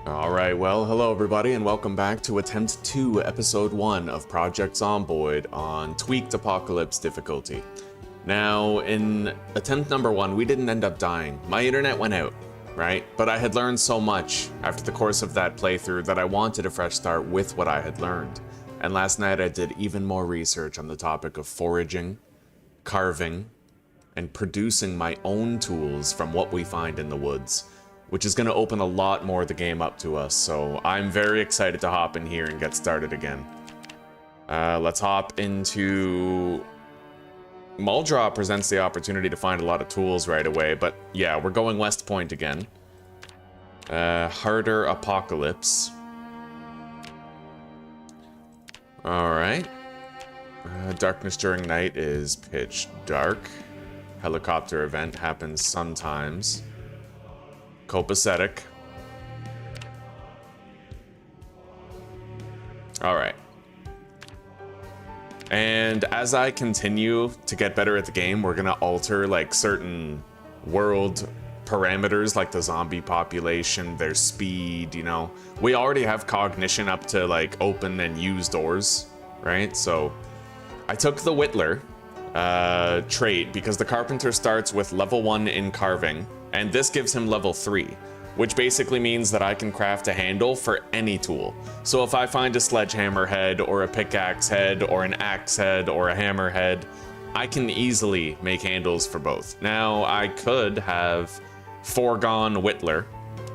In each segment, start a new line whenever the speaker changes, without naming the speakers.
Alright, well, hello everybody, and welcome back to Attempt 2, Episode 1 of Project Zomboid on Tweaked Apocalypse difficulty. Now, in attempt number 1, we didn't end up dying. My internet went out, right? But I had learned so much after the course of that playthrough that I wanted a fresh start with what I had learned. And last night I did even more research on the topic of foraging, carving, and producing my own tools from what we find in the woods, which is going to open a lot more of the game up to us, so I'm very excited to hop in here and get started again. Let's hop into... Muldraw presents the opportunity to find a lot of tools right away, but yeah, we're going West Point again. Harder Apocalypse. Alright. Darkness during night is pitch dark. Helicopter event happens sometimes. Copacetic. Alright. And as I continue to get better at the game, we're gonna alter like certain world parameters like the zombie population, their speed, you know. We already have cognition up to like open and use doors, right? So I took the Whittler trait because the carpenter starts with level 1 in carving, and this gives him level 3, which basically means that I can craft a handle for any tool. So if I find a sledgehammer head or a pickaxe head or an axe head or a hammer head, I can easily make handles for both. Now I could have foregone Whittler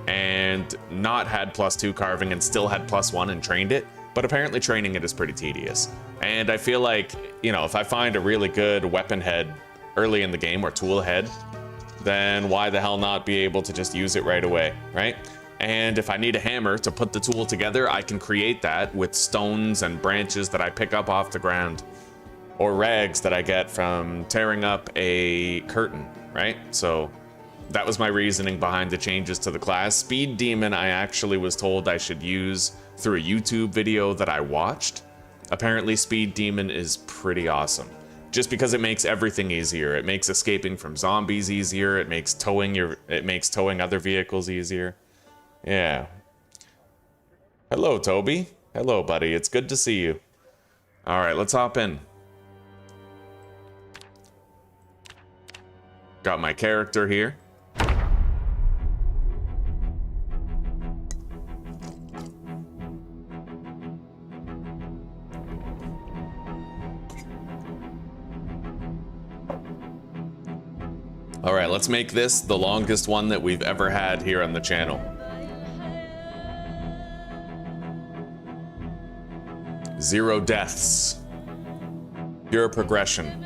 and not had +2 carving and still had +1 and trained it, but apparently training it is pretty tedious. And I feel like, you know, if I find a really good weapon head early in the game or tool head, then why the hell not be able to just use it right away, right? And if I need a hammer to put the tool together, I can create that with stones and branches that I pick up off the ground, or rags that I get from tearing up a curtain, right? So that was my reasoning behind the changes to the class. Speed Demon, I actually was told I should use through a YouTube video that I watched. Apparently Speed Demon is pretty awesome, just because it makes everything easier. It makes escaping from zombies easier. It makes towing other vehicles easier. Yeah. Hello, Toby. Hello, buddy. It's good to see you. All right, let's hop in. Got my character here. All right, let's make this the longest one that we've ever had here on the channel. Zero deaths. Pure progression.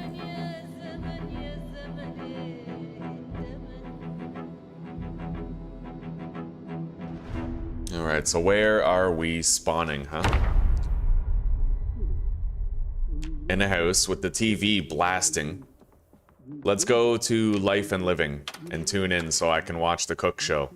All right, so where are we spawning, huh? In a house with the TV blasting. Let's go to Life and Living and tune in so I can watch the cook show.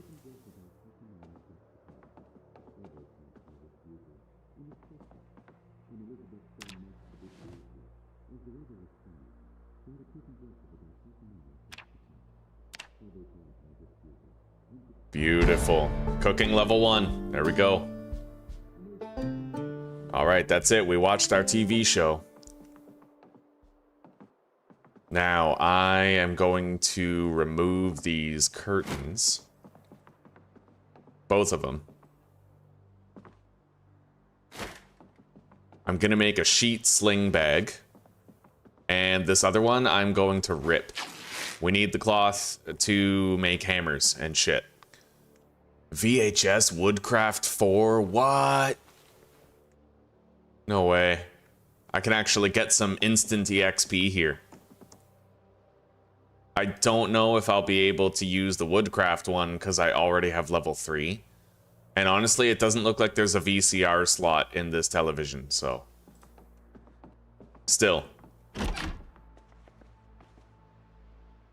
Beautiful. Cooking level 1. There we go. All right, that's it. We watched our TV show. Now, I am going to remove these curtains. Both of them. I'm gonna make a sheet sling bag. And this other one, I'm going to rip. We need the cloth to make hammers and shit. VHS Woodcraft 4? What? No way. I can actually get some instant EXP here. I don't know if I'll be able to use the Woodcraft one because I already have level 3. And honestly, it doesn't look like there's a VCR slot in this television, so... Still.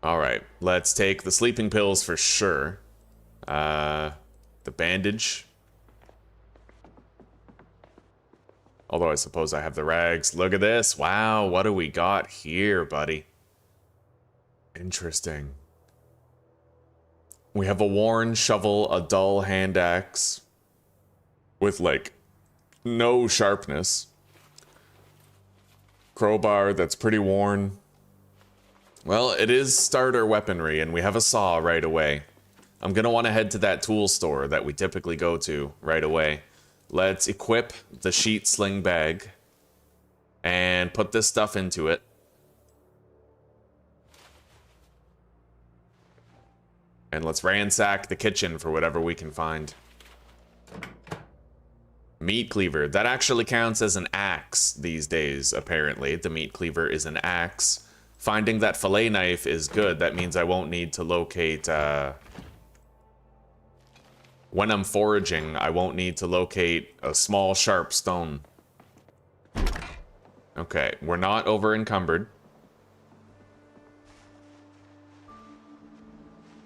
Alright, let's take the sleeping pills for sure. The bandage. Although I suppose I have the rags. Look at this. Wow, what do we got here, buddy? Interesting. We have a worn shovel, a dull hand axe, with like no sharpness. Crowbar that's pretty worn. Well, it is starter weaponry, and we have a saw right away. I'm gonna want to head to that tool store that we typically go to right away. Let's equip the sheet sling bag and put this stuff into it. And let's ransack the kitchen for whatever we can find. Meat cleaver. That actually counts as an axe these days, apparently. The meat cleaver is an axe. Finding that fillet knife is good. That means I won't need to locate... when I'm foraging, I won't need to locate a small, sharp stone. Okay, we're not over encumbered.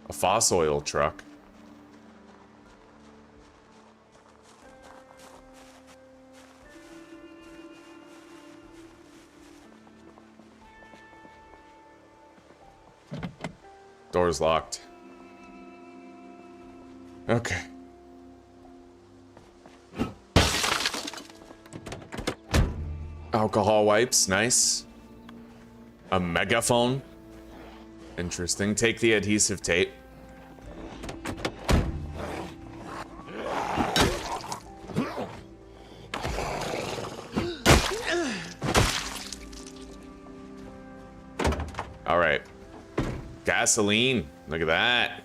A fossil oil truck. Door's locked. Okay. Alcohol wipes, nice. A megaphone. Interesting. Take the adhesive tape. All right. Gasoline. Look at that.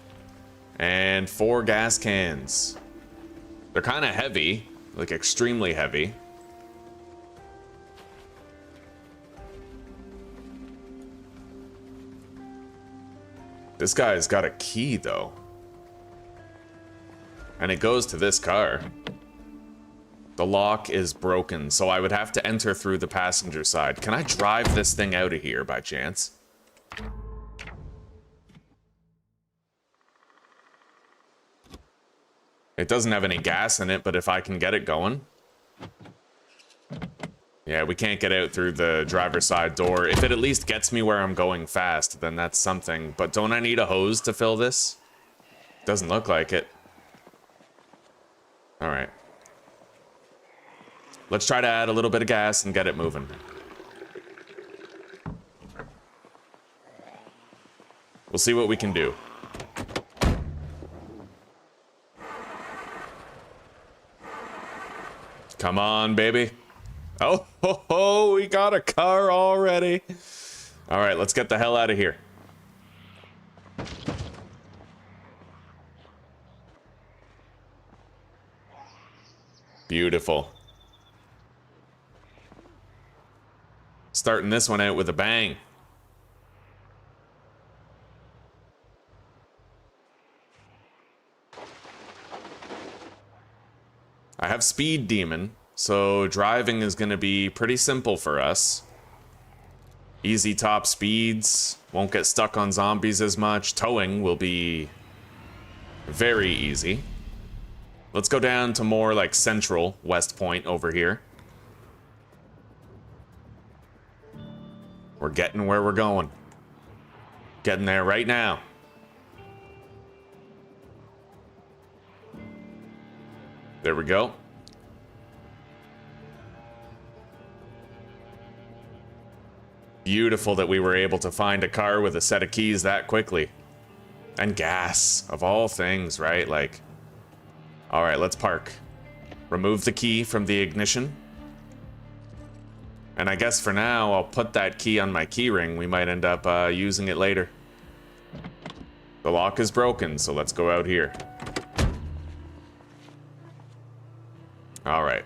And 4 gas cans. They're kind of heavy, like extremely heavy. This guy's got a key, though. And it goes to this car. The lock is broken, so I would have to enter through the passenger side. Can I drive this thing out of here by chance? It doesn't have any gas in it, but if I can get it going... Yeah, we can't get out through the driver's side door. If it at least gets me where I'm going fast, then that's something. But don't I need a hose to fill this? Doesn't look like it. Alright. Let's try to add a little bit of gas and get it moving. We'll see what we can do. Come on, baby. Oh, ho, ho, we got a car already. All right, let's get the hell out of here. Beautiful. Starting this one out with a bang. I have Speed Demon, so driving is going to be pretty simple for us. Easy top speeds, won't get stuck on zombies as much. Towing will be very easy. Let's go down to more like central West Point over here. We're getting where we're going. Getting there right now. There we go. Beautiful that we were able to find a car with a set of keys that quickly. And gas, of all things, right? Like, all right, let's park. Remove the key from the ignition. And I guess for now, I'll put that key on my key ring. We might end up using it later. The lock is broken, so let's go out here. All right.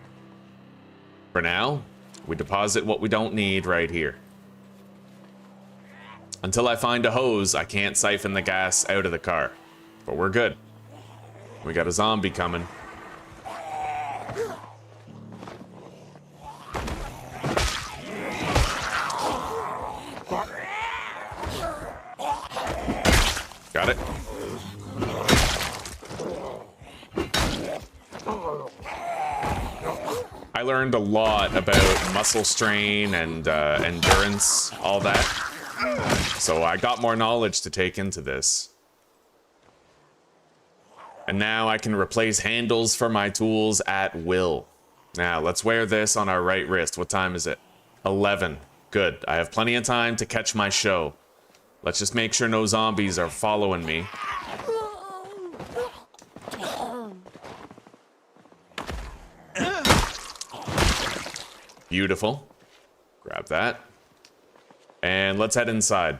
For now, we deposit what we don't need right here. Until I find a hose, I can't siphon the gas out of the car. But we're good. We got a zombie coming. Got it. I learned a lot about muscle strain and endurance, all that. So I got more knowledge to take into this. And now I can replace handles for my tools at will. Now, let's wear this on our right wrist. What time is it? 11. Good. I have plenty of time to catch my show. Let's just make sure no zombies are following me. Beautiful. Grab that. And let's head inside.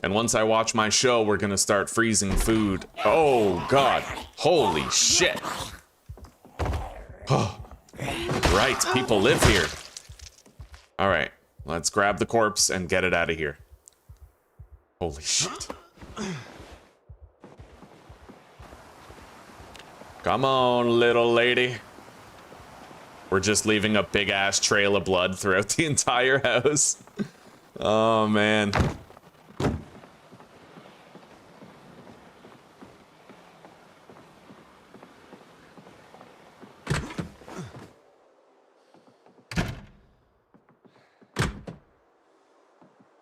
And once I watch my show, we're gonna start freezing food. Oh, God. Holy shit. Oh. Right, people live here. All right, let's grab the corpse and get it out of here. Holy shit. Come on, little lady. We're just leaving a big-ass trail of blood throughout the entire house. Oh, man.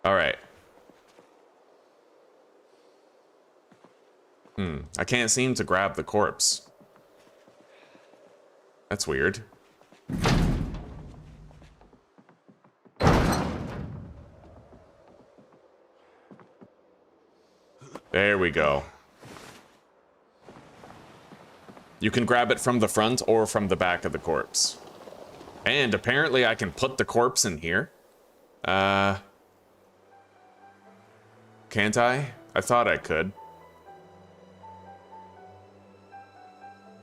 All right. I can't seem to grab the corpse. That's weird. There we go. You can grab it from the front or from the back of the corpse. And apparently I can put the corpse in here. Can't I? I thought I could.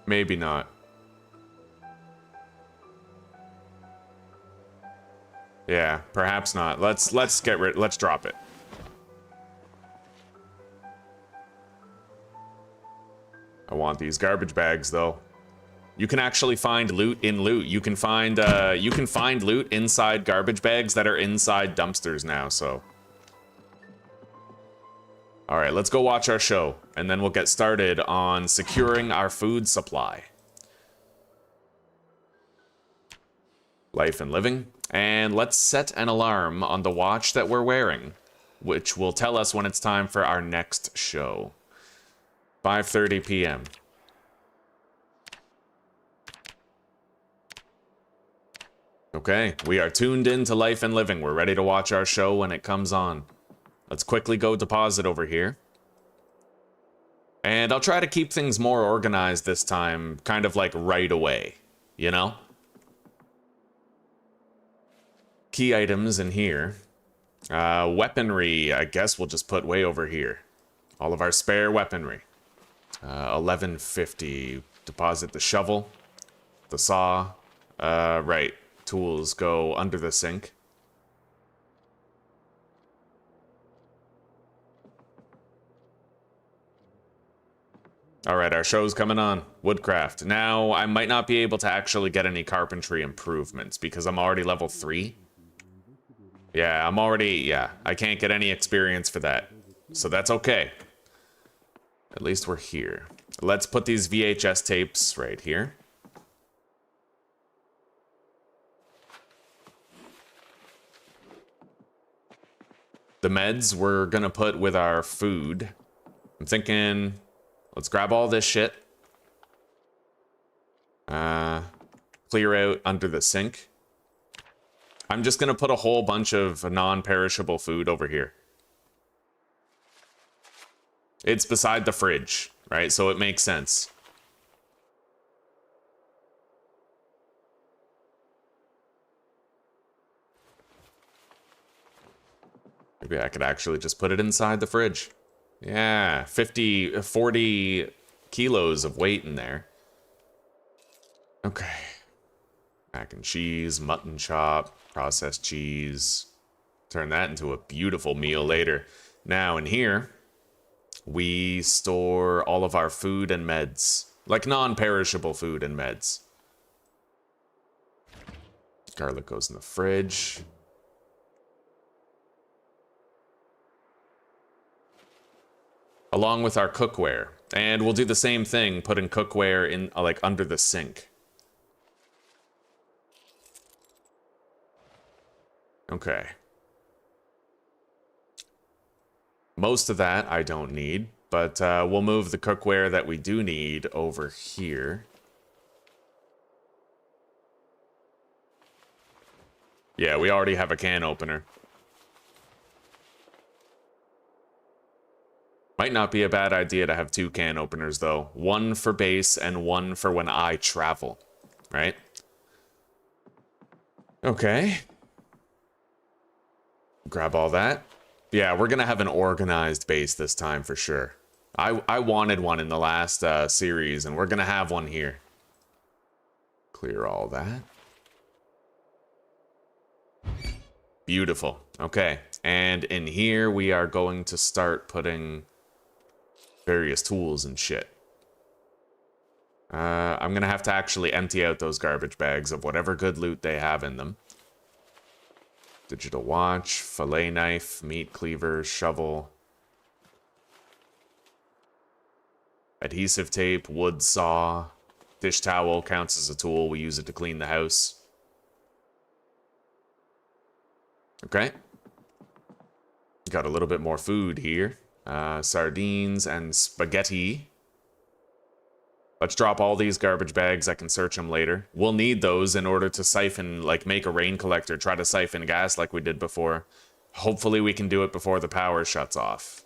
Maybe not. Yeah, perhaps not. Let's drop it. I want these garbage bags though. You can actually find loot in loot. You can find loot inside garbage bags that are inside dumpsters now, so. All right, let's go watch our show, and then we'll get started on securing our food supply. Life and living. And let's set an alarm on the watch that we're wearing, which will tell us when it's time for our next show. 5:30 p.m. Okay, we are tuned in to Life and Living. We're ready to watch our show when it comes on. Let's quickly go deposit over here. And I'll try to keep things more organized this time, kind of like right away, you know? Key items in here. Weaponry, I guess we'll just put way over here. All of our spare weaponry. 1150. Deposit the shovel, the saw. Right. Tools go under the sink. Alright, our show's coming on. Woodcraft. Now, I might not be able to actually get any carpentry improvements because I'm already level 3. Yeah, I can't get any experience for that. So that's okay. At least we're here. Let's put these VHS tapes right here. The meds we're gonna put with our food. I'm thinking, let's grab all this shit. Clear out under the sink. I'm just gonna put a whole bunch of non-perishable food over here. It's beside the fridge, right? So it makes sense. Maybe I could actually just put it inside the fridge. Yeah, 40 kilos of weight in there. Okay. Mac and cheese, mutton chop, processed cheese. Turn that into a beautiful meal later. Now in here, we store all of our food and meds. Like non-perishable food and meds. Garlic goes in the fridge. Along with our cookware. And we'll do the same thing, putting cookware in, like, under the sink. Okay. Most of that I don't need, but we'll move the cookware that we do need over here. Yeah, we already have a can opener. Might not be a bad idea to have 2 can openers, though. One for base and one for when I travel, right? Okay. Grab all that. Yeah, we're gonna have an organized base this time for sure. I wanted one in the last series, and we're gonna have one here. Clear all that. Beautiful. Okay, and in here we are going to start putting various tools and shit. I'm gonna have to actually empty out those garbage bags of whatever good loot they have in them. Digital watch, fillet knife, meat cleaver, shovel, adhesive tape, wood saw, dish towel counts as a tool. We use it to clean the house. Okay. Got a little bit more food here. Sardines and spaghetti. Let's drop all these garbage bags. I can search them later. We'll need those in order to siphon, like make a rain collector, try to siphon gas like we did before. Hopefully we can do it before the power shuts off.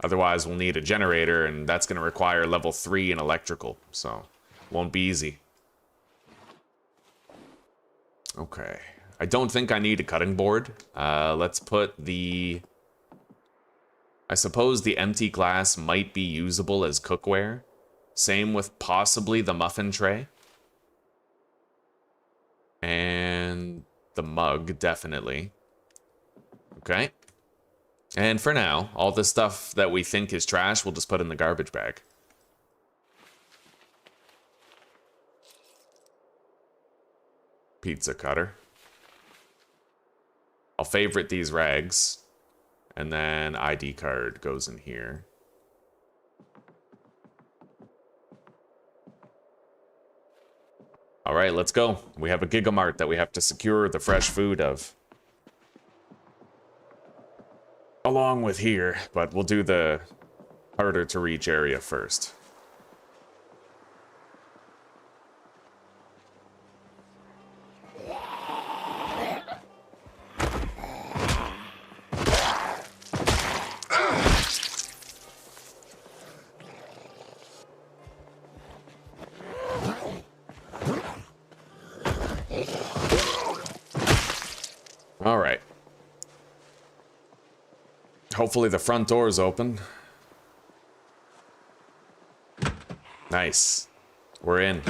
Otherwise we'll need a generator, and that's going to require level 3 in electrical, so won't be easy. Okay. I don't think I need a cutting board. Let's put the... I suppose the empty glass might be usable as cookware. Same with possibly the muffin tray. And the mug, definitely. Okay. And for now, all the stuff that we think is trash, we'll just put in the garbage bag. Pizza cutter. I'll favorite these rags. And then ID card goes in here. All right, let's go. We have a Gigamart that we have to secure the fresh food of. Along with here, but we'll do the harder to reach area first. All right. Hopefully the front door is open. Nice. We're in.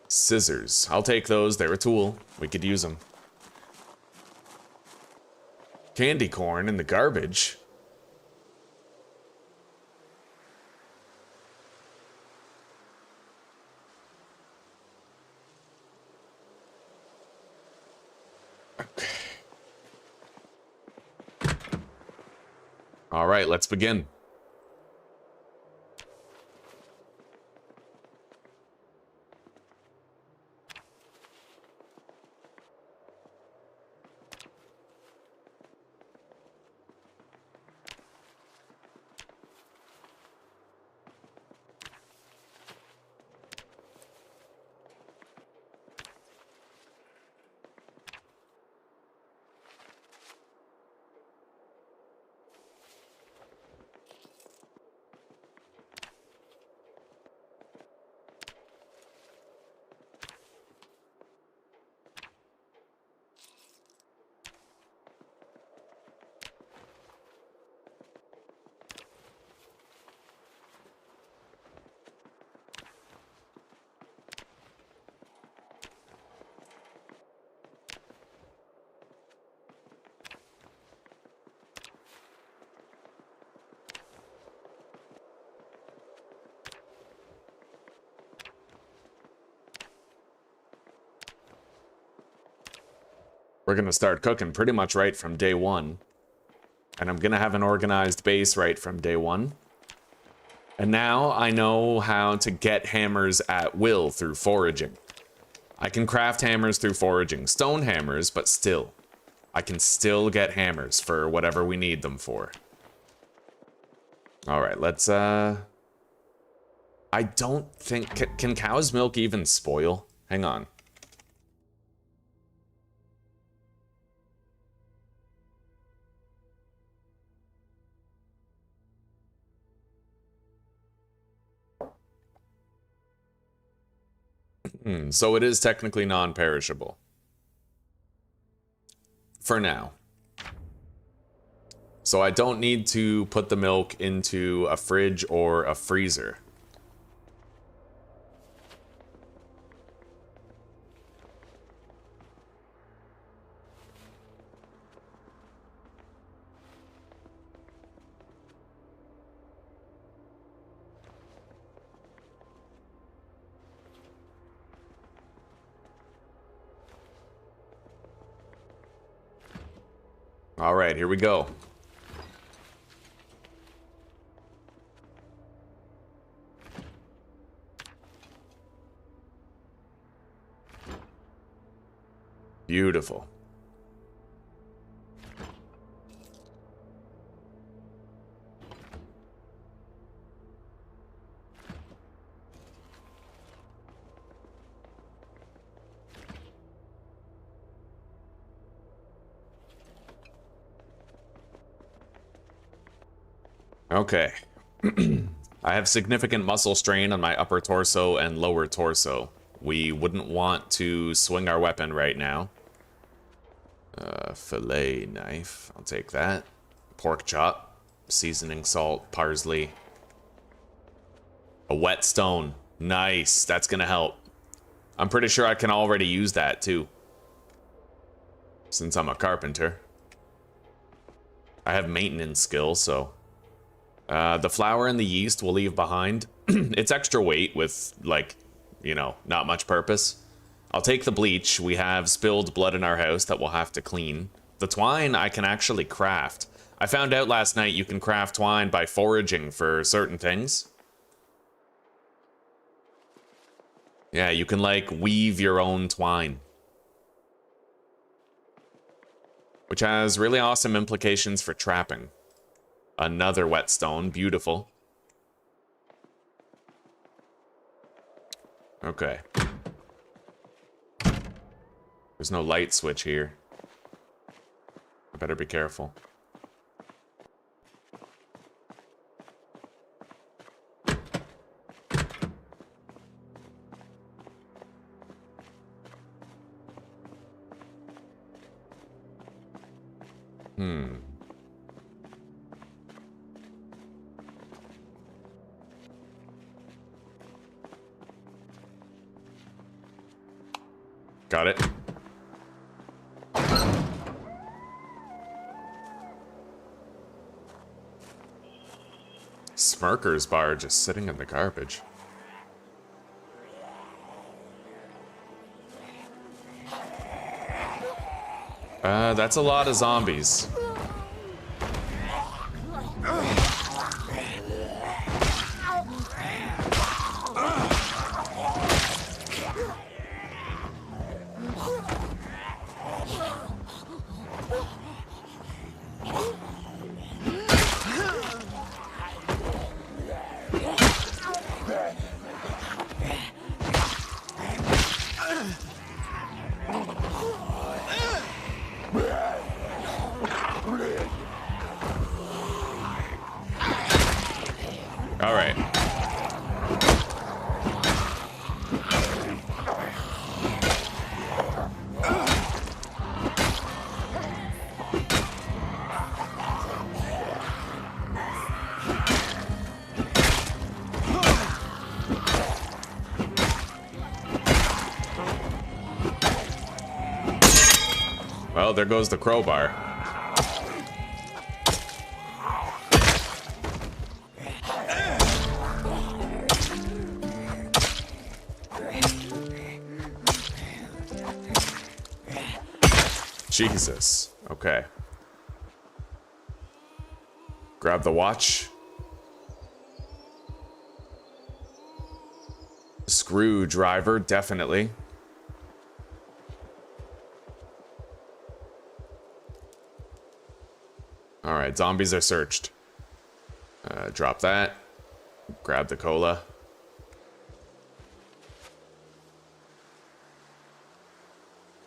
Scissors. I'll take those. They're a tool. We could use them. Candy corn in the garbage. Okay. All right, let's begin. We're going to start cooking pretty much right from day one. And I'm going to have an organized base right from day one. And now I know how to get hammers at will through foraging. I can craft hammers through foraging. Stone hammers, but still. I can still get hammers for whatever we need them for. Alright, let's, I don't think... Can cow's milk even spoil? Hang on. So it is technically non-perishable. For now. So I don't need to put the milk into a fridge or a freezer. All right, here we go. Beautiful. Okay. I have significant muscle strain on my upper torso and lower torso. We wouldn't want to swing our weapon right now. Fillet knife. I'll take that. Pork chop. Seasoning salt. Parsley. A whetstone. Nice. That's gonna help. I'm pretty sure I can already use that too, since I'm a carpenter. I have maintenance skills, so... the flour and the yeast we'll leave behind. It's extra weight with, like, you know, not much purpose. I'll take the bleach. We have spilled blood in our house that we'll have to clean. The twine I can actually craft. I found out last night you can craft twine by foraging for certain things. Yeah, you can, like, weave your own twine. Which has really awesome implications for trapping. Another whetstone, beautiful. Okay. There's no light switch here. I better be careful. Got it. Smirker's bar just sitting in the garbage. That's a lot of zombies. Well, there goes the crowbar. Jesus. Okay. Grab the watch. Screwdriver, definitely. Alright, zombies are searched. Drop that. Grab the cola.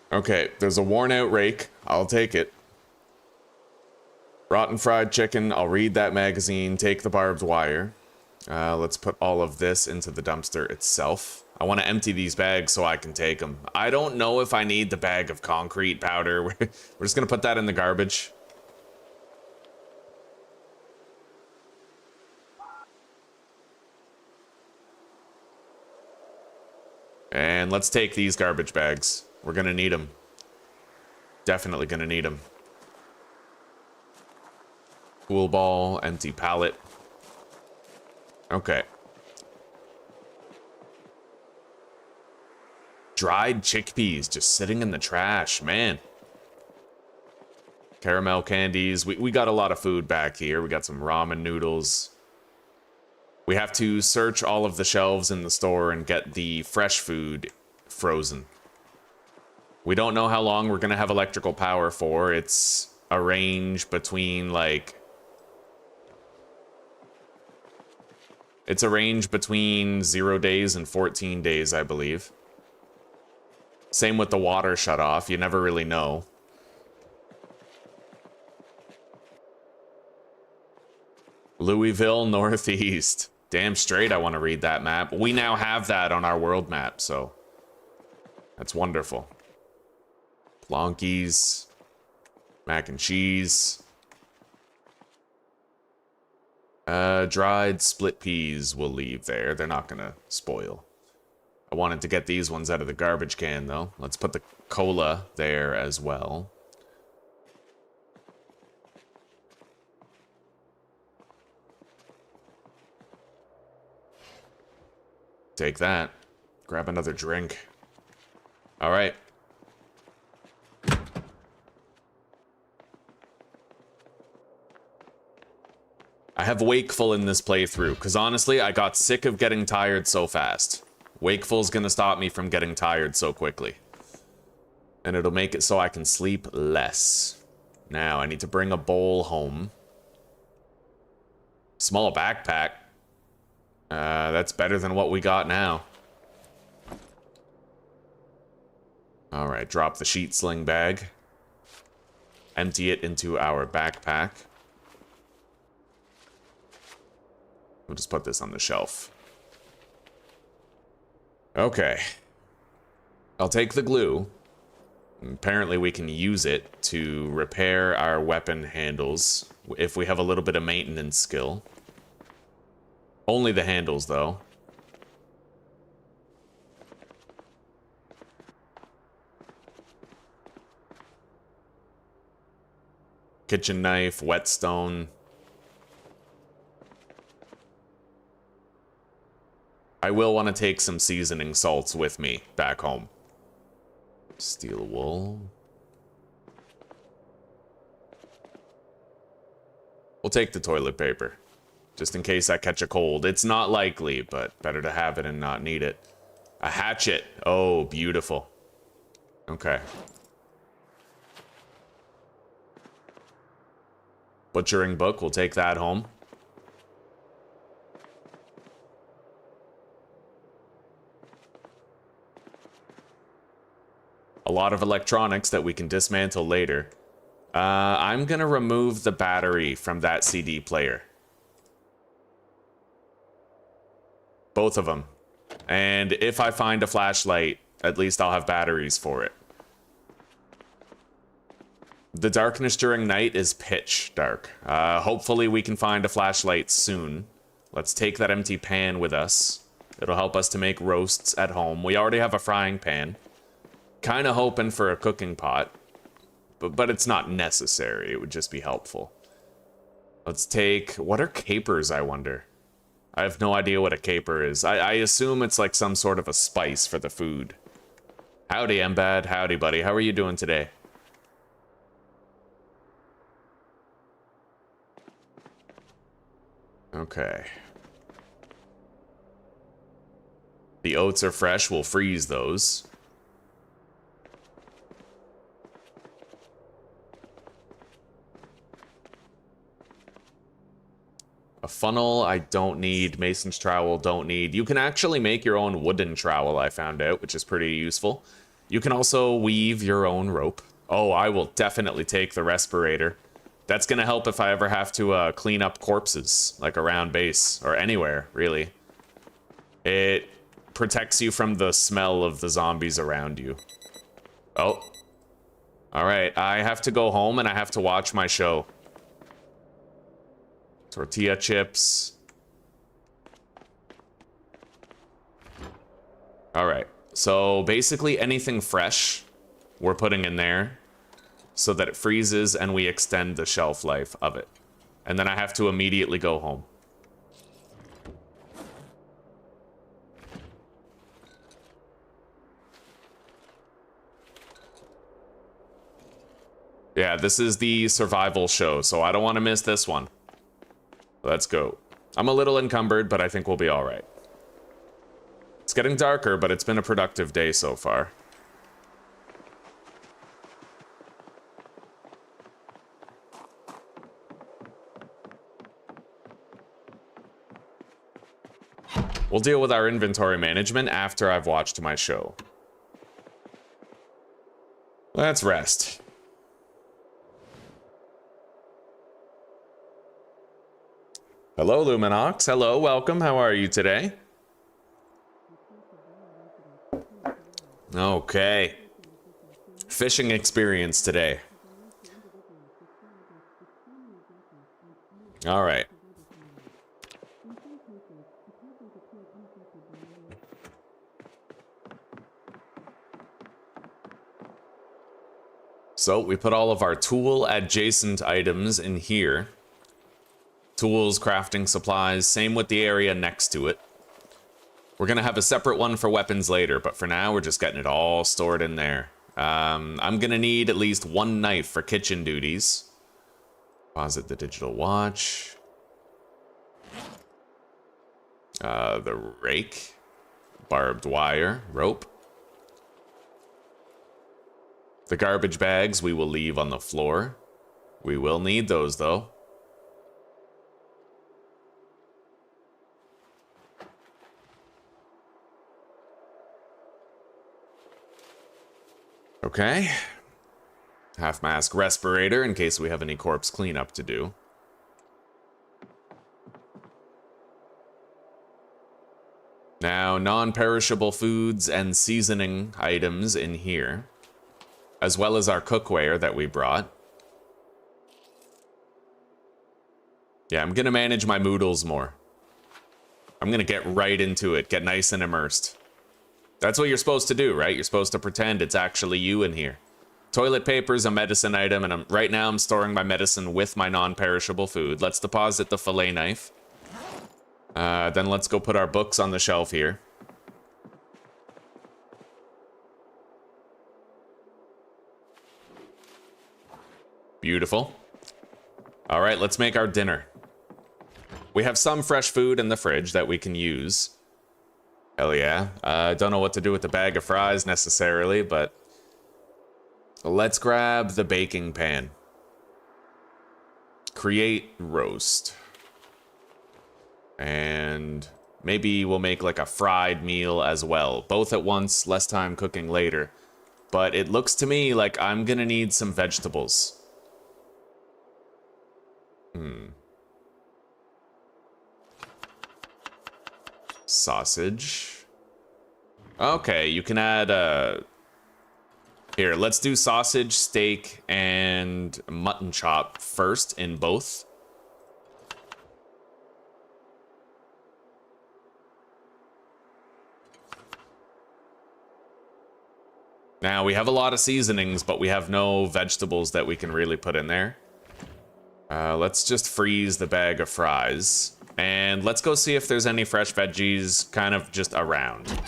Okay, there's a worn out rake. I'll take it. Rotten fried chicken. I'll read that magazine. Take the barbed wire. Let's put all of this into the dumpster itself. I want to empty these bags so I can take them. I don't know if I need the bag of concrete powder. We're just going to put that in the garbage. And let's take these garbage bags. We're going to need them. Definitely going to need them. Pool ball, empty pallet. Okay. Dried chickpeas just sitting in the trash, man. Caramel candies. We got a lot of food back here. We got some ramen noodles. We have to search all of the shelves in the store and get the fresh food frozen. We don't know how long we're going to have electrical power for. It's a range between, like... It's a range between 0 days and 14 days, I believe. Same with the water shut off. You never really know. Louisville, Northeast. Damn straight I want to read that map. We now have that on our world map, so... That's wonderful. Plonkies. Mac and cheese. Dried split peas we'll leave there. They're not gonna spoil. I wanted to get these ones out of the garbage can, though. Let's put the cola there as well. Take that. Grab another drink. All right. I have Wakeful in this playthrough, because honestly, I got sick of getting tired so fast. Wakeful's gonna stop me from getting tired so quickly. And it'll make it so I can sleep less. Now, I need to bring a bowl home. Small backpack. That's better than what we got now. Alright, drop the sheet sling bag. Empty it into our backpack. We'll just put this on the shelf. Okay. I'll take the glue. Apparently we can use it to repair our weapon handles if we have a little bit of maintenance skill. Only the handles, though. Kitchen knife, whetstone. I will want to take some seasoning salts with me back home. Steel wool. We'll take the toilet paper. Just in case I catch a cold. It's not likely, but better to have it and not need it. A hatchet. Oh, beautiful. Okay. Butchering book. We'll take that home. A lot of electronics that we can dismantle later. I'm gonna remove the battery from that CD player. Both of them. And if I find a flashlight, at least I'll have batteries for it. The darkness during night is pitch dark. Hopefully we can find a flashlight soon. Let's take that empty pan with us. It'll help us to make roasts at home. We already have a frying pan. Kind of hoping for a cooking pot. But it's not necessary. It would just be helpful. Let's take... What are capers, I wonder? I have no idea what a caper is. I assume it's like some sort of a spice for the food. Howdy, Mbad. Howdy, buddy. How are you doing today? Okay. The oats are fresh, we'll freeze those. A funnel, I don't need. Mason's trowel, don't need. You can actually make your own wooden trowel, I found out, which is pretty useful. You can also weave your own rope. Oh, I will definitely take the respirator. That's gonna help if I ever have to clean up corpses, like around base, or anywhere, really. It protects you from the smell of the zombies around you. Oh. Alright, I have to go home and I have to watch my show. Tortilla chips. Alright, so basically anything fresh we're putting in there so that it freezes and we extend the shelf life of it. And then I have to immediately go home. Yeah, this is the survival show, so I don't want to miss this one. Let's go. I'm a little encumbered, but I think we'll be alright. It's getting darker, but it's been a productive day so far. We'll deal with our inventory management after I've watched my show. Let's rest. Hello, Luminox. Hello, welcome. How are you today? Okay. Fishing experience today. All right. So we put all of our tool adjacent items in here. Tools, crafting supplies, same with the area next to it. We're gonna have a separate one for weapons later, but for now we're just getting it all stored in there. I'm gonna need at least one knife for kitchen duties. Deposit the digital watch. The rake. Barbed wire, rope. The garbage bags we will leave on the floor. We will need those though. Okay. Half mask respirator in case we have any corpse cleanup to do. Now, non-perishable foods and seasoning items in here, as well as our cookware that we brought. Yeah, I'm gonna manage my moodles more. I'm gonna get right into it, get nice and immersed. That's what you're supposed to do, right? You're supposed to pretend it's actually you in here. Toilet paper is a medicine item, and right now I'm storing my medicine with my non-perishable food. Let's deposit the fillet knife. Then let's go put our books on the shelf here. Beautiful. All right, let's make our dinner. We have some fresh food in the fridge that we can use. Hell yeah. I don't know what to do with the bag of fries necessarily, but let's grab the baking pan. Create roast. And maybe we'll make like a fried meal as well. Both at once, less time cooking later. But it looks to me like I'm gonna need some vegetables. Sausage. Okay, you can add here, let's do sausage, steak, and mutton chop first in both. Now, we have a lot of seasonings, but we have no vegetables that we can really put in there. Let's just freeze the bag of fries. And let's go see if there's any fresh veggies kind of just around.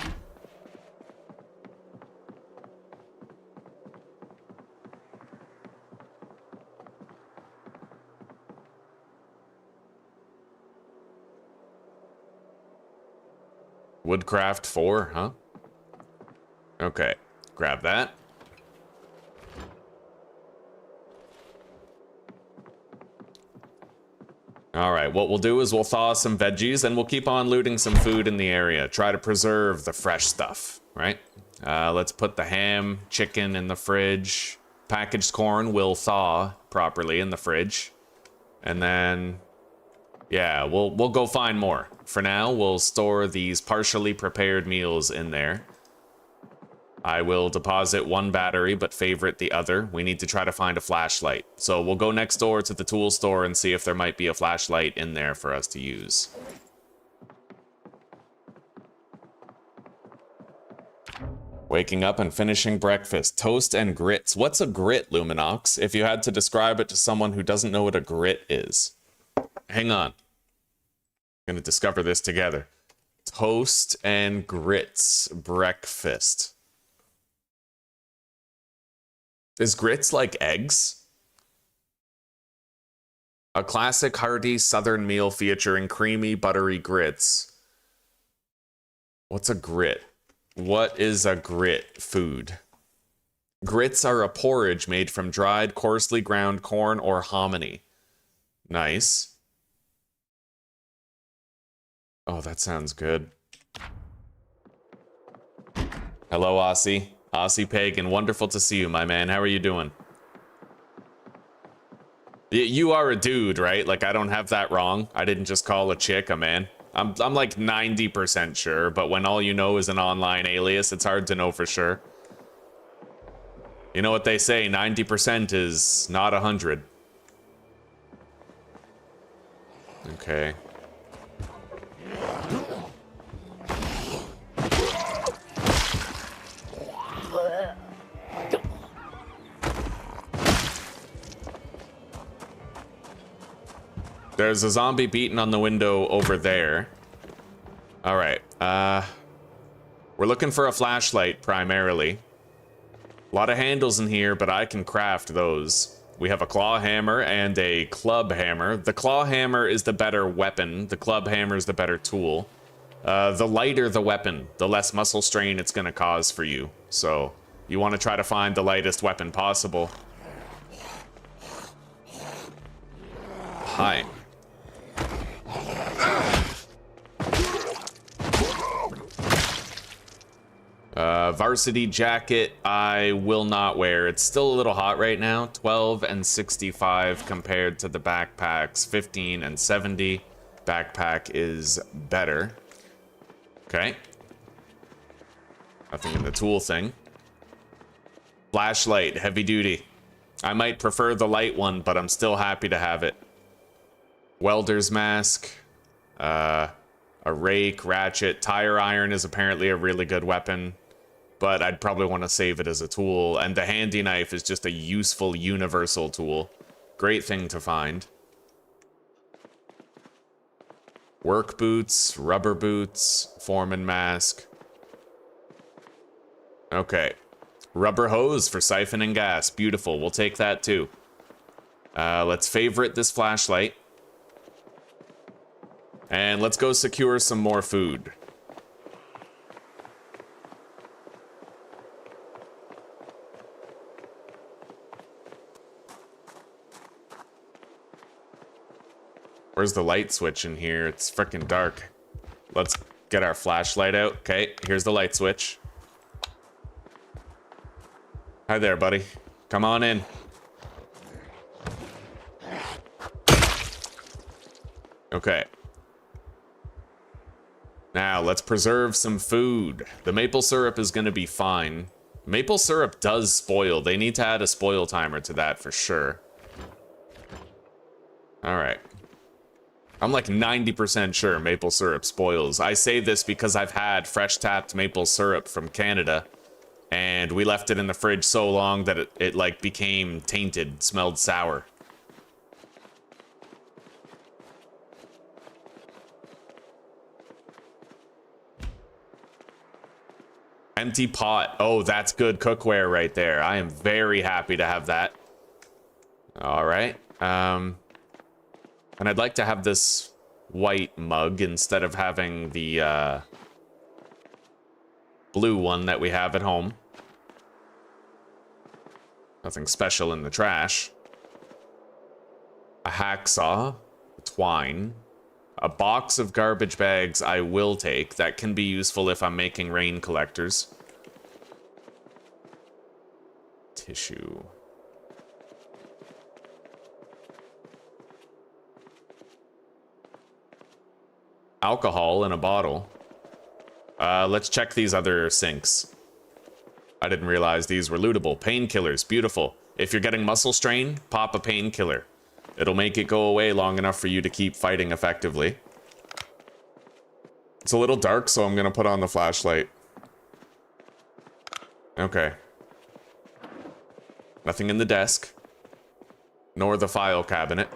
Woodcraft 4, huh? Okay, grab that. Alright, what we'll do is we'll thaw some veggies and we'll keep on looting some food in the area. Try to preserve the fresh stuff, right? Let's put the ham, chicken in the fridge. Packaged corn will thaw properly in the fridge. And then, yeah, we'll go find more. For now, we'll store these partially prepared meals in there. I will deposit one battery, but favorite the other. We need to try to find a flashlight. So we'll go next door to the tool store and see if there might be a flashlight in there for us to use. Waking up and finishing breakfast. Toast and grits. What's a grit, Luminox? If you had to describe it to someone who doesn't know what a grit is. Hang on. I'm gonna discover this together. Toast and grits. Breakfast. Is grits like eggs? A classic hearty southern meal featuring creamy, buttery grits. What's a grit? What is a grit food? Grits are a porridge made from dried, coarsely ground corn or hominy. Nice. Oh, that sounds good. Hello, Aussie. Aussie Pagan, wonderful to see you, my man. How are you doing? You are a dude, right? Like, I don't have that wrong. I didn't just call a chick a man. I'm like 90% sure, but when all you know is an online alias, it's hard to know for sure. You know what they say, 90% is not 100. Okay. There's a zombie beating on the window over there. All right. We're looking for a flashlight primarily. A lot of handles in here, but I can craft those. We have a claw hammer and a club hammer. The claw hammer is the better weapon. The club hammer is the better tool. The lighter the weapon, the less muscle strain it's gonna cause for you. So you want to try to find the lightest weapon possible. Hi. Varsity jacket, I will not wear. It's still a little hot right now. 12 and 65 compared to the backpacks. 15 and 70. Backpack is better. Okay. Nothing in the tool thing. Flashlight, heavy duty. I might prefer the light one, but I'm still happy to have it. Welder's mask. A rake, ratchet. Tire iron is apparently a really good weapon, but I'd probably want to save it as a tool. And the handy knife is just a useful universal tool. Great thing to find. Work boots, rubber boots, foreman mask. Okay. Rubber hose for siphoning gas. Beautiful. We'll take that too. Let's favorite this flashlight. And let's go secure some more food. Where's the light switch in here? It's freaking dark. Let's get our flashlight out. Okay, here's the light switch. Hi there, buddy. Come on in. Okay. Now, let's preserve some food. The maple syrup is going to be fine. Maple syrup does spoil. They need to add a spoil timer to that for sure. Alright. I'm like 90% sure maple syrup spoils. I say this because I've had fresh tapped maple syrup from Canada, and we left it in the fridge so long that it like became tainted, smelled sour. Empty pot. Oh, that's good cookware right there. I am very happy to have that. All right. And I'd like to have this white mug instead of having the blue one that we have at home. Nothing special in the trash. A hacksaw, a twine, a box of garbage bags I will take. That can be useful if I'm making rain collectors. Tissue. Alcohol in a bottle. Let's check these other sinks. I didn't realize these were lootable. Painkillers, beautiful. If you're getting muscle strain, pop a painkiller. It'll make it go away long enough for you to keep fighting effectively. It's a little dark, so I'm gonna put on the flashlight. Okay. Nothing in the desk. Nor the file cabinet.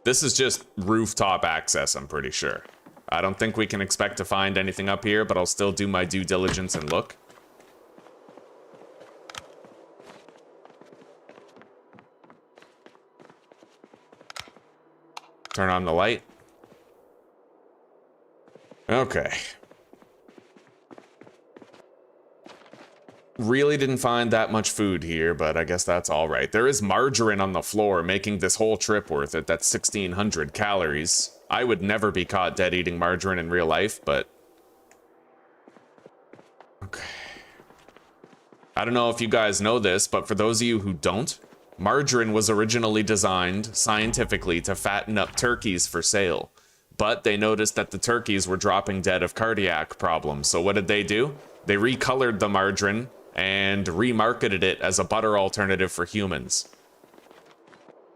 This is just rooftop access, I'm pretty sure. I don't think we can expect to find anything up here, but I'll still do my due diligence and look. Turn on the light. Okay. Really didn't find that much food here, but I guess that's all right. There is margarine on the floor, making this whole trip worth it. That's 1,600 calories. I would never be caught dead eating margarine in real life, but... Okay. I don't know if you guys know this, but for those of you who don't, margarine was originally designed scientifically to fatten up turkeys for sale. But they noticed that the turkeys were dropping dead of cardiac problems. So what did they do? They recolored the margarine and remarketed it as a butter alternative for humans.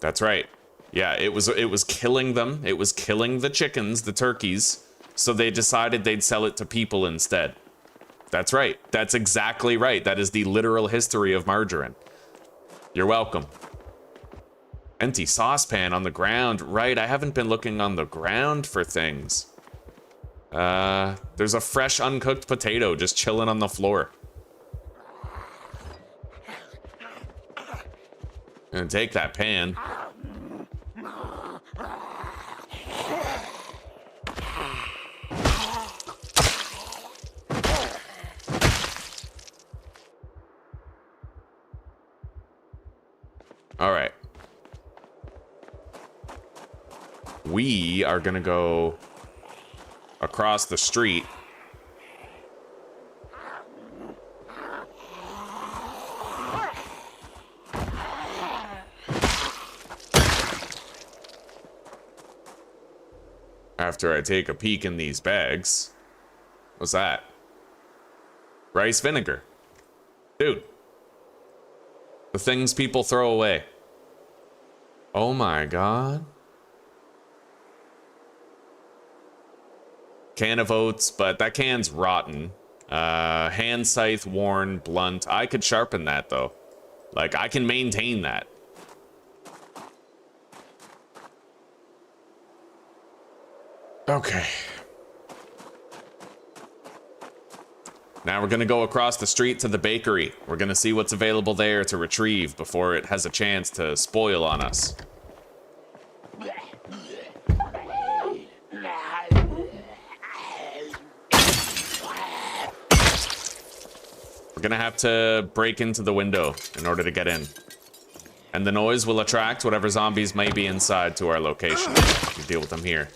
That's right. Yeah, it was killing them. It was killing the chickens, the turkeys. So they decided they'd sell it to people instead. That's right. That's exactly right. That is the literal history of margarine. You're welcome. Empty saucepan on the ground. Right, I haven't been looking on the ground for things. There's a fresh uncooked potato just chilling on the floor. Gonna take that pan. All right. We are gonna go across the street. After I take a peek in these bags. What's that? Rice vinegar. Dude. The things people throw away. Oh my god. Can of oats, but that can's rotten. Hand scythe, worn, blunt. I could sharpen that though. Like, I can maintain that. Okay. Now we're gonna go across the street to the bakery. We're gonna see what's available there to retrieve before it has a chance to spoil on us. We're gonna have to break into the window in order to get in. And the noise will attract whatever zombies may be inside to our location. We deal with them here.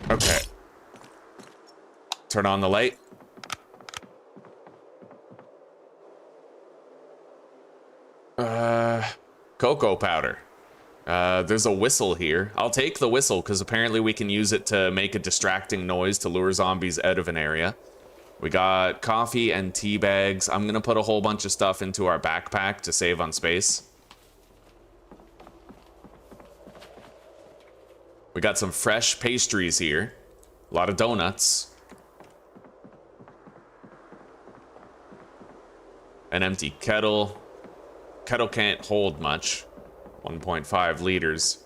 Okay. Turn on the light. Cocoa powder. There's a whistle here. I'll take the whistle because apparently we can use it to make a distracting noise to lure zombies out of an area. We got coffee and tea bags. I'm gonna put a whole bunch of stuff into our backpack to save on space. We got some fresh pastries here. A lot of donuts. An empty kettle. Kettle can't hold much. 1.5 liters.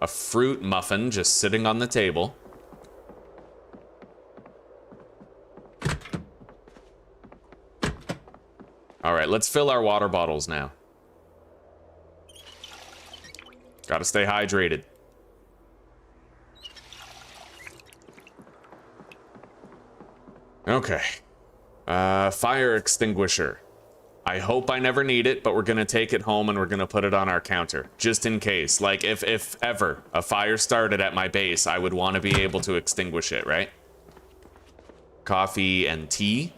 A fruit muffin just sitting on the table. All right, let's fill our water bottles now. Gotta stay hydrated. Okay. Fire extinguisher. I hope I never need it, but we're gonna take it home and we're gonna put it on our counter. Just in case. Like, if ever a fire started at my base, I would want to be able to extinguish it, right? Coffee and tea.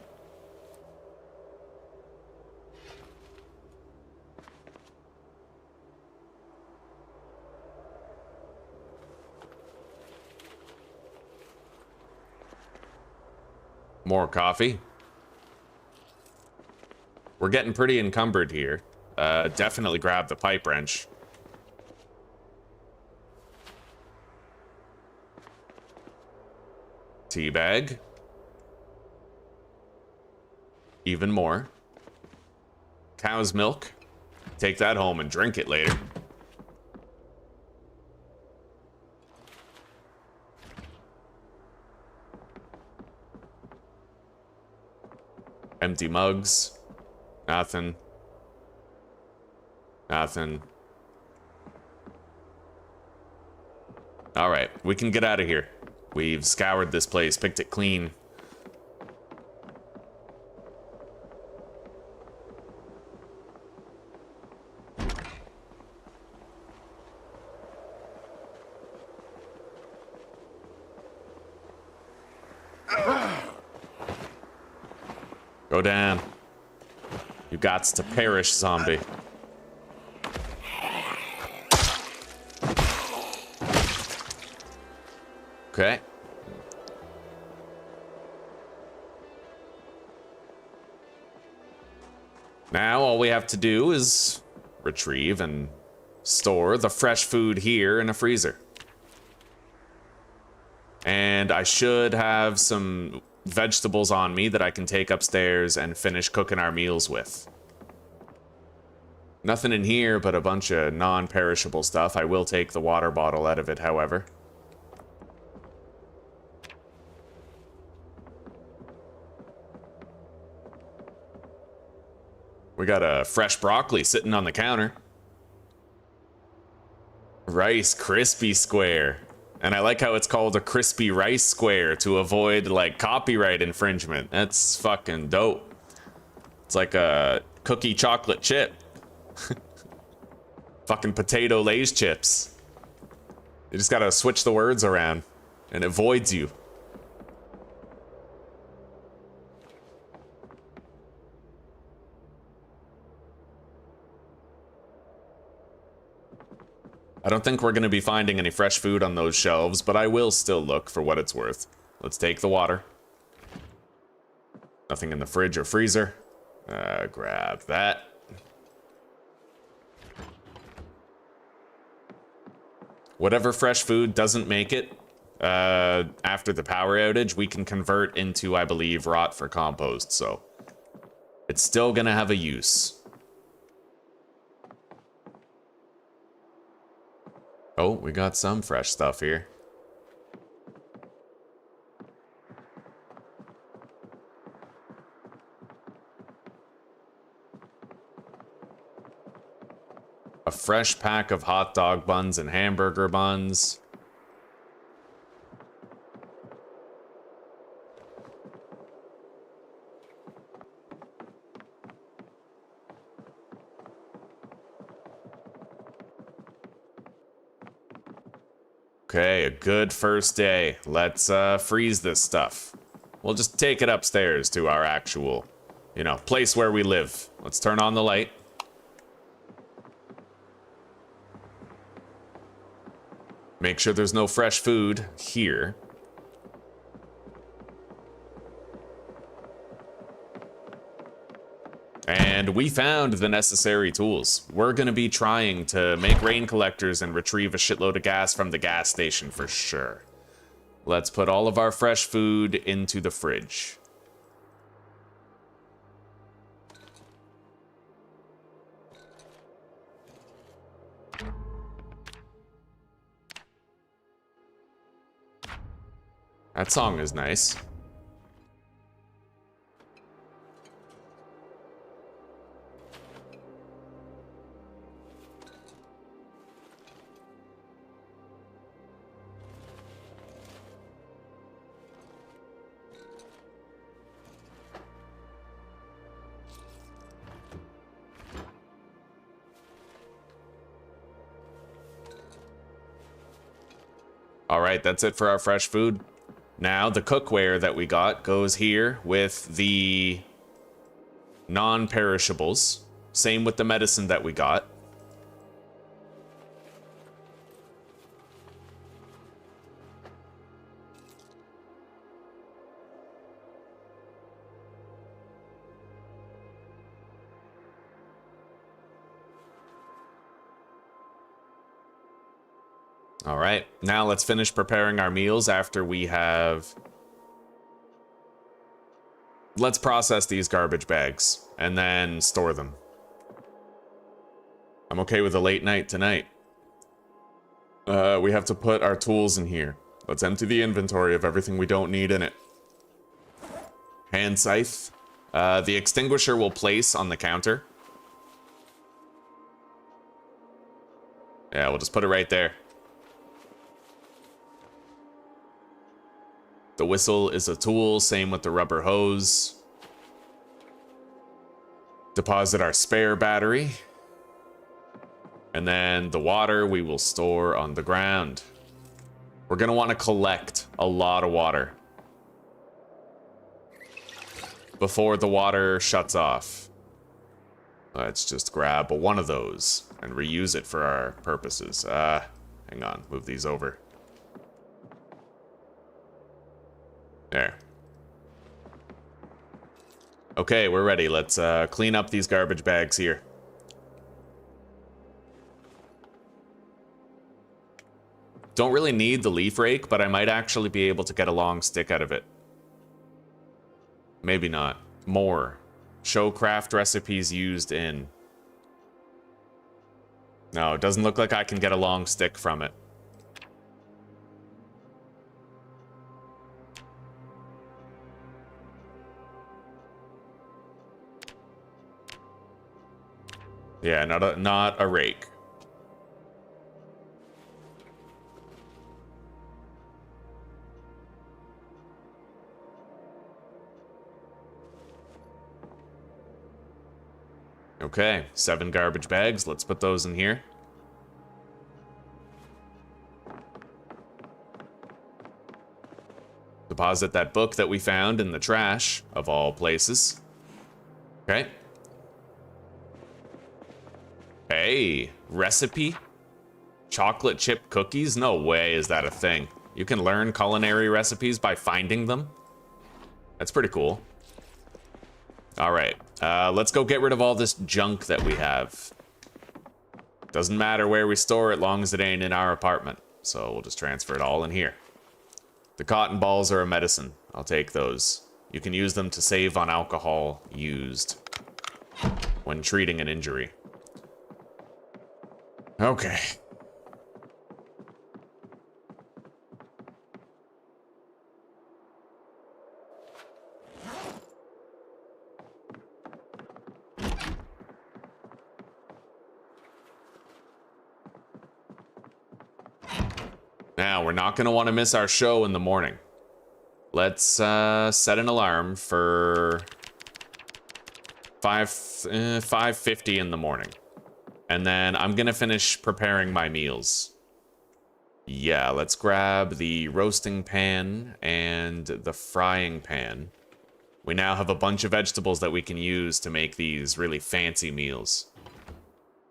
More coffee. We're getting pretty encumbered here. Definitely grab the pipe wrench. Tea bag. Even more. Cow's milk. Take that home and drink it later. Empty mugs. Nothing. Nothing. Alright, we can get out of here. We've scoured this place, picked it clean. Go down. You gots to perish, zombie. Okay. Now all we have to do is retrieve and store the fresh food here in a freezer. And I should have some vegetables on me that I can take upstairs and finish cooking our meals with. Nothing in here but a bunch of non-perishable stuff. I will take the water bottle out of it, however. We got a fresh broccoli sitting on the counter. Rice crispy square. And I like how it's called a crispy rice square to avoid, like, copyright infringement. That's fucking dope. It's like a cookie chocolate chip. Fucking potato Lay's chips. You just gotta switch the words around, and it voids you. I don't think we're going to be finding any fresh food on those shelves, but I will still look for what it's worth. Let's take the water. Nothing in the fridge or freezer. Grab that. Whatever fresh food doesn't make it after the power outage, we can convert into, I believe, rot for compost, so it's still going to have a use. Oh, we got some fresh stuff here. A fresh pack of hot dog buns and hamburger buns. Okay, a good first day. Let's freeze this stuff. We'll just take it upstairs to our actual, place where we live. Let's turn on the light. Make sure there's no fresh food here. And we found the necessary tools. We're going to be trying to make rain collectors and retrieve a shitload of gas from the gas station for sure. Let's put all of our fresh food into the fridge. That song is nice. All right, that's it for our fresh food. Now, the cookware that we got goes here with the non-perishables. Same with the medicine that we got. All right, now let's finish preparing our meals after we have... Let's process these garbage bags and then store them. I'm okay with a late night tonight. We have to put our tools in here. Let's empty the inventory of everything we don't need in it. Hand scythe. The extinguisher will place on the counter. Yeah, we'll just put it right there. The whistle is a tool, same with the rubber hose. Deposit our spare battery. And then the water we will store on the ground. We're gonna want to collect a lot of water before the water shuts off. Let's just grab one of those and reuse it for our purposes. Hang on, move these over. There. Okay, we're ready. Let's clean up these garbage bags here. Don't really need the leaf rake, but I might actually be able to get a long stick out of it. Maybe not. More. Show craft recipes used in. No, it doesn't look like I can get a long stick from it. Yeah, not a rake. Okay, 7 garbage bags. Let's put those in here. Deposit that book that we found in the trash, of all places. Okay. Hey, recipe? Chocolate chip cookies? No way is that a thing. You can learn culinary recipes by finding them? That's pretty cool. All right, let's go get rid of all this junk that we have. Doesn't matter where we store it, long as it ain't in our apartment. So we'll just transfer it all in here. The cotton balls are a medicine. I'll take those. You can use them to save on alcohol used when treating an injury. Okay. Now, we're not going to want to miss our show in the morning. Let's set an alarm for 5:50 in the morning. And then I'm going to finish preparing my meals. Yeah, let's grab the roasting pan and the frying pan. We now have a bunch of vegetables that we can use to make these really fancy meals.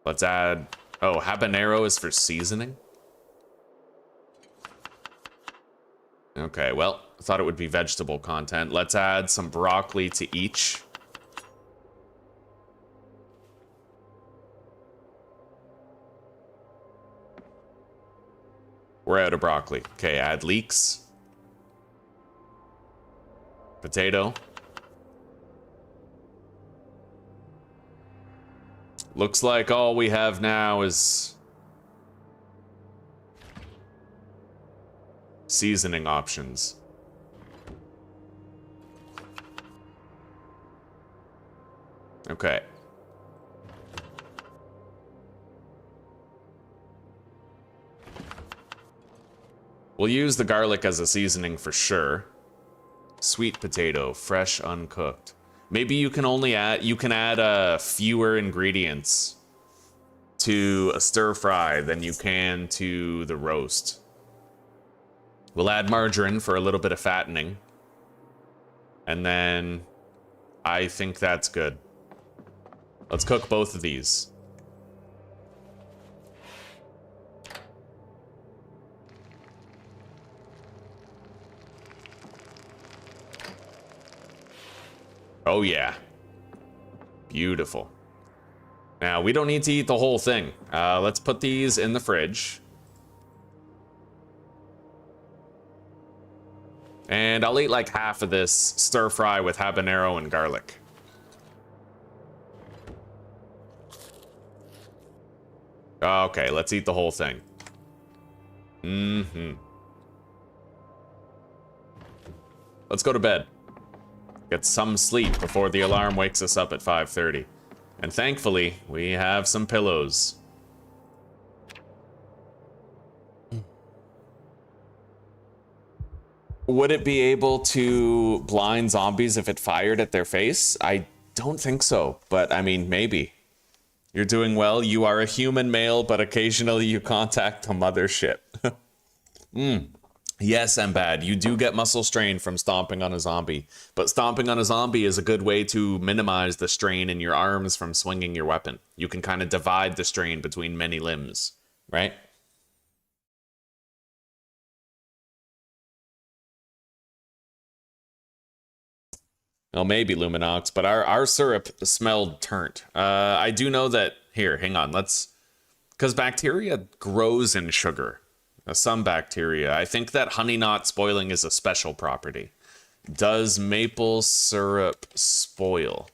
Let's add... Oh, habanero is for seasoning? Okay, well, I thought it would be vegetable content. Let's add some broccoli to each. We're out of broccoli. Okay, add leeks. Potato. Looks like all we have now is seasoning options. Okay. We'll use the garlic as a seasoning for sure. Sweet potato, fresh, uncooked. Maybe you can only add fewer ingredients to a stir fry than you can to the roast. We'll add margarine for a little bit of fattening. And then I think that's good. Let's cook both of these. Oh yeah. Beautiful. Now, we don't need to eat the whole thing. Let's put these in the fridge. And I'll eat like half of this stir fry with habanero and garlic. Okay, let's eat the whole thing. Let's go to bed. Get some sleep before the alarm wakes us up at 5:30. And thankfully, we have some pillows. Would it be able to blind zombies if it fired at their face? I don't think so, but I mean, maybe. You're doing well. You are a human male, but occasionally you contact the mothership. Yes, I'm bad. You do get muscle strain from stomping on a zombie, but stomping on a zombie is a good way to minimize the strain in your arms from swinging your weapon. You can kind of divide the strain between many limbs, right? Well, maybe Luminox, but our syrup smelled turnt. I do know that... Here, hang on, let's... Because bacteria grows in sugar. Some bacteria. I think that honey not spoiling is a special property. Does maple syrup spoil?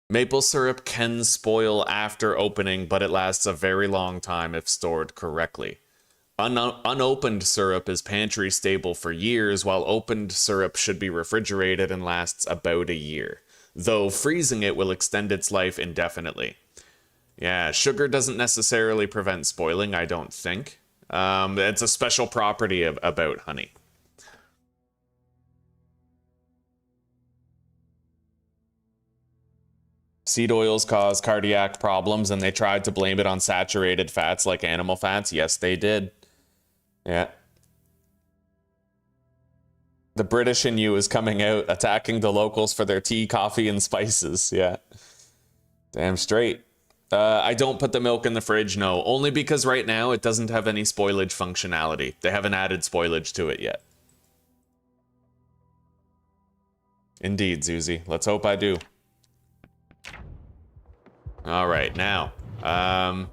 Maple syrup can spoil after opening, but it lasts a very long time if stored correctly. Unopened syrup is pantry stable for years, while opened syrup should be refrigerated and lasts about a year. Though freezing it will extend its life indefinitely. Yeah, sugar doesn't necessarily prevent spoiling, I don't think. It's a special property about honey. Seed oils cause cardiac problems, and they tried to blame it on saturated fats like animal fats. Yes, they did. Yeah. The British in you is coming out, attacking the locals for their tea, coffee, and spices. Yeah. Damn straight. I don't put the milk in the fridge, no. Only because right now it doesn't have any spoilage functionality. They haven't added spoilage to it yet. Indeed, Zuzi. Let's hope I do. Alright, now. I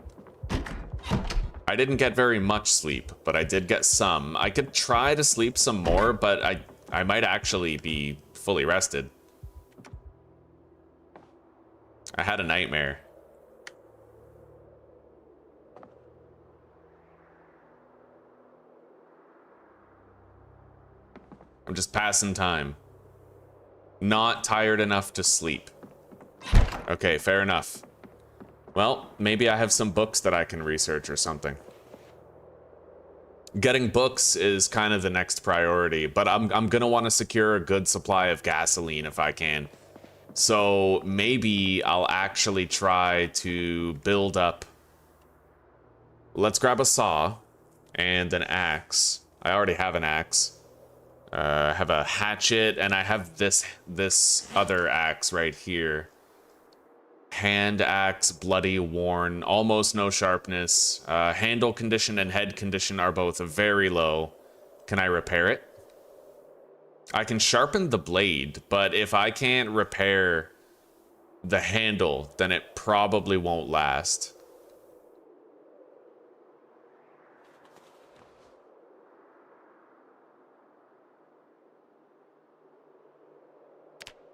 didn't get very much sleep, but I did get some. I could try to sleep some more, but I might actually be fully rested. I had a nightmare. I'm just passing time. Not tired enough to sleep. Okay, fair enough. Well, maybe I have some books that I can research or something. Getting books is kind of the next priority, but I'm gonna want to secure a good supply of gasoline if I can. So maybe I'll actually try to build up... Let's grab a saw and an axe. I already have an axe. I have a hatchet, and I have this other axe right here. Hand axe, bloody, worn, almost no sharpness. Handle condition and head condition are both very low. Can I repair it? I can sharpen the blade, but if I can't repair the handle, then it probably won't last.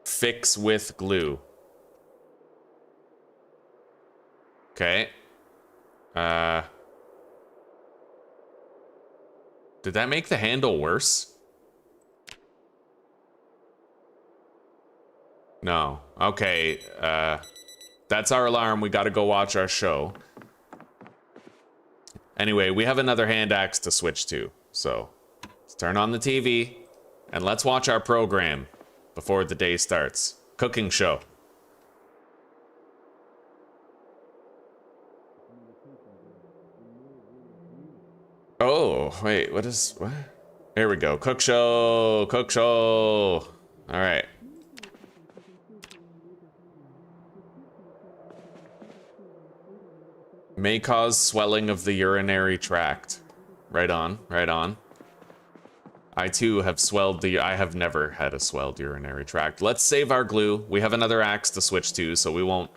Fix with glue. Okay. Did that make the handle worse? No. Okay. That's our alarm. We gotta go watch our show. Anyway, we have another hand axe to switch to. So, let's turn on the TV and let's watch our program before the day starts. Cooking show. Oh, wait, what? Here we go. Cook show, cook show. All right. May cause swelling of the urinary tract. Right on, right on. I too have I have never had a swelled urinary tract. Let's save our glue. We have another axe to switch to, so we won't,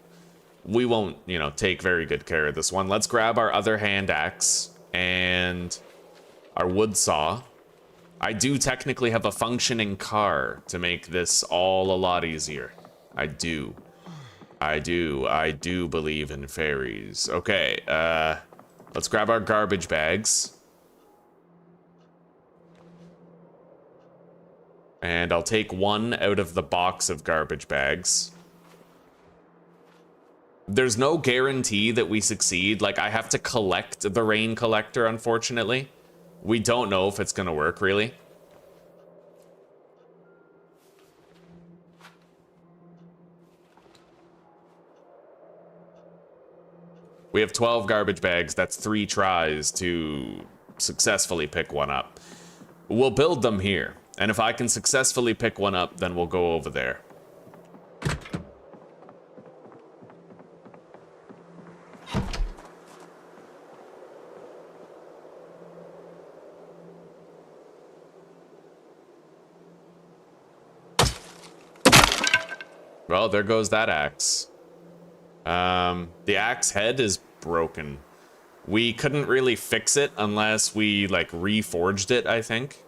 you know, take very good care of this one. Let's grab our other hand axe and our wood saw. I do technically have a functioning car to make this all a lot easier. I do believe in fairies. Okay, let's grab our garbage bags. And I'll take one out of the box of garbage bags. There's no guarantee that we succeed. Like, I have to collect the rain collector, unfortunately. We don't know if it's gonna work, really. We have 12 garbage bags. That's 3 tries to successfully pick one up. We'll build them here. And if I can successfully pick one up, then we'll go over there. Well, there goes that axe. The axe head is broken. We couldn't really fix it unless we, like, reforged it, I think.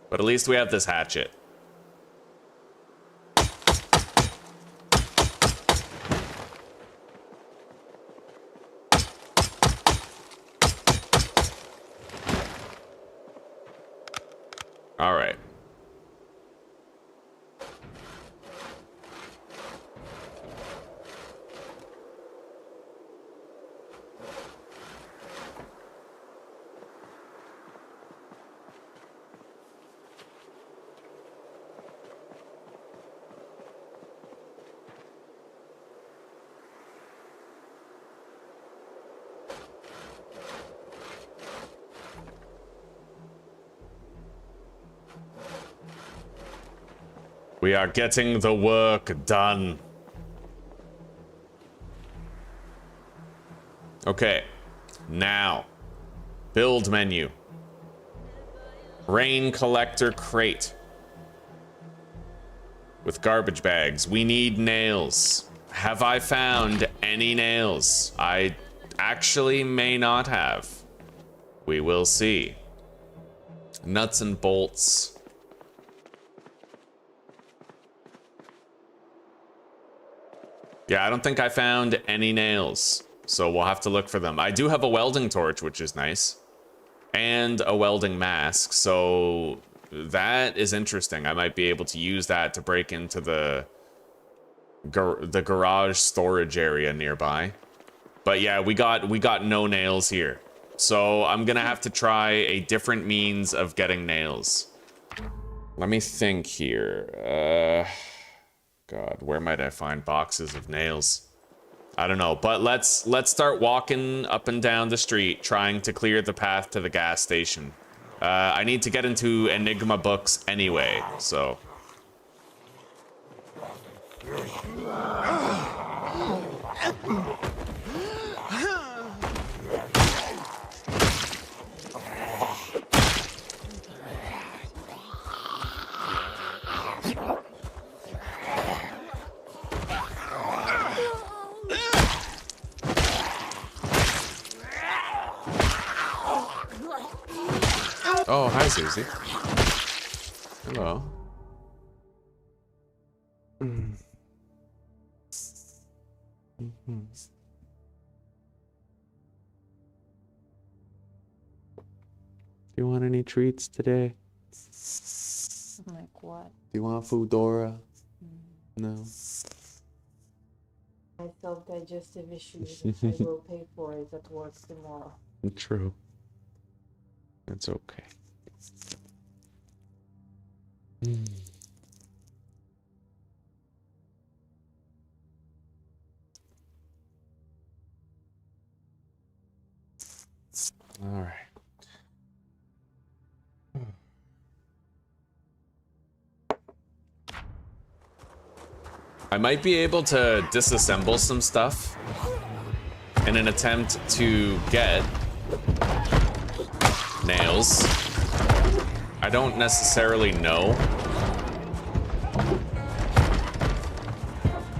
But at least we have this hatchet. All right. We are getting the work done. Okay, now, build menu. Rain collector crate. With garbage bags. We need nails. Have I found any nails? I actually may not have. We will see. Nuts and bolts. Yeah, I don't think I found any nails, so we'll have to look for them. I do have a welding torch, which is nice, and a welding mask, so that is interesting. I might be able to use that to break into the garage storage area nearby. But yeah, we got no nails here, so I'm gonna have to try a different means of getting nails. Let me think here. God, where might I find boxes of nails? I don't know, but let's start walking up and down the street, trying to clear the path to the gas station. I need to get into Enigma books anyway, so. Oh, hi, Susie. Hello. Do you want any treats today?
Like what?
Do you want Foodora? No.
I felt digestive issues, which I will pay for it at work tomorrow.
True. That's okay. All right. I might be able to disassemble some stuff in an attempt to get nails. I don't necessarily know.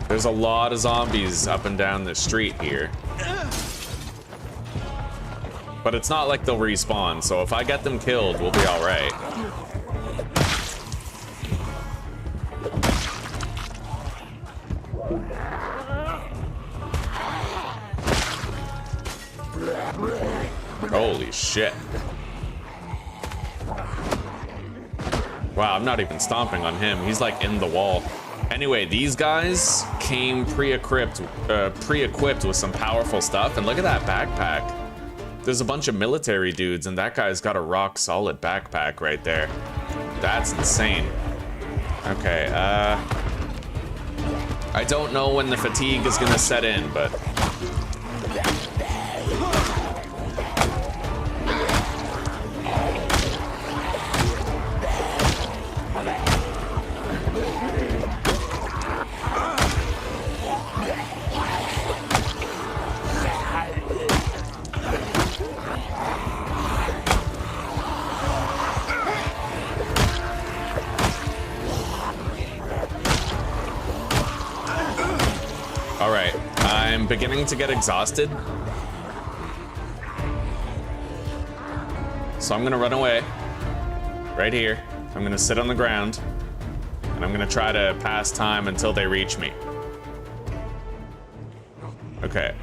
There's a lot of zombies up and down the street here. But it's not like they'll respawn, so if I get them killed, we'll be all right. Holy shit. Wow, I'm not even stomping on him. He's like in the wall. Anyway, these guys came pre-equipped with some powerful stuff, and look at that backpack. There's a bunch of military dudes, and that guy's got a rock solid backpack right there. That's insane. Okay, I don't know when the fatigue is gonna set in, but I'm beginning to get exhausted. So I'm gonna run away. Right here. I'm gonna sit on the ground. And I'm gonna try to pass time until they reach me. Okay.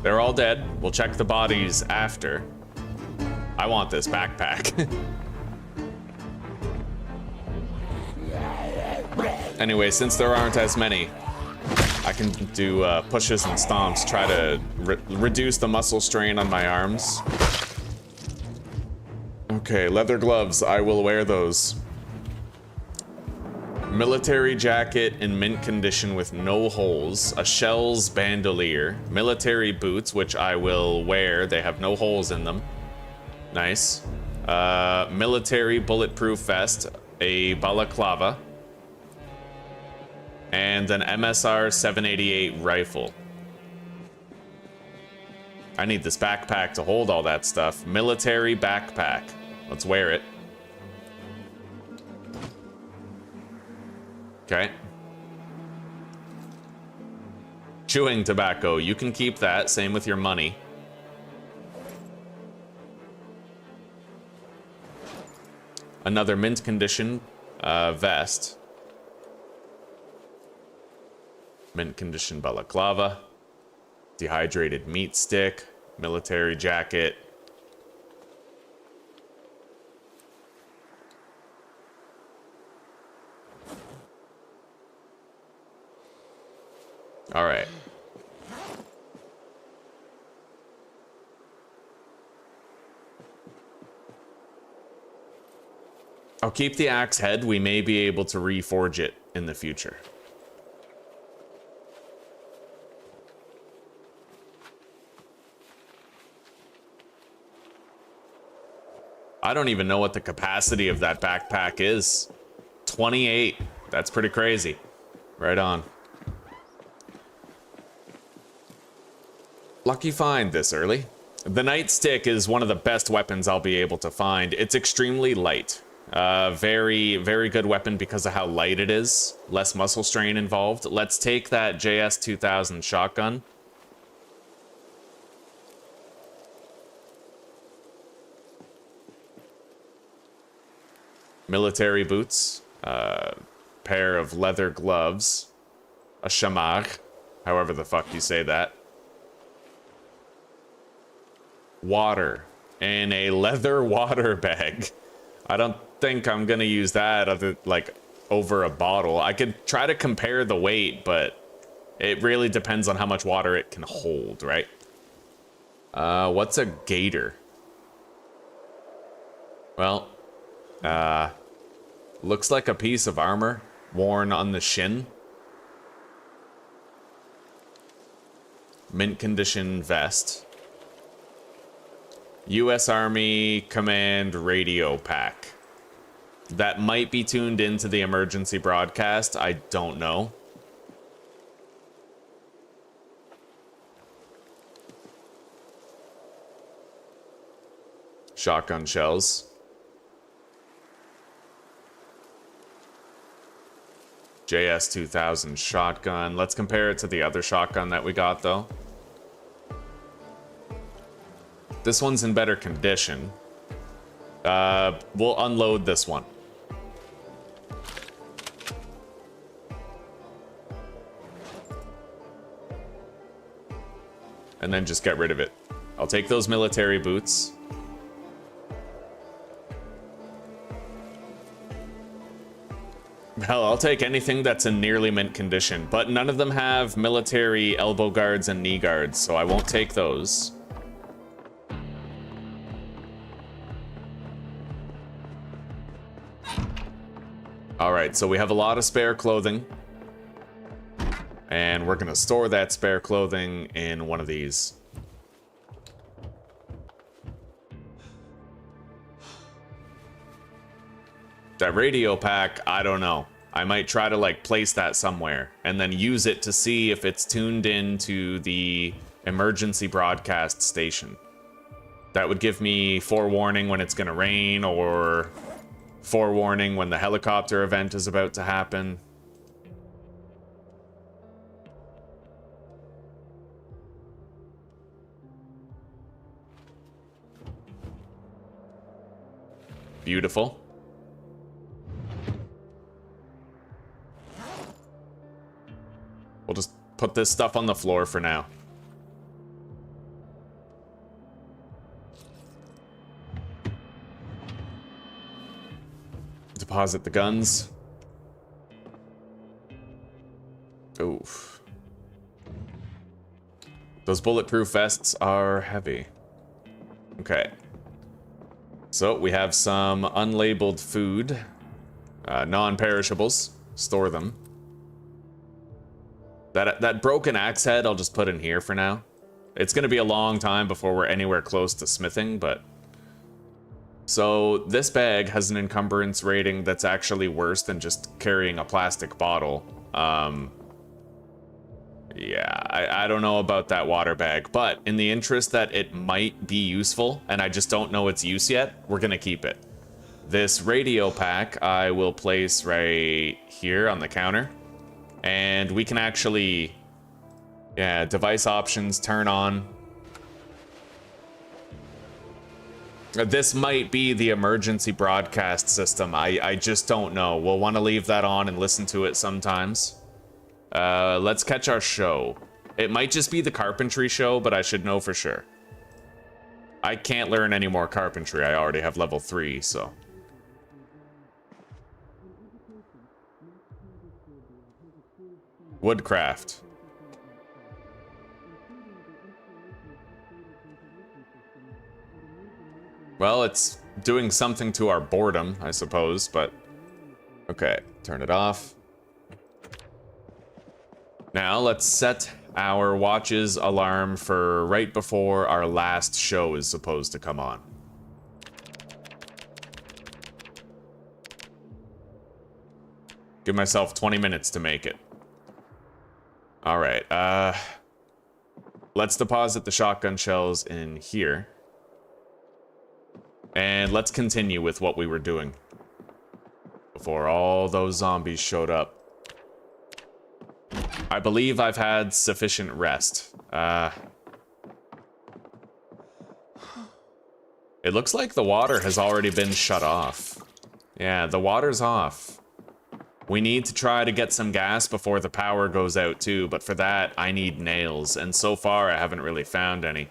They're all dead. We'll check the bodies after. I want this backpack. Anyway, since there aren't as many, I can do pushes and stomps, try to reduce the muscle strain on my arms. Okay, leather gloves. I will wear those. Military jacket in mint condition with no holes, a shell's bandolier, military boots, which I will wear, they have no holes in them. Nice. Military bulletproof vest, a balaclava, and an MSR 788 rifle. I need this backpack to hold all that stuff. Military backpack. Let's wear it. Okay. Chewing tobacco, you can keep that. Same with your money. Another mint condition vest. Mint condition balaclava. Dehydrated meat stick. Military jacket. All right. I'll keep the axe head. We may be able to reforge it in the future. I don't even know what the capacity of that backpack is. 28. That's pretty crazy. Right on. Lucky find this early. The nightstick is one of the best weapons I'll be able to find. It's extremely light. Very, very good weapon because of how light it is. Less muscle strain involved. Let's take that JS 2000 shotgun. Military boots. Pair of leather gloves. A chamar. However the fuck you say that. Water in a leather water bag. I don't think I'm gonna use that over a bottle. I could try to compare the weight, but It really depends on how much water it can hold, right? What's a gator? Well, looks like a piece of armor worn on the shin. Mint condition vest. U.S. Army Command radio pack. That might be tuned into the emergency broadcast. I don't know. Shotgun shells. JS 2000 shotgun. Let's compare it to the other shotgun that we got, though. This one's in better condition. We'll unload this one. And then just get rid of it. I'll take those military boots. Hell, I'll take anything that's in nearly mint condition, but none of them have military elbow guards and knee guards, so I won't take those. Alright, so we have a lot of spare clothing. And we're gonna store that spare clothing in one of these. That radio pack, I don't know. I might try to like place that somewhere and then use it to see if it's tuned into the emergency broadcast station. That would give me forewarning when it's gonna rain, or forewarning when the helicopter event is about to happen. Beautiful. We'll just put this stuff on the floor for now. Deposit the guns. Oof. Those bulletproof vests are heavy. Okay. So we have some unlabeled food. Non-perishables. Store them. That broken axe head I'll just put in here for now. It's gonna be a long time before we're anywhere close to smithing, but... So, this bag has an encumbrance rating that's actually worse than just carrying a plastic bottle. Yeah, I don't know about that water bag, but in the interest that it might be useful, and I just don't know its use yet, we're gonna keep it. This radio pack I will place right here on the counter. And we can actually, yeah, device options, turn on. This might be the emergency broadcast system. I just don't know. We'll want to leave that on and listen to it sometimes. Let's catch our show. It might just be the carpentry show, but I should know for sure. I can't learn any more carpentry. I already have level 3, so. Woodcraft. Well, it's doing something to our boredom, I suppose, but... Okay, turn it off. Now, let's set our watch's alarm for right before our last show is supposed to come on. Give myself 20 minutes to make it. Alright, let's deposit the shotgun shells in here. And let's continue with what we were doing before all those zombies showed up. I believe I've had sufficient rest. It looks like the water has already been shut off. Yeah, the water's off. We need to try to get some gas before the power goes out too, but for that, I need nails, and so far I haven't really found any.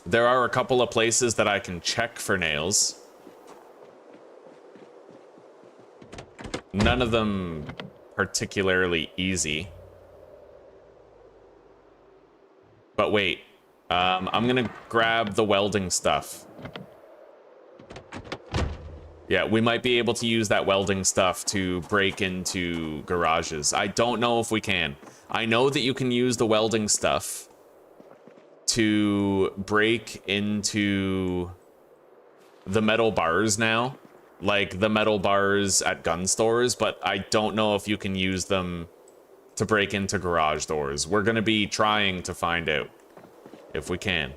There are a couple of places that I can check for nails. None of them particularly easy. But wait, I'm gonna grab the welding stuff. Yeah, we might be able to use that welding stuff to break into garages. I don't know if we can. I know that you can use the welding stuff to break into the metal bars now, like the metal bars at gun stores, but I don't know if you can use them to break into garage doors. We're gonna be trying to find out if we can.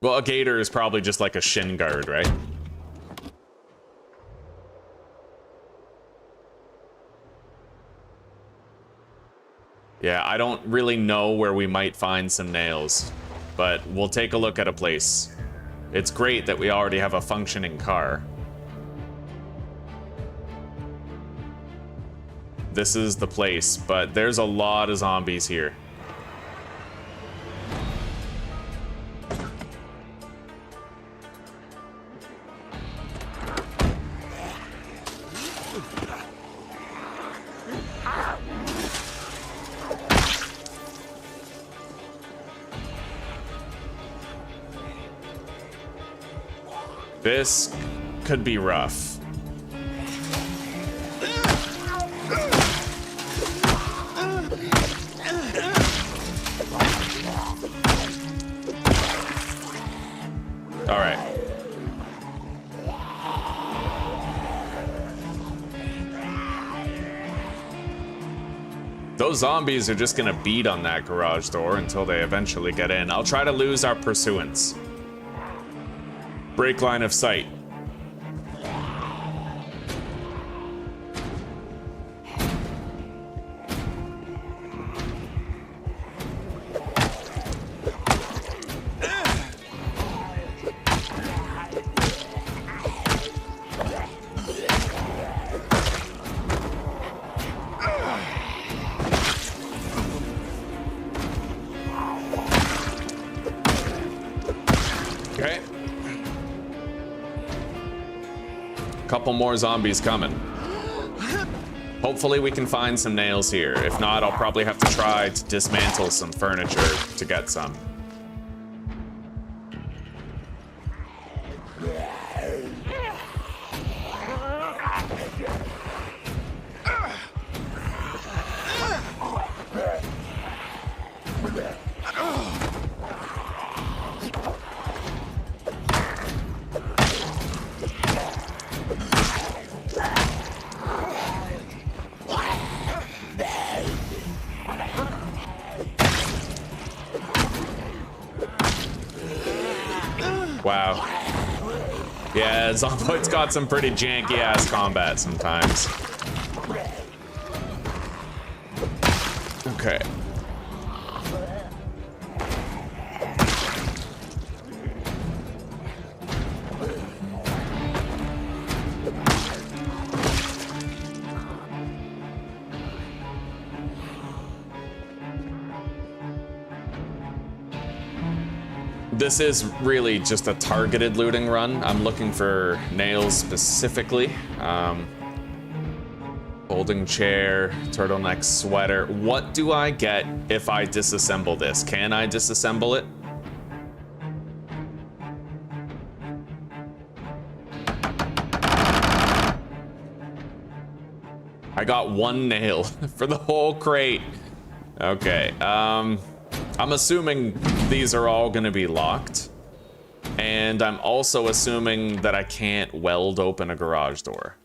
Well, a gator is probably just like a shin guard, right? Yeah, I don't really know where we might find some nails, but we'll take a look at a place. It's great that we already have a functioning car. This is the place, but there's a lot of zombies here. This could be rough. All right. Those zombies are just gonna beat on that garage door until they eventually get in. I'll try to lose our pursuance. Break line of sight. Okay. Couple more zombies coming. Hopefully we can find some nails here. If not, I'll probably have to try to dismantle some furniture to get some. Wow. Yeah, Zomboid's got some pretty janky-ass combat sometimes. Okay. This is really just a targeted looting run. I'm looking for nails specifically. Folding chair, turtleneck sweater. What do I get if I disassemble this? Can I disassemble it? I got one nail for the whole crate. Okay, I'm assuming these are all gonna be locked. And I'm also assuming that I can't weld open a garage door.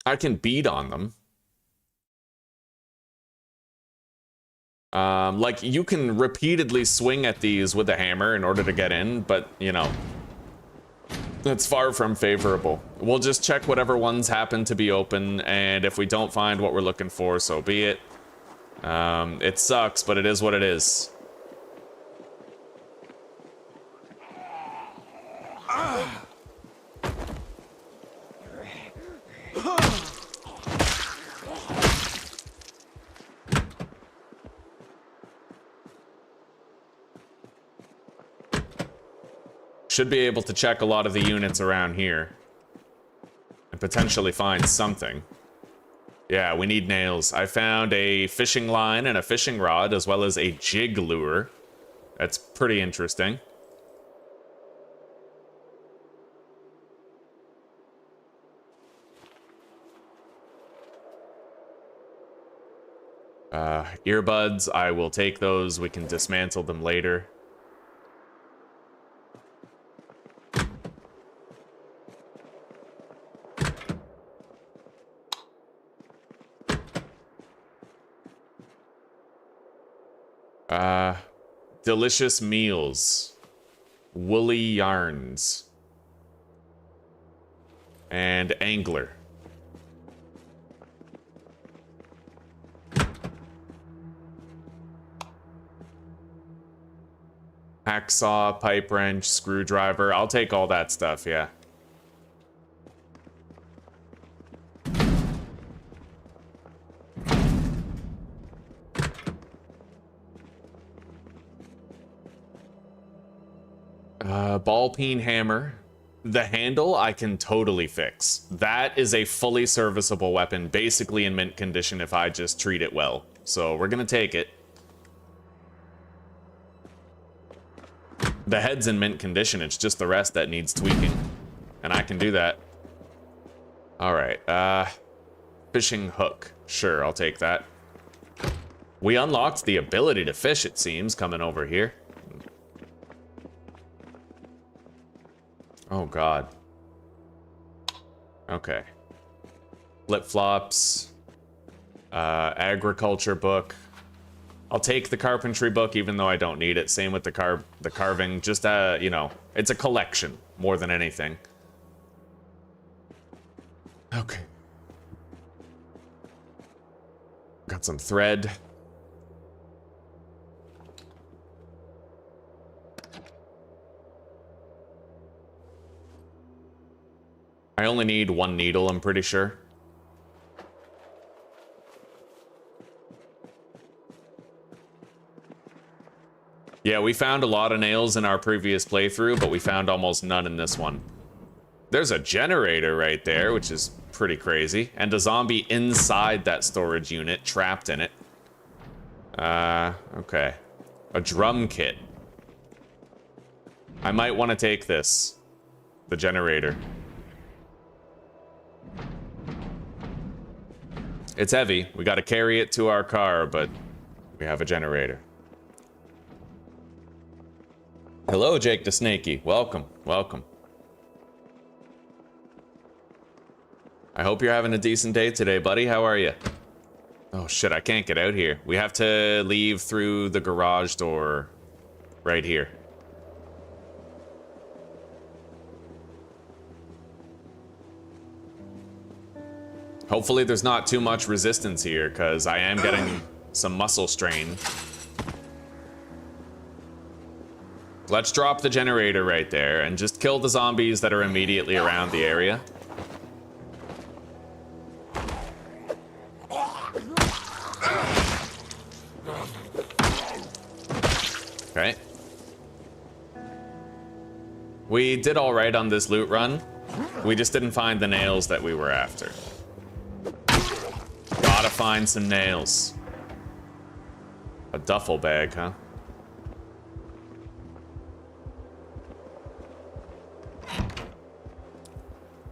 I can beat on them. Like, you can repeatedly swing at these with a hammer in order to get in, but, you know, that's far from favorable. We'll just check whatever ones happen to be open, and if we don't find what we're looking for, so be it. It sucks, but it is what it is. Should be able to check a lot of the units around here. And potentially find something. Yeah, we need nails. I found a fishing line and a fishing rod, as well as a jig lure. That's pretty interesting. Earbuds, I will take those. We can dismantle them later. Delicious meals. Woolly yarns. And angler. Hacksaw, pipe wrench, screwdriver. I'll take all that stuff, yeah. Ball peen hammer. The handle I can totally fix. That is a fully serviceable weapon, basically in mint condition if I just treat it well. So we're gonna take it. The head's in mint condition, it's just the rest that needs tweaking. And I can do that. Alright, fishing hook. Sure, I'll take that. We unlocked the ability to fish, it seems, coming over here. Oh, God. Okay. Flip-flops. Agriculture book. I'll take the carpentry book, even though I don't need it. Same with the carving. Just, you know, it's a collection more than anything. Okay. Got some thread. I only need one needle, I'm pretty sure. Yeah, we found a lot of nails in our previous playthrough, but we found almost none in this one. There's a generator right there, which is pretty crazy. And a zombie inside that storage unit, trapped in it. Okay. A drum kit. I might want to take this. The generator. It's heavy. We gotta carry it to our car, but we have a generator. Hello, Jake the Snakey. Welcome, welcome. I hope you're having a decent day today, buddy. How are you? Oh shit, I can't get out here. We have to leave through the garage door right here. Hopefully there's not too much resistance here, because I am getting some muscle strain. Let's drop the generator right there and just kill the zombies that are immediately around the area. Okay. We did all right on this loot run. We just didn't find the nails that we were after. Gotta find some nails. A duffel bag, huh?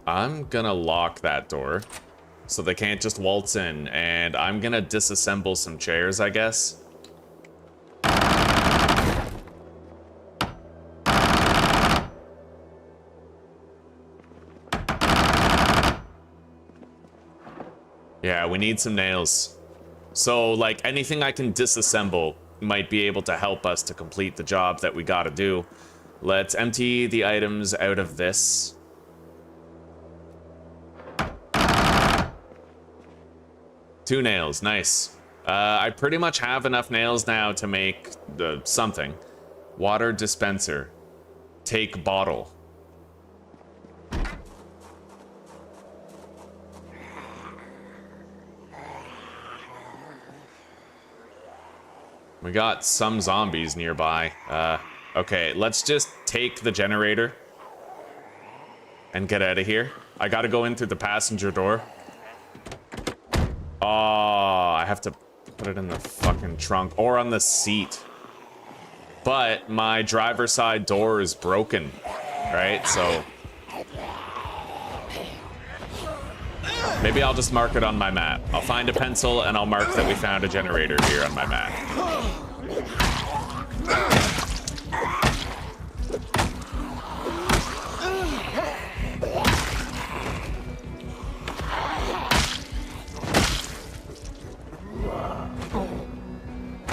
I'm gonna lock that door so they can't just waltz in, and I'm gonna disassemble some chairs, I guess. Yeah, we need some nails. So, like, anything I can disassemble might be able to help us to complete the job that we gotta do. Let's empty the items out of this. Two nails, nice. I pretty much have enough nails now to make something. Water dispenser. Take bottle. We got some zombies nearby. Okay, let's just take the generator and get out of here. I gotta go in through the passenger door. Oh, I have to put it in the fucking trunk or on the seat. But my driver's side door is broken, right? So maybe I'll just mark it on my map. I'll find a pencil and I'll mark that we found a generator here on my map.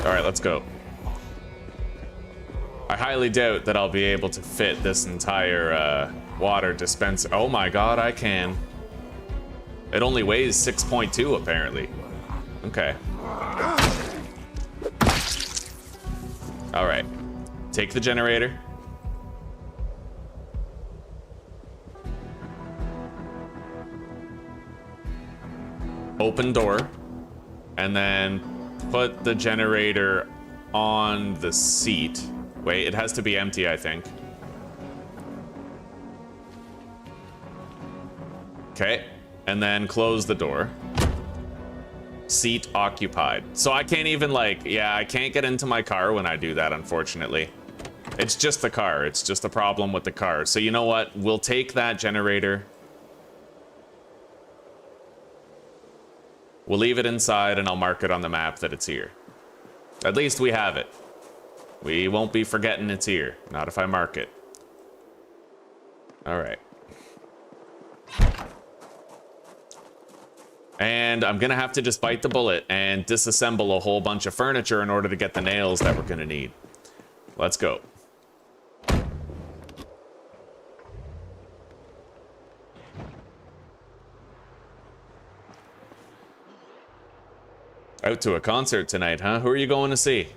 All right, let's go. I highly doubt that I'll be able to fit this entire water dispenser. Oh my god, I can. It only weighs 6.2 apparently. Okay. All right. Take the generator. Open door. And then put the generator on the seat. Wait, it has to be empty, I think. Okay. And then close the door. Seat occupied. So I can't even like, yeah, I can't get into my car when I do that, unfortunately. It's just the car. It's just a problem with the car. So you know what? We'll take that generator. We'll leave it inside and I'll mark it on the map that it's here. At least we have it. We won't be forgetting it's here. Not if I mark it. All right. And I'm gonna have to just bite the bullet and disassemble a whole bunch of furniture in order to get the nails that we're gonna need. Let's go. Out to a concert tonight, huh? Who are you going to see?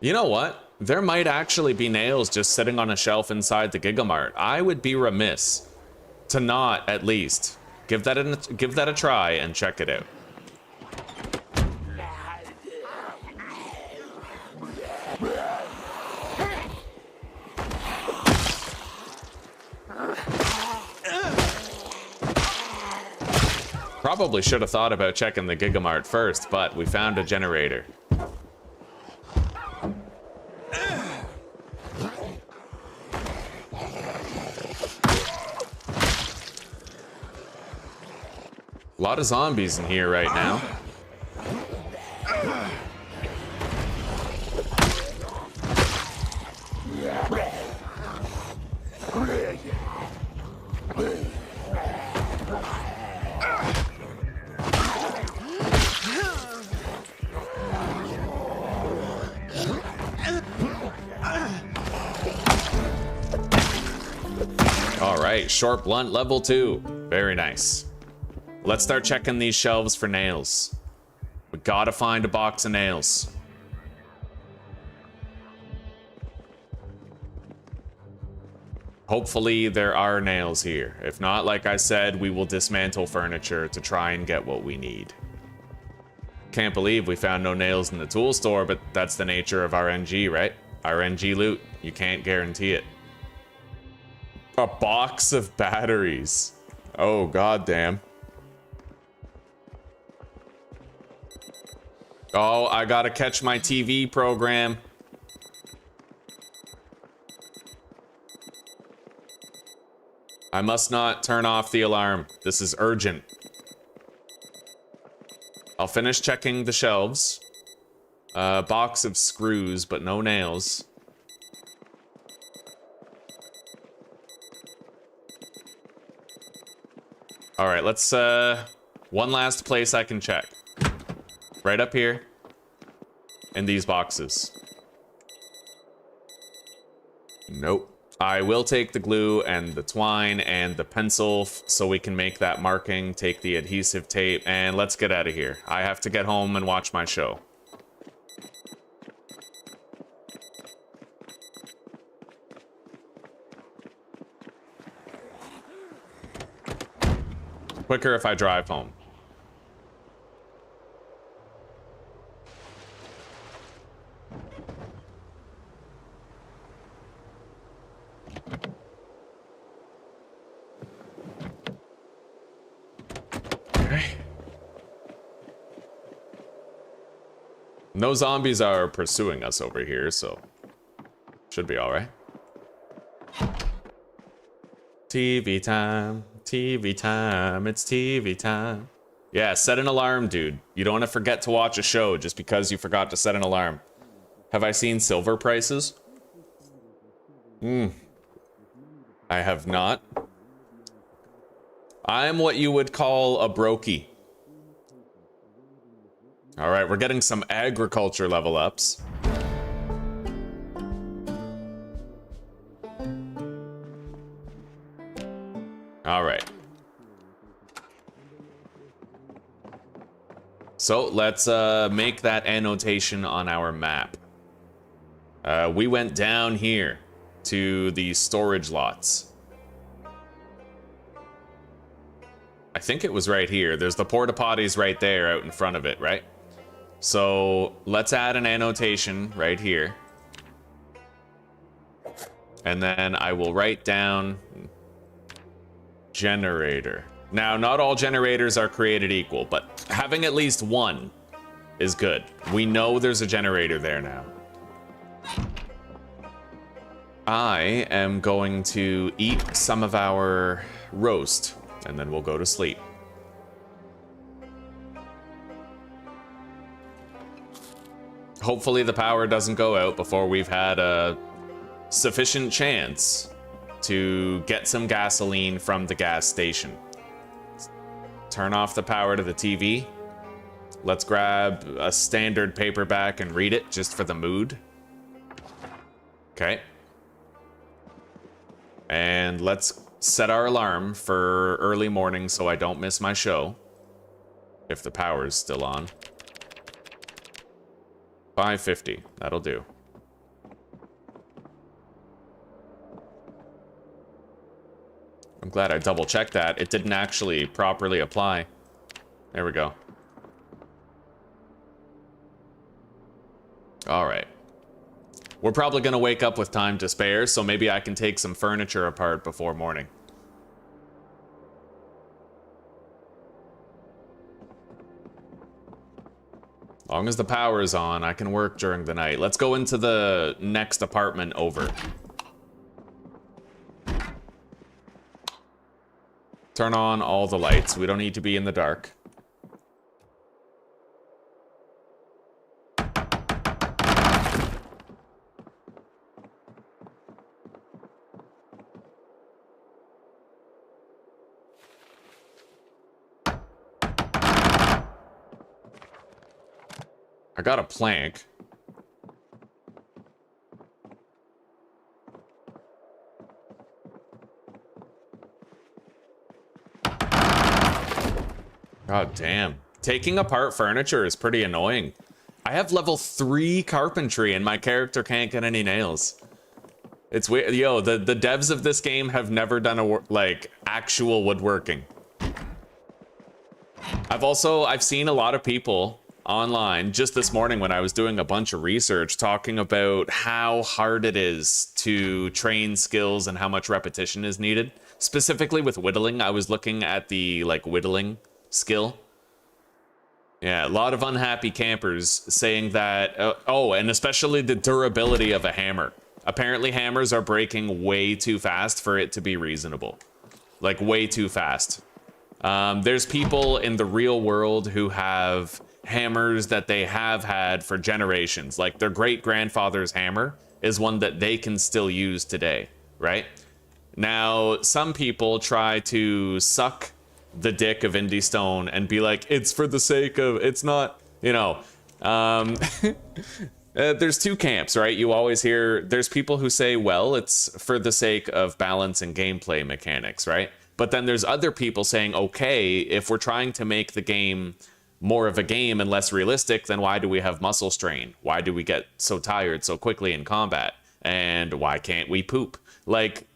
You know what? There might actually be nails just sitting on a shelf inside the Gigamart. I would be remiss to not, at least, give that a try and check it out. Probably should have thought about checking the Gigamart first, but we found a generator. A lot of zombies in here right now. All right, short blunt level 2. Very nice. Let's start checking these shelves for nails. We gotta find a box of nails. Hopefully there are nails here. If not, like I said, we will dismantle furniture to try and get what we need. Can't believe we found no nails in the tool store, but that's the nature of RNG, right? RNG loot. You can't guarantee it. A box of batteries. Oh, goddamn. Oh, I gotta catch my TV program. I must not turn off the alarm. This is urgent. I'll finish checking the shelves. Box of screws, but no nails. All right, let's, one last place I can check. Right up here. In these boxes. Nope. I will take the glue and the twine and the pencil so we can make that marking, take the adhesive tape, and let's get out of here. I have to get home and watch my show. Quicker if I drive home. No zombies are pursuing us over here, so should be all right. TV time, it's TV time. Yeah, set an alarm, dude. You don't want to forget to watch a show just because you forgot to set an alarm. Have I seen silver prices? I have not. I'm what you would call a brokey. All right, we're getting some agriculture level ups. All right. So let's make that annotation on our map. We went down here to the storage lots. I think it was right here. There's the porta potties right there out in front of it, right? So let's add an annotation right here. And then I will write down generator. Now, not all generators are created equal, but having at least one is good. We know there's a generator there now. I am going to eat some of our roast, and then we'll go to sleep. Hopefully the power doesn't go out before we've had a sufficient chance to get some gasoline from the gas station. Turn off the power to the TV. Let's grab a standard paperback and read it just for the mood. Okay. And let's set our alarm for early morning so I don't miss my show. If the power's still on. 5:50, that'll do. I'm glad I double checked that. It didn't actually properly apply. There we go. All right. We're probably gonna wake up with time to spare, so maybe I can take some furniture apart before morning. As long as the power is on, I can work during the night. Let's go into the next apartment over. Turn on all the lights. We don't need to be in the dark. I got a plank. God damn. Taking apart furniture is pretty annoying. I have level 3 carpentry and my character can't get any nails. It's weird. Yo, the devs of this game have never done like actual woodworking. I've seen a lot of people online just this morning when I was doing a bunch of research talking about how hard it is to train skills and how much repetition is needed. Specifically with whittling, I was looking at the like whittling skill. Yeah, a lot of unhappy campers saying that, oh, and especially the durability of a hammer. Apparently hammers are breaking way too fast for it to be reasonable. Like way too fast. There's people in the real world who have hammers that they have had for generations. Like their great-grandfather's hammer is one that they can still use today, right? Now, some people try to suck the dick of indie stone and be like, it's for the sake of, it's not, you know, there's two camps, right? You always hear, there's people who say, well, it's for the sake of balance and gameplay mechanics, right? But then there's other people saying, okay, if we're trying to make the game more of a game and less realistic, then why do we have muscle strain? Why do we get so tired so quickly in combat? And why can't we poop? Like,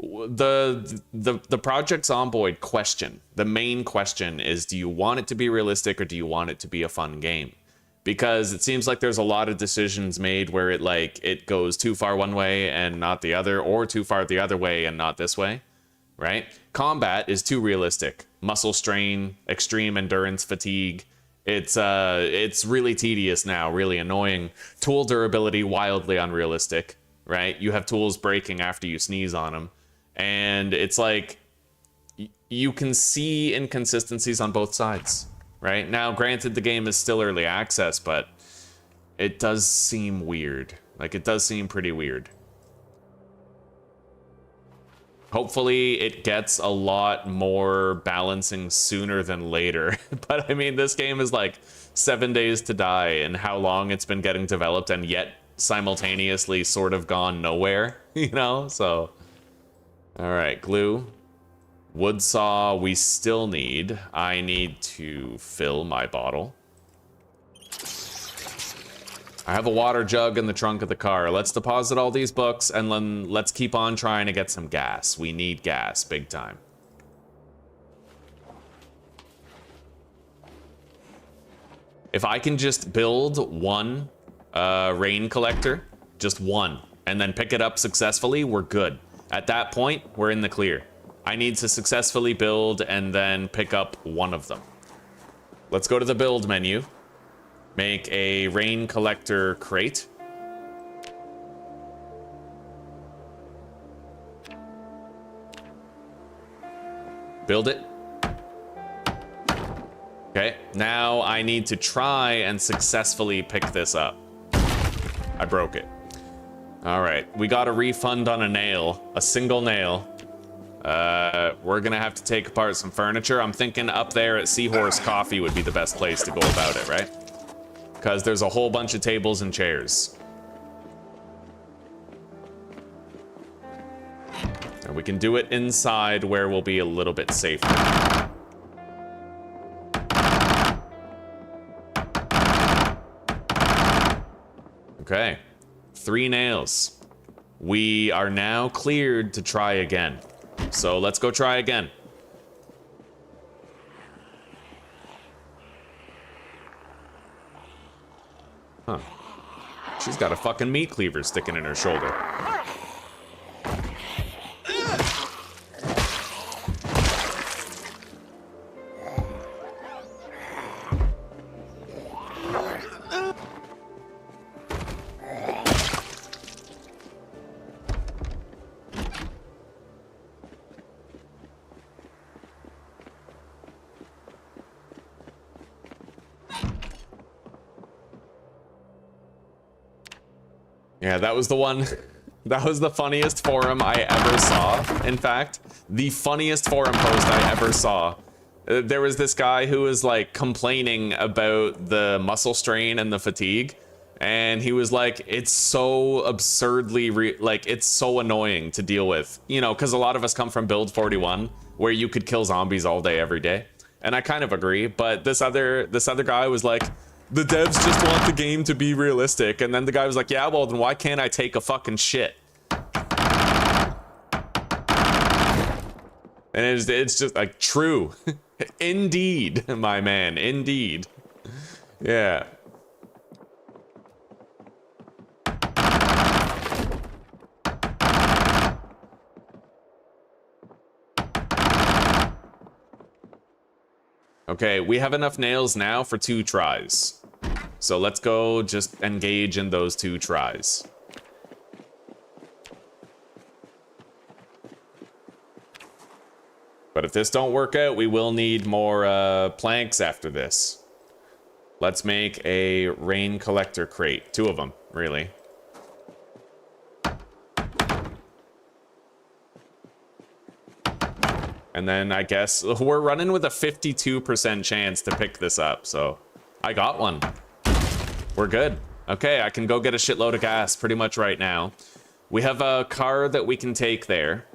the Project Zomboid question, the main question is, do you want it to be realistic or do you want it to be a fun game? Because it seems like there's a lot of decisions made where it goes too far one way and not the other, or too far the other way and not this way, right? Combat is too realistic. Muscle strain, extreme endurance fatigue, It's really tedious now, really annoying. Tool durability wildly unrealistic, right? You have tools breaking after you sneeze on them, and it's like you can see inconsistencies on both sides, right? Now, granted, the game is still early access, but it does seem weird. Like, it does seem pretty weird. Hopefully it gets a lot more balancing sooner than later. But I mean, this game is like 7 days to die, and how long it's been getting developed and yet simultaneously sort of gone nowhere, you know? So, all right, glue. Wood saw we still need. I need to fill my bottle. I have a water jug in the trunk of the car. Let's deposit all these books and then let's keep on trying to get some gas. We need gas, big time. If I can just build one rain collector, just one, and then pick it up successfully, we're good. At that point, we're in the clear. I need to successfully build and then pick up one of them. Let's go to the build menu. Make a rain collector crate. Build it. Okay, now I need to try and successfully pick this up. I broke it. All right, we got a refund on a nail, a single nail. We're gonna have to take apart some furniture. I'm thinking up there at Seahorse Coffee would be the best place to go about it, right? Because there's a whole bunch of tables and chairs. And we can do it inside where we'll be a little bit safer. Okay, 3 nails. We are now cleared to try again. So let's go try again. Huh. She's got a fucking meat cleaver sticking in her shoulder. Yeah, that was the one. That was the funniest forum I ever saw. In fact, the funniest forum post I ever saw. There was this guy who was like complaining about the muscle strain and the fatigue. And he was like, it's so absurdly, it's so annoying to deal with. You know, because a lot of us come from build 41, where you could kill zombies all day, every day. And I kind of agree, but this other guy was like, the devs just want the game to be realistic. And then the guy was like, yeah, well, then why can't I take a fucking shit? And it's just like, true. Indeed, my man, indeed. Yeah. Okay, we have enough nails now for 2 tries. So let's go just engage in those 2 tries. But if this don't work out, we will need more planks after this. Let's make a rain collector crate. 2 of them, really. And then I guess we're running with a 52% chance to pick this up, so I got one. We're good. Okay, I can go get a shitload of gas pretty much right now. We have a car that we can take there.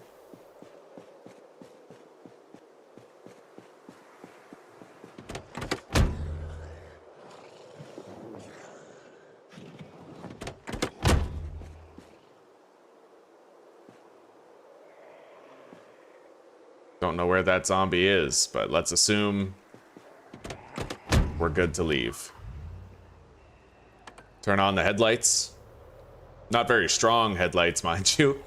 Don't know where that zombie is, but let's assume we're good to leave. Turn on the headlights. Not very strong headlights, mind you.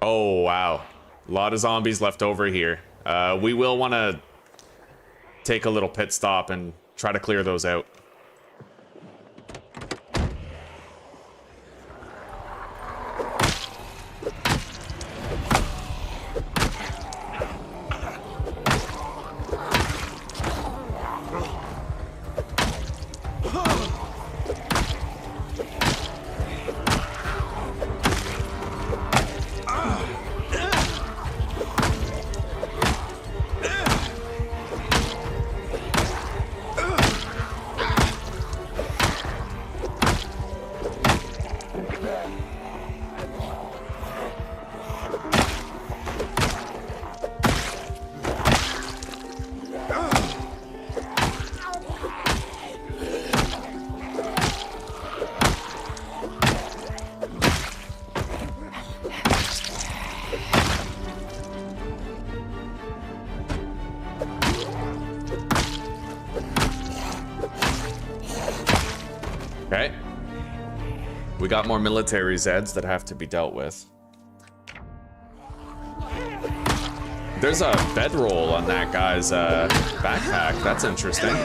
Oh, wow. A lot of zombies left over here. We will want to take a little pit stop and try to clear those out. Okay. We got more military Zeds that have to be dealt with. There's a bedroll on that guy's backpack. That's interesting.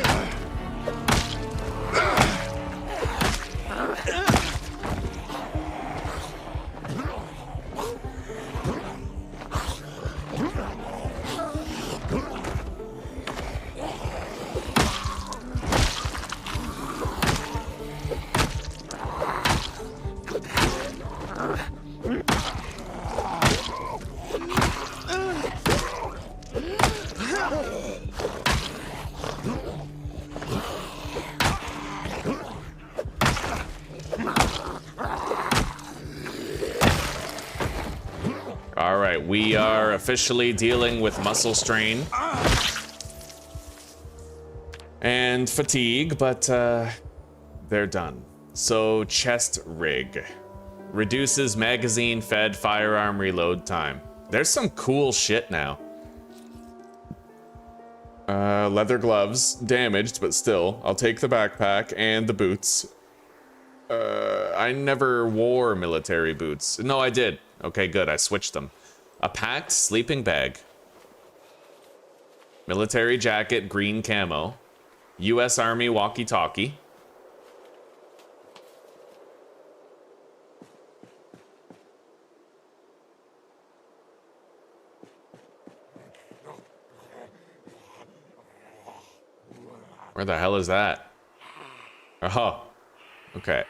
We are officially dealing with muscle strain and fatigue, but they're done. So, chest rig. Reduces magazine fed firearm reload time. There's some cool shit now. Leather gloves, damaged, but still. I'll take the backpack and the boots. I never wore military boots. No, I did. Okay, good. I switched them. A packed sleeping bag. Military jacket, green camo. U.S. Army walkie-talkie. Where the hell is that? Oh, okay.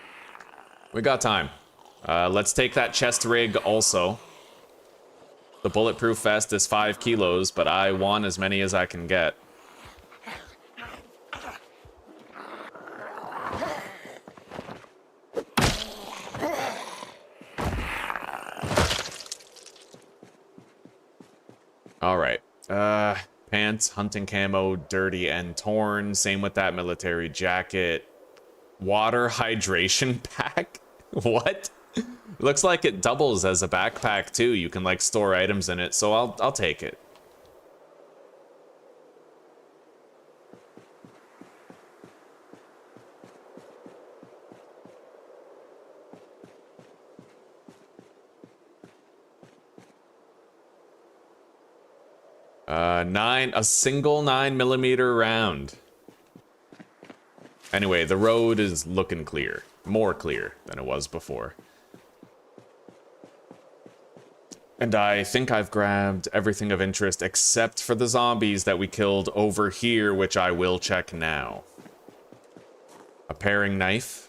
We got time. Let's take that chest rig also. The bulletproof vest is 5 kilos, but I want as many as I can get. All right. Pants, hunting camo, dirty and torn. Same with that military jacket. Water hydration pack? What? Looks like it doubles as a backpack too. You can like store items in it, so I'll take it. A single 9mm round. Anyway, the road is looking clear. More clear than it was before. And I think I've grabbed everything of interest except for the zombies that we killed over here, which I will check now. A paring knife.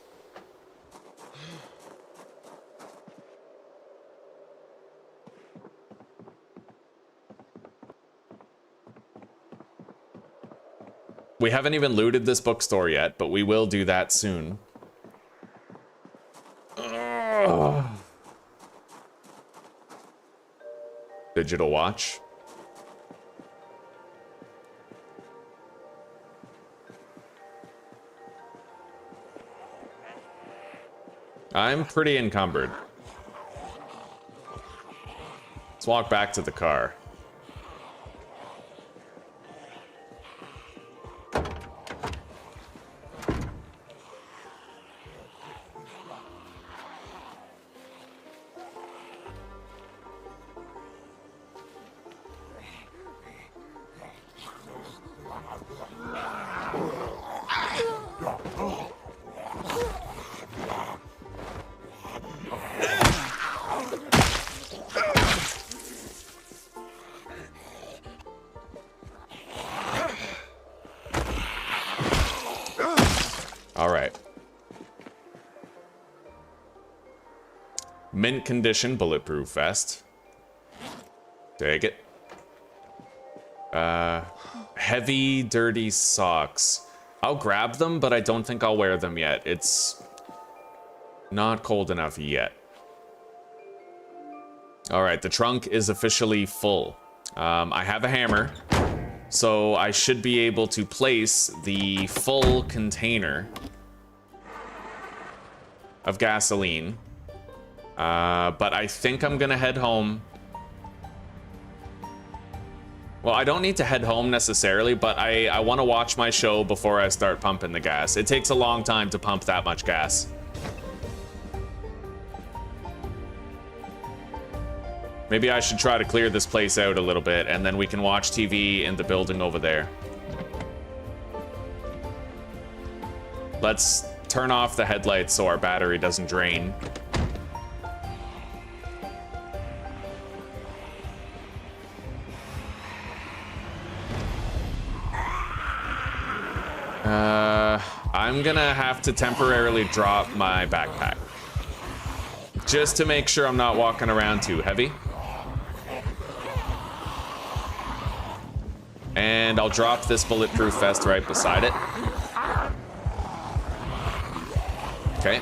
We haven't even looted this bookstore yet, but we will do that soon. Ugh. Digital watch. I'm pretty encumbered. Let's walk back to the car. Mint condition bulletproof vest. Take it. Heavy, dirty socks. I'll grab them, but I don't think I'll wear them yet. It's not cold enough yet. All right, the trunk is officially full. I have a hammer, so I should be able to place the full container of gasoline. But I think I'm gonna head home. Well, I don't need to head home necessarily, but I want to watch my show before I start pumping the gas. It takes a long time to pump that much gas. Maybe I should try to clear this place out a little bit, and then we can watch TV in the building over there. Let's turn off the headlights so our battery doesn't drain. I'm gonna have to temporarily drop my backpack. Just to make sure I'm not walking around too heavy. And I'll drop this bulletproof vest right beside it. Okay.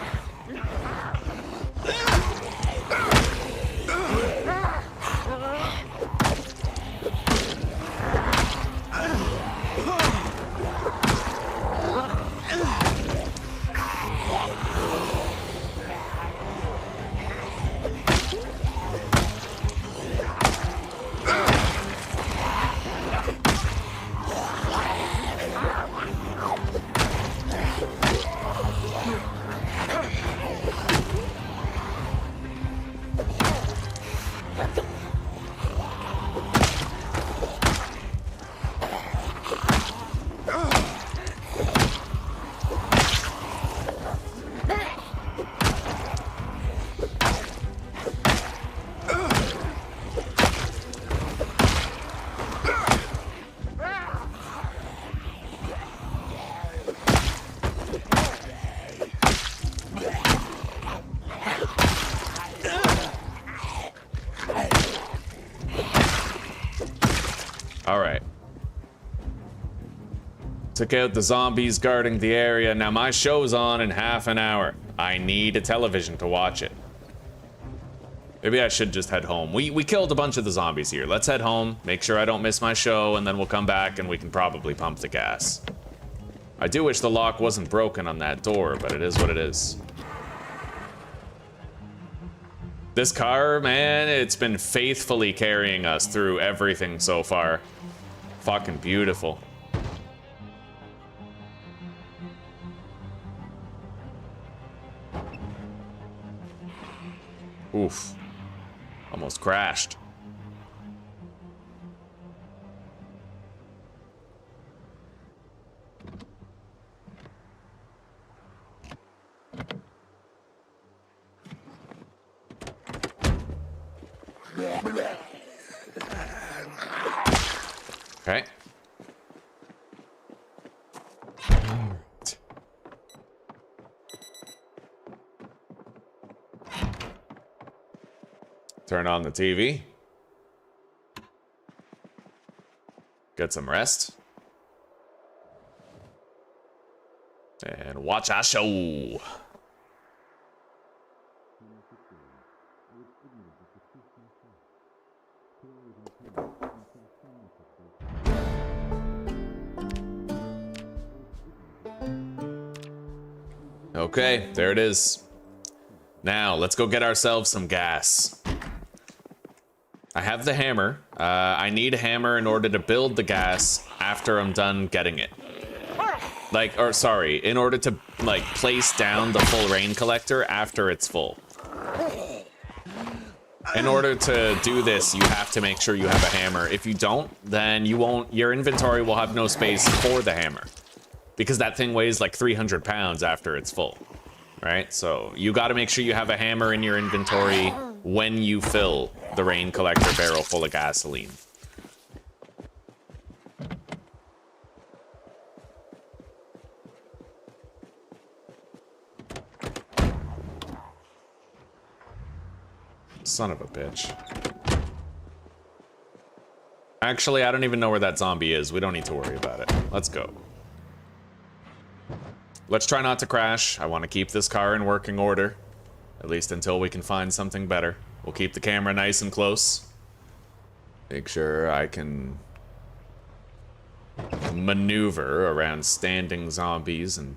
Took out the zombies guarding the area. Now my show's on in half an hour. I need a television to watch it. Maybe I should just head home. We killed a bunch of the zombies here. Let's head home, make sure I don't miss my show, and then we'll come back and we can probably pump the gas. I do wish the lock wasn't broken on that door, but it is what it is. This car, man, it's been faithfully carrying us through everything so far. Fucking beautiful. Oof. Almost crashed. Okay. Turn on the TV. Get some rest. And watch our show. Okay, there it is. Now, let's go get ourselves some gas. I have the hammer. I need a hammer in order to build the gas after I'm done getting it. In order to, place down the full rain collector after it's full. In order to do this, you have to make sure you have a hammer. If you don't, then your inventory will have no space for the hammer. Because that thing weighs like 300 pounds after it's full. Right? So you gotta make sure you have a hammer in your inventory when you fill the rain collector barrel full of gasoline. Son of a bitch. Actually, I don't even know where that zombie is. We don't need to worry about it. Let's go. Let's try not to crash. I want to keep this car in working order. At least until we can find something better. We'll keep the camera nice and close. Make sure I can maneuver around standing zombies and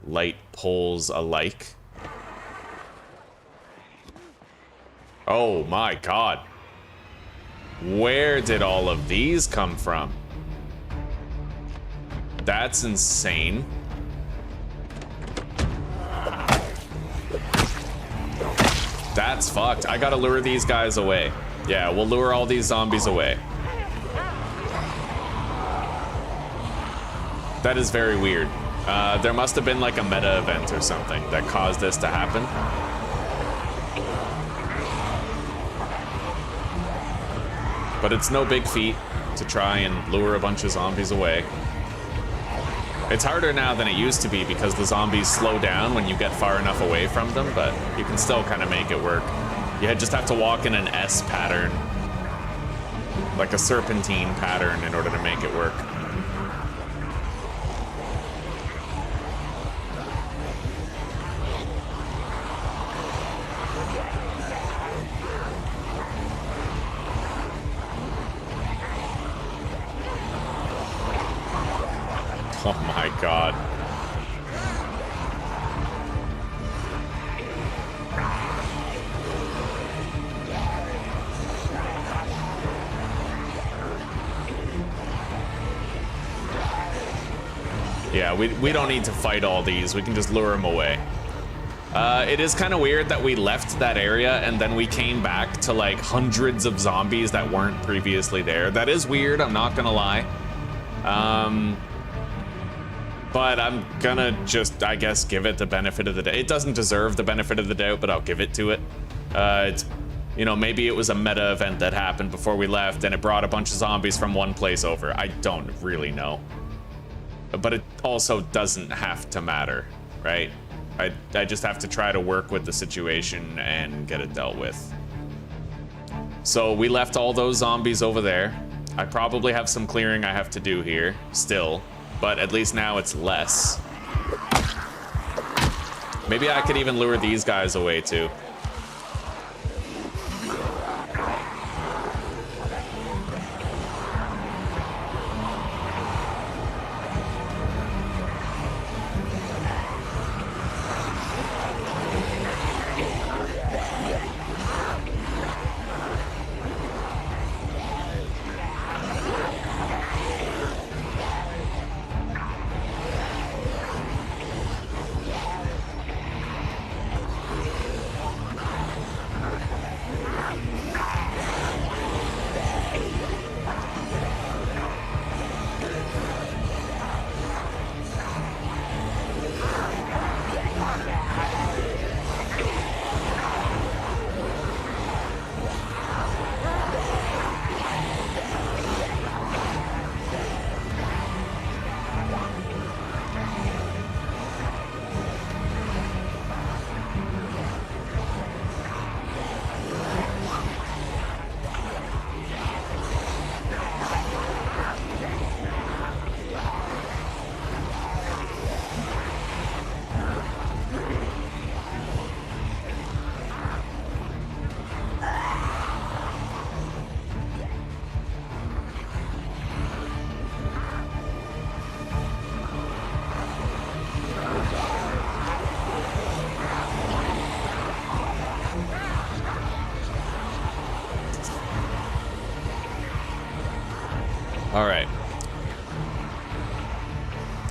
light poles alike. Oh my god. Where did all of these come from? That's insane. That's fucked. I gotta lure these guys away. Yeah, we'll lure all these zombies away. That is very weird. There must have been like a meta event or something that caused this to happen. But it's no big feat to try and lure a bunch of zombies away. It's harder now than it used to be because the zombies slow down when you get far enough away from them, but you can still kind of make it work. You just have to walk in an S pattern, like a serpentine pattern, in order to make it work. Oh my god. Yeah, we don't need to fight all these. We can just lure them away. It is kind of weird that we left that area and then we came back to like hundreds of zombies that weren't previously there. That is weird, I'm not gonna lie. But I'm gonna just, I guess, give it the benefit of the doubt. It doesn't deserve the benefit of the doubt, but I'll give it to it. It's, you know, maybe it was a meta event that happened before we left and it brought a bunch of zombies from one place over. I don't really know. But it also doesn't have to matter, right? I just have to try to work with the situation and get it dealt with. So we left all those zombies over there. I probably have some clearing I have to do here still. But at least now it's less. Maybe I could even lure these guys away too. All right.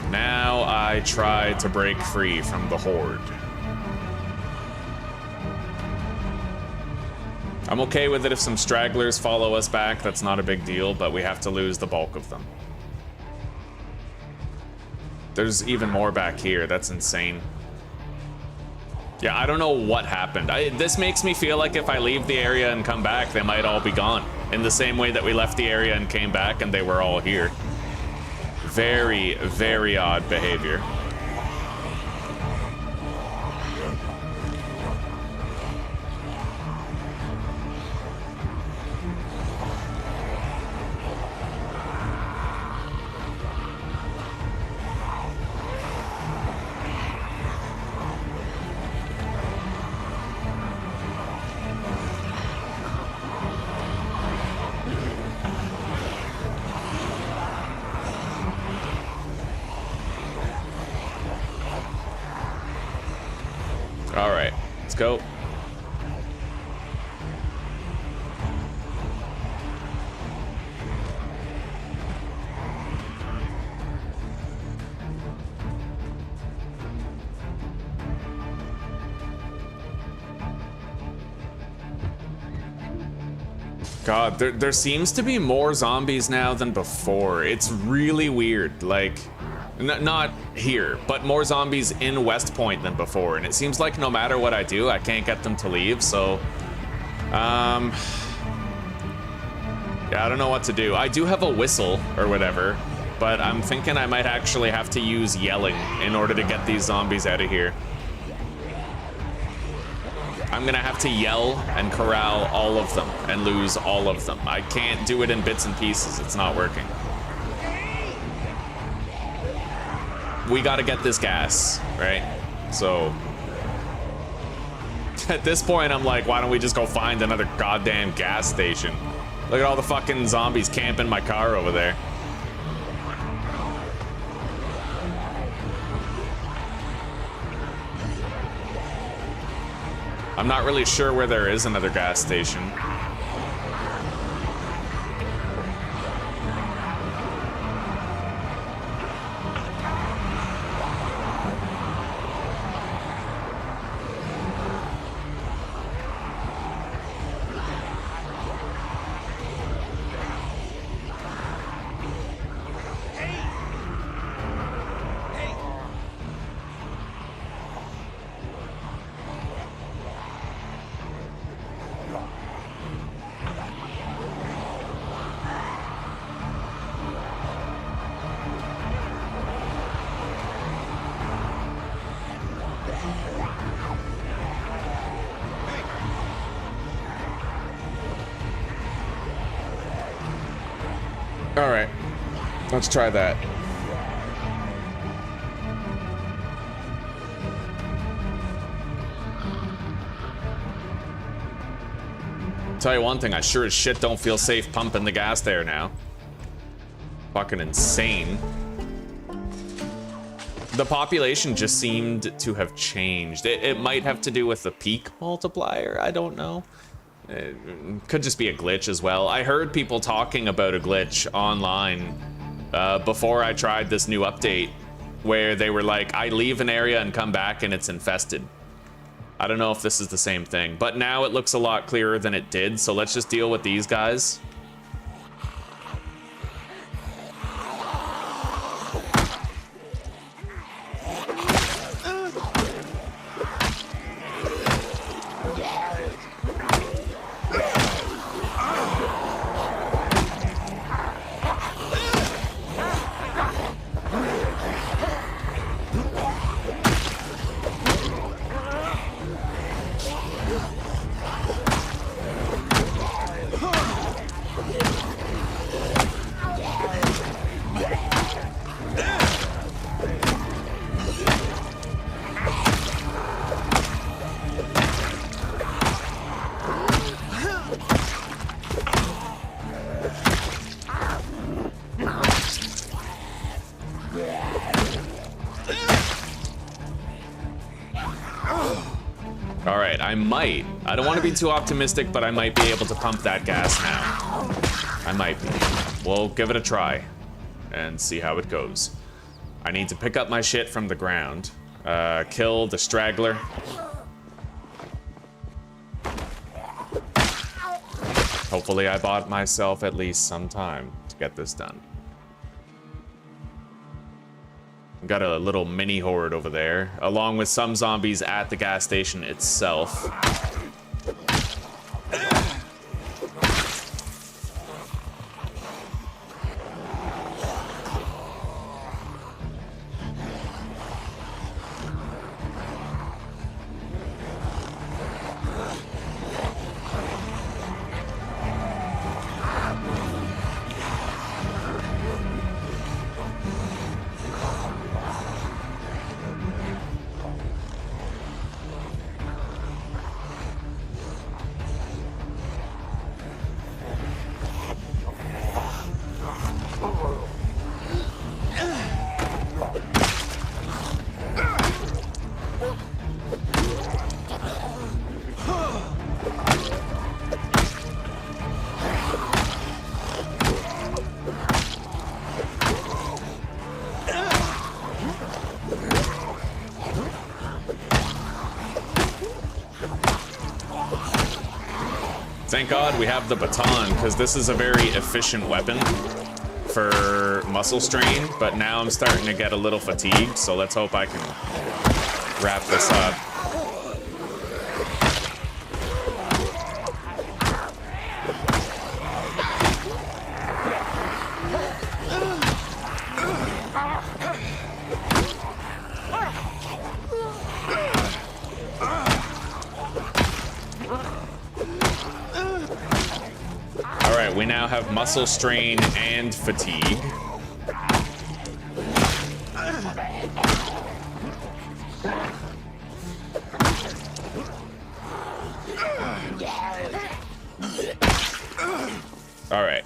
Now I try to break free from the horde. I'm okay with it if some stragglers follow us back. That's not a big deal, but we have to lose the bulk of them. There's even more back here. That's insane. Yeah, I don't know what happened. This makes me feel like if I leave the area and come back, they might all be gone. In the same way that we left the area and came back and they were all here. Very, very odd behavior. Let's go. God, there seems to be more zombies now than before. It's really weird. Like, not here, but more zombies in West Point than before. And it seems like no matter what I do, I can't get them to leave. So, yeah, I don't know what to do. I do have a whistle or whatever, but I'm thinking I might actually have to use yelling in order to get these zombies out of here. I'm gonna have to yell and corral all of them and lose all of them. I can't do it in bits and pieces. It's not working. We gotta get this gas, right? So at this point, I'm like, why don't we just go find another goddamn gas station? Look at all the fucking zombies camping my car over there. I'm not really sure where there is another gas station. All right, let's try that. Tell you one thing, I sure as shit don't feel safe pumping the gas there now. Fucking insane. The population just seemed to have changed. It might have to do with the peak multiplier, I don't know. It could just be a glitch as well. I heard people talking about a glitch online before I tried this new update where they were like, I leave an area and come back and it's infested. I don't know if this is the same thing, but now it looks a lot clearer than it did, so let's just deal with these guys. I don't want to be too optimistic, but I might be able to pump that gas now. I might be. We'll give it a try and see how it goes. I need to pick up my shit from the ground. Kill the straggler. Hopefully I bought myself at least some time to get this done. Got a little mini horde over there, along with some zombies at the gas station itself. Thank God we have the baton, because this is a very efficient weapon for muscle strain, but now I'm starting to get a little fatigued, so let's hope I can wrap this up. Alright, we now have muscle strain and fatigue. Alright.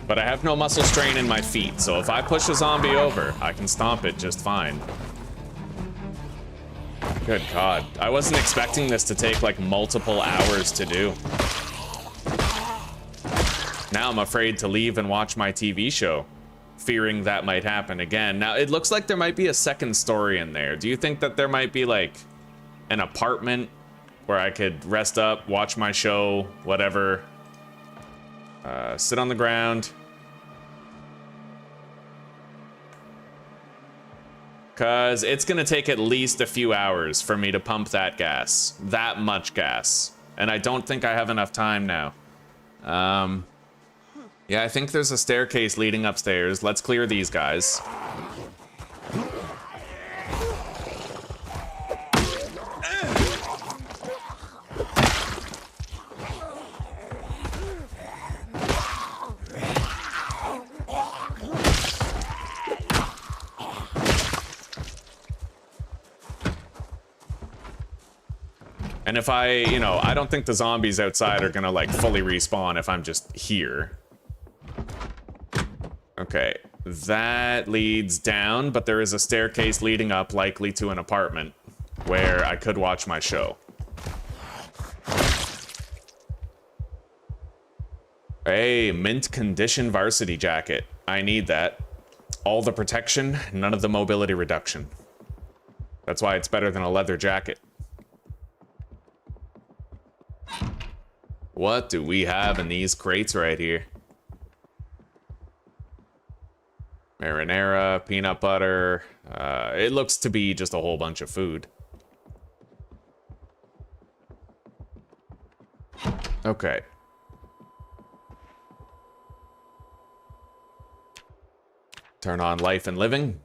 But I have no muscle strain in my feet, so if I push a zombie over, I can stomp it just fine. Good God. I wasn't expecting this to take like multiple hours to do. Now I'm afraid to leave and watch my TV show, fearing that might happen again. Now, it looks like there might be a second story in there. Do you think that there might be like an apartment where I could rest up, watch my show, whatever, sit on the ground? Because it's going to take at least a few hours for me to pump that gas. That much gas. And I don't think I have enough time now. Yeah, I think there's a staircase leading upstairs. Let's clear these guys. And if I don't think the zombies outside are gonna like fully respawn if I'm just here. Okay, that leads down, but there is a staircase leading up, likely to an apartment, where I could watch my show. Hey, mint condition varsity jacket. I need that. All the protection, none of the mobility reduction. That's why it's better than a leather jacket. What do we have in these crates right here? Marinara, peanut butter. It looks to be just a whole bunch of food. Okay. Turn on life and living.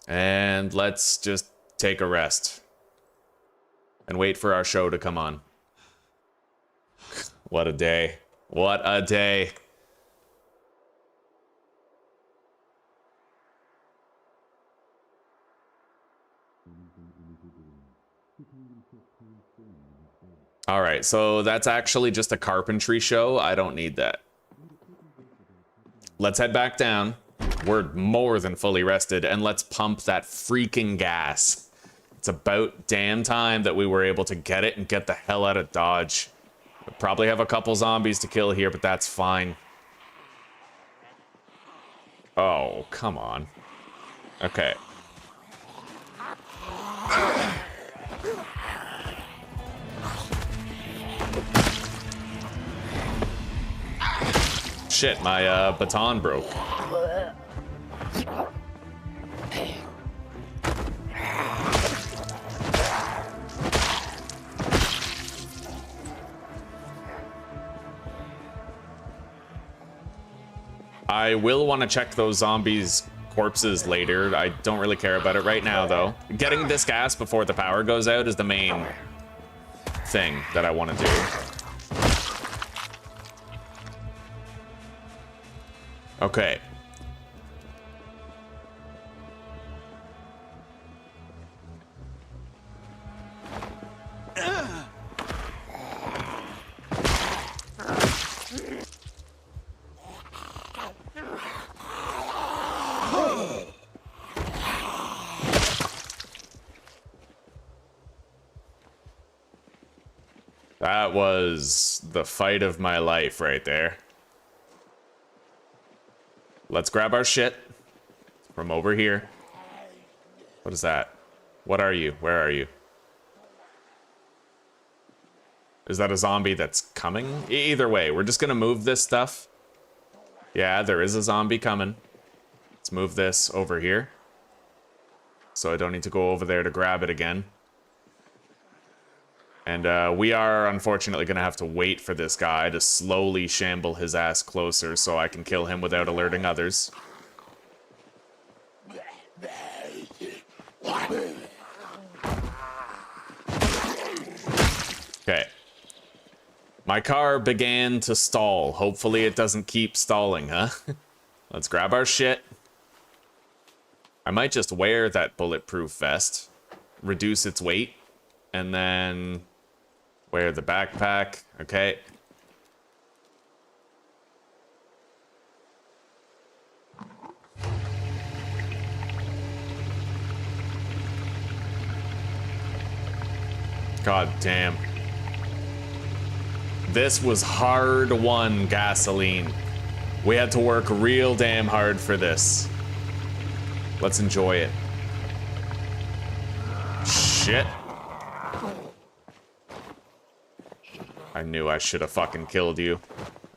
And let's just take a rest. And wait for our show to come on. What a day. What a day. All right, so that's actually just a carpentry show. I don't need that. Let's head back down. We're more than fully rested, and let's pump that freaking gas. It's about damn time that we were able to get it and get the hell out of Dodge. We'll probably have a couple zombies to kill here, but that's fine. Oh, come on. Okay. Shit, my baton broke. I will want to check those zombies' corpses later. I don't really care about it right now, though. Getting this gas before the power goes out is the main thing that I want to do. Okay. That was the fight of my life right there. Let's grab our shit from over here. What is that? What are you? Where are you? Is that a zombie that's coming? Either way, we're just gonna move this stuff. Yeah, there is a zombie coming. Let's move this over here. So I don't need to go over there to grab it again. And we are unfortunately gonna have to wait for this guy to slowly shamble his ass closer so I can kill him without alerting others. Okay. My car began to stall. Hopefully it doesn't keep stalling, huh? Let's grab our shit. I might just wear that bulletproof vest, reduce its weight, and then wear the backpack. Okay. God damn. This was hard-won gasoline. We had to work real damn hard for this. Let's enjoy it. Shit. I knew I should have fucking killed you.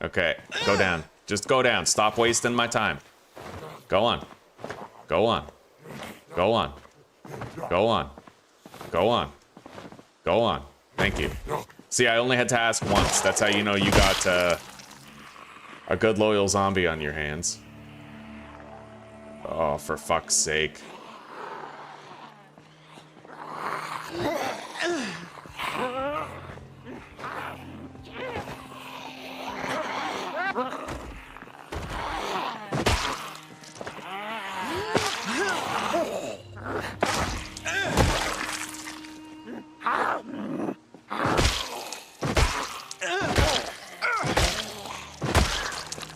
Okay, go down. Just go down. Stop wasting my time. Go on. Go on. Go on. Go on. Go on. Go on. Thank you. See, I only had to ask once. That's how you know you got a good loyal zombie on your hands. Oh, for fuck's sake.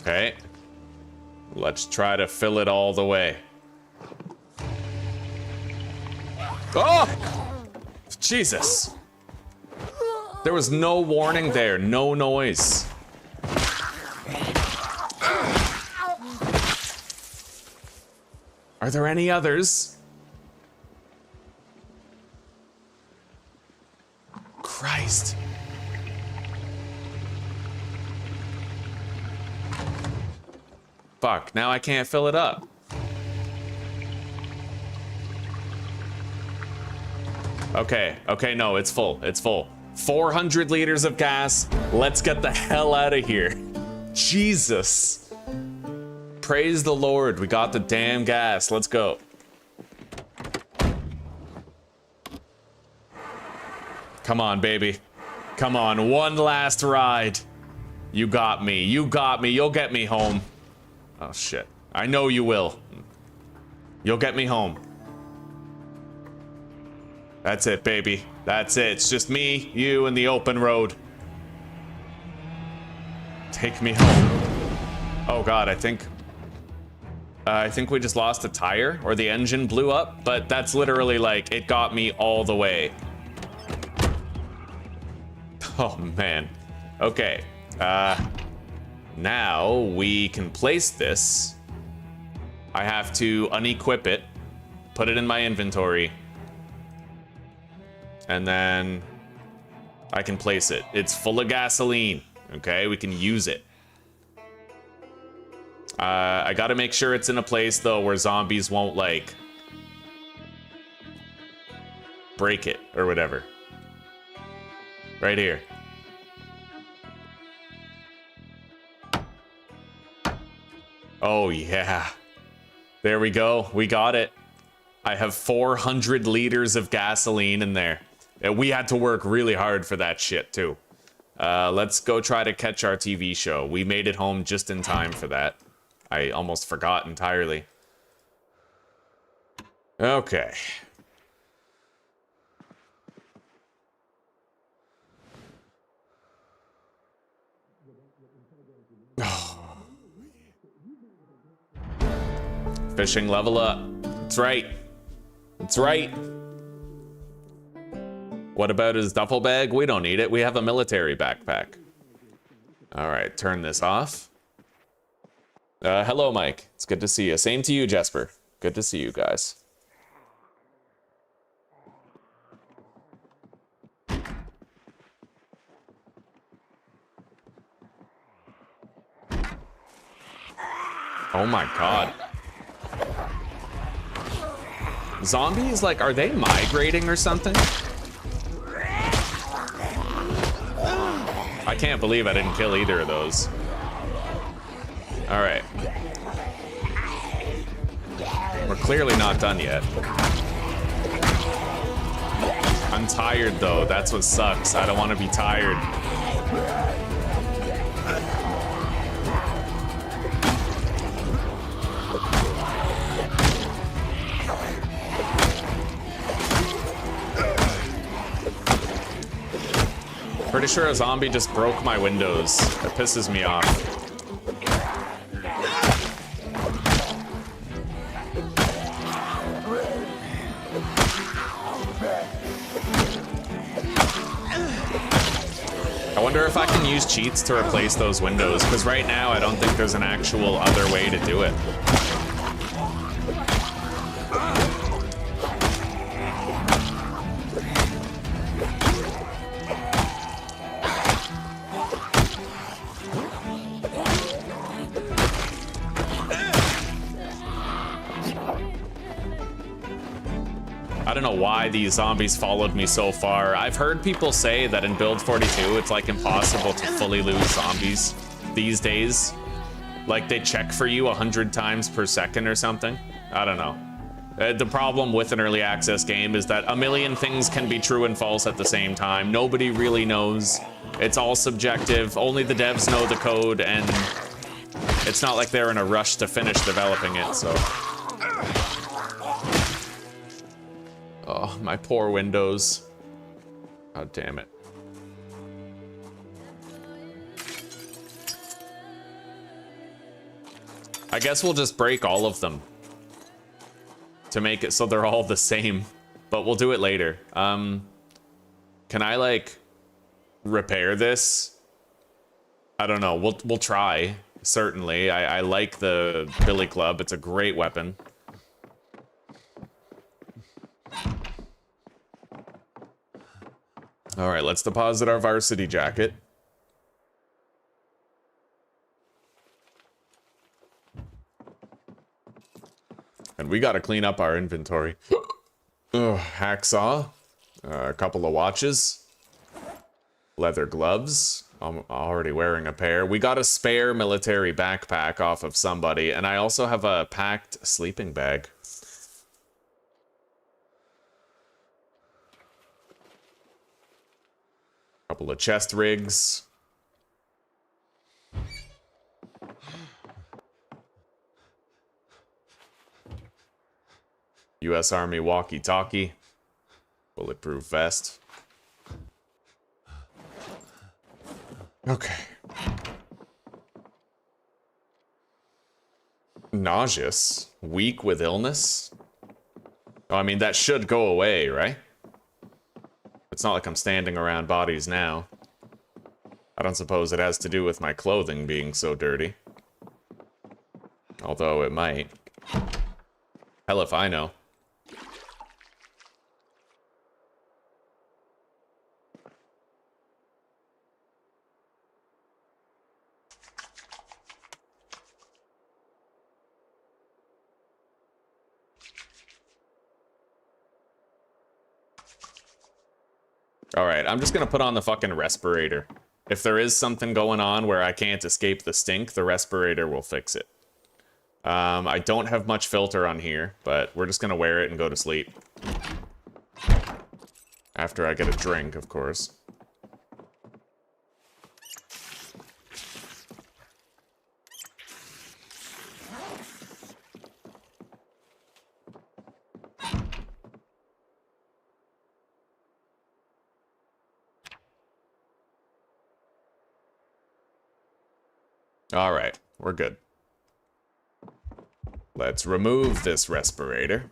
Okay. Let's try to fill it all the way. Oh! Jesus. There was no warning there, no noise. Are there any others? Christ. Fuck, now I can't fill it up. Okay, no, it's full, it's full. 400 liters of gas, let's get the hell out of here. Jesus. Praise the Lord, we got the damn gas, let's go. Come on, baby. Come on, one last ride. You got me, you'll get me home. Oh shit, I know you will. You'll get me home. That's it, baby. That's it. It's just me, you, and the open road. Take me home. Oh god, I think we just lost a tire, or the engine blew up, but that's literally like, it got me all the way. Oh man. Okay. Now we can place this. I have to unequip it, put it in my inventory, and then I can place it. It's full of gasoline, okay? We can use it. I gotta make sure it's in a place, though, where zombies won't, like, break it or whatever. Right here. Oh, yeah. There we go. We got it. I have 400 liters of gasoline in there. We had to work really hard for that shit, too. Let's go try to catch our TV show. We made it home just in time for that. I almost forgot entirely. Okay. Fishing level up. That's right. That's right. What about his duffel bag? We don't need it. We have a military backpack. All right, turn this off. Hello, Mike. It's good to see you. Same to you, Jesper. Good to see you guys. Oh my god. Zombies, like, are they migrating or something? I can't believe I didn't kill either of those. All right. We're clearly not done yet. I'm tired though, that's what sucks. I don't want to be tired. Pretty sure a zombie just broke my windows. That pisses me off. I wonder if I can use cheats to replace those windows, because right now I don't think there's an actual other way to do it. I don't know why these zombies followed me so far. I've heard people say that in build 42, it's like impossible to fully lose zombies these days. Like they check for you 100 times per second or something. I don't know. The problem with an early access game is that a million things can be true and false at the same time. Nobody really knows. It's all subjective. Only the devs know the code, and it's not like they're in a rush to finish developing it, so. Oh, my poor windows. God damn it. I guess we'll just break all of them to make it so they're all the same, but we'll do it later. Can I like repair this? I don't know. We'll try. Certainly. I like the Billy Club. It's a great weapon. All right, let's deposit our varsity jacket. And we gotta clean up our inventory. Ugh, hacksaw, a couple of watches, leather gloves. I'm already wearing a pair. We got a spare military backpack off of somebody, and I also have a packed sleeping bag. Couple of chest rigs. U.S. Army walkie-talkie. Bulletproof vest. Okay. Nauseous. Weak with illness. Oh, I mean, that should go away, right? It's not like I'm standing around bodies now. I don't suppose it has to do with my clothing being so dirty. Although it might. Hell if I know. Alright, I'm just gonna put on the fucking respirator. If there is something going on where I can't escape the stink, the respirator will fix it. I don't have much filter on here, but we're just gonna wear it and go to sleep. After I get a drink, of course. All right, we're good. Let's remove this respirator.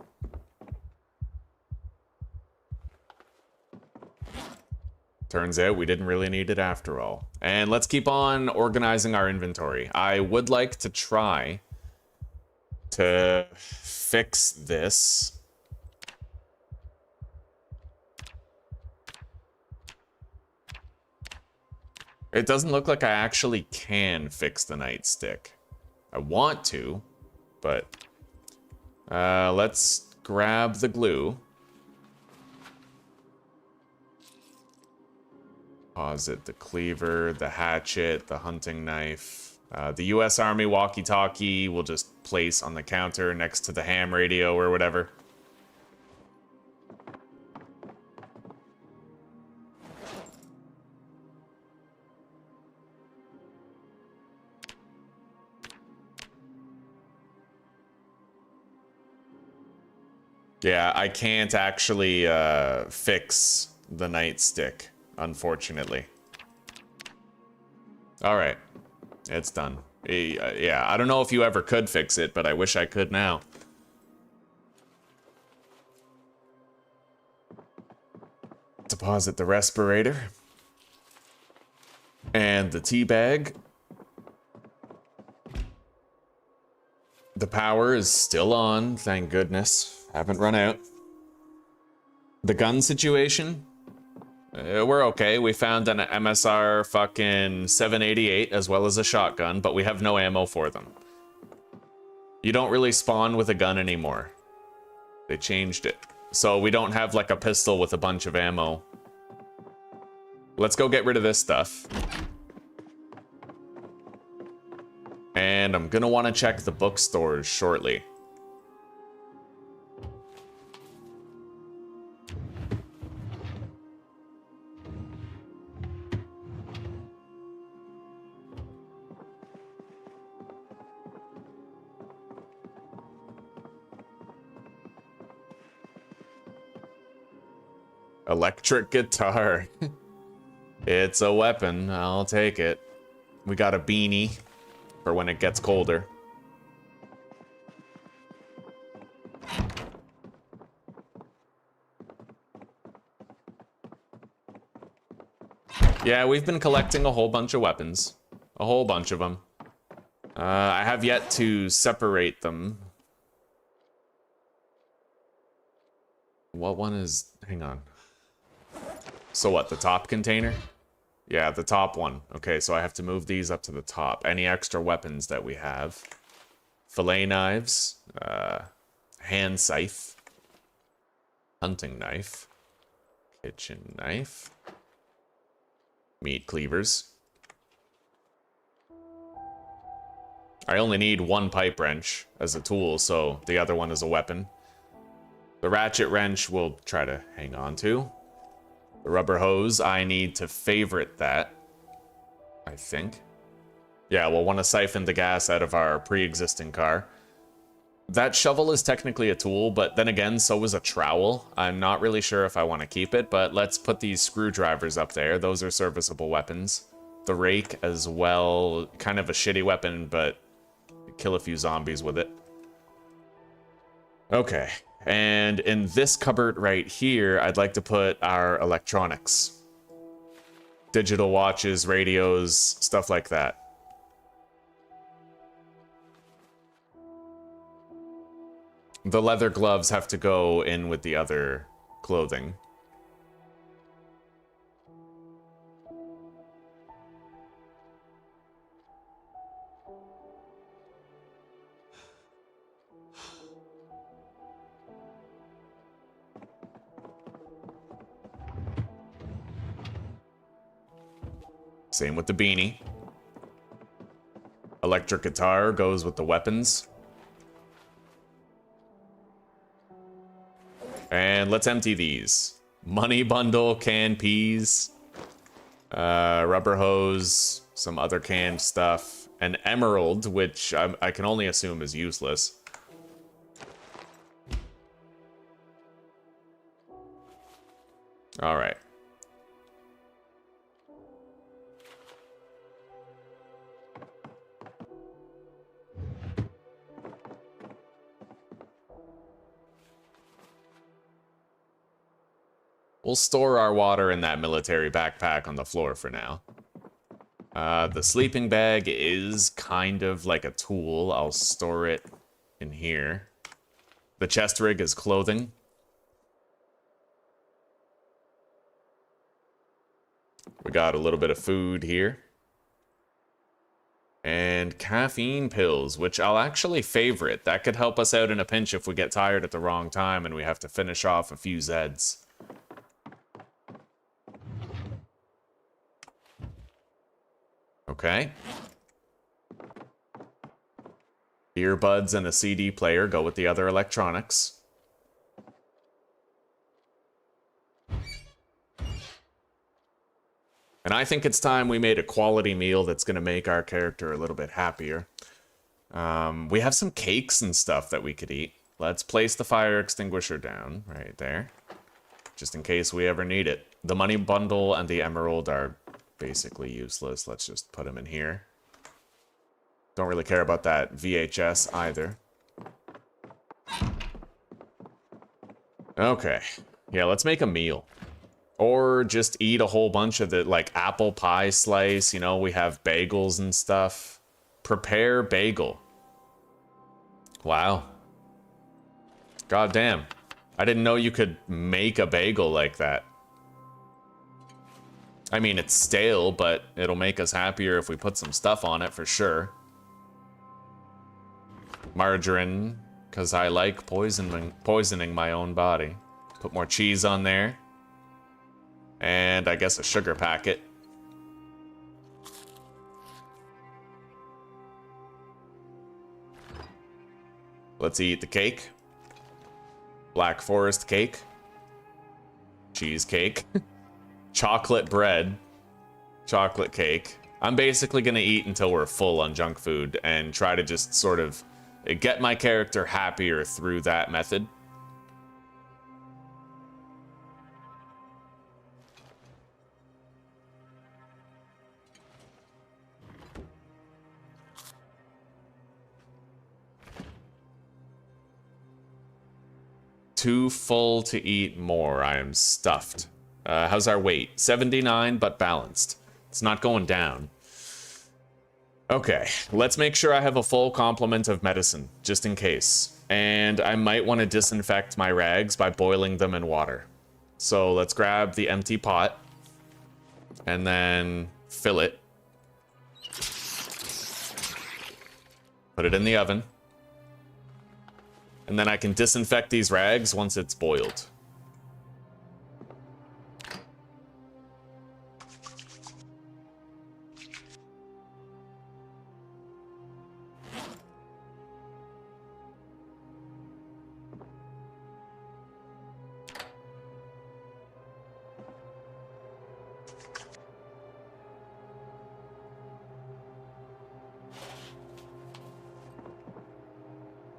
Turns out we didn't really need it after all. And let's keep on organizing our inventory. I would like to try to fix this. It doesn't look like I actually can fix the nightstick. I want to, but let's grab the glue. Deposit the cleaver, the hatchet, the hunting knife. The US Army walkie-talkie we'll just place on the counter next to the ham radio or whatever. Yeah, I can't actually fix the nightstick, unfortunately. All right, it's done. Yeah, I don't know if you ever could fix it, but I wish I could now. Deposit the respirator. And the tea bag. The power is still on, thank goodness. Haven't run out. The gun situation? We're okay. We found an MSR fucking 788 as well as a shotgun, but we have no ammo for them. You don't really spawn with a gun anymore. They changed it. So we don't have like a pistol with a bunch of ammo. Let's go get rid of this stuff. And I'm gonna want to check the bookstores shortly. Electric guitar. It's a weapon. I'll take it. We got a beanie for when it gets colder. Yeah, we've been collecting a whole bunch of weapons. A whole bunch of them. I have yet to separate them. What one is... Hang on. So what, the top container? Yeah, the top one. Okay, so I have to move these up to the top. Any extra weapons that we have. Fillet knives. Hand scythe. Hunting knife. Kitchen knife. Meat cleavers. I only need one pipe wrench as a tool, so the other one is a weapon. The ratchet wrench we'll try to hang on to. The rubber hose, I need to favorite that, I think. Yeah, we'll want to siphon the gas out of our pre-existing car. That shovel is technically a tool, but then again, so is a trowel. I'm not really sure if I want to keep it, but let's put these screwdrivers up there. Those are serviceable weapons. The rake as well, kind of a shitty weapon, but kill a few zombies with it. Okay. And in this cupboard right here, I'd like to put our electronics. Digital watches, radios, stuff like that. The leather gloves have to go in with the other clothing. Same with the beanie. Electric guitar goes with the weapons. And let's empty these. Money bundle, canned peas, rubber hose, some other canned stuff, an emerald, which I can only assume is useless. All right. We'll store our water in that military backpack on the floor for now. The sleeping bag is kind of like a tool. I'll store it in here. The chest rig is clothing. We got a little bit of food here. And caffeine pills, which I'll actually favorite. That could help us out in a pinch if we get tired at the wrong time and we have to finish off a few Zeds. Okay. Earbuds and a CD player go with the other electronics. And I think it's time we made a quality meal that's going to make our character a little bit happier. We have some cakes and stuff that we could eat. Let's place the fire extinguisher down right there, just in case we ever need it. The money bundle and the emerald are basically useless. Let's just put them in here. Don't really care about that VHS either. Okay. Yeah, let's make a meal. Or just eat a whole bunch of the, like, apple pie slice. You know, we have bagels and stuff. Prepare bagel. Wow. God damn. I didn't know you could make a bagel like that. I mean, it's stale, but it'll make us happier if we put some stuff on it for sure. Margarine, because I like poisoning my own body. Put more cheese on there. And I guess a sugar packet. Let's eat the cake. Black Forest cake. Cheesecake. Chocolate bread. Chocolate cake. I'm basically going to eat until we're full on junk food and try to just sort of get my character happier through that method. Too full to eat more. I am stuffed. How's our weight? 79, but balanced. It's not going down. Okay, let's make sure I have a full complement of medicine, just in case. And I might want to disinfect my rags by boiling them in water. So let's grab the empty pot and then fill it. Put it in the oven. And then I can disinfect these rags once it's boiled.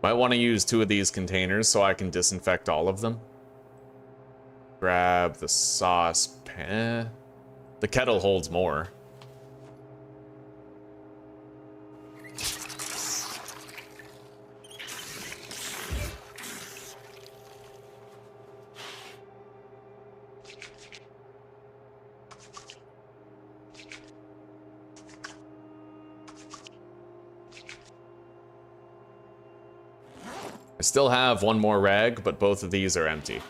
Might want to use 2 of these containers so I can disinfect all of them. Grab the saucepan. The kettle holds more. I still have 1 more rag, but both of these are empty.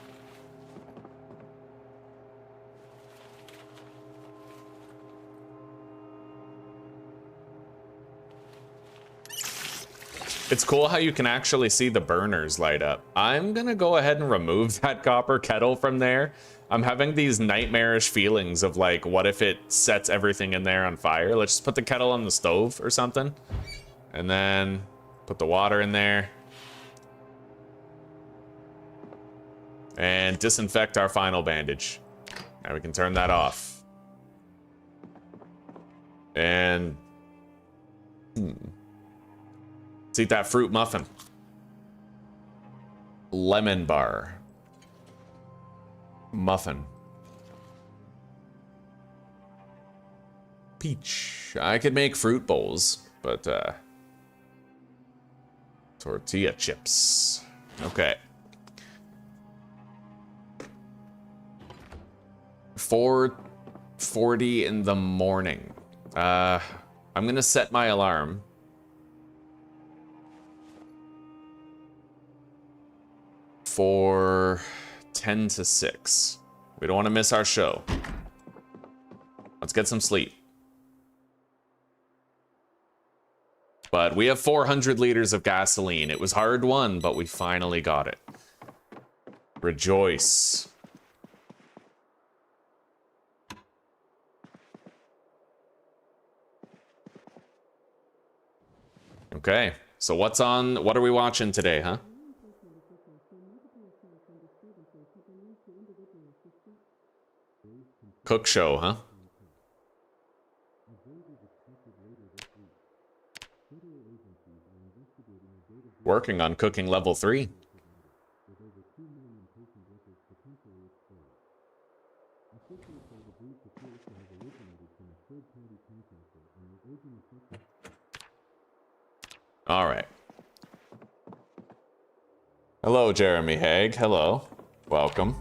It's cool how you can actually see the burners light up. I'm gonna go ahead and remove that copper kettle from there. I'm having these nightmarish feelings of like, what if it sets everything in there on fire? Let's just put the kettle on the stove or something. And then put the water in there. And disinfect our final bandage. Now we can turn that off. And... let's eat that fruit muffin. Lemon bar. Muffin. Peach. I could make fruit bowls, but, tortilla chips. Okay. 4:40 in the morning. I'm gonna set my alarm. For 10 to 6. We don't want to miss our show. Let's get some sleep. But we have 400 liters of gasoline. It was hard won, but we finally got it. Rejoice. Okay, so what are we watching today, huh? Cook show, huh? Working on cooking level 3. All right. Hello, Jeremy Haig. Hello. Welcome.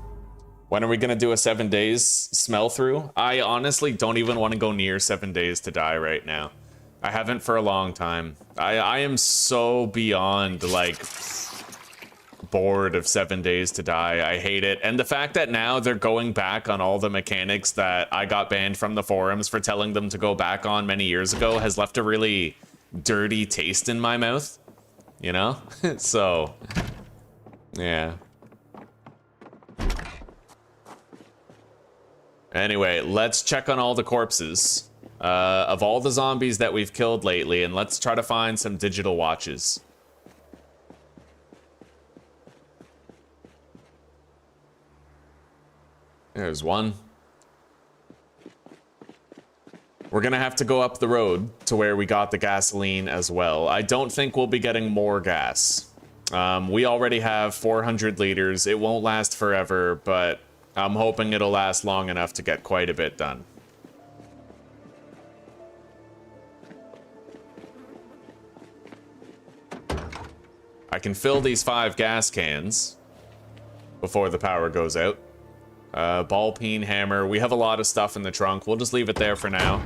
When are we going to do a 7 days smell through? I honestly don't even want to go near 7 days to die right now. I haven't for a long time. I am so beyond, like, bored of 7 days to die. I hate it. And the fact that now they're going back on all the mechanics that I got banned from the forums for telling them to go back on many years ago has left a really dirty taste in my mouth, you know? So, yeah. Anyway, let's check on all the corpses of all the zombies that we've killed lately, and let's try to find some digital watches. There's one. We're gonna have to go up the road to where we got the gasoline as well. I don't think we'll be getting more gas. We already have 400 liters. It won't last forever, but I'm hoping it'll last long enough to get quite a bit done. I can fill these 5 gas cans before the power goes out. Ball peen, hammer. We have a lot of stuff in the trunk. We'll just leave it there for now.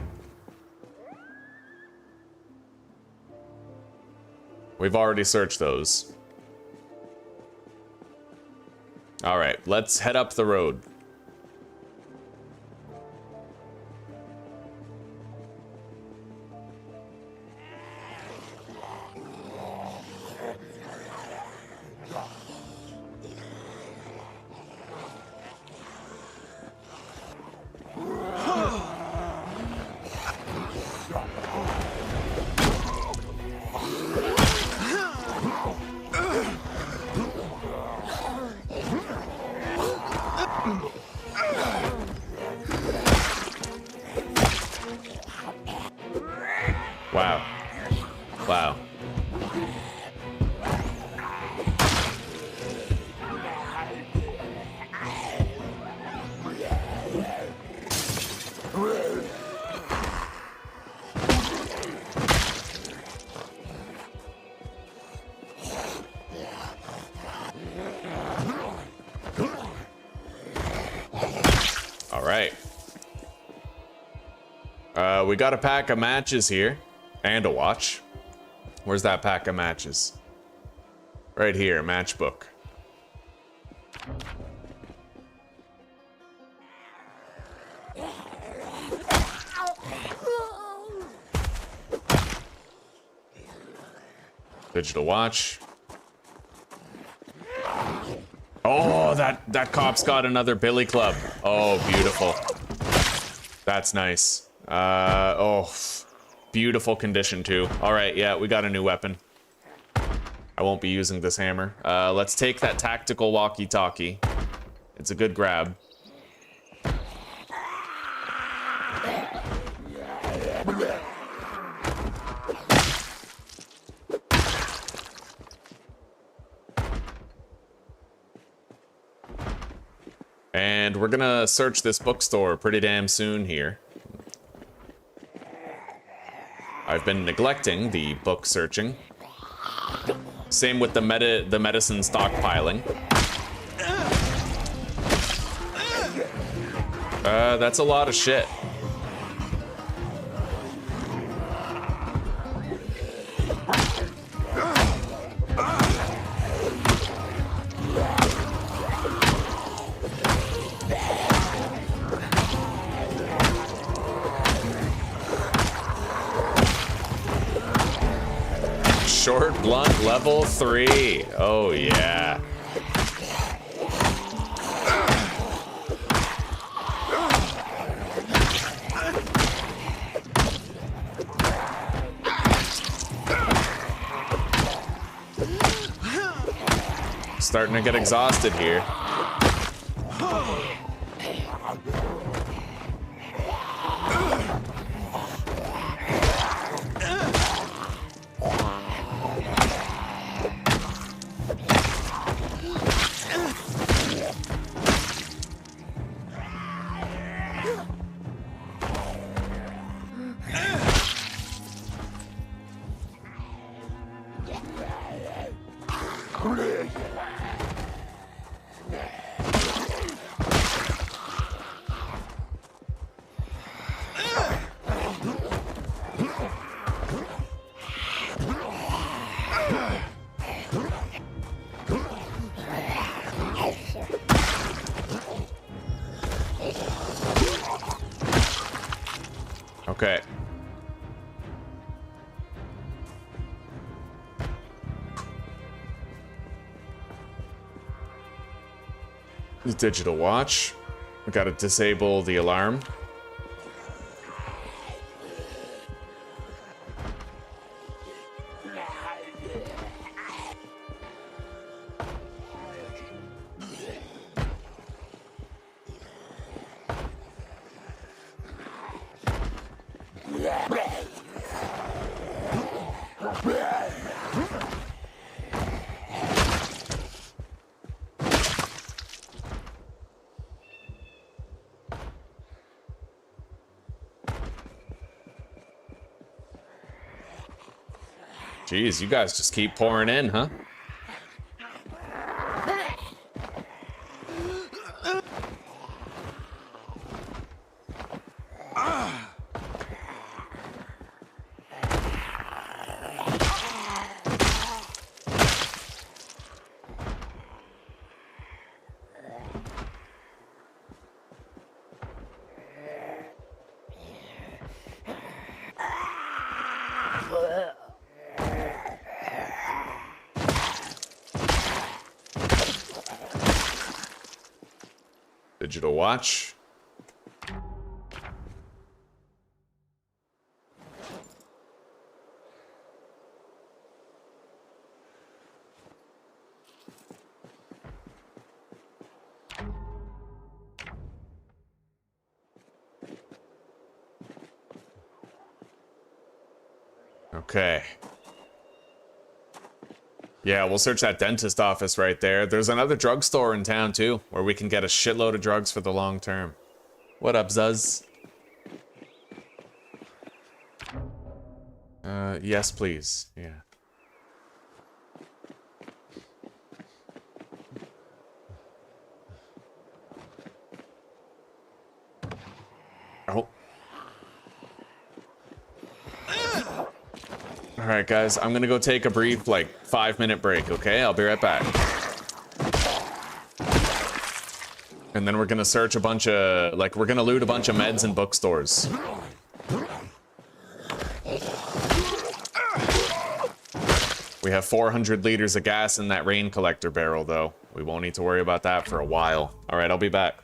We've already searched those. All right, let's head up the road. Wow. Wow. All right. We got a pack of matches here. And a watch. Where's that pack of matches? Right here, matchbook. Digital watch. Oh, that cop's got another billy club. Oh, beautiful. That's nice. Oh. Beautiful condition too. All right, yeah, we got a new weapon. I won't be using this hammer. Let's take that tactical walkie-talkie. It's a good grab. And we're gonna search this bookstore pretty damn soon here. I've been neglecting the book searching. Same with the medicine stockpiling. That's a lot of shit. Short blunt level 3. Oh yeah. Starting to get exhausted here. Okay. The digital watch. We gotta disable the alarm. Jeez, you guys just keep pouring in, huh? Digital watch. Okay. Yeah, we'll search that dentist office right there. There's another drugstore in town, too, where we can get a shitload of drugs for the long term. What up, Zuz? Yes, please. Yeah. Oh. Alright, guys, I'm gonna go take a brief, like, 5-minute break, okay? I'll be right back. And then we're gonna search a bunch of, like, we're gonna loot a bunch of meds and bookstores. We have 400 liters of gas in that rain collector barrel, though. We won't need to worry about that for a while. Alright, I'll be back.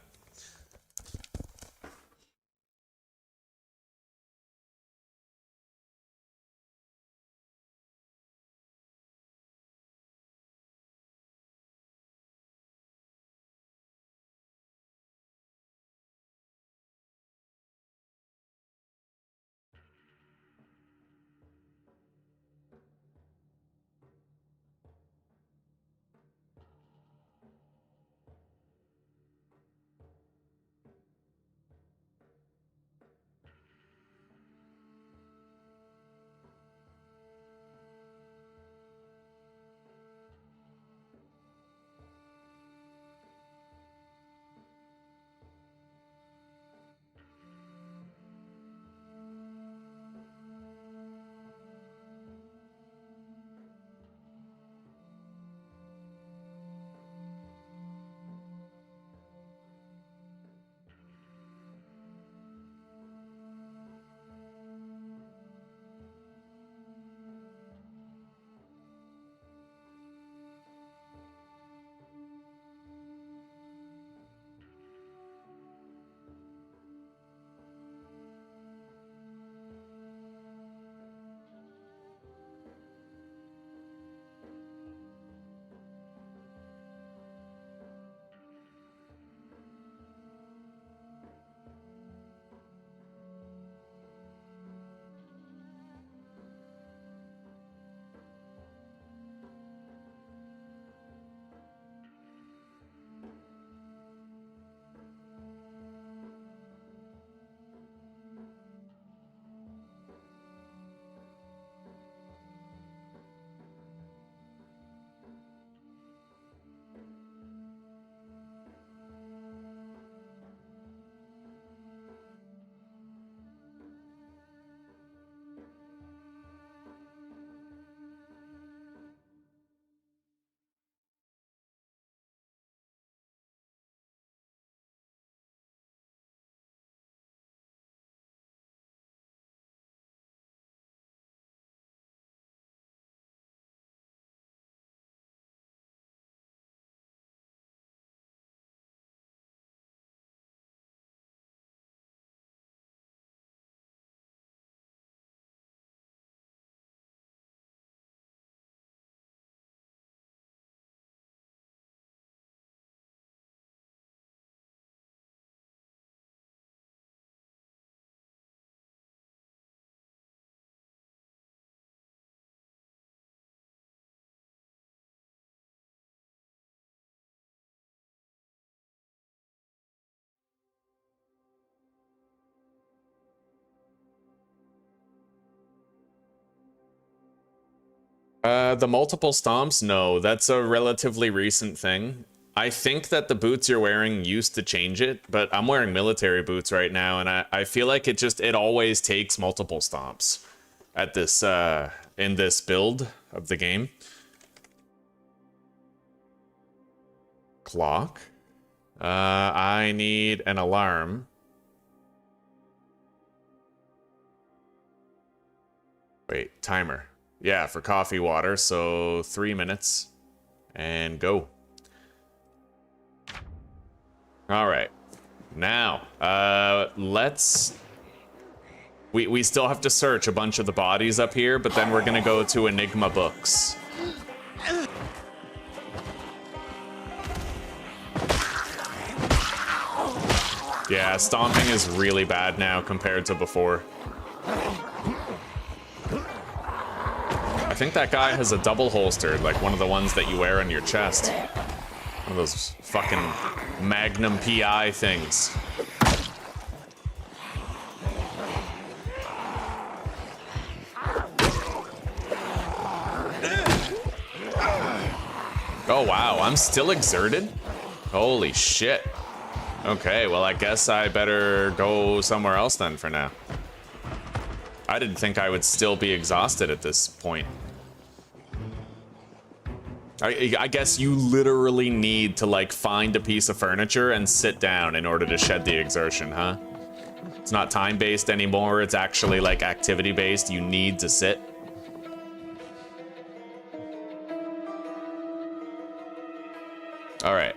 The multiple stomps? No, that's a relatively recent thing. I think that the boots you're wearing used to change it, but I'm wearing military boots right now, and I feel like it always takes multiple stomps at this, in this build of the game. Clock. I need an alarm. Wait, timer. Yeah, for coffee water, so 3 minutes. And go. Alright. Now, let's... We still have to search a bunch of the bodies up here, but then we're gonna go to Enigma Books. Yeah, stomping is really bad now compared to before. I think that guy has a double holster, like one of the ones that you wear on your chest. One of those fucking Magnum PI things. Oh wow, I'm still exerted? Holy shit. Okay, well I guess I better go somewhere else then for now. I didn't think I would still be exhausted at this point. I guess you literally need to, like, find a piece of furniture and sit down in order to shed the exertion, huh? It's not time-based anymore, it's actually, like, activity-based. You need to sit. Alright.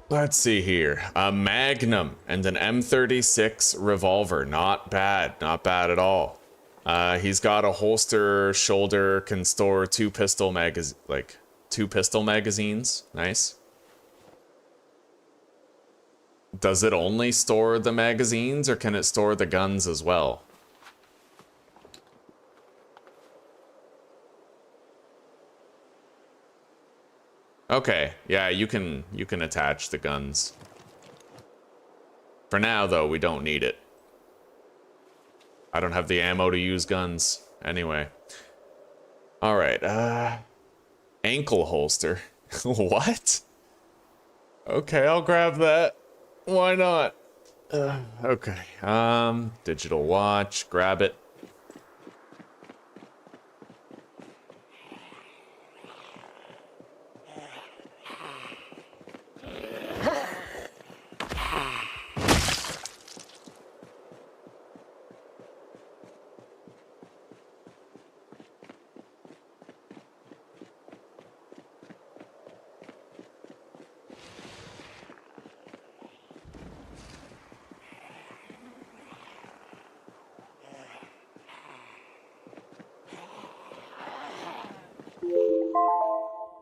Let's see here. A Magnum and an M36 revolver. Not bad. Not bad at all. He's got a holster, shoulder, can store two pistol magazines. Nice. Does it only store the magazines, or can it store the guns as well? Okay, yeah, you can attach the guns. For now, though, we don't need it. I don't have the ammo to use guns. Anyway. Alright, ankle holster. What? Okay, I'll grab that. Why not? Okay, digital watch, grab it.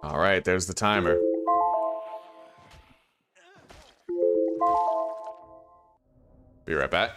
Alright, there's the timer. Be right back.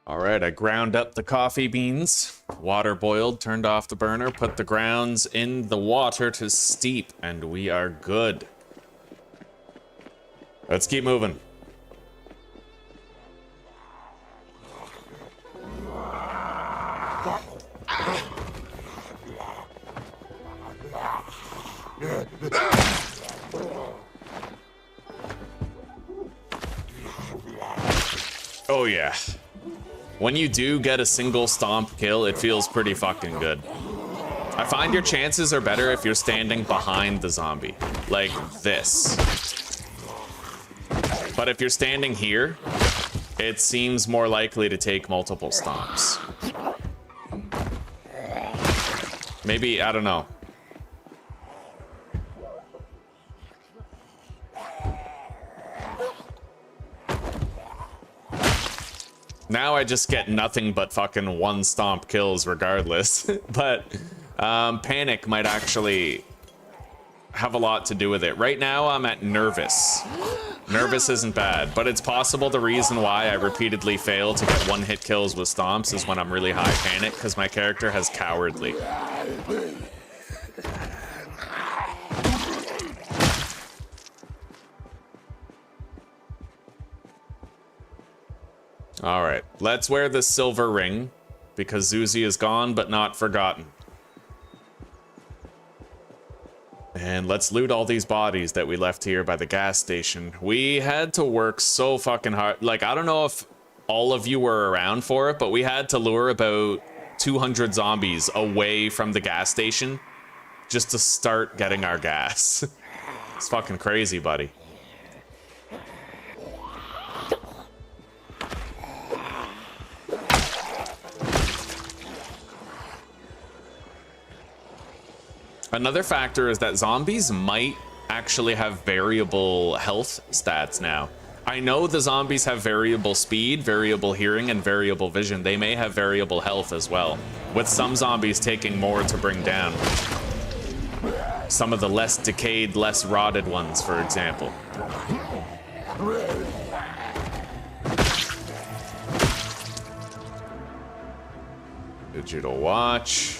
All right, I ground up the coffee beans, water boiled, turned off the burner, put the grounds in the water to steep, and we are good. Let's keep moving. Oh yeah. When you do get a single stomp kill, it feels pretty fucking good. I find your chances are better if you're standing behind the zombie, like this. But if you're standing here, it seems more likely to take multiple stomps. Maybe, I don't know. Now I just get nothing but fucking one stomp kills regardless. But panic might actually have a lot to do with it. Right now I'm at nervous. Nervous isn't bad, but it's possible the reason why I repeatedly fail to get one-hit kills with stomps is when I'm really high panic, because my character has cowardly. All right, let's wear the silver ring, because Zuzi is gone but not forgotten. And let's loot all these bodies that we left here by the gas station. We had to work so fucking hard. Like, I don't know if all of you were around for it, but we had to lure about 200 zombies away from the gas station just to start getting our gas. It's fucking crazy, buddy. Another factor is that zombies might actually have variable health stats now. I know the zombies have variable speed, variable hearing, and variable vision. They may have variable health as well, with some zombies taking more to bring down. Some of the less decayed, less rotted ones, for example. Digital watch.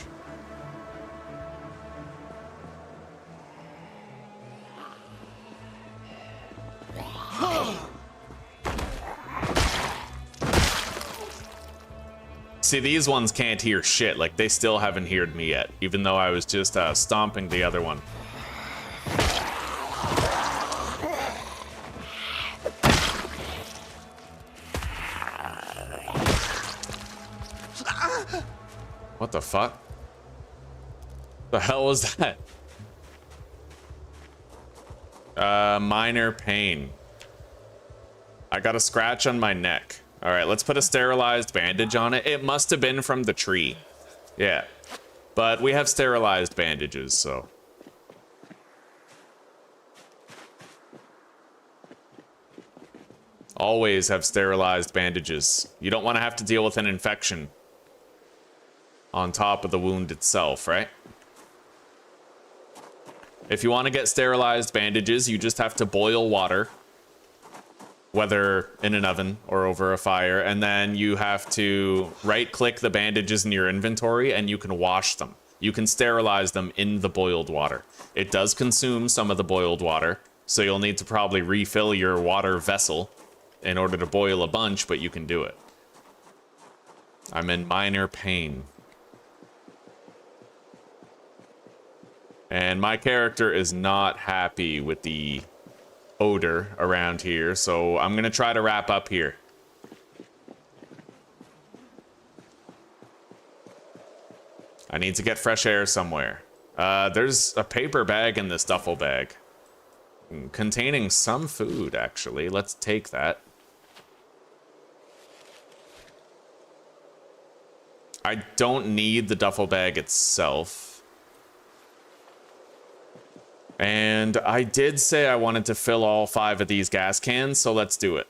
See, these ones can't hear shit. Like, they still haven't heard me yet, even though I was just stomping the other one. What the fuck? The hell was that? Minor pain. I got a scratch on my neck. All right, let's put a sterilized bandage on it. It must have been from the tree. Yeah, but we have sterilized bandages, so. Always have sterilized bandages. You don't want to have to deal with an infection on top of the wound itself, right? If you want to get sterilized bandages, you just have to boil water, whether in an oven or over a fire, and then you have to right-click the bandages in your inventory and you can wash them. You can sterilize them in the boiled water. It does consume some of the boiled water, so you'll need to probably refill your water vessel in order to boil a bunch, but you can do it. I'm in minor pain. And my character is not happy with the odor around here, so I'm gonna try to wrap up here. I need to get fresh air somewhere. There's a paper bag in this duffel bag containing some food, actually. Let's take that. I don't need the duffel bag itself. And I did say I wanted to fill all 5 of these gas cans, so let's do it.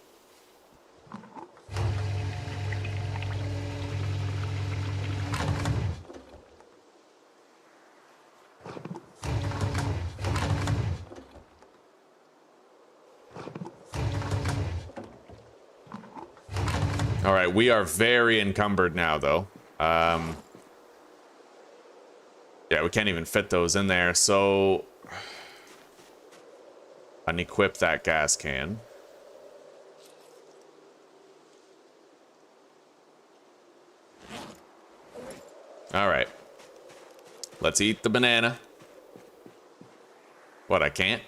All right, we are very encumbered now, though. Yeah, we can't even fit those in there, so... unequip that gas can. All right. Let's eat the banana. What, I can't?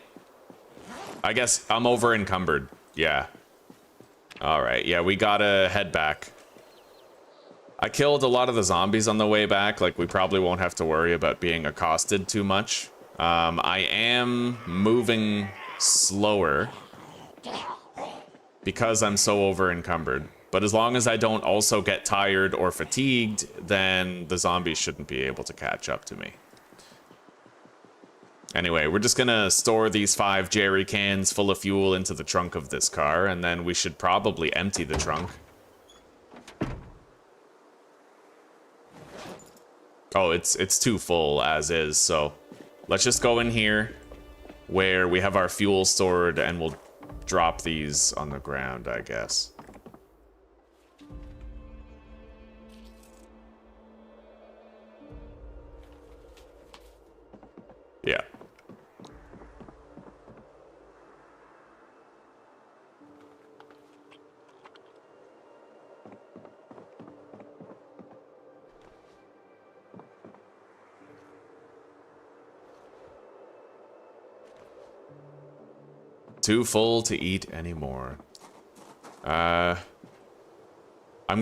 I guess I'm over encumbered. Yeah. All right, yeah, we gotta head back. I killed a lot of the zombies on the way back. Like, we probably won't have to worry about being accosted too much. I am moving slower because I'm so over encumbered. But as long as I don't also get tired or fatigued, then the zombies shouldn't be able to catch up to me. Anyway, we're just gonna store these 5 jerry cans full of fuel into the trunk of this car, and then we should probably empty the trunk. Oh, it's too full as is, so let's just go in here where we have our fuel stored, and we'll drop these on the ground, I guess. Yeah. Too full to eat anymore. I'm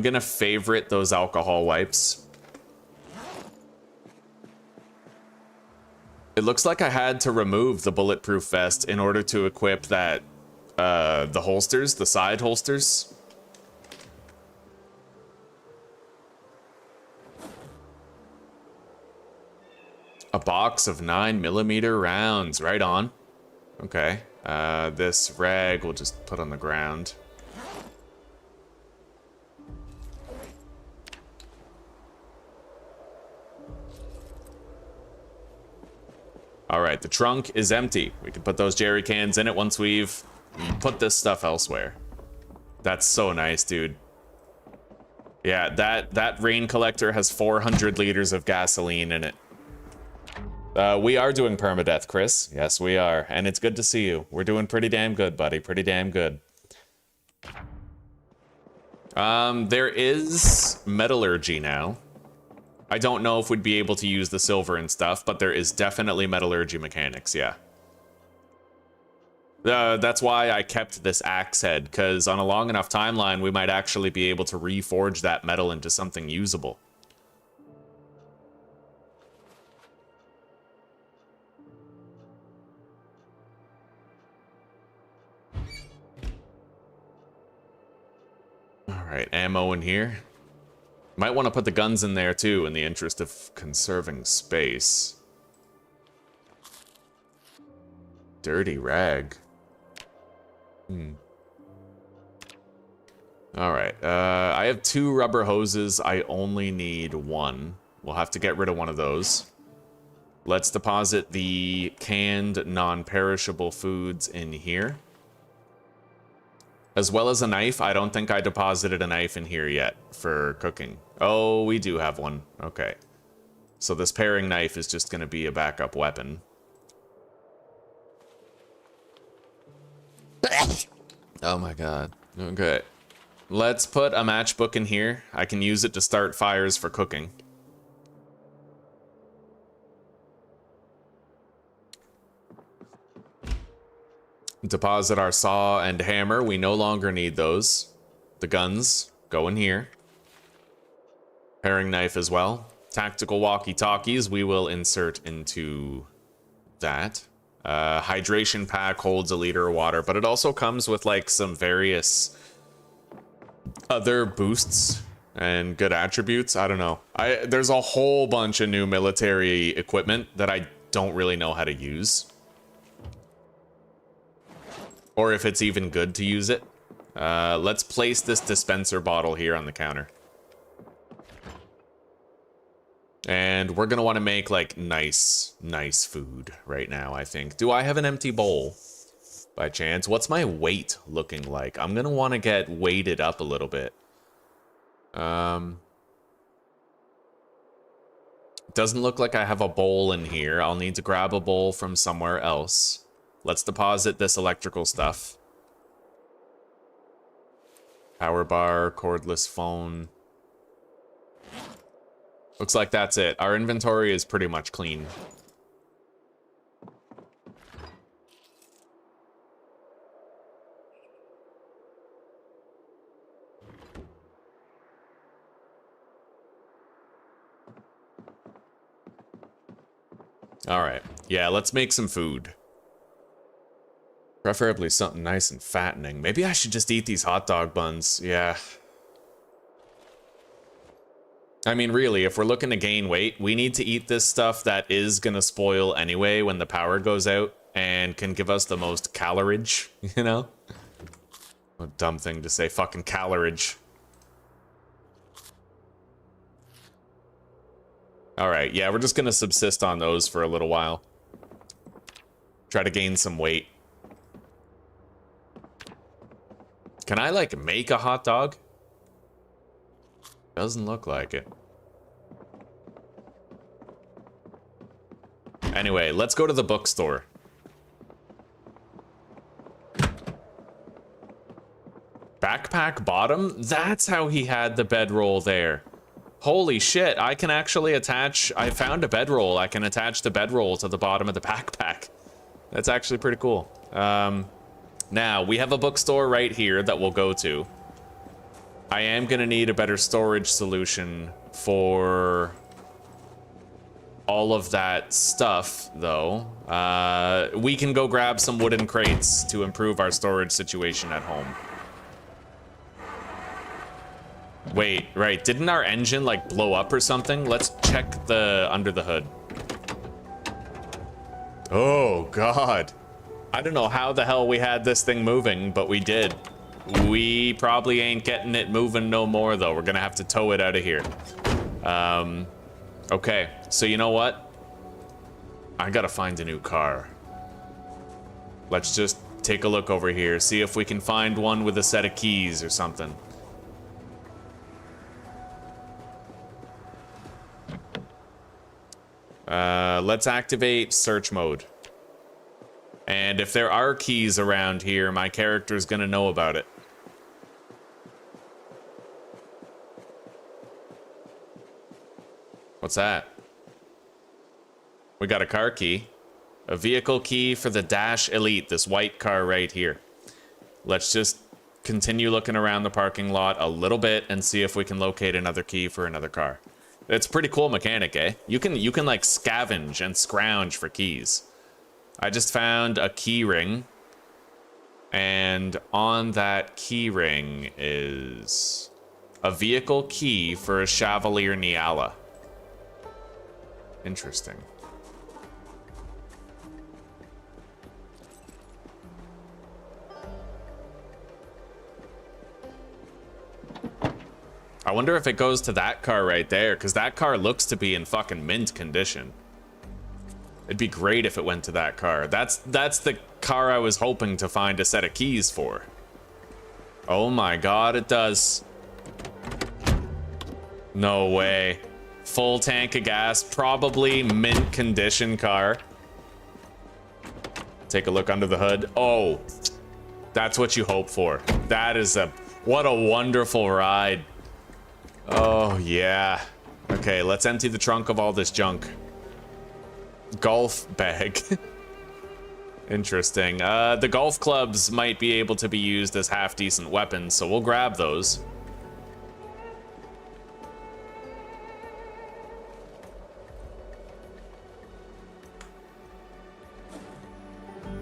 gonna favorite those alcohol wipes. It looks like I had to remove the bulletproof vest in order to equip that, the holsters, the side holsters. A box of 9mm rounds, right on. Okay. This rag we'll just put on the ground. Alright, the trunk is empty. We can put those jerry cans in it once we've put this stuff elsewhere. That's so nice, dude. Yeah, that rain collector has 400 liters of gasoline in it. We are doing permadeath, Chris. Yes, we are. And it's good to see you. We're doing pretty damn good, buddy. Pretty damn good. There is metallurgy now. I don't know if we'd be able to use the silver and stuff, but there is definitely metallurgy mechanics, yeah. That's why I kept this axe head, because on a long enough timeline, we might actually be able to reforge that metal into something usable. Alright, ammo in here. Might want to put the guns in there too, in the interest of conserving space. Dirty rag. Alright, I have 2 rubber hoses. I only need 1. We'll have to get rid of one of those. Let's deposit the canned non-perishable foods in here. As well as a knife. I don't think I deposited a knife in here yet for cooking. Oh, we do have one. Okay. So this paring knife is just going to be a backup weapon. Oh my god. Okay. Let's put a matchbook in here. I can use it to start fires for cooking. Deposit our saw and hammer. We no longer need those. The guns go in here. Paring knife as well. Tactical walkie-talkies we will insert into that. Hydration pack holds a liter of water, but it also comes with like some various other boosts and good attributes. I don't know. There's a whole bunch of new military equipment that I don't really know how to use. Or if it's even good to use it. Let's place this dispenser bottle here on the counter. And we're gonna want to make like nice food right now, I think. Do I have an empty bowl by chance? What's my weight looking like? I'm gonna want to get weighted up a little bit. Doesn't look like I have a bowl in here. I'll need to grab a bowl from somewhere else. Let's deposit this electrical stuff. Power bar, cordless phone. Looks like that's it. Our inventory is pretty much clean. Alright. Yeah, let's make some food. Preferably something nice and fattening. Maybe I should just eat these hot dog buns. Yeah. I mean, really, if we're looking to gain weight, we need to eat this stuff that is gonna spoil anyway when the power goes out and can give us the most calorage, you know? What a dumb thing to say, fucking calorage. Alright, yeah, we're just gonna subsist on those for a little while. Try to gain some weight. Can I, like, make a hot dog? Doesn't look like it. Anyway, let's go to the bookstore. Backpack bottom? That's how he had the bedroll there. Holy shit, I can actually attach... I found a bedroll. I can attach the bedroll to the bottom of the backpack. That's actually pretty cool. Now, we have a bookstore right here that we'll go to. I am gonna need a better storage solution for all of that stuff, though. We can go grab some wooden crates to improve our storage situation at home. Wait, right, didn't our engine, like, blow up or something? Let's check the under the hood. Oh, God. I don't know how the hell we had this thing moving, but we did. We probably ain't getting it moving no more, though. We're gonna have to tow it out of here. Okay, so you know what? I gotta find a new car. Let's just take a look over here, see if we can find one with a set of keys or something. Let's activate search mode. And if there are keys around here, my character's gonna know about it. What's that? We got a car key. A vehicle key for the Dash Elite, this white car right here. Let's just continue looking around the parking lot a little bit and see if we can locate another key for another car. It's a pretty cool mechanic, eh? You can like scavenge and scrounge for keys. I just found a key ring, and on that key ring is a vehicle key for a Chevalier Niala. Interesting. I wonder if it goes to that car right there, because that car looks to be in fucking mint condition. It'd be great if it went to that car. That's the car I was hoping to find a set of keys for. Oh my god, it does. No way. Full tank of gas, probably mint condition car. Take a look under the hood. Oh, that's what you hope for. That is what a wonderful ride. Oh, yeah. Okay, let's empty the trunk of all this junk. Golf bag. Interesting. The golf clubs might be able to be used as half-decent weapons, so we'll grab those.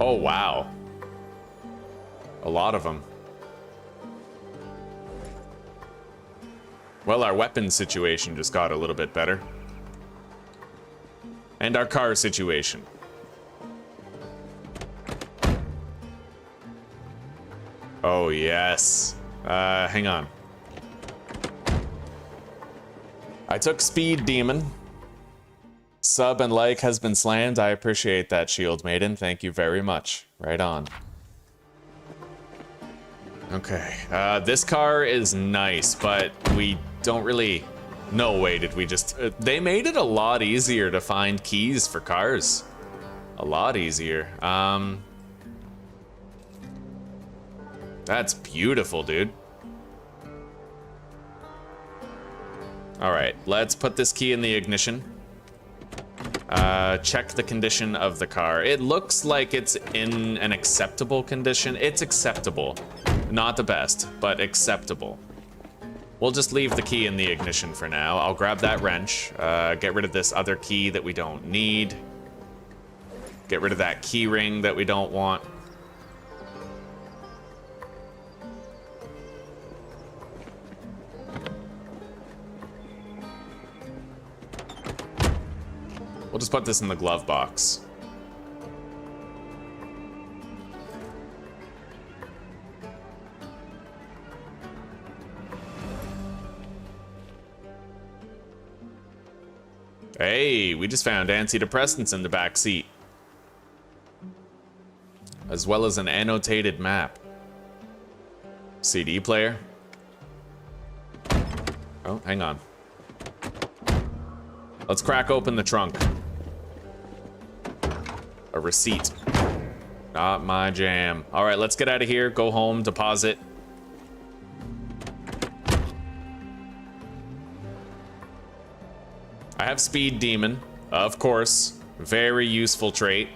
Oh, wow. A lot of them. Well, our weapon situation just got a little bit better. And our car situation. Oh, yes. Hang on. I took Speed Demon. Sub and like has been slammed. I appreciate that, Shield Maiden. Thank you very much. Right on. Okay. This car is nice, but we don't really... No way did we just... they made it a lot easier to find keys for cars. A lot easier. That's beautiful, dude. All right, let's put this key in the ignition. Check the condition of the car. It looks like it's in an acceptable condition. It's acceptable. Not the best, but acceptable. We'll just leave the key in the ignition for now. I'll grab that wrench, get rid of this other key that we don't need. Get rid of that key ring that we don't want. We'll just put this in the glove box. Hey, we just found antidepressants in the back seat. As well as an annotated map. CD player. Oh, hang on. Let's crack open the trunk. A receipt. Not my jam. All right, let's get out of here, go home, deposit. I have Speed Demon, of course. Very useful trait.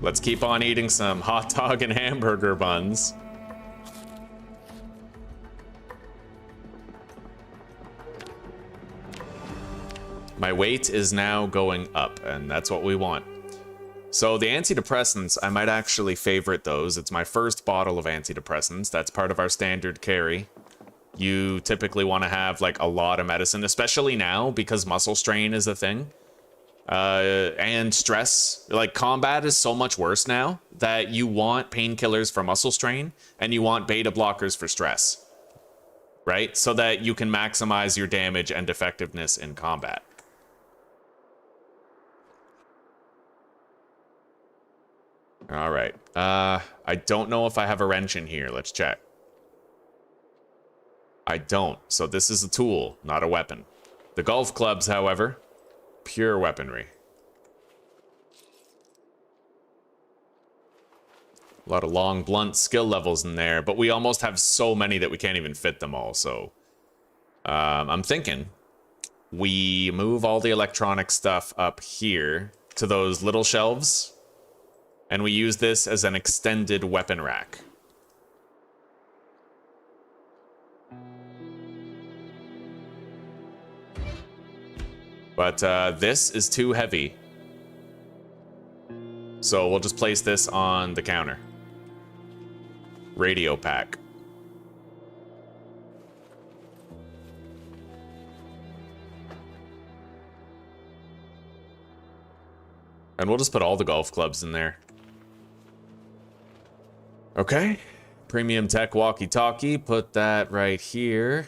Let's keep on eating some hot dog and hamburger buns. My weight is now going up, and that's what we want. So the antidepressants, I might actually favorite those. It's my first bottle of antidepressants. That's part of our standard carry. You typically want to have like a lot of medicine, especially now because muscle strain is a thing. And stress. Like combat is so much worse now that you want painkillers for muscle strain and you want beta blockers for stress. Right? So that you can maximize your damage and effectiveness in combat. All right. I don't know if I have a wrench in here. Let's check. I don't. So this is a tool, not a weapon. The golf clubs, however, pure weaponry. A lot of long, blunt skill levels in there, but we almost have so many that we can't even fit them all. So I'm thinking we move all the electronic stuff up here to those little shelves. And we use this as an extended weapon rack. But this is too heavy. So we'll just place this on the counter. Radio pack. And we'll just put all the golf clubs in there. Okay, premium tech walkie-talkie, put that right here.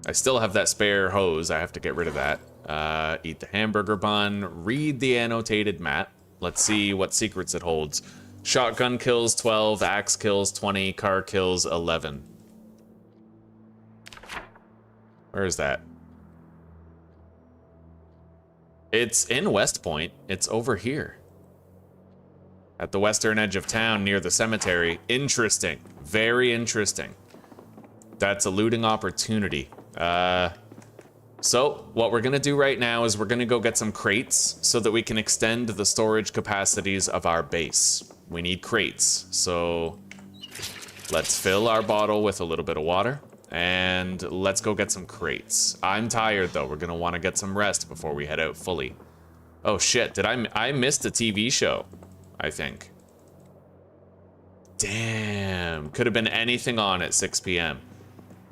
I still have that spare hose, I have to get rid of that. Eat the hamburger bun, read the annotated map. Let's see what secrets it holds. Shotgun kills 12, axe kills 20, car kills 11. Where is that? It's in West Point, it's over here. At the western edge of town near the cemetery. Interesting. Very interesting. That's a looting opportunity. So what we're gonna do right now is we're gonna go get some crates so that we can extend the storage capacities of our base. We need crates. So let's fill our bottle with a little bit of water and let's go get some crates. I'm tired though. We're gonna wanna get some rest before we head out fully. Oh shit, did I missed a TV show. I think. Damn, could have been anything on at 6 p.m.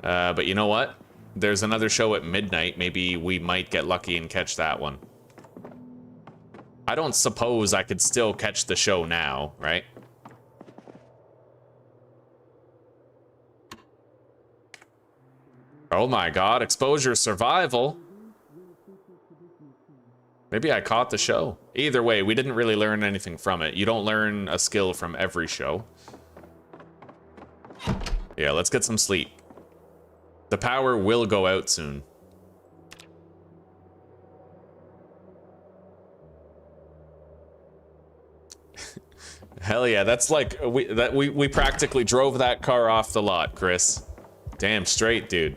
But you know what? There's another show at midnight. Maybe we might get lucky and catch that one. I don't suppose I could still catch the show now, right? Oh my god, exposure survival. Maybe I caught the show. Either way, we didn't really learn anything from it. You don't learn a skill from every show. Yeah, let's get some sleep. The power will go out soon. Hell yeah, that's like we practically drove that car off the lot, Chris. Damn straight, dude.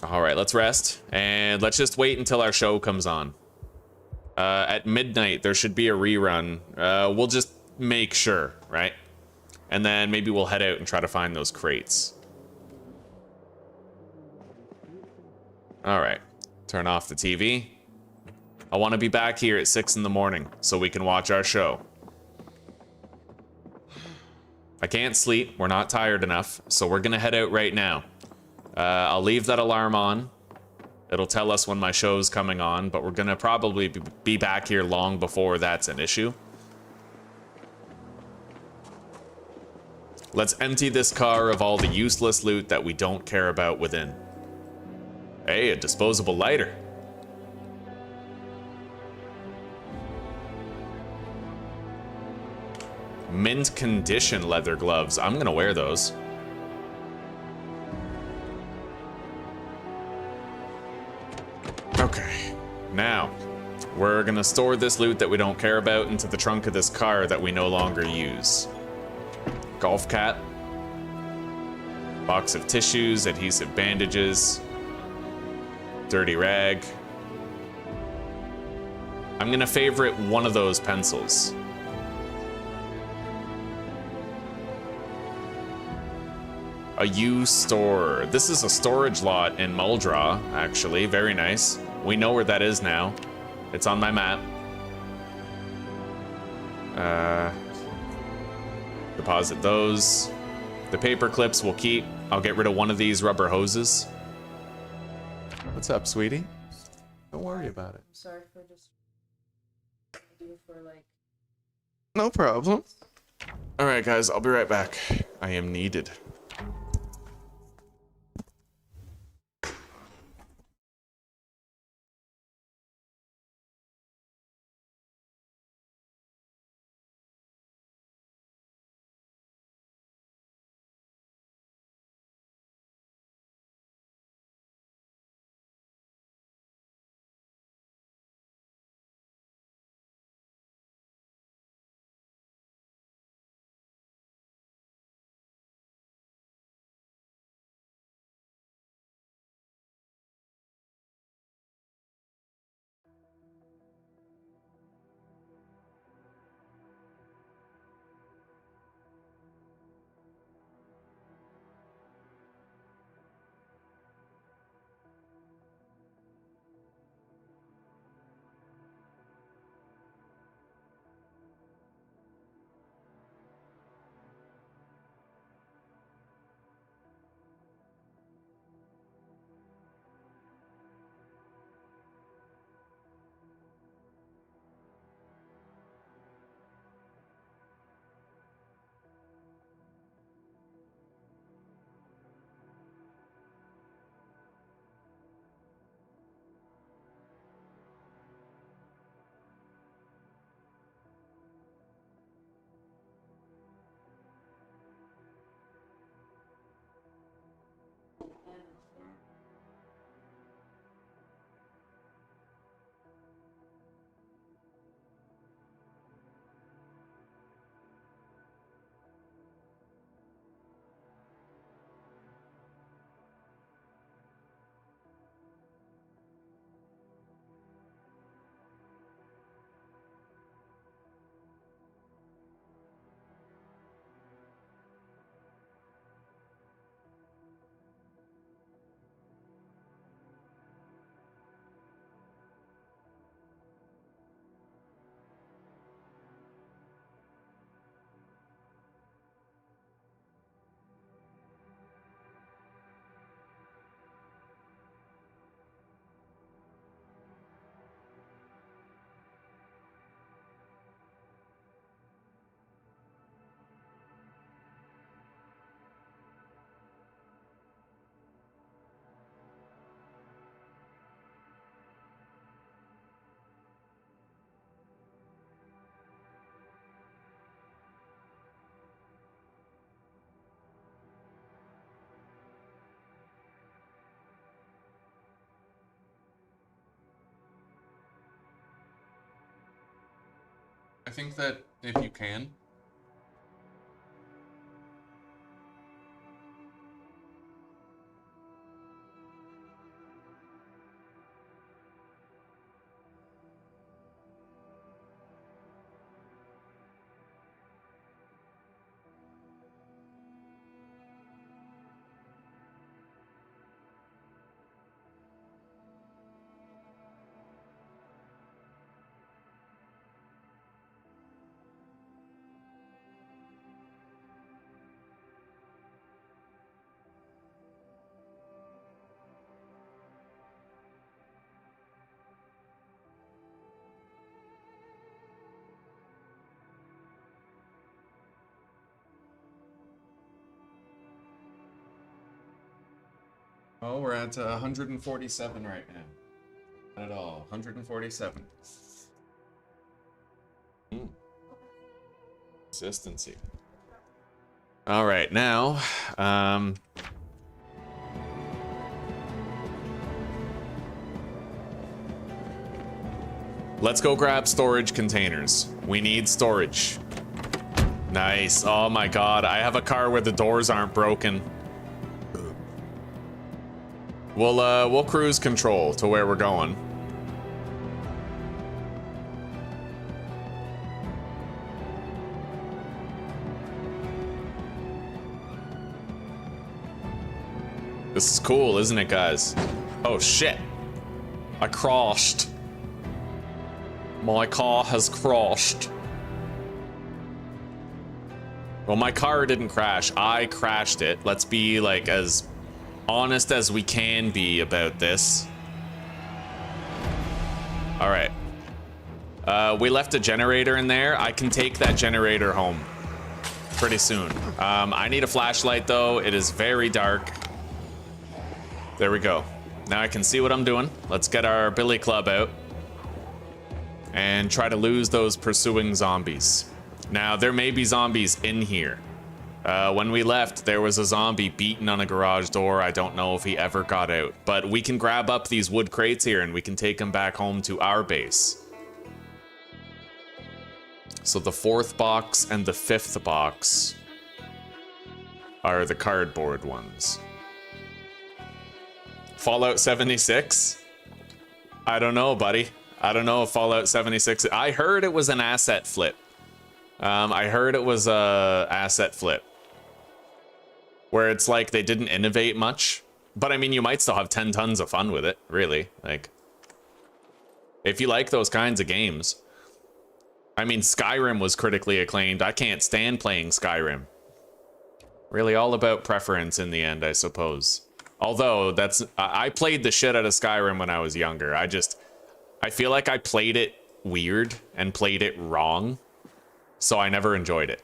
All right, let's rest and let's just wait until our show comes on. At midnight, there should be a rerun. We'll just make sure, right? And then maybe we'll head out and try to find those crates. All right, turn off the TV. I want to be back here at 6 in the morning so we can watch our show. I can't sleep, we're not tired enough, so we're gonna head out right now. I'll leave that alarm on. It'll tell us when my show's coming on, but we're gonna probably be back here long before that's an issue. Let's empty this car of all the useless loot that we don't care about within. Hey, a disposable lighter. Mint condition leather gloves. I'm gonna wear those. Okay, now we're gonna store this loot that we don't care about into the trunk of this car that we no longer use. Golf cap, box of tissues, adhesive bandages, dirty rag. I'm gonna favorite one of those pencils. A U store. This is a storage lot in Muldraw, actually. Very nice. We know where that is now. It's on my map. Deposit those. The paper clips we'll keep. I'll get rid of one of these rubber hoses. What's up, sweetie? Don't worry about it.
I'm sorry for just for like.
No problem. All right, guys, I'll be right back. I am needed. I think that if you can. Oh, we're at 147 right now. Not at all. 147. Consistency. All right, now, let's go grab storage containers. We need storage. Nice. Oh my god, I have a car where the doors aren't broken. We'll cruise control to where we're going. This is cool, isn't it, guys? Oh shit. I crashed. My car has crashed. Well, my car didn't crash. I crashed it. Let's be like as honest as we can be about this. All right. We left a generator in there. I can take that generator home pretty soon. I need a flashlight though. It is very dark. There we go. Now I can see what I'm doing. Let's get our billy club out and try to lose those pursuing zombies. Now there may be zombies in here. When we left, there was a zombie beating on a garage door. I don't know if he ever got out, but we can grab up these wood crates here and we can take them back home to our base. So the 4th box and the 5th box are the cardboard ones. Fallout 76? I don't know, buddy. I don't know if Fallout 76... I heard it was an asset flip. I heard it was a asset flip. Where it's like they didn't innovate much. But I mean, you might still have 10 tons of fun with it, really. Like, if you like those kinds of games. I mean, Skyrim was critically acclaimed. I can't stand playing Skyrim. Really all about preference in the end, I suppose. Although, I played the shit out of Skyrim when I was younger. I feel like I played it weird and played it wrong. So I never enjoyed it.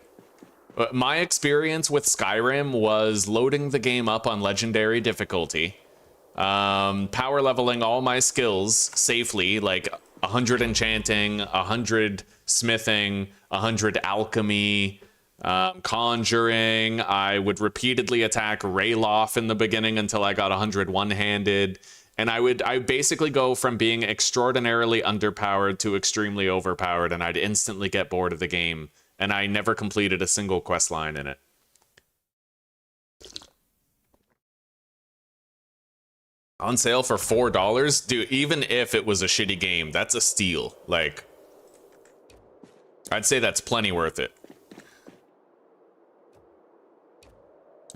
My experience with Skyrim was loading the game up on legendary difficulty, power leveling all my skills safely, like 100 enchanting, 100 smithing, 100 alchemy, conjuring. I would repeatedly attack Rayloff in the beginning until I got 100 one-handed. And I basically go from being extraordinarily underpowered to extremely overpowered, and I'd instantly get bored of the game. And I never completed a single quest line in it. On sale for $4? Dude, even if it was a shitty game, that's a steal. Like, I'd say that's plenty worth it.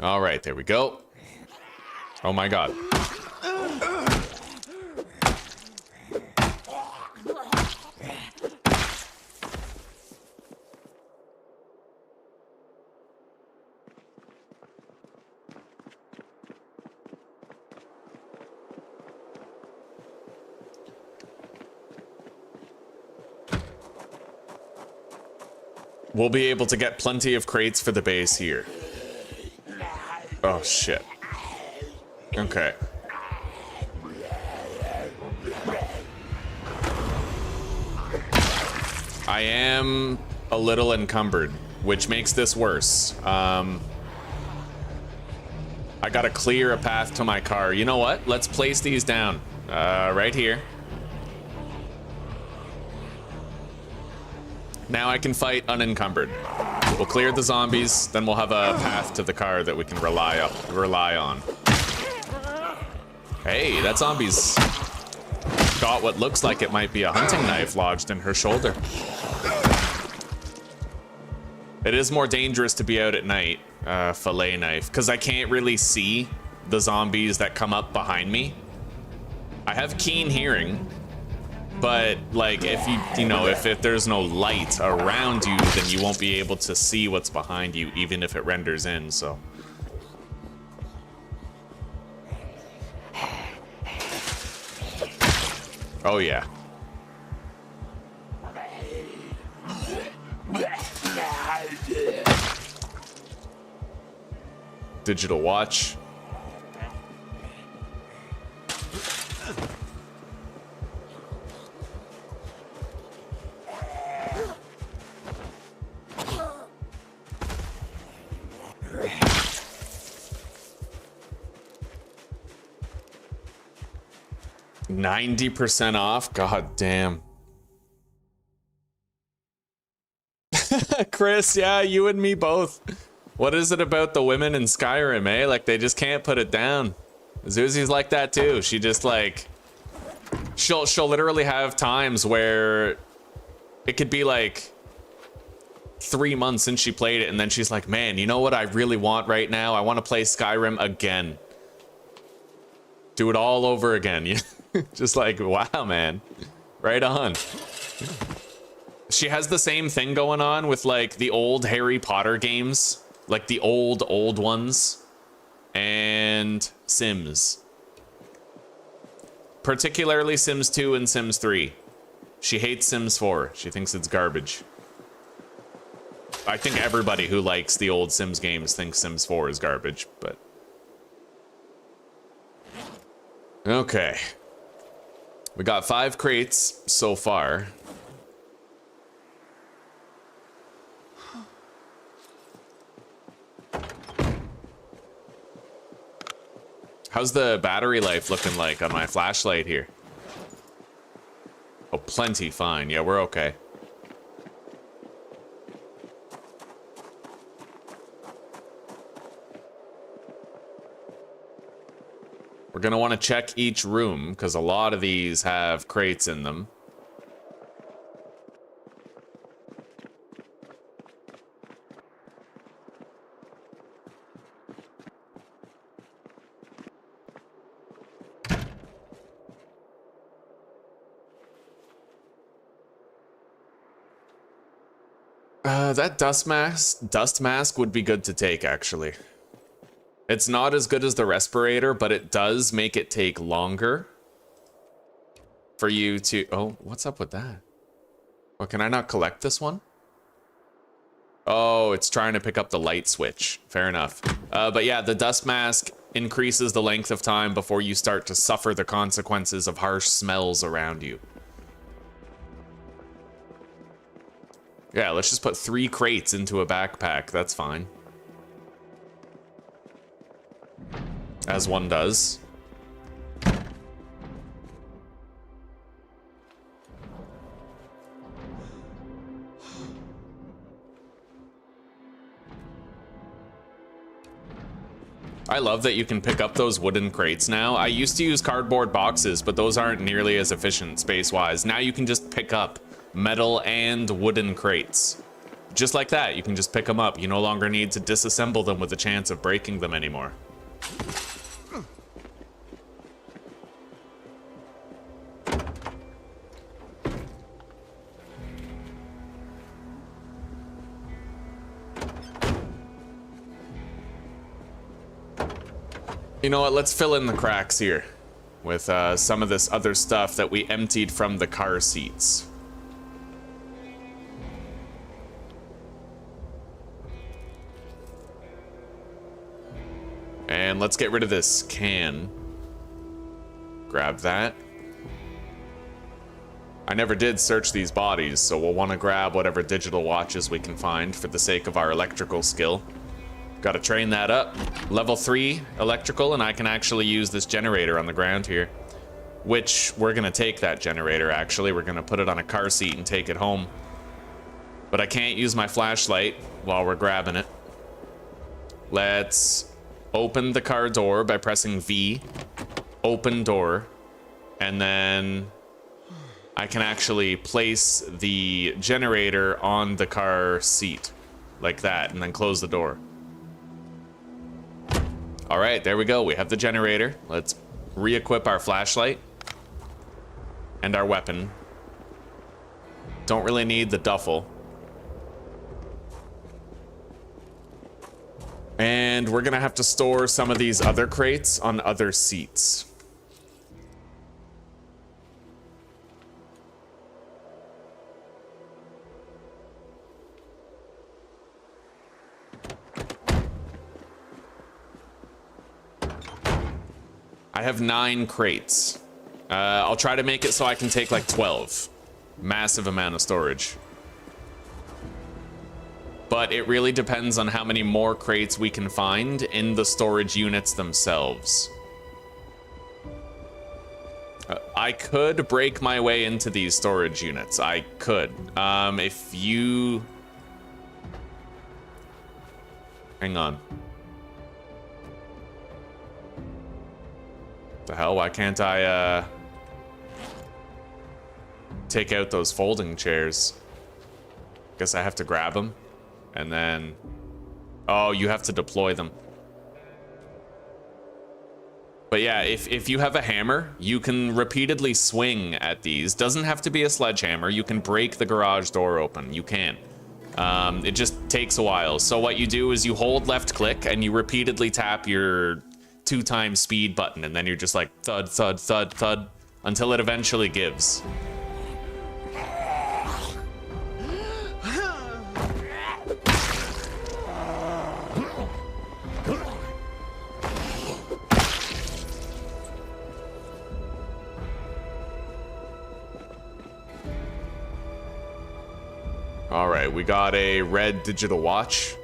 All right, there we go. Oh my god. We'll be able to get plenty of crates for the base here. Oh, shit. Okay. I am a little encumbered, which makes this worse. I gotta clear a path to my car. You know what? Let's place these down. Right here. Now I can fight unencumbered. We'll clear the zombies, then we'll have a path to the car that we can rely on. Hey, that zombie's got what looks like it might be a hunting knife lodged in her shoulder. It is more dangerous to be out at night, fillet knife, because I can't really see the zombies that come up behind me. I have keen hearing, but like if if there's no light around you, then you won't be able to see what's behind you, even if it renders in, so. Oh yeah. Digital watch. $90% off? God damn. Chris, yeah, you and me both. What is it about the women in Skyrim, eh? Like, they just can't put it down. Zuzi's like that too. She just like... She'll literally have times where it could be like 3 months since she played it, and then she's like, man, you know what I really want right now? I want to play Skyrim again. Do it all over again. Just like, wow, man. Right on. She has the same thing going on with like the old Harry Potter games, like the old ones, and Sims. Particularly Sims 2 and Sims 3. She hates Sims 4. She thinks it's garbage. I think everybody who likes the old Sims games thinks Sims 4 is garbage, but... Okay. We got 5 crates so far. How's the battery life looking like on my flashlight here? Oh, plenty fine. Yeah, we're okay. We're gonna want to check each room because a lot of these have crates in them. That dust mask would be good to take, actually. It's not as good as the respirator, but it does make it take longer for you to... Oh, what's up with that? Well, can I not collect this one? Oh, it's trying to pick up the light switch. Fair enough. But yeah, the dust mask increases the length of time before you start to suffer the consequences of harsh smells around you. Yeah, let's just put 3 crates into a backpack. That's fine. As one does. I love that you can pick up those wooden crates now. I used to use cardboard boxes, but those aren't nearly as efficient space-wise. Now you can just pick up metal and wooden crates. Just like that, you can just pick them up. You no longer need to disassemble them with the chance of breaking them anymore. You know what, let's fill in the cracks here with some of this other stuff that we emptied from the car seats. And let's get rid of this can. Grab that. I never did search these bodies, so we'll want to grab whatever digital watches we can find for the sake of our electrical skill. Got to train that up. Level 3 electrical, and I can actually use this generator on the ground here. Which, we're going to take that generator, actually. We're going to put it on a car seat and take it home. But I can't use my flashlight while we're grabbing it. Let's open the car door by pressing V. Open door. And then I can actually place the generator on the car seat. Like that, and then close the door. All right, there we go. We have the generator. Let's re-equip our flashlight. And our weapon. Don't really need the duffel. And we're gonna have to store some of these other crates on other seats. I have 9 crates. I'll try to make it so I can take like 12. Massive amount of storage. But it really depends on how many more crates we can find in the storage units themselves. I could break my way into these storage units. I could. If you... Hang on. The hell, why can't I, take out those folding chairs? Guess I have to grab them. And then... Oh, you have to deploy them. But yeah, if you have a hammer, you can repeatedly swing at these. Doesn't have to be a sledgehammer. You can break the garage door open. You can. It just takes a while. So what you do is you hold left click and you repeatedly tap your 2x speed button. And then you're just like thud, thud, thud, thud until it eventually gives. All right, we got a red digital watch.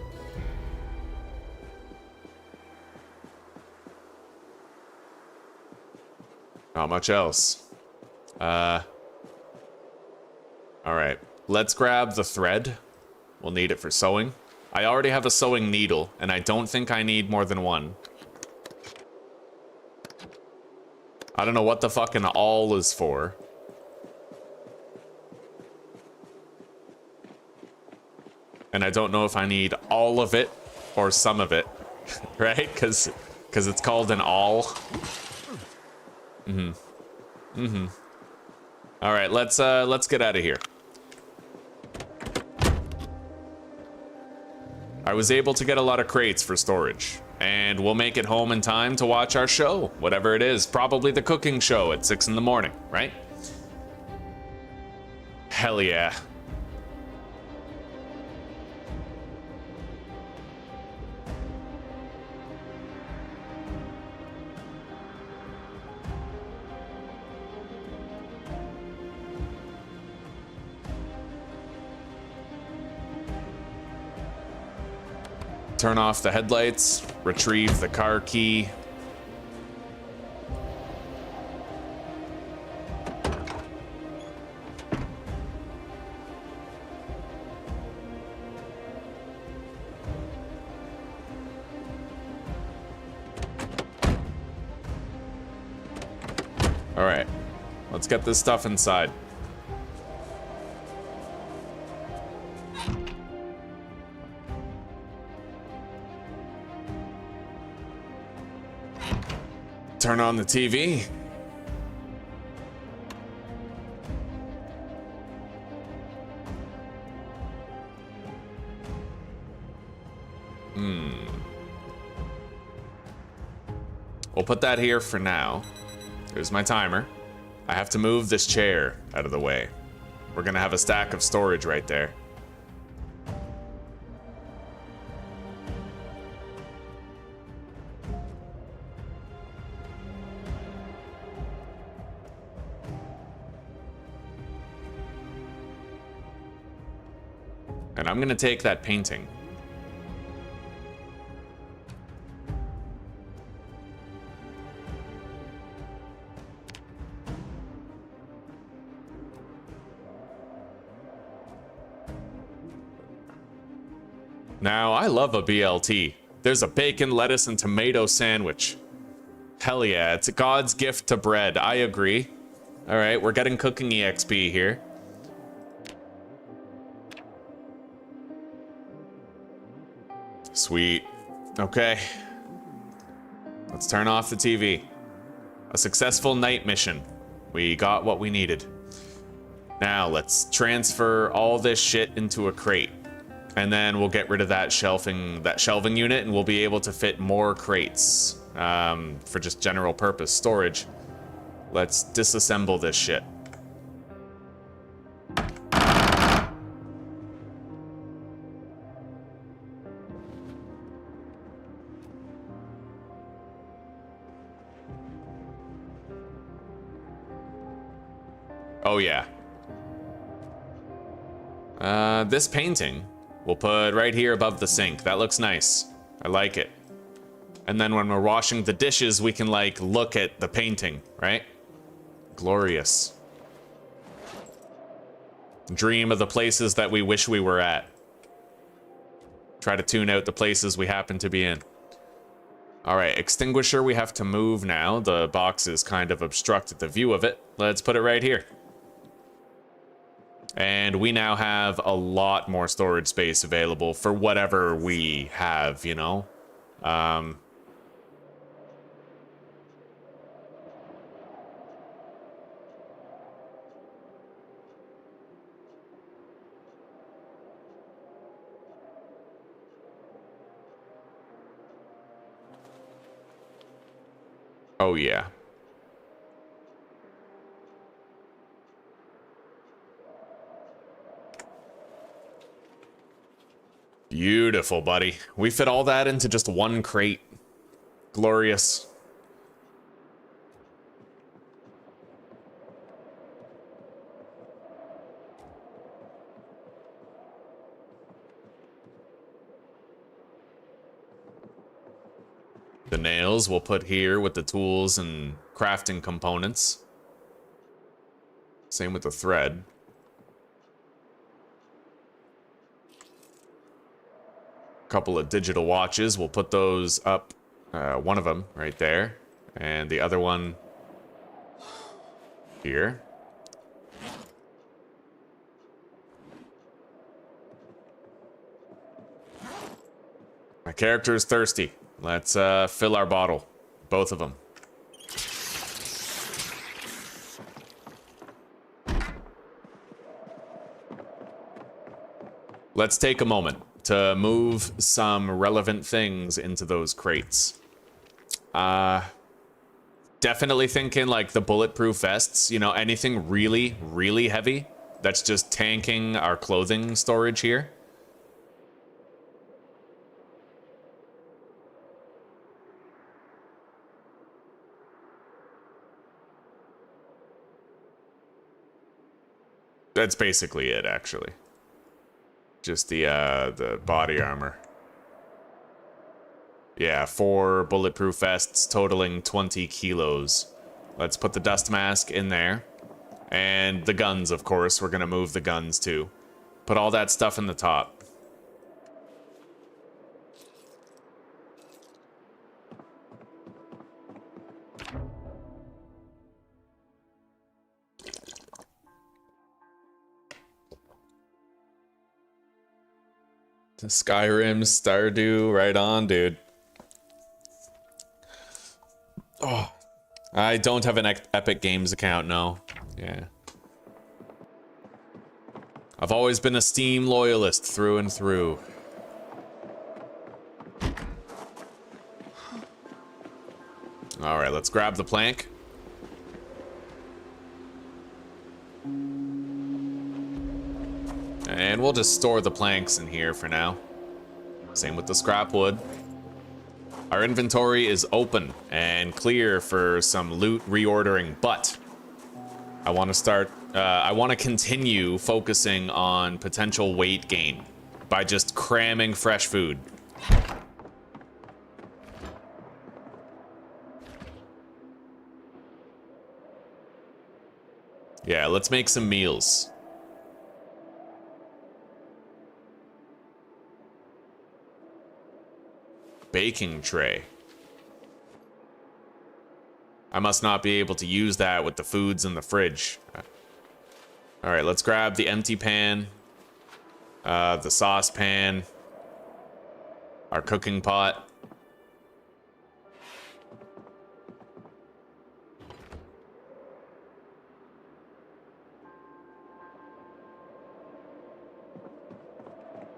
Not much else. All right, let's grab the thread. We'll need it for sewing. I already have a sewing needle, and I don't think I need more than one. I don't know what the fucking awl is for. And I don't know if I need all of it or some of it, right? Because it's called an awl. All right, let's get out of here. I was able to get a lot of crates for storage, and we'll make it home in time to watch our show, whatever it is. Probably the cooking show at 6 in the morning, right? Hell yeah. Turn off the headlights, retrieve the car key. All right, let's get this stuff inside. Turn on the TV. We'll put that here for now. There's my timer. I have to move this chair out of the way. We're gonna have a stack of storage right there. And I'm gonna take that painting. Now, I love a BLT. There's a bacon, lettuce, and tomato sandwich. Hell yeah, it's God's gift to bread. I agree. All right, we're getting cooking EXP here. Sweet. Okay. Let's turn off the TV. A successful night mission. We got what we needed. Now, let's transfer all this shit into a crate. And then we'll get rid of that shelving unit, and we'll be able to fit more crates for just general purpose storage. Let's disassemble this shit. Oh yeah. This painting we'll put right here above the sink. That looks nice. I like it. And then when we're washing the dishes, we can, like, look at the painting, right? Glorious. Dream of the places that we wish we were at. Try to tune out the places we happen to be in. Alright, extinguisher we have to move now. The box is kind of obstructed the view of it. Let's put it right here. And we now have a lot more storage space available for whatever we have, you know? Oh, yeah. Beautiful, buddy. We fit all that into just one crate. Glorious. The nails we'll put here with the tools and crafting components. Same with the thread. Couple of digital watches. We'll put those up. One of them right there. And the other one here. My character is thirsty. Let's fill our bottle. Both of them. Let's take a moment to move some relevant things into those crates. Definitely thinking like the bulletproof vests, you know, anything really, really heavy that's just tanking our clothing storage here. That's basically it, actually. Just the body armor. Yeah, 4 bulletproof vests totaling 20 kilos. Let's put the dust mask in there. And the guns, of course. We're gonna move the guns, too. Put all that stuff in the top. Skyrim, Stardew, right on, dude. Oh, I don't have an Epic Games account, no. Yeah. I've always been a Steam loyalist through and through. All right, let's grab the plank. And we'll just store the planks in here for now. Same with the scrap wood. Our inventory is open and clear for some loot reordering, but I want to continue focusing on potential weight gain by just cramming fresh food. Yeah, let's make some meals. Baking tray. I must not be able to use that with the foods in the fridge. All right, let's grab the empty pan, the saucepan, our cooking pot.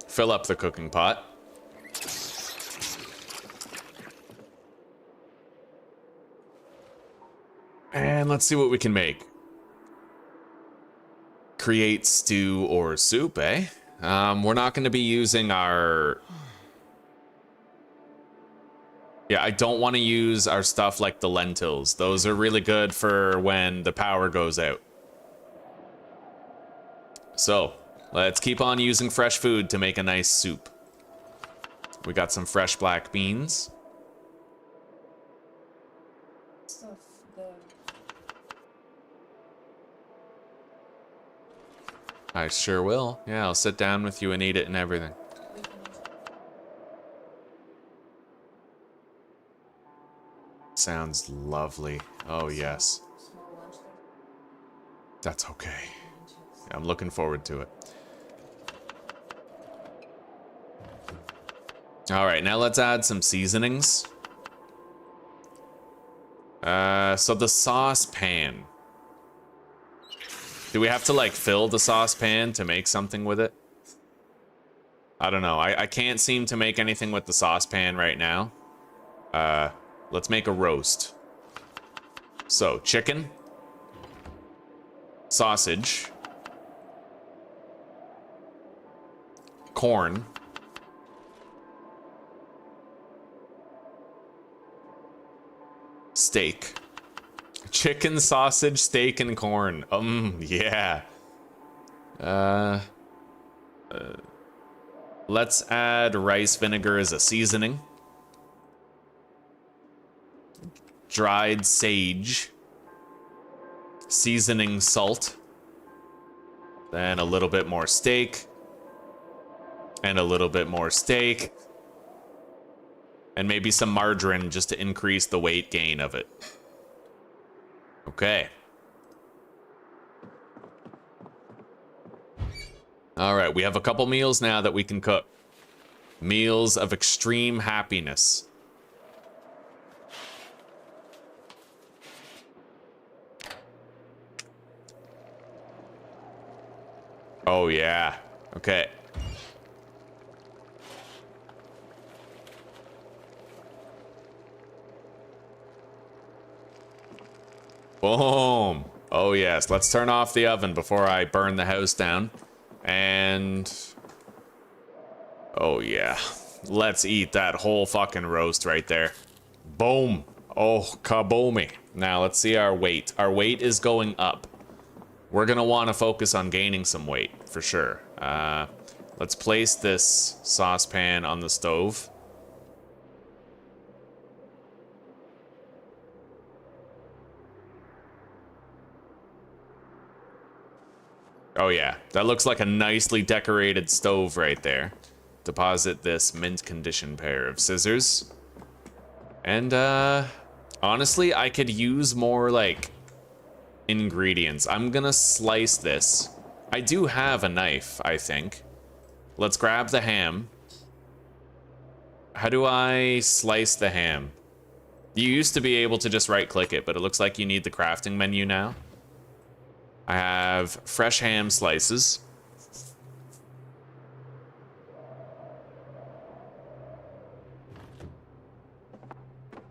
Fill up the cooking pot. And let's see what we can make. Create stew or soup, eh? We're not going to be using our... Yeah, I don't want to use our stuff like the lentils. Those are really good for when the power goes out. So, let's keep on using fresh food to make a nice soup. We got some fresh black beans.
Stuff there.
I sure will. Yeah, I'll sit down with you and eat it and everything. Sounds lovely. Oh, yes.
Small lunch there.
That's okay. I'm looking forward to it. All right, now let's add some seasonings. So the saucepan. Do we have to like fill the saucepan to make something with it? I don't know. I can't seem to make anything with the saucepan right now. Let's make a roast. So, chicken. Sausage. Corn. Steak. Chicken, sausage, steak, and corn. Yeah. Let's add rice vinegar as a seasoning. Dried sage. Seasoning salt. Then a little bit more steak. And a little bit more steak. And maybe some margarine just to increase the weight gain of it. Okay. All right, we have a couple meals now that we can cook. Meals of extreme happiness. Oh, yeah. Okay. Boom. Oh, yes. Let's turn off the oven before I burn the house down. And... oh, yeah. Let's eat that whole fucking roast right there. Boom. Oh, kaboomy. Now, let's see our weight. Our weight is going up. We're going to want to focus on gaining some weight, for sure. Let's place this saucepan on the stove. Oh yeah, that looks like a nicely decorated stove right there. Deposit this mint condition pair of scissors. And honestly, I could use more like ingredients. I'm gonna slice this. I do have a knife, I think. Let's grab the ham. How do I slice the ham? You used to be able to just right click it, but it looks like you need the crafting menu now. I have fresh ham slices.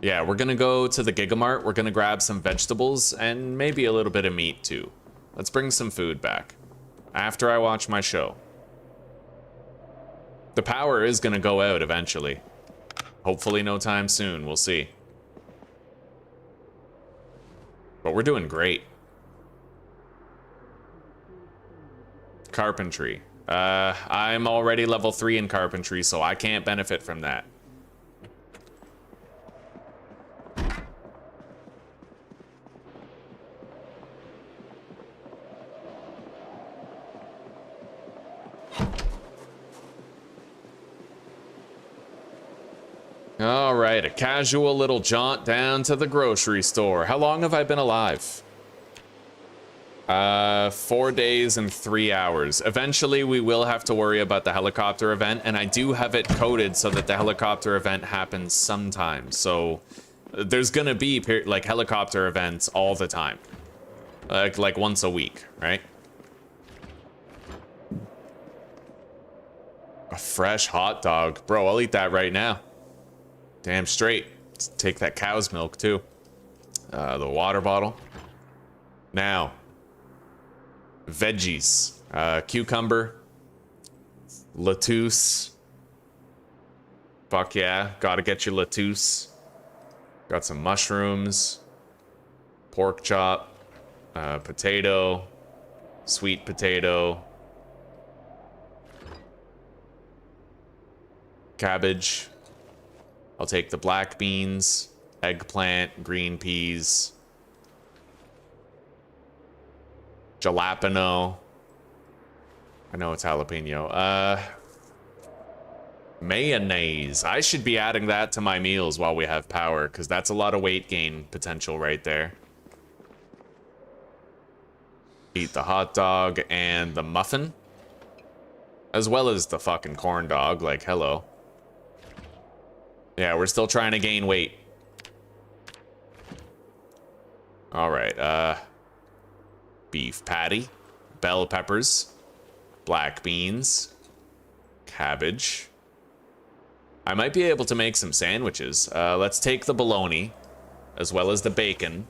Yeah, we're gonna go to the Gigamart. We're gonna grab some vegetables and maybe a little bit of meat too. Let's bring some food back after I watch my show. The power is gonna go out eventually. Hopefully no time soon, we'll see. But we're doing great. Carpentry. I'm already level 3 in carpentry, so I can't benefit from that. All right, a casual little jaunt down to the grocery store. How long have I been alive? 4 days and 3 hours. Eventually, we will have to worry about the helicopter event, and I do have it coded so that the helicopter event happens sometimes. So there's gonna be like helicopter events all the time, like once a week, right? A fresh hot dog, bro. I'll eat that right now. Damn straight. Let's take that cow's milk too. The water bottle. Now, veggies. Cucumber. Lettuce. Fuck yeah, gotta get your lettuce. Got some mushrooms. Pork chop. Potato. Sweet potato. Cabbage. I'll take the black beans, eggplant, green peas, jalapeno. I know it's jalapeno. Mayonnaise. I should be adding that to my meals while we have power, because that's a lot of weight gain potential right there. Eat the hot dog and the muffin, as well as the fucking corn dog, like, hello. Yeah, we're still trying to gain weight. All right, beef patty, bell peppers, black beans, cabbage. I might be able to make some sandwiches. Let's take the bologna, as well as the bacon.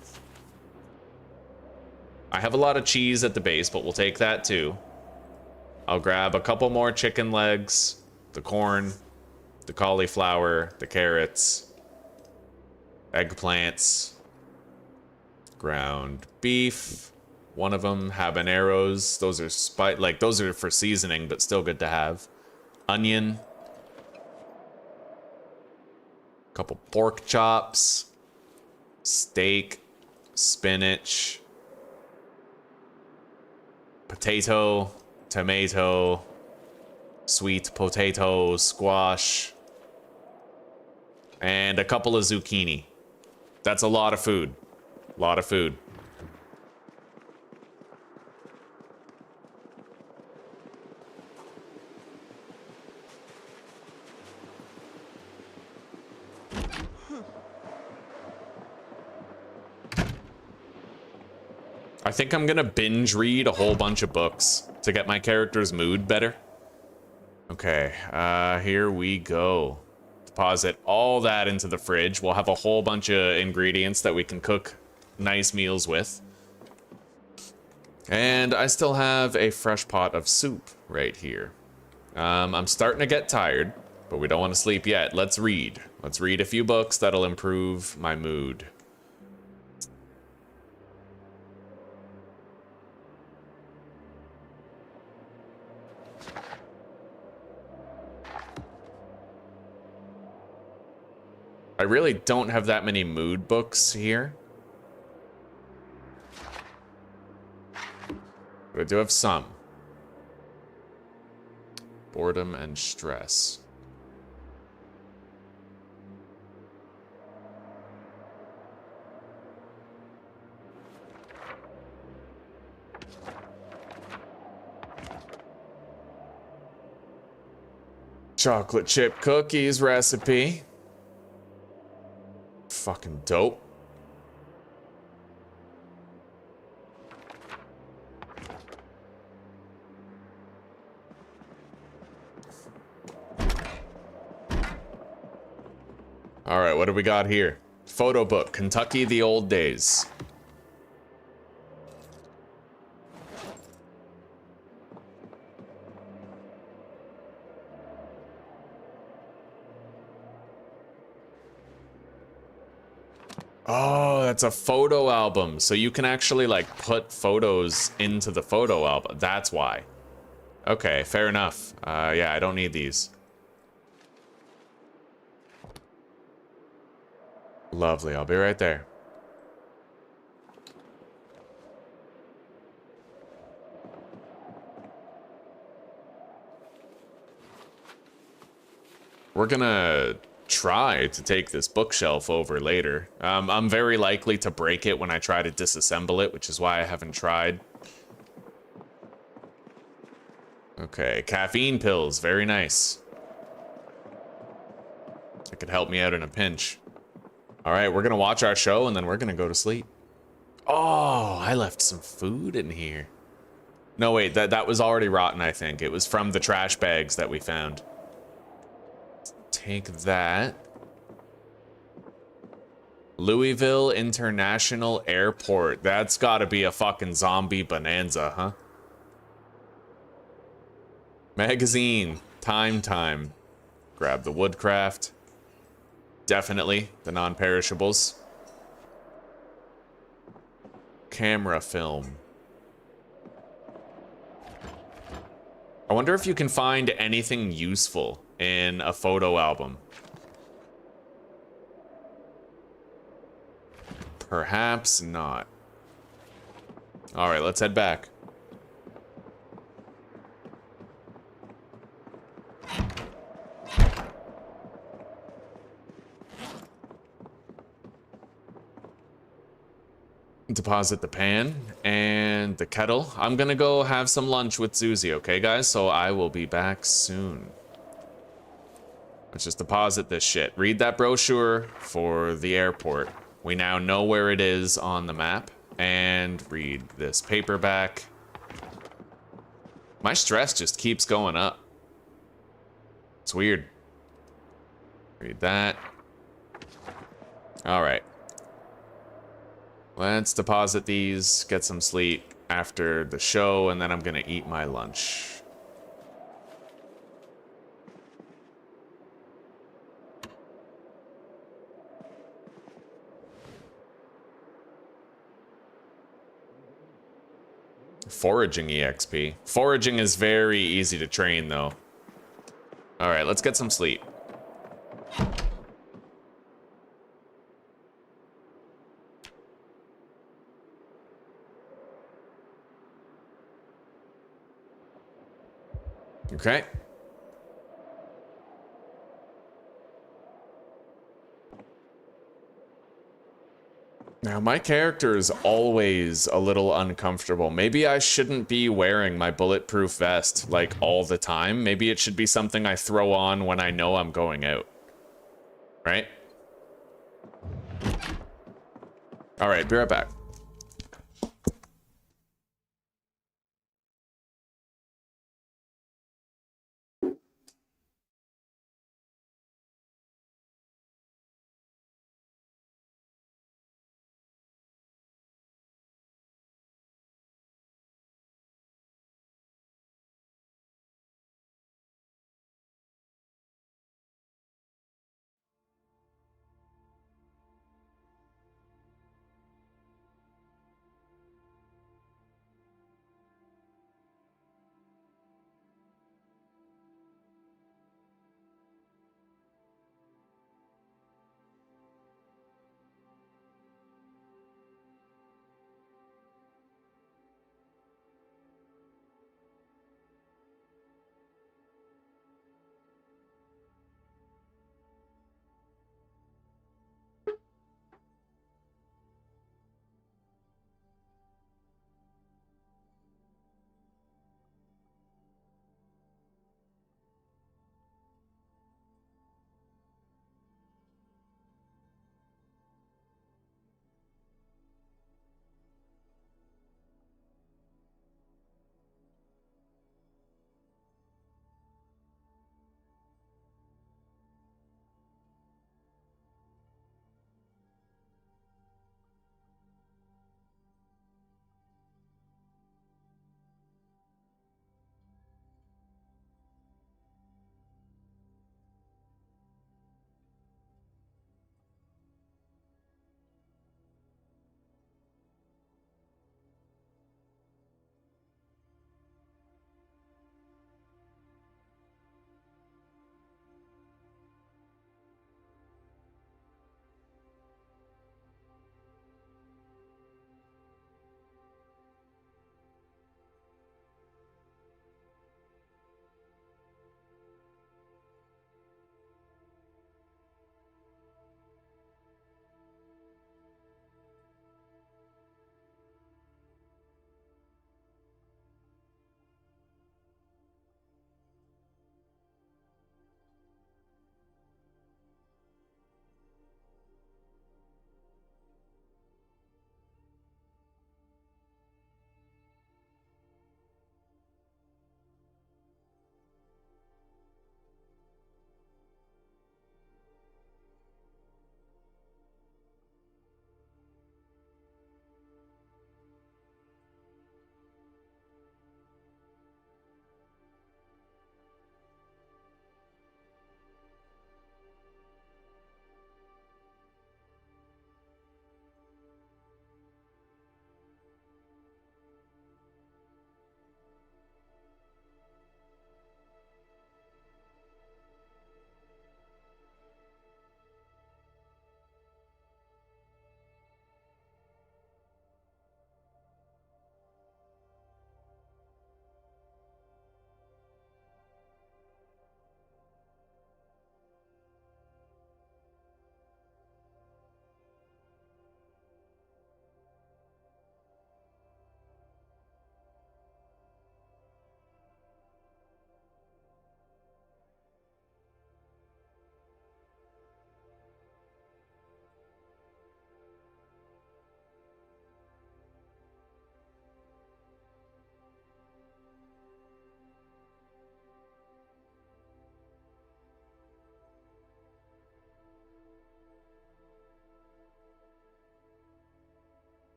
I have a lot of cheese at the base, but we'll take that too. I'll grab a couple more chicken legs, the corn, the cauliflower, the carrots, eggplants, ground beef, one of them, habaneros. Those are those are for seasoning, but still good to have. Onion, couple pork chops, steak, spinach, potato, tomato, sweet potato, squash, and a couple of zucchini. That's a lot of food. A lot of food. I think I'm gonna binge read a whole bunch of books to get my character's mood better. Okay, here we go. Deposit all that into the fridge. We'll have a whole bunch of ingredients that we can cook nice meals with. And I still have a fresh pot of soup right here. I'm starting to get tired, but we don't want to sleep yet. Let's read. Let's read a few books that'll improve my mood. I really don't have that many mood books here. But I do have some. Boredom and stress. Chocolate chip cookies recipe. Fucking dope. All right, what do we got here? Photo book, Kentucky, the old days. Oh, that's a photo album. So you can actually like put photos into the photo album. That's why. Okay, fair enough. Yeah, I don't need these. Lovely, I'll be right there. We're gonna try to take this bookshelf over later. I'm very likely to break it when I try to disassemble it, which is why I haven't tried. Okay, caffeine pills, very nice. That could help me out in a pinch. All right, we're gonna watch our show and then we're gonna go to sleep. Oh, I left some food in here. No, wait, that was already rotten, I think. It was from the trash bags that we found. Take that. Louisville International Airport. That's gotta be a fucking zombie bonanza, huh? Magazine. Time. Grab the woodcraft. Definitely the non-perishables. Camera film. I wonder if you can find anything useful in a photo album. Perhaps not. All right, let's head back. Deposit the pan and the kettle. I'm gonna go have some lunch with Zuzi, okay, guys? So I will be back soon. Let's just deposit this shit. Read that brochure for the airport. We now know where it is on the map. And read this paperback. My stress just keeps going up. It's weird. Read that. All right. Let's deposit these, get some sleep after the show, and then I'm gonna eat my lunch. Foraging EXP. Foraging is very easy to train, though. All right, let's get some sleep. Okay. Now, my character is always a little uncomfortable. Maybe I shouldn't be wearing my bulletproof vest, like, all the time. Maybe it should be something I throw on when I know I'm going out. Right? All right, be right back.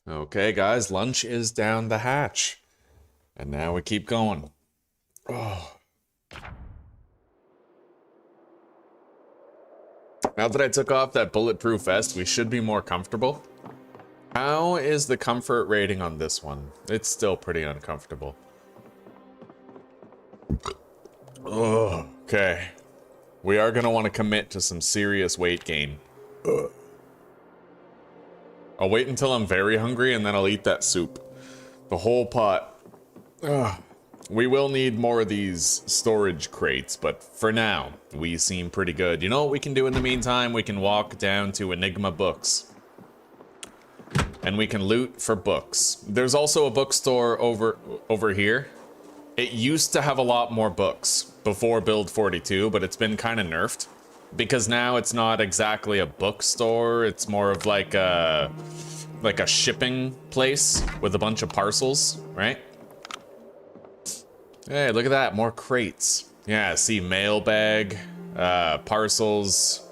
Okay, guys, lunch is down the hatch. And now we keep going. Oh. Now that I took off that bulletproof vest, we should be more comfortable. How is the comfort rating on this one? It's still pretty uncomfortable. Oh, okay. We are going to want to commit to some serious weight gain. I'll wait until I'm very hungry and then I'll eat that soup. The whole pot. Ugh. We will need more of these storage crates, but for now, we seem pretty good. You know what we can do in the meantime? We can walk down to Enigma Books. And we can loot for books. There's also a bookstore over here. It used to have a lot more books before Build 42, but it's been kind of nerfed. Because now it's not exactly a bookstore, it's more of like a shipping place with a bunch of parcels, right? Hey, look at that, more crates. Yeah, see, mailbag, parcels.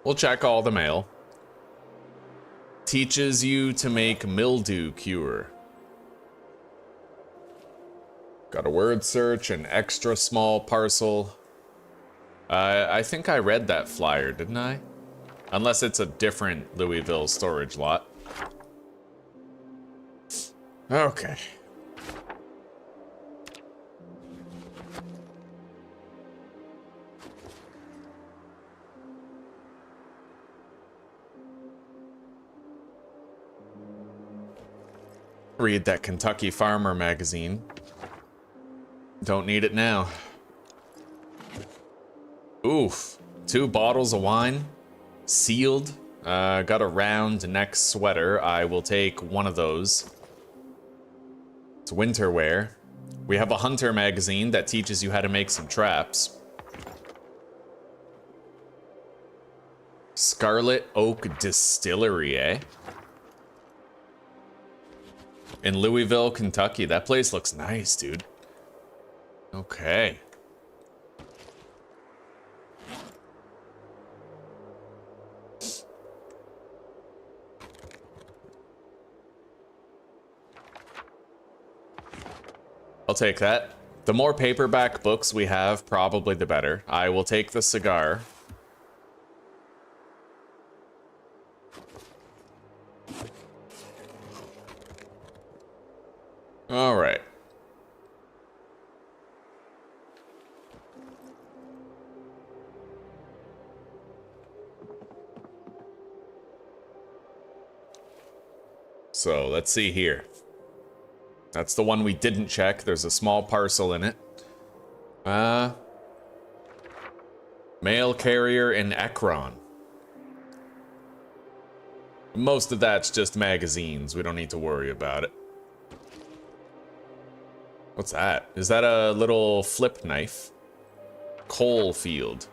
We'll check all the mail. Teaches you to make mildew cure. Got a word search, an extra small parcel. I think I read that flyer, didn't I? Unless it's a different Louisville storage lot. Okay. Read that Kentucky Farmer magazine. Don't need it now. Oof. 2 bottles of wine. Sealed. Got a round neck sweater. I will take one of those. It's winter wear. We have a hunter magazine that teaches you how to make some traps. Scarlet Oak Distillery, eh? In Louisville, Kentucky. That place looks nice, dude. Okay. I'll take that. The more paperback books we have, probably the better. I will take the cigar. All right. So let's see here. That's the one we didn't check. There's a small parcel in it. Mail carrier in Ekron. Most of that's just magazines. We don't need to worry about it. What's that? Is that a little flip knife? Coalfield.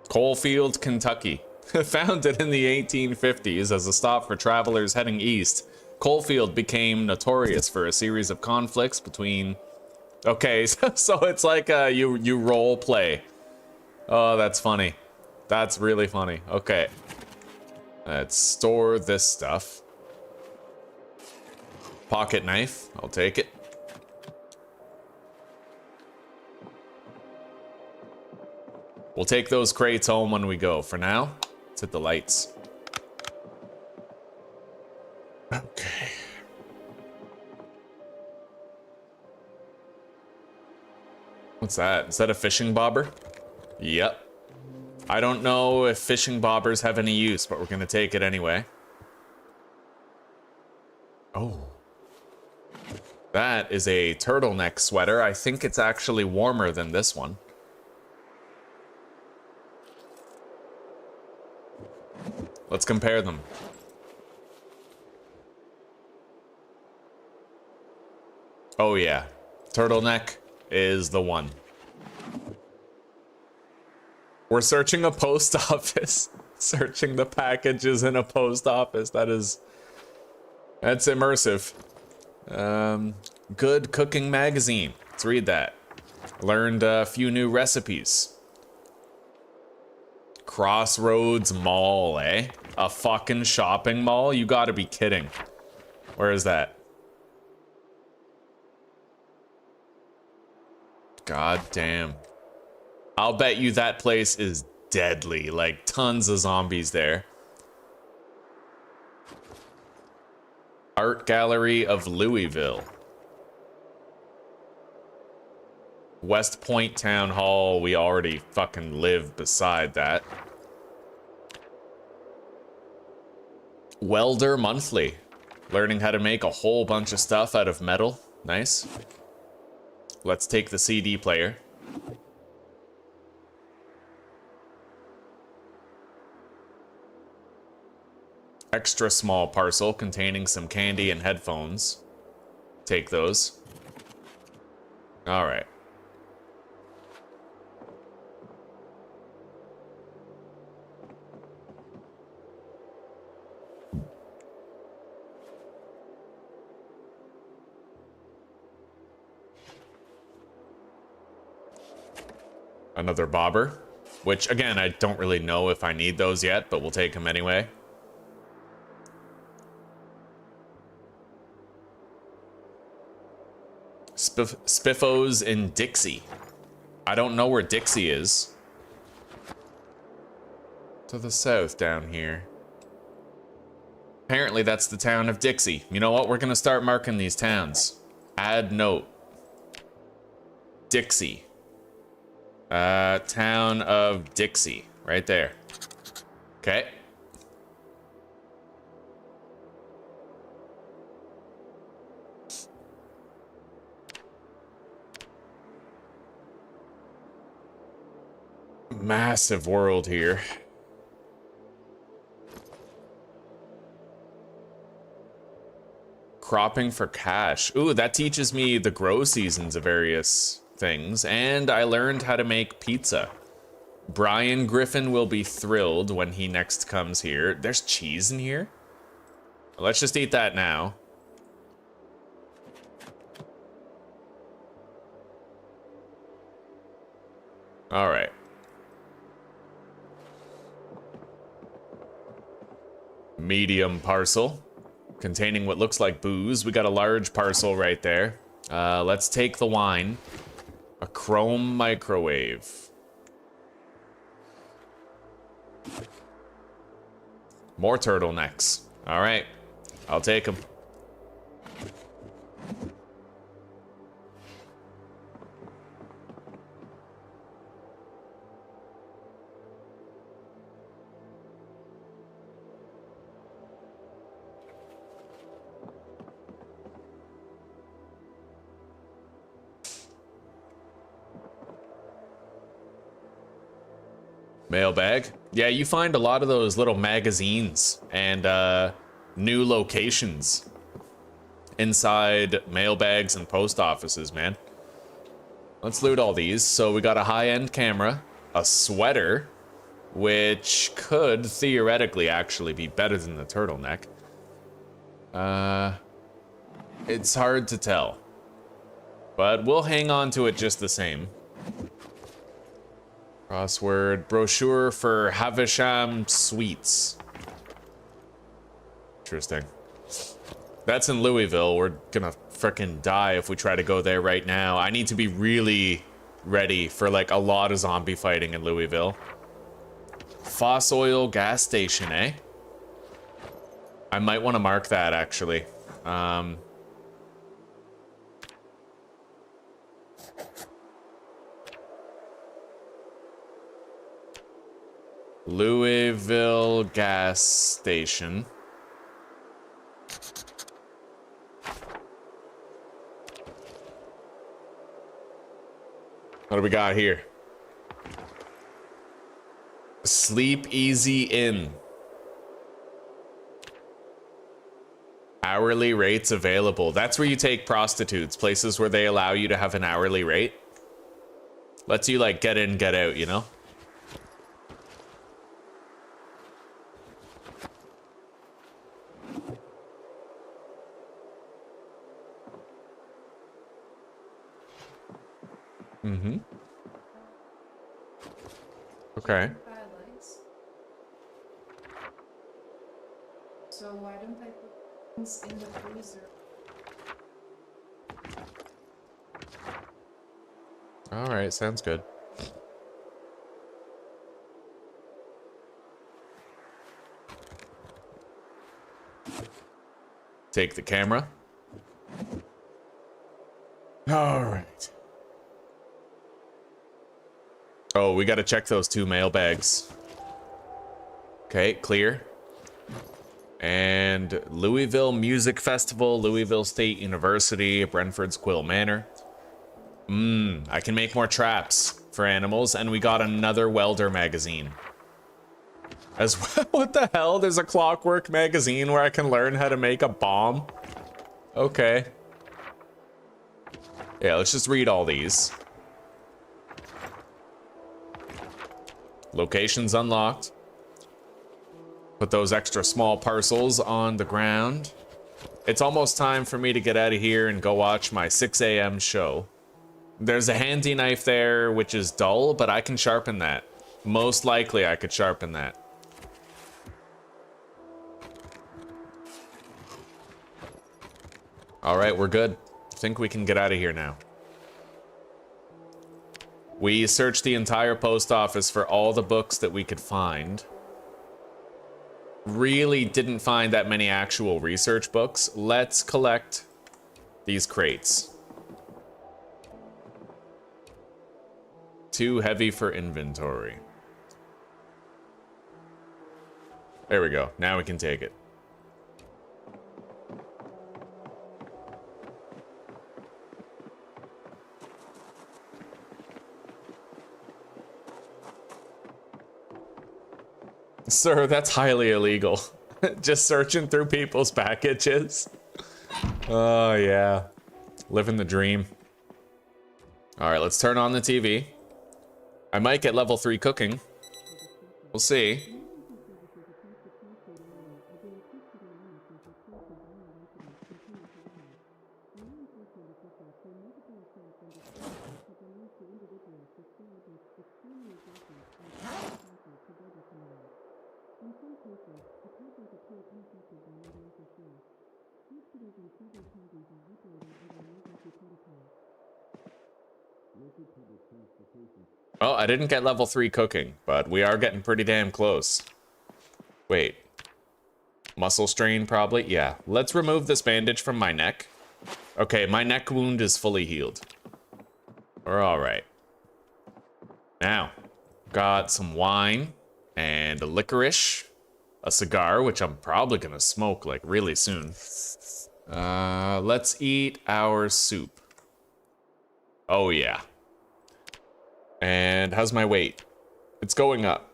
Coalfield, Kentucky. Founded in the 1850s as a stop for travelers heading east, Coalfield became notorious for a series of conflicts between... Okay, so it's like you role play. Oh, that's funny. That's really funny. Okay. Let's store this stuff. Pocket knife. I'll take it. We'll take those crates home when we go. For now, let's hit the lights. Okay. What's that? Is that a fishing bobber? Yep. I don't know if fishing bobbers have any use, but we're gonna take it anyway. Oh. That is a turtleneck sweater. I think it's actually warmer than this one. Let's compare them. Oh yeah, turtleneck is the one. We're searching a post office. Searching the packages in a post office. That's immersive. Good Cooking Magazine. Let's read that. Learned a few new recipes. Crossroads Mall, eh? A fucking shopping mall? You gotta be kidding. Where is that? God damn. I'll bet you that place is deadly. Like, tons of zombies there. Art Gallery of Louisville. West Point Town Hall, we already fucking live beside that. Welder Monthly. Learning how to make a whole bunch of stuff out of metal. Nice. Let's take the CD player. Extra small parcel containing some candy and headphones. Take those. All right. Another bobber, which again, I don't really know if I need those yet, but we'll take them anyway. Spiffos in Dixie. I don't know where Dixie is. To the south down here. Apparently that's the town of Dixie. You know what? We're gonna start marking these towns. Add note. Dixie. Town of Dixie. Right there. Okay. Massive world here. Cropping for cash. Ooh, that teaches me the grow seasons of various things, and I learned how to make pizza. Brian Griffin will be thrilled when he next comes here. There's cheese in here? Let's just eat that now. All right. Medium parcel containing what looks like booze. We got a large parcel right there. Let's take the wine. A chrome microwave. More turtlenecks. All right, I'll take them. Mailbag. Yeah, you find a lot of those little magazines and new locations inside mailbags and post offices, man. Let's loot all these. So we got a high-end camera, a sweater, which could theoretically actually be better than the turtleneck. It's hard to tell, but we'll hang on to it just the same. Crossword brochure for Havisham Sweets. Interesting. That's in Louisville. We're gonna frickin' die if we try to go there right now. I need to be really ready for like a lot of zombie fighting in Louisville. Foss Oil gas station, eh? I might want to mark that actually. Louisville gas station. What do we got here? Sleep Easy Inn. Hourly rates available. That's where you take prostitutes, places where they allow you to have an hourly rate. Lets you like get in, get out, you know? Mm-hmm. Okay.
so why don't I put things in the freezer?
All right, sounds good. Take the camera. All right. Oh, we got to check those 2 mailbags. Okay, clear. And Louisville Music Festival, Louisville State University, Brentford's Quill Manor. I can make more traps for animals, and we got another welder magazine. As well, what the hell? There's a clockwork magazine where I can learn how to make a bomb. Okay. Yeah, let's just read all these. Locations unlocked. Put those extra small parcels on the ground. It's almost time for me to get out of here and go watch my 6 a.m. show. There's a handy knife there, which is dull, but I can sharpen that. Most likely I could sharpen that. All right, we're good. I think we can get out of here now. We searched the entire post office for all the books that we could find. Really didn't find that many actual research books. Let's collect these crates. Too heavy for inventory. There we go. Now we can take it. Sir, that's highly illegal. Just searching through people's packages. Oh, yeah. Living the dream. All right, let's turn on the TV. I might get level 3 cooking. We'll see. Well, I didn't get level 3 cooking, but we are getting pretty damn close. Wait. Muscle strain, probably? Yeah. Let's remove this bandage from my neck. Okay, my neck wound is fully healed. We're alright. Now, got some wine and a licorice, a cigar, which I'm probably gonna smoke like really soon. Let's eat our soup. Oh yeah. And how's my weight? It's going up.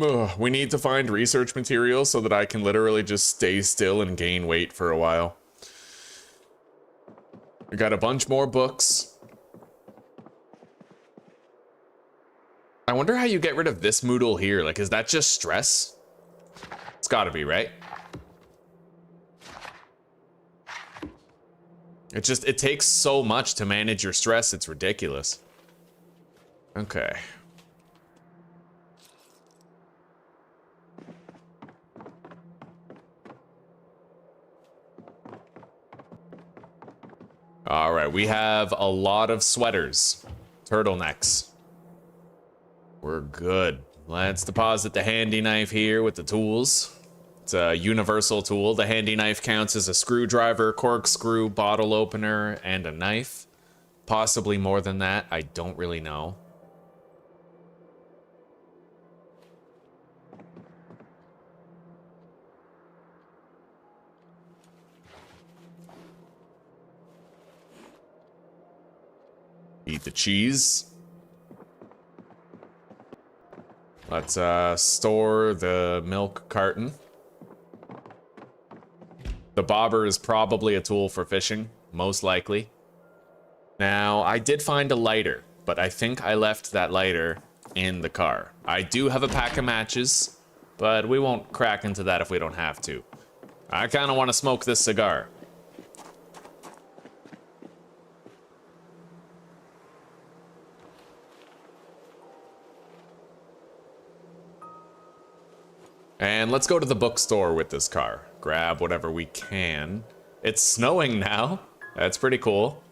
Ugh, we need to find research materials so that I can literally just stay still and gain weight for a while. We got a bunch more books. I wonder how you get rid of this moodle here. Like, is that just stress? It's gotta be, right? It takes so much to manage your stress, it's ridiculous. Okay. All right, we have a lot of sweaters, turtlenecks. We're good. Let's deposit the handy knife here with the tools. It's a universal tool. The handy knife counts as a screwdriver, corkscrew, bottle opener, and a knife. Possibly more than that, I don't really know. Eat the cheese. Let's store the milk carton. The bobber is probably a tool for fishing, most likely. Now, I did find a lighter, but I think I left that lighter in the car. I do have a pack of matches, but we won't crack into that if we don't have to. I kind of want to smoke this cigar. And let's go to the bookstore with this car. Grab whatever we can. It's snowing now. That's pretty cool.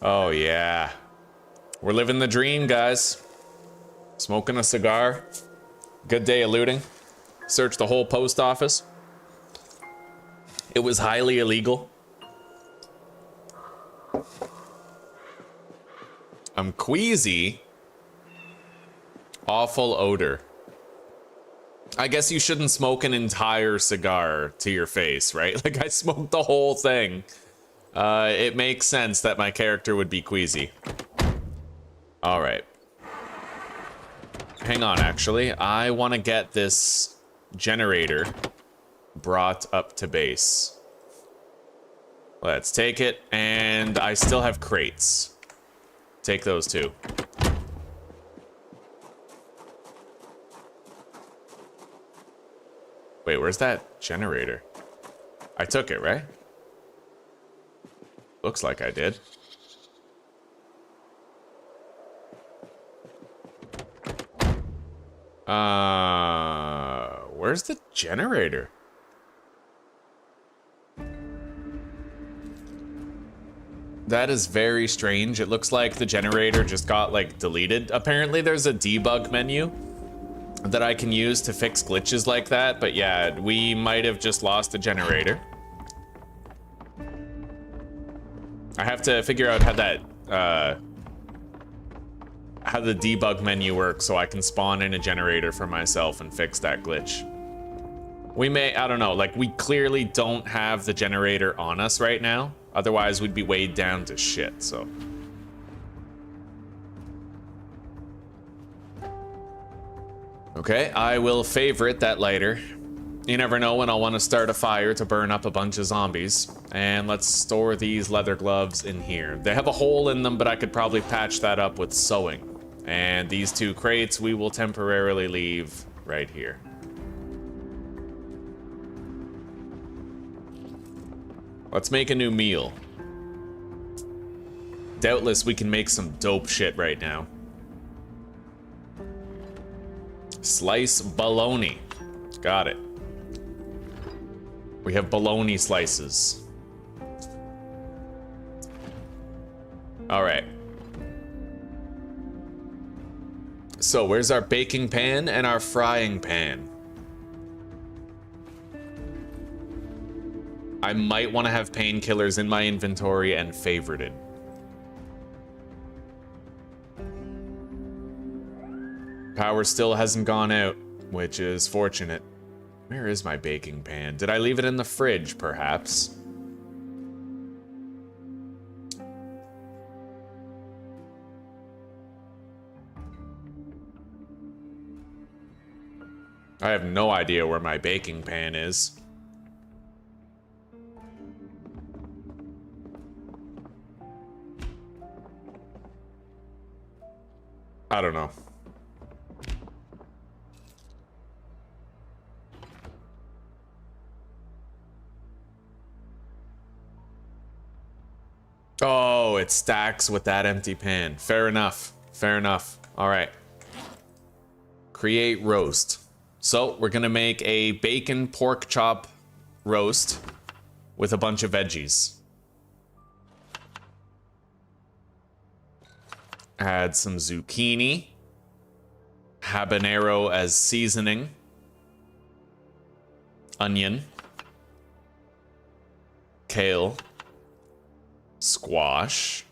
Oh, yeah. We're living the dream, guys. Smoking a cigar. Good day of looting. Searched the whole post office. It was highly illegal. I'm queasy. Awful odor. I guess you shouldn't smoke an entire cigar to your face, right? Like, I smoked the whole thing. It makes sense that my character would be queasy. All right. Hang on, actually. I want to get this generator brought up to base. Let's take it, and I still have crates. Take those too. Wait, where's that generator? I took it, right? Looks like I did. Where's the generator? That is very strange. It looks like the generator just got, like, deleted. Apparently there's a debug menu that I can use to fix glitches like that, but yeah, we might have just lost the generator. I have to figure out how that, how the debug menu works so I can spawn in a generator for myself and fix that glitch. We may, I don't know, like, we clearly don't have the generator on us right now. Otherwise, we'd be weighed down to shit, so. Okay, I will favorite that lighter. You never know when I'll want to start a fire to burn up a bunch of zombies. And let's store these leather gloves in here. They have a hole in them, but I could probably patch that up with sewing. And these two crates we will temporarily leave right here. Let's make a new meal. Doubtless we can make some dope shit right now. Slice bologna. Got it. We have bologna slices. All right. So where's our baking pan and our frying pan? I might want to have painkillers in my inventory and favorited. Power still hasn't gone out, which is fortunate. Where is my baking pan? Did I leave it in the fridge, perhaps? I have no idea where my baking pan is. I don't know. Oh, it stacks with that empty pan. Fair enough. Fair enough. All right. Create roast. So we're gonna make a bacon pork chop roast with a bunch of veggies. Add some zucchini, habanero as seasoning, onion, kale, squash,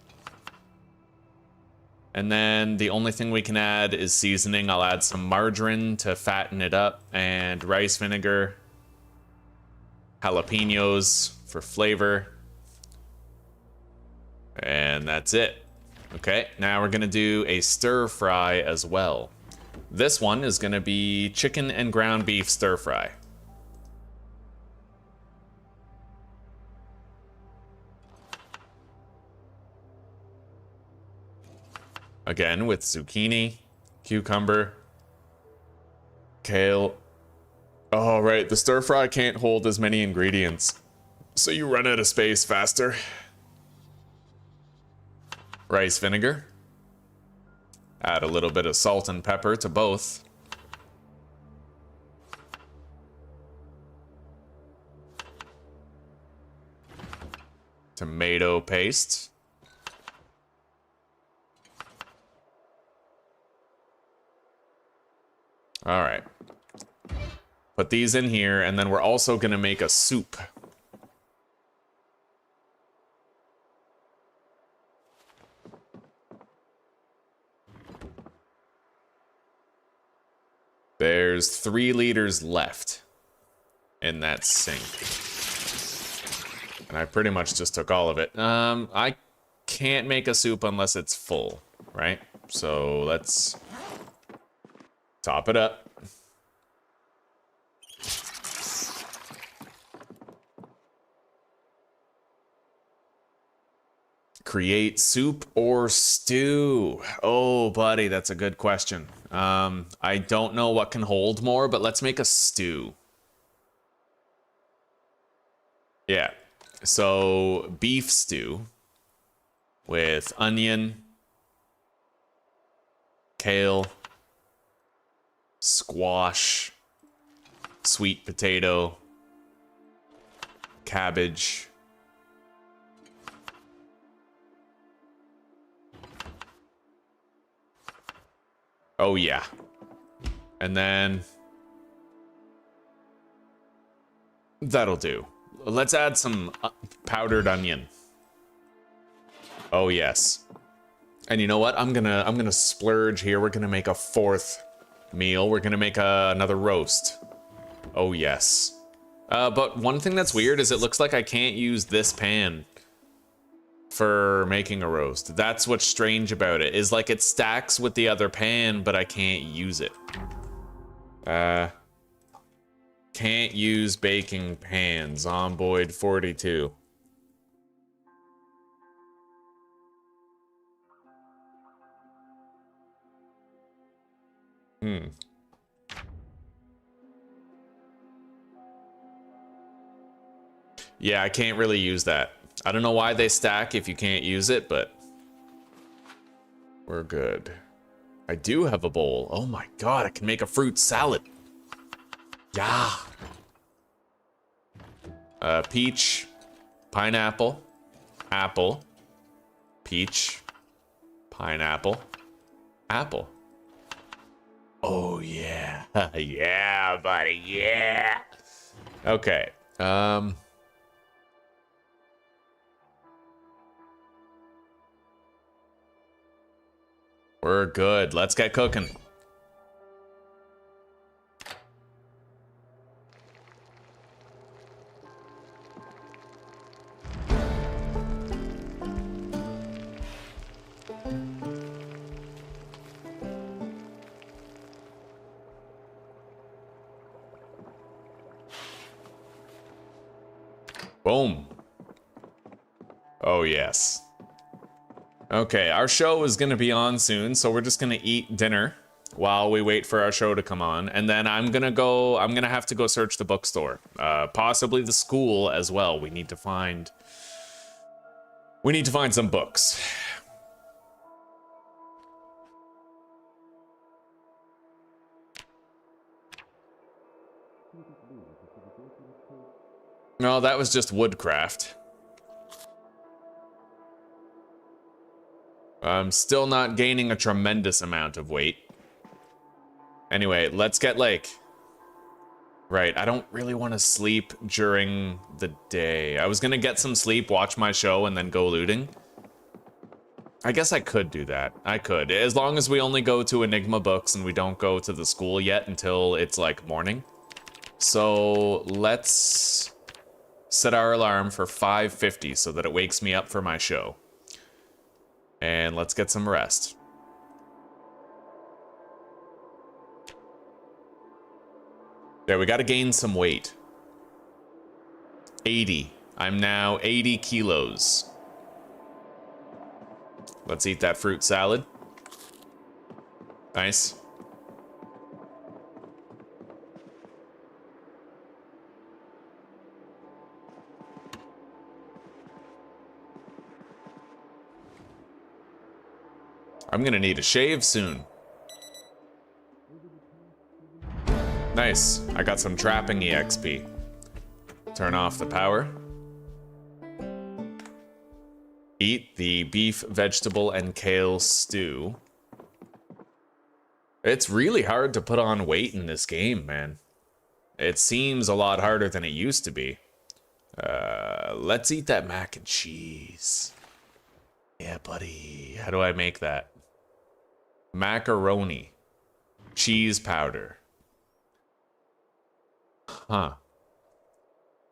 and then the only thing we can add is seasoning. I'll add some margarine to fatten it up, and rice vinegar, jalapenos for flavor, and that's it. Okay, now we're gonna do a stir fry as well. This one is gonna be chicken and ground beef stir fry. Again, with zucchini, cucumber, kale. Oh, right, the stir fry can't hold as many ingredients, so you run out of space faster. Rice vinegar. Add a little bit of salt and pepper to both. Tomato paste. All right. Put these in here, and then we're also gonna make a soup. There's 3 liters left in that sink. And I pretty much just took all of it. I can't make a soup unless it's full, right? So let's top it up. Create soup or stew? Oh, buddy, that's a good question. I don't know what can hold more, but let's make a stew. Yeah. So, beef stew with onion, kale, squash, sweet potato, cabbage. Oh, yeah. And then that'll do. Let's add some powdered onion. Oh, yes. And you know what? I'm gonna splurge here. We're gonna make a 4th meal. We're gonna make another roast. Oh, yes. But one thing that's weird is it looks like I can't use this pan for making a roast. That's what's strange about it, is like it stacks with the other pan, but I can't use it. Can't use baking pan. Zomboid 42. Yeah, I can't really use that. I don't know why they stack if you can't use it, but we're good. I do have a bowl. Oh my god, I can make a fruit salad. Yeah. Peach, pineapple, apple, peach, pineapple, apple. Oh yeah. Yeah, buddy, yeah. Okay. We're good. Let's get cooking. Boom. Oh, yes. Okay, our show is going to be on soon, so we're just going to eat dinner while we wait for our show to come on. And then I'm going to have to go search the bookstore. Possibly the school as well. We need to find some books. No, that was just woodcraft. I'm still not gaining a tremendous amount of weight. Anyway, let's get like... Right, I don't really want to sleep during the day. I was gonna get some sleep, watch my show, and then go looting. I guess I could do that. I could. As long as we only go to Enigma Books and we don't go to the school yet until it's like morning. So let's set our alarm for 5:50 so that it wakes me up for my show. And let's get some rest. There, we gotta gain some weight. 80. I'm now 80 kilos. Let's eat that fruit salad. Nice. I'm gonna need a shave soon. Nice. I got some trapping EXP. Turn off the power. Eat the beef, vegetable, and kale stew. It's really hard to put on weight in this game, man. It seems a lot harder than it used to be. Let's eat that mac and cheese. Yeah, buddy. How do I make that? Macaroni. Cheese powder. Huh.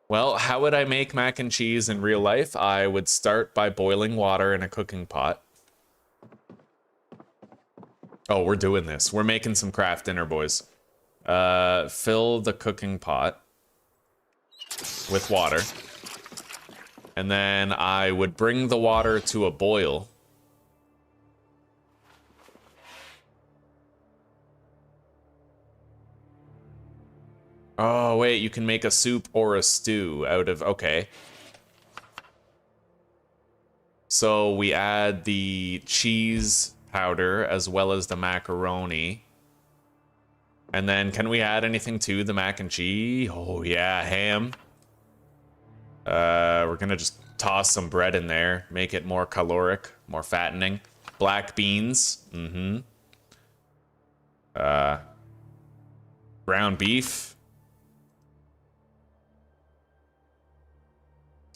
Well, how would I make mac and cheese in real life? I would start by boiling water in a cooking pot. Oh, we're doing this. We're making some craft dinner, boys. Fill the cooking pot with water. And then I would bring the water to a boil. Oh, wait, you can make a soup or a stew out of... Okay. So we add the cheese powder as well as the macaroni. And then can we add anything to the mac and cheese? Oh, yeah, ham. We're gonna just toss some bread in there, make it more caloric, more fattening. Black beans. Mm-hmm. Ground beef.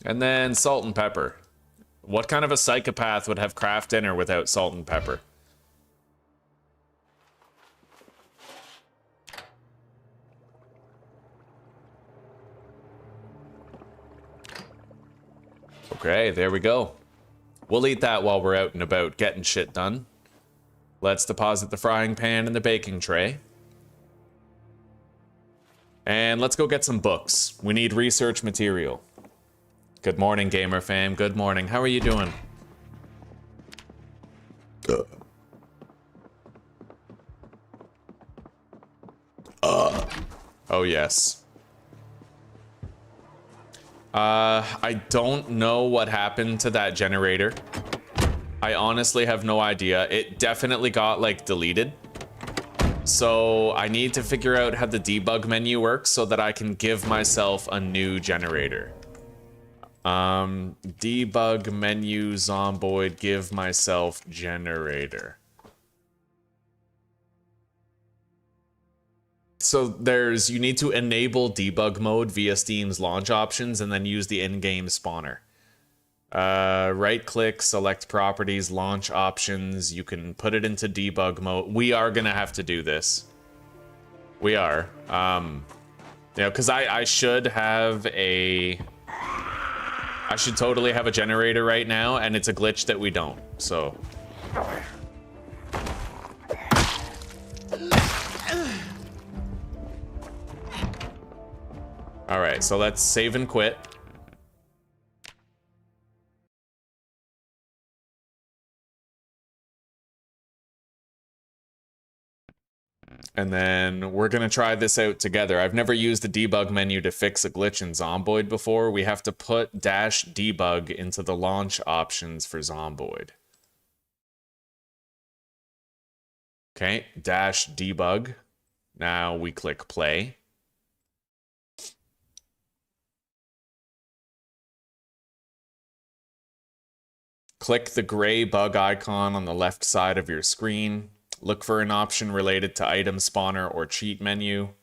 And then salt and pepper. What kind of a psychopath would have craft dinner without salt and pepper? Okay, there we go. We'll eat that while we're out and about getting shit done. Let's deposit the frying pan in the baking tray. And let's go get some books. We need research material. Good morning, gamer fam. Good morning. How are you doing? Oh, yes. I don't know what happened to that generator. I honestly have no idea. It definitely got, like, deleted. So I need to figure out how the debug menu works so that I can give myself a new generator. Debug menu, Zomboid, give myself generator. So you need to enable debug mode via Steam's launch options and then use the in-game spawner. Right click, select properties, launch options. You can put it into debug mode. We are gonna have to do this. We are. You know, because I should have a... I should totally have a generator right now, and it's a glitch that we don't, so... Alright, so let's save and quit. And then we're gonna try this out together. I've never used the debug menu to fix a glitch in Zomboid before. We have to put -debug into the launch options for Zomboid. Okay, -debug. Now we click play. Click the gray bug icon on the left side of your screen. Look for an option related to item spawner or cheat menu.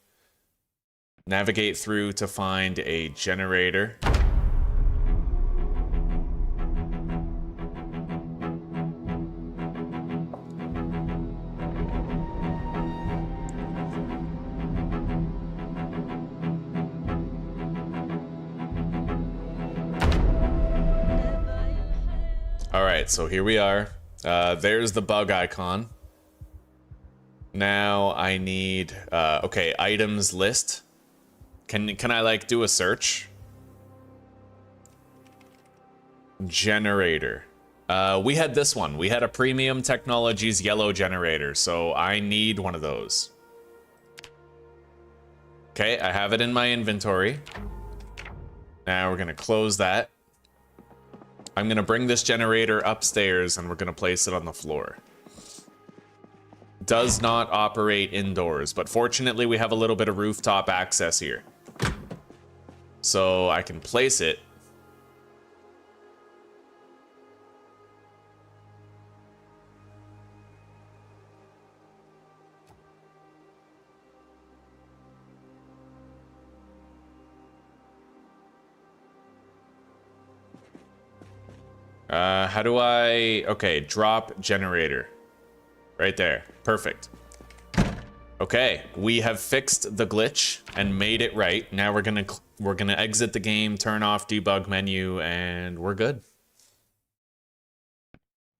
Navigate through to find a generator. Alright, so here we are. There's the bug icon. Now I need, okay, items list. Can I like do a search? Generator. We had this one. We had a Premium Technologies yellow generator, so I need one of those. Okay, I have it in my inventory. Now we're gonna close that. I'm gonna bring this generator upstairs and we're gonna place it on the floor. Does not operate indoors, but fortunately we have a little bit of rooftop access here. So I can place it. How do I... Okay, drop generator. Right there. Perfect. Okay, we have fixed the glitch and made it right. Now we're gonna exit the game, turn off debug menu, and we're good.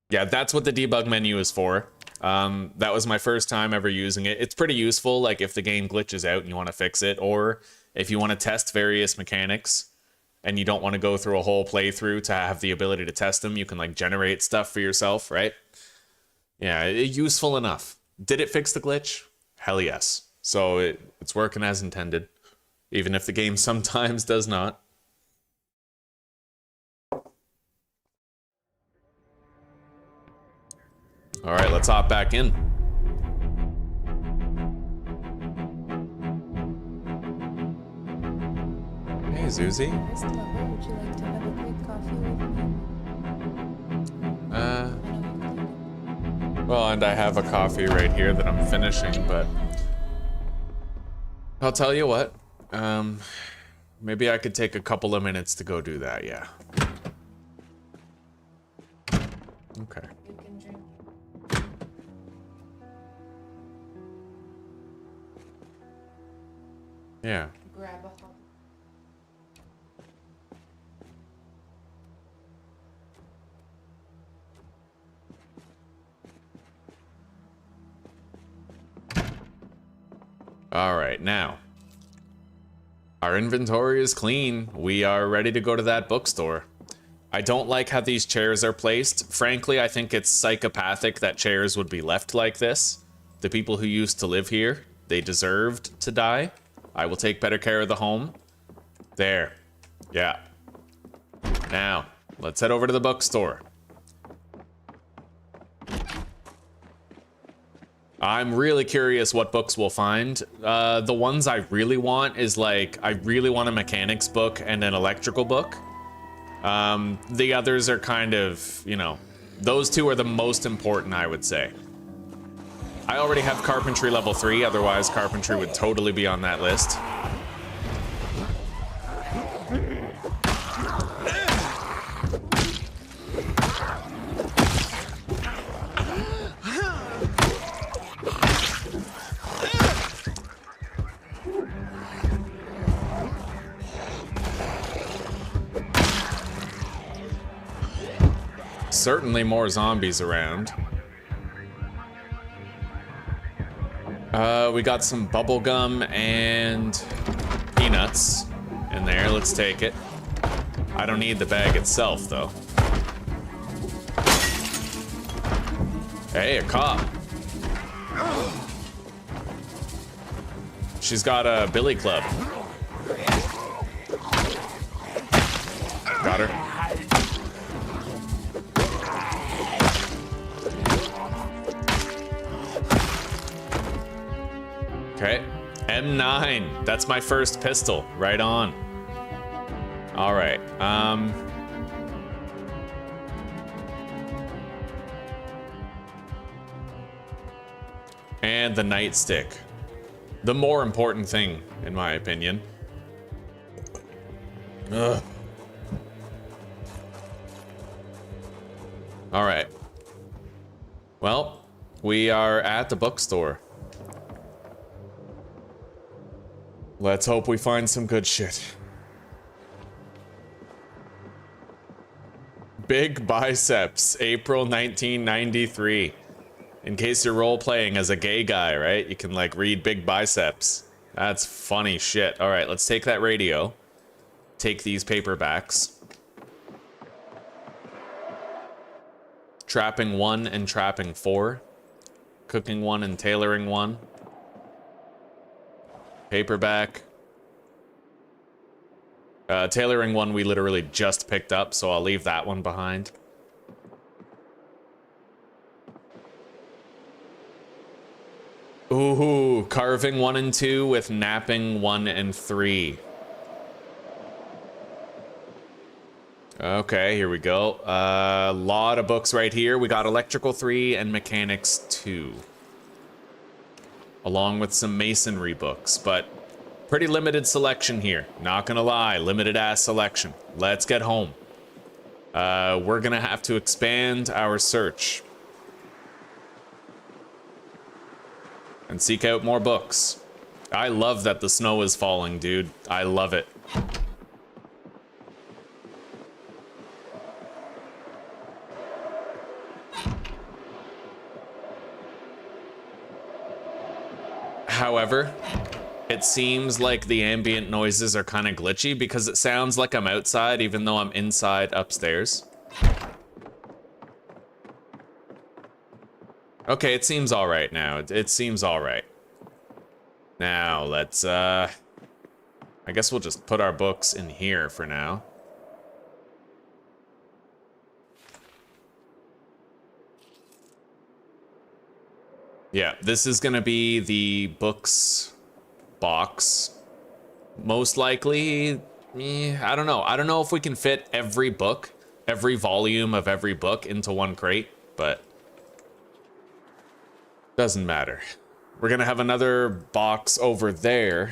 Yeah, that's what the debug menu is for. That was my first time ever using it. It's pretty useful, like if the game glitches out and you want to fix it, or if you want to test various mechanics and you don't want to go through a whole playthrough to have the ability to test them, you can like generate stuff for yourself, right? Yeah, useful enough. Did it fix the glitch? Hell yes. So it's working as intended, even if the game sometimes does not. All right, let's hop back in. Hey, Zuzi.
Miss Lover, would you like to have a quick coffee with me?
Well, and I have a coffee right here that I'm finishing, but I'll tell you what. Maybe I could take a couple of minutes to go do that, yeah. Okay.
You can drink.
Yeah.
Grab a hot.
All right, now. Our inventory is clean. We are ready to go to that bookstore. I don't like how these chairs are placed. Frankly, I think it's psychopathic that chairs would be left like this. The people who used to live here, they deserved to die. I will take better care of the home. There. Yeah. Now, let's head over to the bookstore. I'm really curious what books we'll find. The ones I really want is like, I really want a mechanics book and an electrical book. The others are kind of, you know, those two are the most important, I would say. I already have carpentry level 3, otherwise carpentry would totally be on that list. Certainly more zombies around. We got some bubble gum and peanuts in there. Let's take it. I don't need the bag itself, though. Hey, a cop. She's got a billy club. Got her. Okay, M9. That's my first pistol. Right on. All right. And the nightstick. The more important thing, in my opinion. Ugh. All right. Well, we are at the bookstore. Let's hope we find some good shit. Big Biceps, April 1993. In case you're role-playing as a gay guy, right? You can, like, read Big Biceps. That's funny shit. All right, let's take that radio. Take these paperbacks. Trapping 1 and Trapping 4. Cooking 1 and Tailoring 1. Paperback. Tailoring 1 we literally just picked up, so I'll leave that one behind. Ooh, Carving 1 and 2 with Napping 1 and 3. Okay, here we go. A lot of books right here. We got Electrical 3 and Mechanics 2. Along with some masonry books, but pretty limited selection here. Not gonna lie, limited ass selection. Let's get home. we're gonna have to expand our search and seek out more books. I love that the snow is falling, dude. I love it. However, it seems like the ambient noises are kind of glitchy because it sounds like I'm outside even though I'm inside upstairs. Okay, it seems all right now. It seems all right. Now, let's, I guess we'll just put our books in here for now. Yeah, this is gonna be the books box. Most likely, I don't know. I don't know if we can fit every book, every volume of every book into one crate, but doesn't matter. We're gonna have another box over there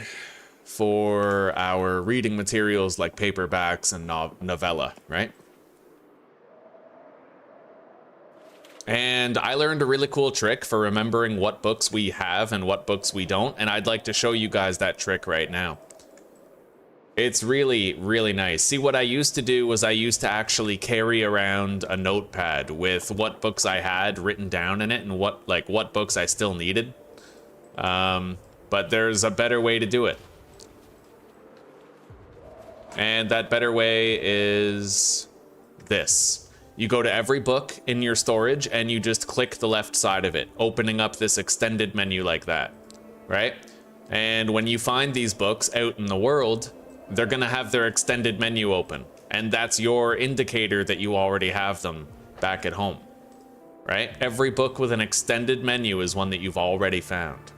for our reading materials like paperbacks and novella, right? And I learned a really cool trick for remembering what books we have and what books we don't, and I'd like to show you guys that trick right now. It's really, really nice. See, what I used to do was I used to actually carry around a notepad with what books I had written down in it and what books I still needed. But there's a better way to do it. And that better way is this. You go to every book in your storage and you just click the left side of it, opening up this extended menu like that, right? And when you find these books out in the world, they're gonna have their extended menu open. And that's your indicator that you already have them back at home, right? Every book with an extended menu is one that you've already found.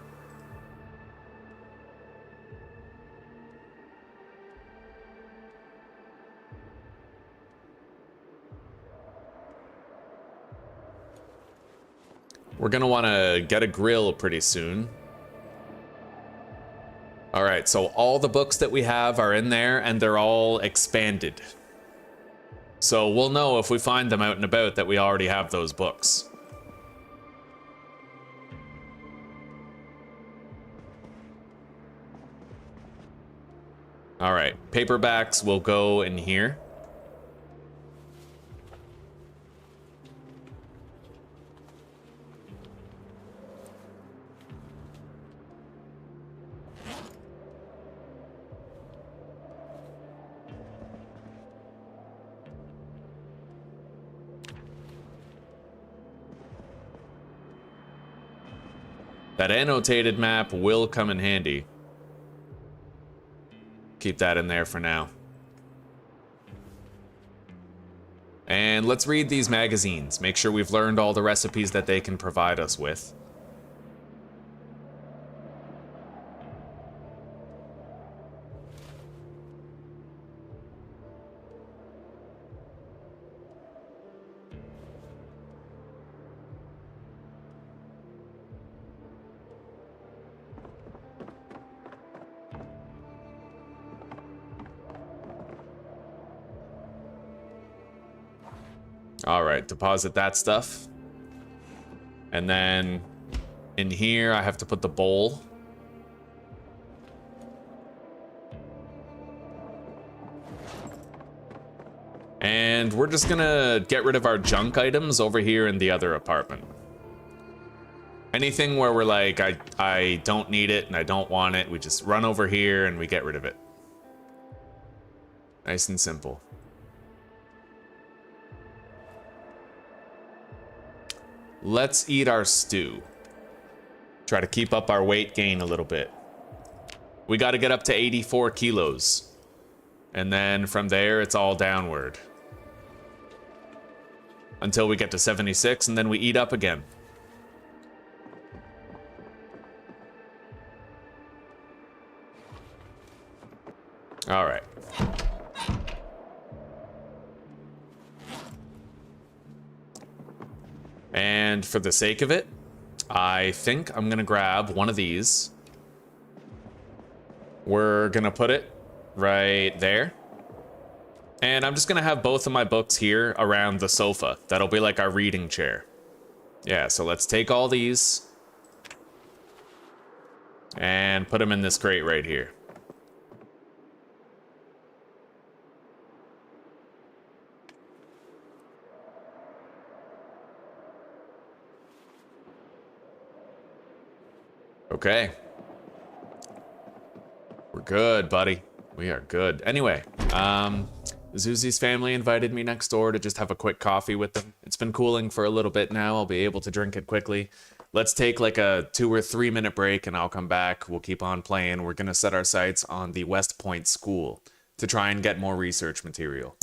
We're gonna wanna get a grill pretty soon. All right, so all the books that we have are in there and they're all expanded. So we'll know if we find them out and about that we already have those books. All right, paperbacks will go in here. That annotated map will come in handy. Keep that in there for now. And let's read these magazines. Make sure we've learned all the recipes that they can provide us with. All right, deposit that stuff. And then in here, I have to put the bowl. And we're just gonna get rid of our junk items over here in the other apartment. Anything where we're like, I don't need it and I don't want it, we just run over here and we get rid of it. Nice and simple. Let's eat our stew. Try to keep up our weight gain a little bit. We got to get up to 84 kilos. And then from there, it's all downward. Until we get to 76, and then we eat up again. All right. And for the sake of it, I think I'm gonna grab one of these. We're gonna put it right there. And I'm just gonna have both of my books here around the sofa. That'll be like our reading chair. Yeah, so let's take all these and put them in this crate right here. Okay. We're good, buddy. We are good. Anyway, Zuzi's family invited me next door to just have a quick coffee with them. It's been cooling for a little bit now. I'll be able to drink it quickly. Let's take like a 2 or 3 minute break and I'll come back. We'll keep on playing. We're gonna set our sights on the West Point School to try and get more research material.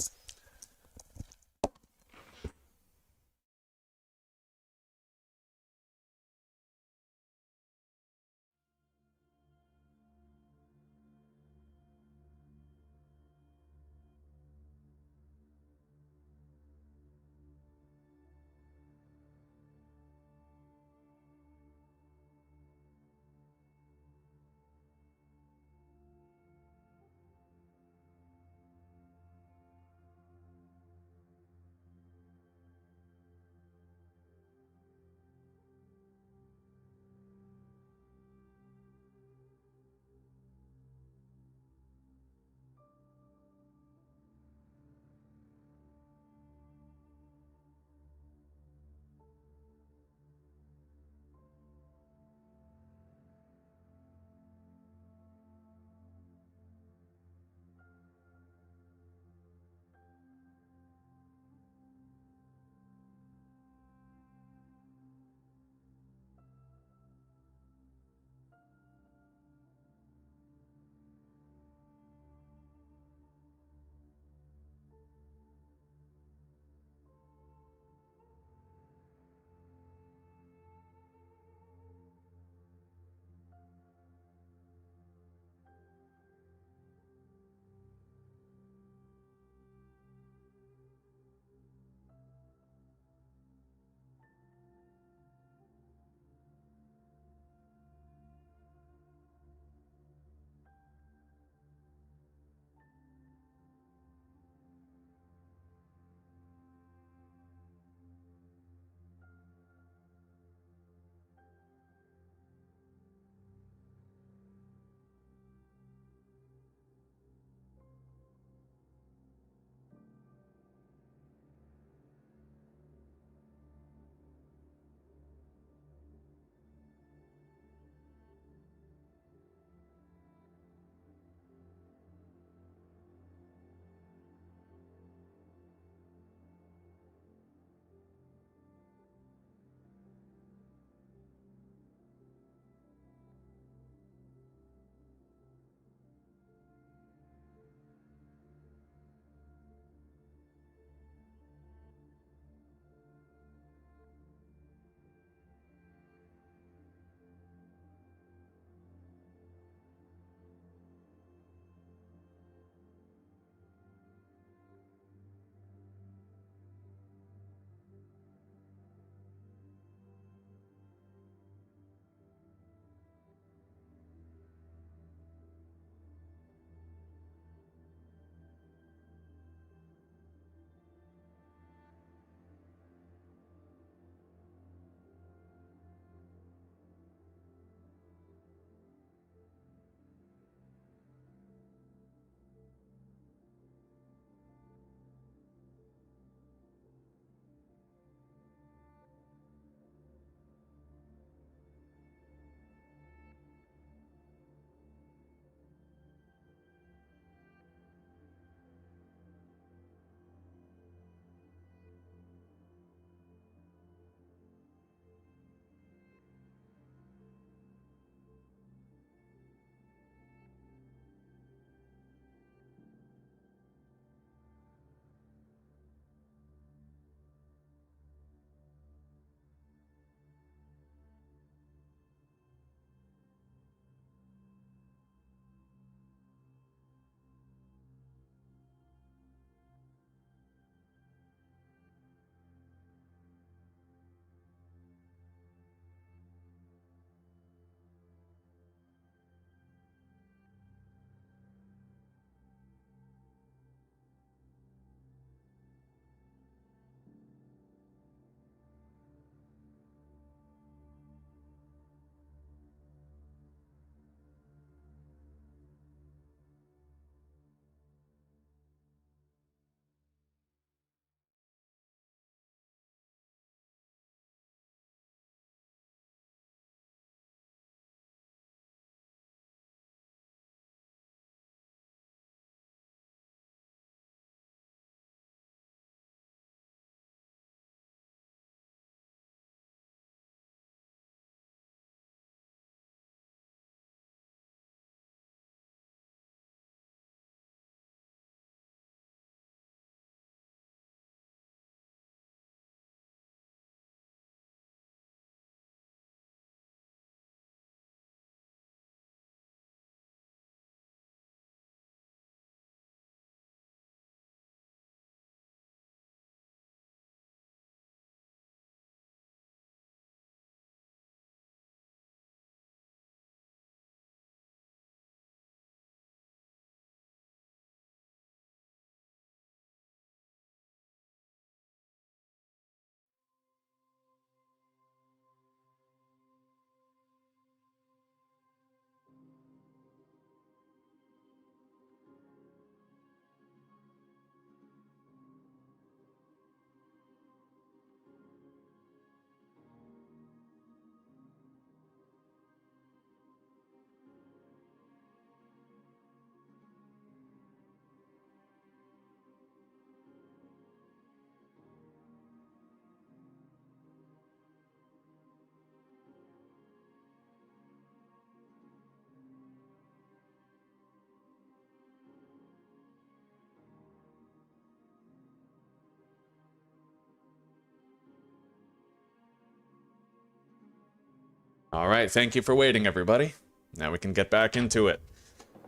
All right, thank you for waiting, everybody. Now we can get back into it.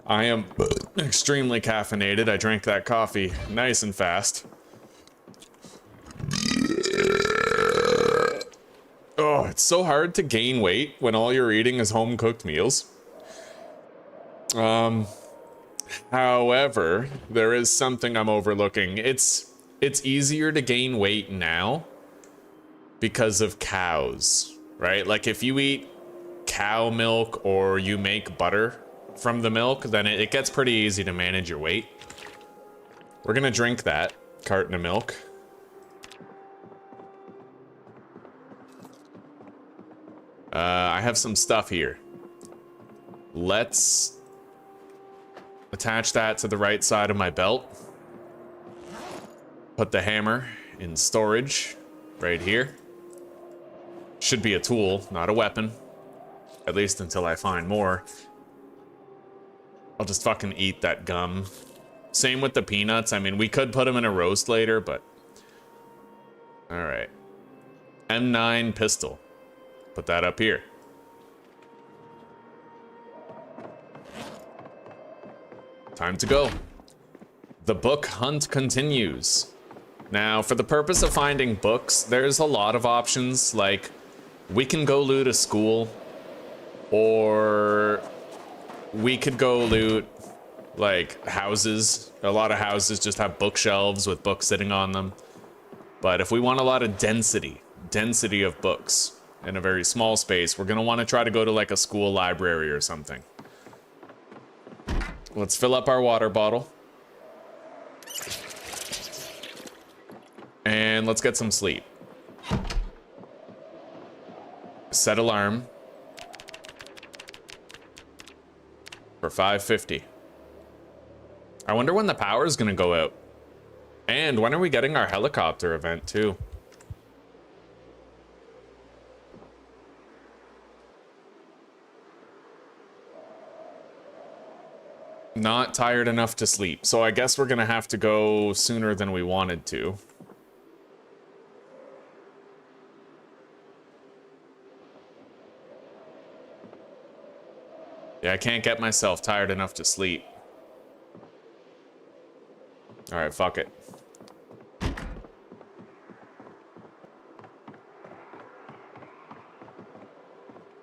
I am extremely caffeinated. I drank that coffee nice and fast. Oh, it's so hard to gain weight when all you're eating is home-cooked meals. However, there is something I'm overlooking. It's easier to gain weight now because of cows, right? Like if you eat cow milk or you make butter from the milk, then it gets pretty easy to manage your weight. We're gonna drink that carton of milk. I have some stuff here. Let's attach that to the right side of my belt. Put the hammer in storage right here. Should be a tool, not a weapon. At least until I find more. I'll just fucking eat that gum. Same with the peanuts. I mean, we could put them in a roast later, but... Alright. M9 pistol. Put that up here. Time to go. The book hunt continues. Now, for the purpose of finding books, there's a lot of options. Like, we can go loot a school, or we could go loot, like, houses. A lot of houses just have bookshelves with books sitting on them. But if we want a lot of density of books in a very small space, we're gonna want to try to go to, like, a school library or something. Let's fill up our water bottle. And let's get some sleep. Set alarm for 5:50. I wonder when the power is gonna go out. And when are we getting our helicopter event too? Not tired enough to sleep, so I guess we're gonna have to go sooner than we wanted to. Yeah, I can't get myself tired enough to sleep. Alright, fuck it.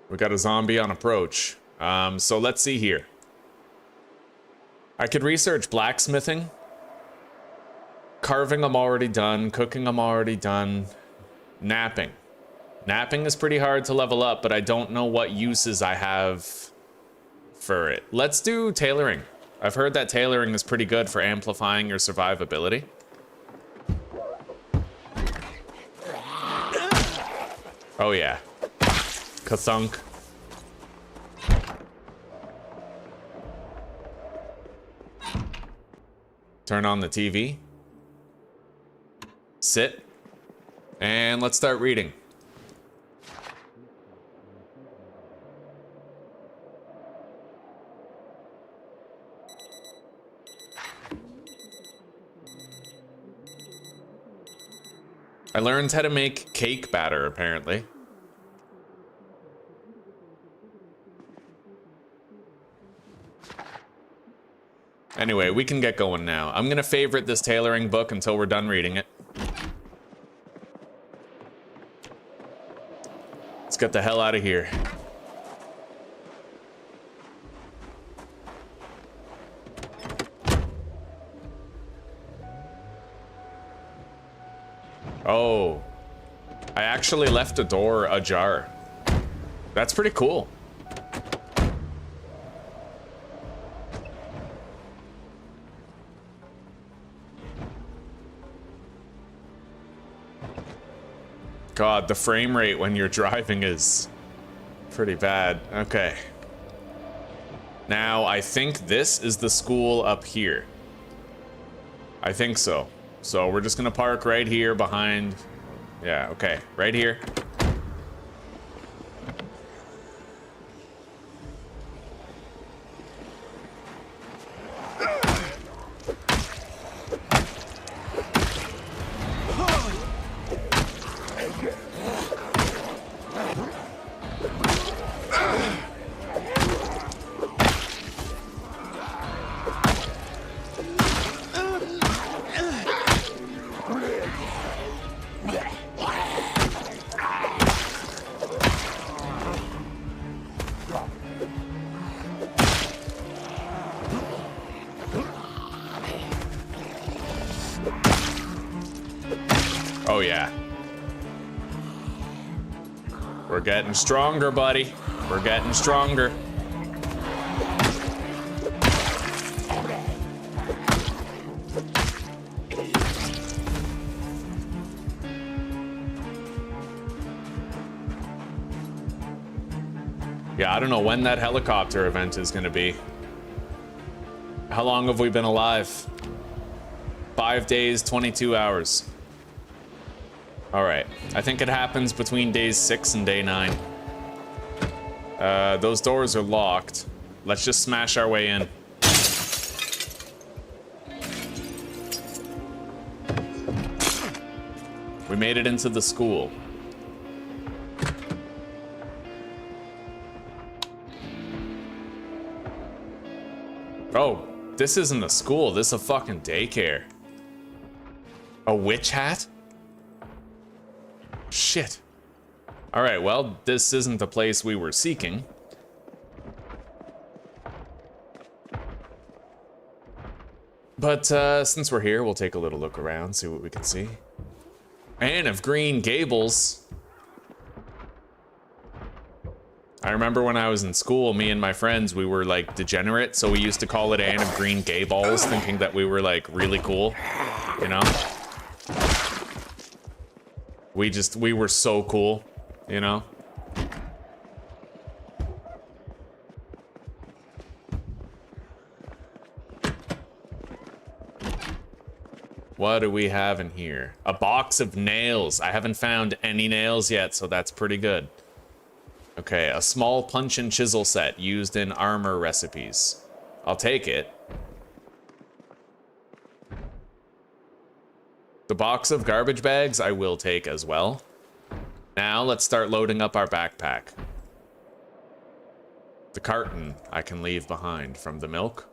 We got a zombie on approach. So let's see here. I could research blacksmithing. Carving I'm already done. Cooking I'm already done. Napping. Napping is pretty hard to level up, but I don't know what uses I have for it. Let's do tailoring. I've heard that tailoring is pretty good for amplifying your survivability. Oh yeah. Kathunk. Turn on the TV. Sit. And let's start reading. I learned how to make cake batter, apparently. Anyway, we can get going now. I'm gonna favorite this tailoring book until we're done reading it. Let's get the hell out of here. Oh, I actually left a door ajar. That's pretty cool. God, the frame rate when you're driving is pretty bad. Okay. Now, I think this is the school up here. I think so. So we're just gonna park right here behind... Yeah, okay. Right here. yeah. We're getting stronger, buddy. We're getting stronger. Yeah, I don't know when that helicopter event is going to be. How long have we been alive? 5 days, 22 hours. All right. I think it happens between days 6 and day 9. Those doors are locked. Let's just smash our way in. We made it into the school. Oh, this isn't a school. This is a fucking daycare. A witch hat? Shit. Alright, well, this isn't the place we were seeking. But, since we're here, we'll take a little look around, see what we can see. Anne of Green Gables. I remember when I was in school, me and my friends, we were like degenerate, so we used to call it Anne of Green Gay Balls, thinking that we were like really cool, you know? We were so cool, you know? What do we have in here? A box of nails. I haven't found any nails yet, so that's pretty good. Okay, a small punch and chisel set used in armor recipes. I'll take it. The box of garbage bags I will take as well. Now let's start loading up our backpack. The carton I can leave behind from the milk.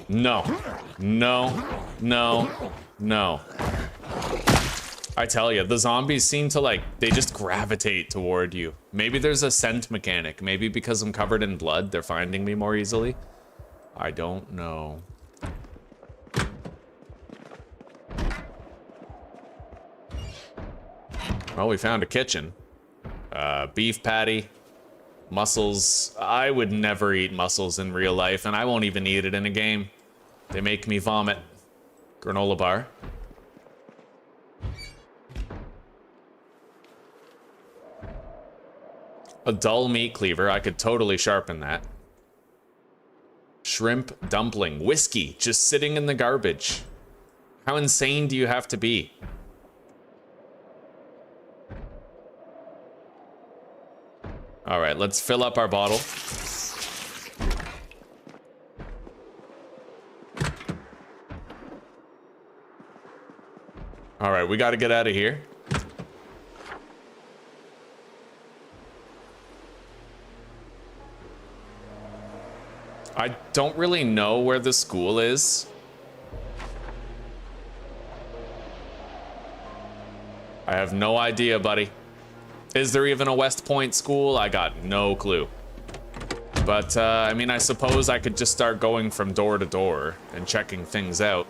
No. No. No. No. I tell you, the zombies seem to like, they just gravitate toward you. Maybe there's a scent mechanic. Maybe because I'm covered in blood, they're finding me more easily. I don't know. Well, we found a kitchen. Beef patty, mussels. I would never eat mussels in real life, and I won't even eat it in a game. They make me vomit. Granola bar. A dull meat cleaver. I could totally sharpen that. Shrimp dumpling. Whiskey. Just sitting in the garbage. How insane do you have to be? All right, let's fill up our bottle. All right, we got to get out of here. I don't really know where the school is. I have no idea, buddy. Is there even a West Point school? I got no clue. But, I mean, I suppose I could just start going from door to door and checking things out.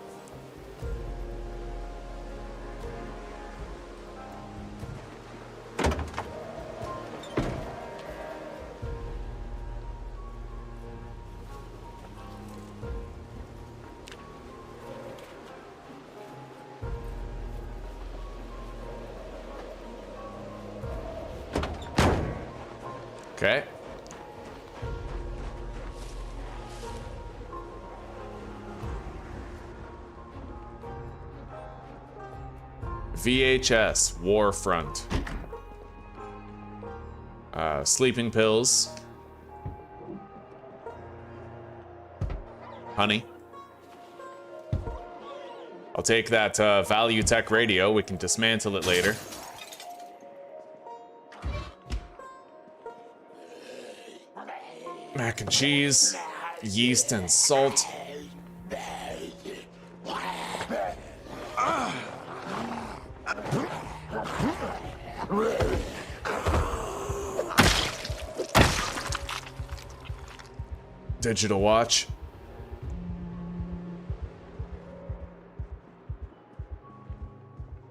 Okay. VHS, Warfront. Sleeping pills. Honey. I'll take that Value Tech radio. We can dismantle it later. Mac and cheese, yeast and salt. Digital watch.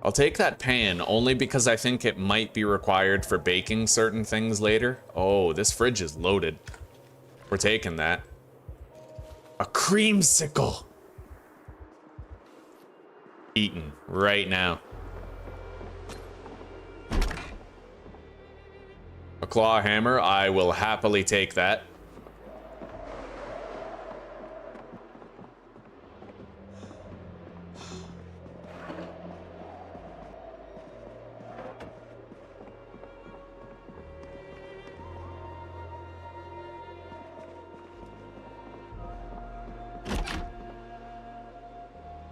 I'll take that pan only because I think it might be required for baking certain things later. Oh, this fridge is loaded. We're taking that. A creamsicle. Eaten right now. A claw hammer, I will happily take that.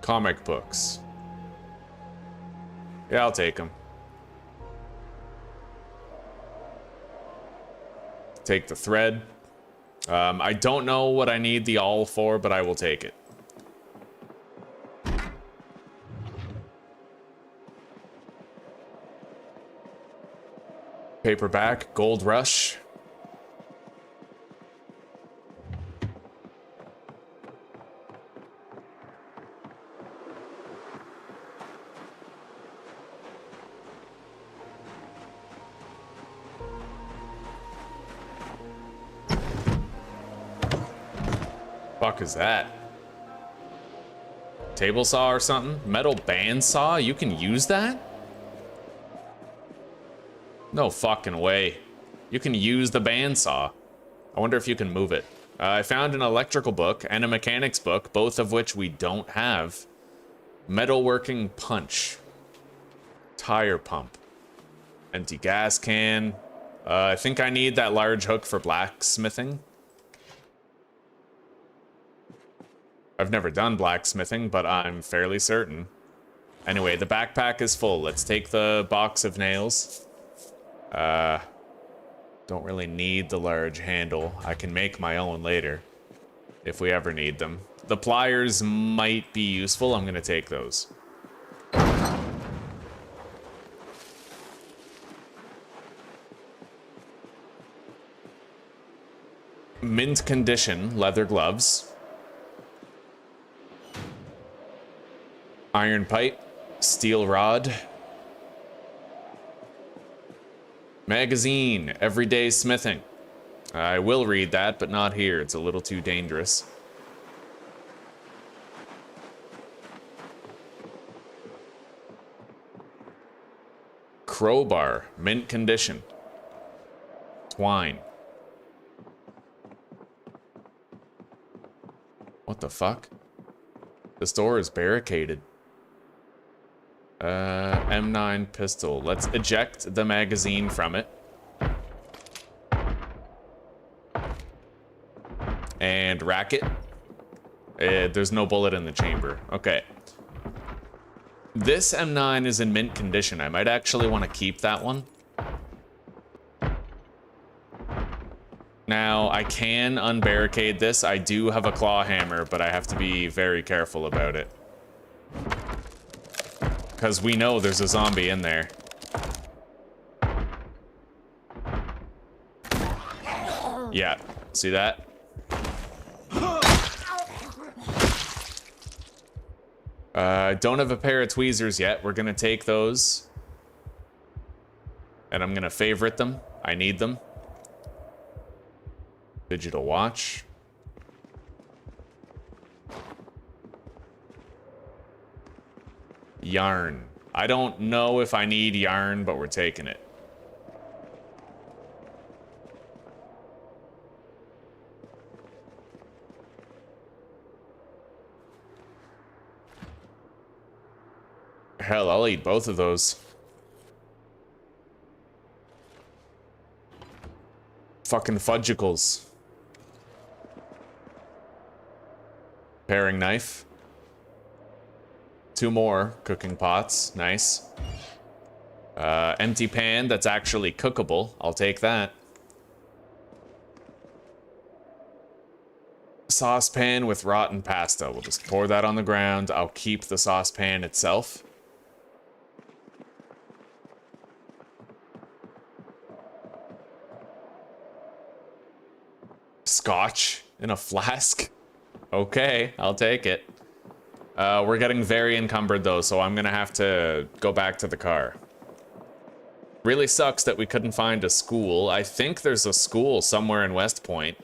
Comic books. Yeah, I'll take them. Take the thread. I don't know what I need the awl for, but I will take it. Paperback, Gold Rush. Fuck is that? Table saw or something? Metal band saw? You can use that? No fucking way. You can use the bandsaw. I wonder if you can move it. I found an electrical book and a mechanics book, both of which we don't have. Metalworking punch. Tire pump. Empty gas can. I think I need that large hook for blacksmithing. I've never done blacksmithing, but I'm fairly certain. Anyway, the backpack is full. Let's take the box of nails. Don't really need the large handle. I can make my own later, if we ever need them. The pliers might be useful. I'm gonna take those. Mint condition leather gloves. Iron pipe, steel rod. Magazine, everyday smithing. I will read that, but not here. It's a little too dangerous. Crowbar, mint condition. Twine. What the fuck? This door is barricaded. M9 pistol. Let's eject the magazine from it. And rack it. There's no bullet in the chamber. Okay. This M9 is in mint condition. I might actually want to keep that one. Now, I can unbarricade this. I do have a claw hammer, but I have to be very careful about it. Because we know there's a zombie in there. Yeah, see that? Don't have a pair of tweezers yet. We're gonna take those. And I'm gonna favorite them. I need them. Digital watch. Yarn. I don't know if I need yarn, but we're taking it. Hell, I'll eat both of those. Fucking fudgicles. Paring knife. 2 more cooking pots. Nice. Empty pan that's actually cookable. I'll take that. Saucepan with rotten pasta. We'll just pour that on the ground. I'll keep the saucepan itself. Scotch in a flask. Okay, I'll take it. We're getting very encumbered though, so I'm gonna have to go back to the car. Really sucks that we couldn't find a school. I think there's a school somewhere in West Point.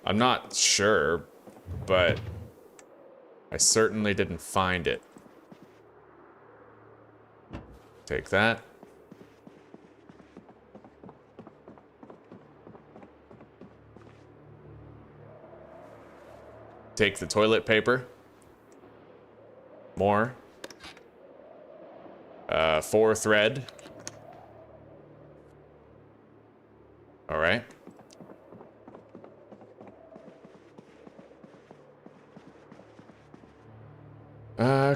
I'm not sure, but I certainly didn't find it. Take that. Take the toilet paper. More. 4 thread. All right.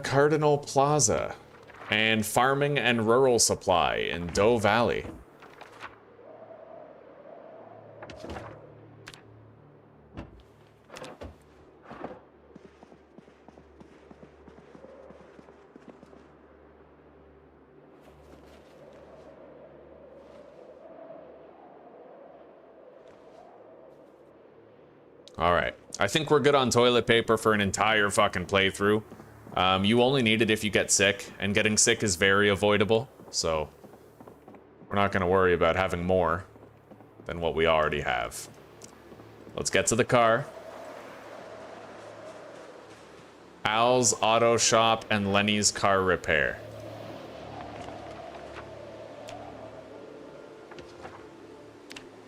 Cardinal Plaza. And Farming and Rural Supply in Doe Valley. Alright. I think we're good on toilet paper for an entire fucking playthrough. You only need it if you get sick, and getting sick is very avoidable, so we're not going to worry about having more than what we already have. Let's get to the car. Al's Auto Shop and Lenny's Car Repair.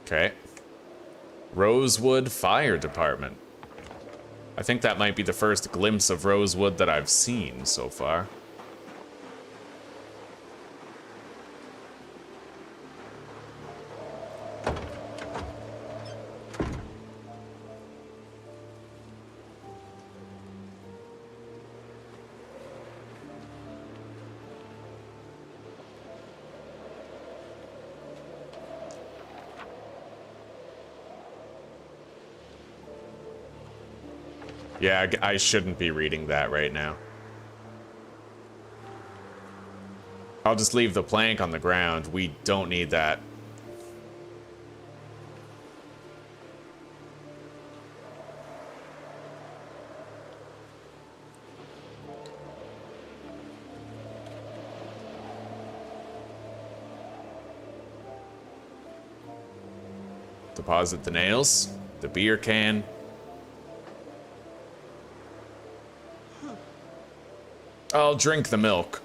Okay. Rosewood Fire Department. I think that might be the first glimpse of Rosewood that I've seen so far. Yeah, I shouldn't be reading that right now. I'll just leave the plank on the ground. We don't need that. Deposit the nails, the beer can. I'll drink the milk.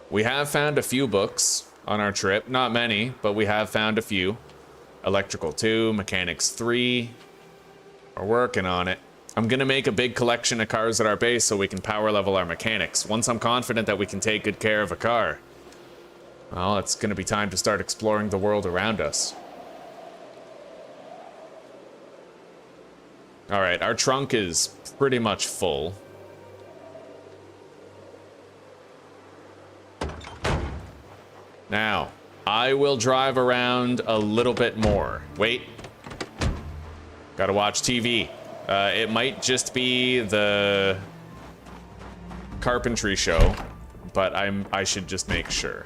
We have found a few books on our trip. Not many, but we have found a few. Electrical 2, Mechanics 3. We're working on it. I'm gonna make a big collection of cars at our base so we can power level our mechanics. Once I'm confident that we can take good care of a car, well, it's gonna be time to start exploring the world around us. All right, our trunk is pretty much full. Now, I will drive around a little bit more. Wait. Gotta watch TV. It might just be the carpentry show, but I should just make sure.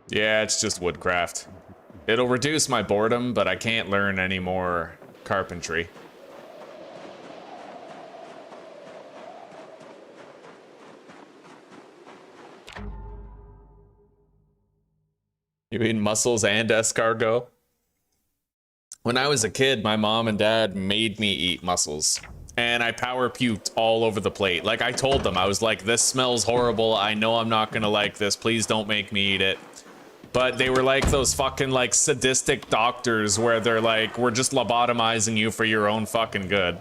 Yeah, it's just woodcraft. It'll reduce my boredom, but I can't learn any more carpentry. You mean mussels and escargot? When I was a kid, my mom and dad made me eat mussels. And I power puked all over the plate. Like, I told them, I was like, this smells horrible. I know I'm not gonna like this. Please don't make me eat it. but they were like those fucking like sadistic doctors where they're like, we're just lobotomizing you for your own fucking good.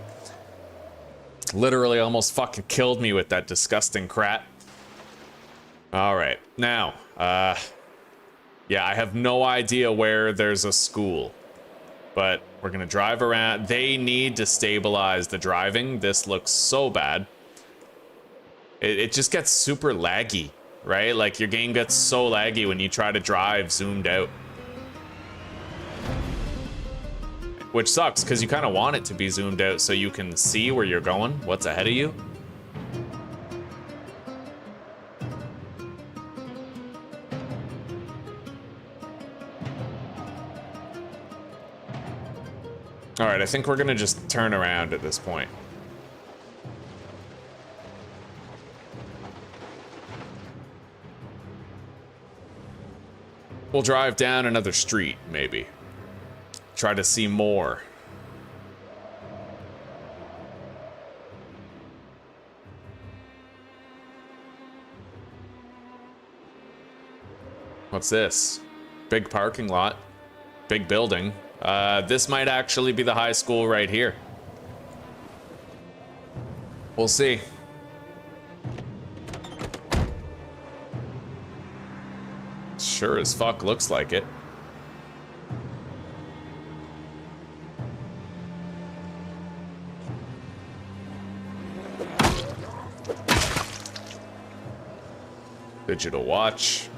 Literally almost fucking killed me with that disgusting crap. All right, now, yeah, I have no idea where there's a school, but we're gonna drive around. They need to stabilize the driving. This looks so bad. It just gets super laggy, right? Like your game gets so laggy when you try to drive zoomed out. Which sucks, because you kind of want it to be zoomed out so you can see where you're going, what's ahead of you. All right, I think we're gonna just turn around at this point. We'll drive down another street, maybe. Try to see more. What's this? Big parking lot. Big building. This might actually be the high school right here. We'll see. Sure as fuck looks like it. Digital watch.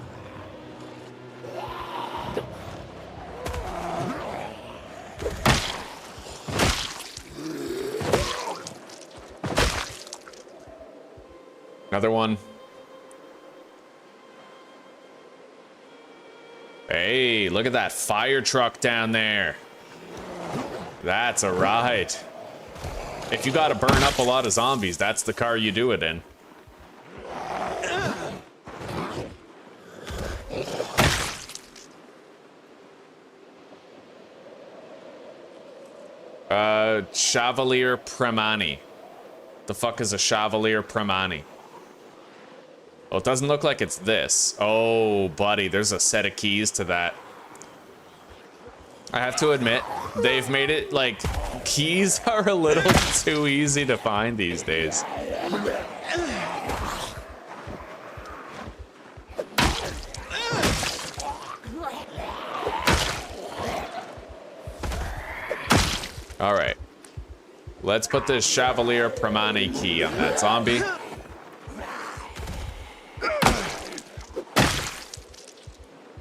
Another one. Hey, look at that fire truck down there. That's a ride. If you gotta burn up a lot of zombies, that's the car you do it in. Chevalier Primani. The fuck is a Chevalier Primani? Well, it doesn't look like it's this. Oh, buddy, there's a set of keys to that. I have to admit, they've made it like keys are a little too easy to find these days. All right. Let's put this Chevalier Primani key on that zombie.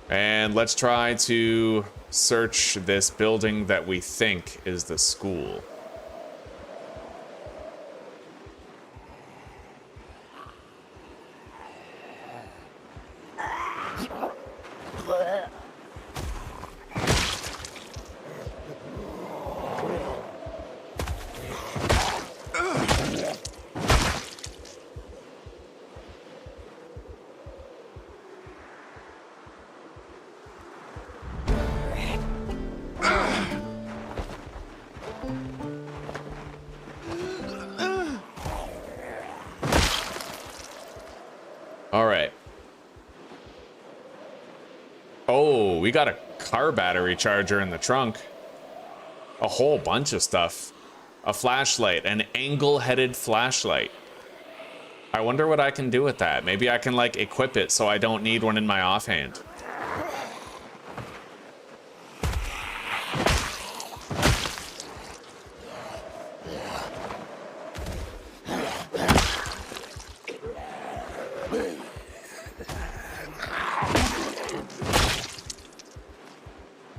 And let's try to search this building that we think is the school. All right. Oh, we got a car battery charger in the trunk. A whole bunch of stuff. A flashlight, an angle-headed flashlight. I wonder what I can do with that. Maybe I can, like, equip it so I don't need one in my offhand.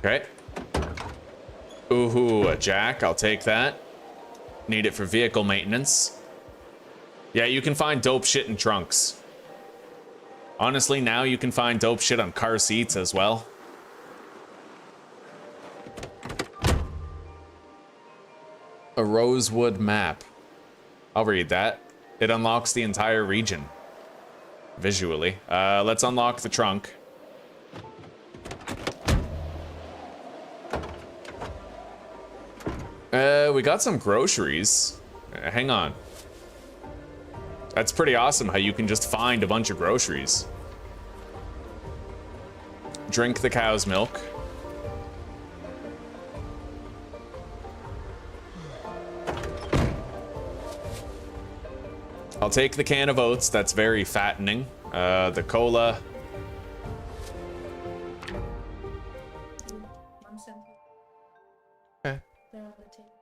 Okay. Ooh, a jack. I'll take that. Need it for vehicle maintenance. Yeah, you can find dope shit in trunks. Honestly, now you can find dope shit on car seats as well. A rosewood map. I'll read that. It unlocks the entire region. Visually. Let's unlock the trunk. We got some groceries. Hang on. That's pretty awesome how you can just find a bunch of groceries. drink the cow's milk. I'll take the can of oats. That's very fattening. The cola.
Mom sent it.
Okay.
They're on the table.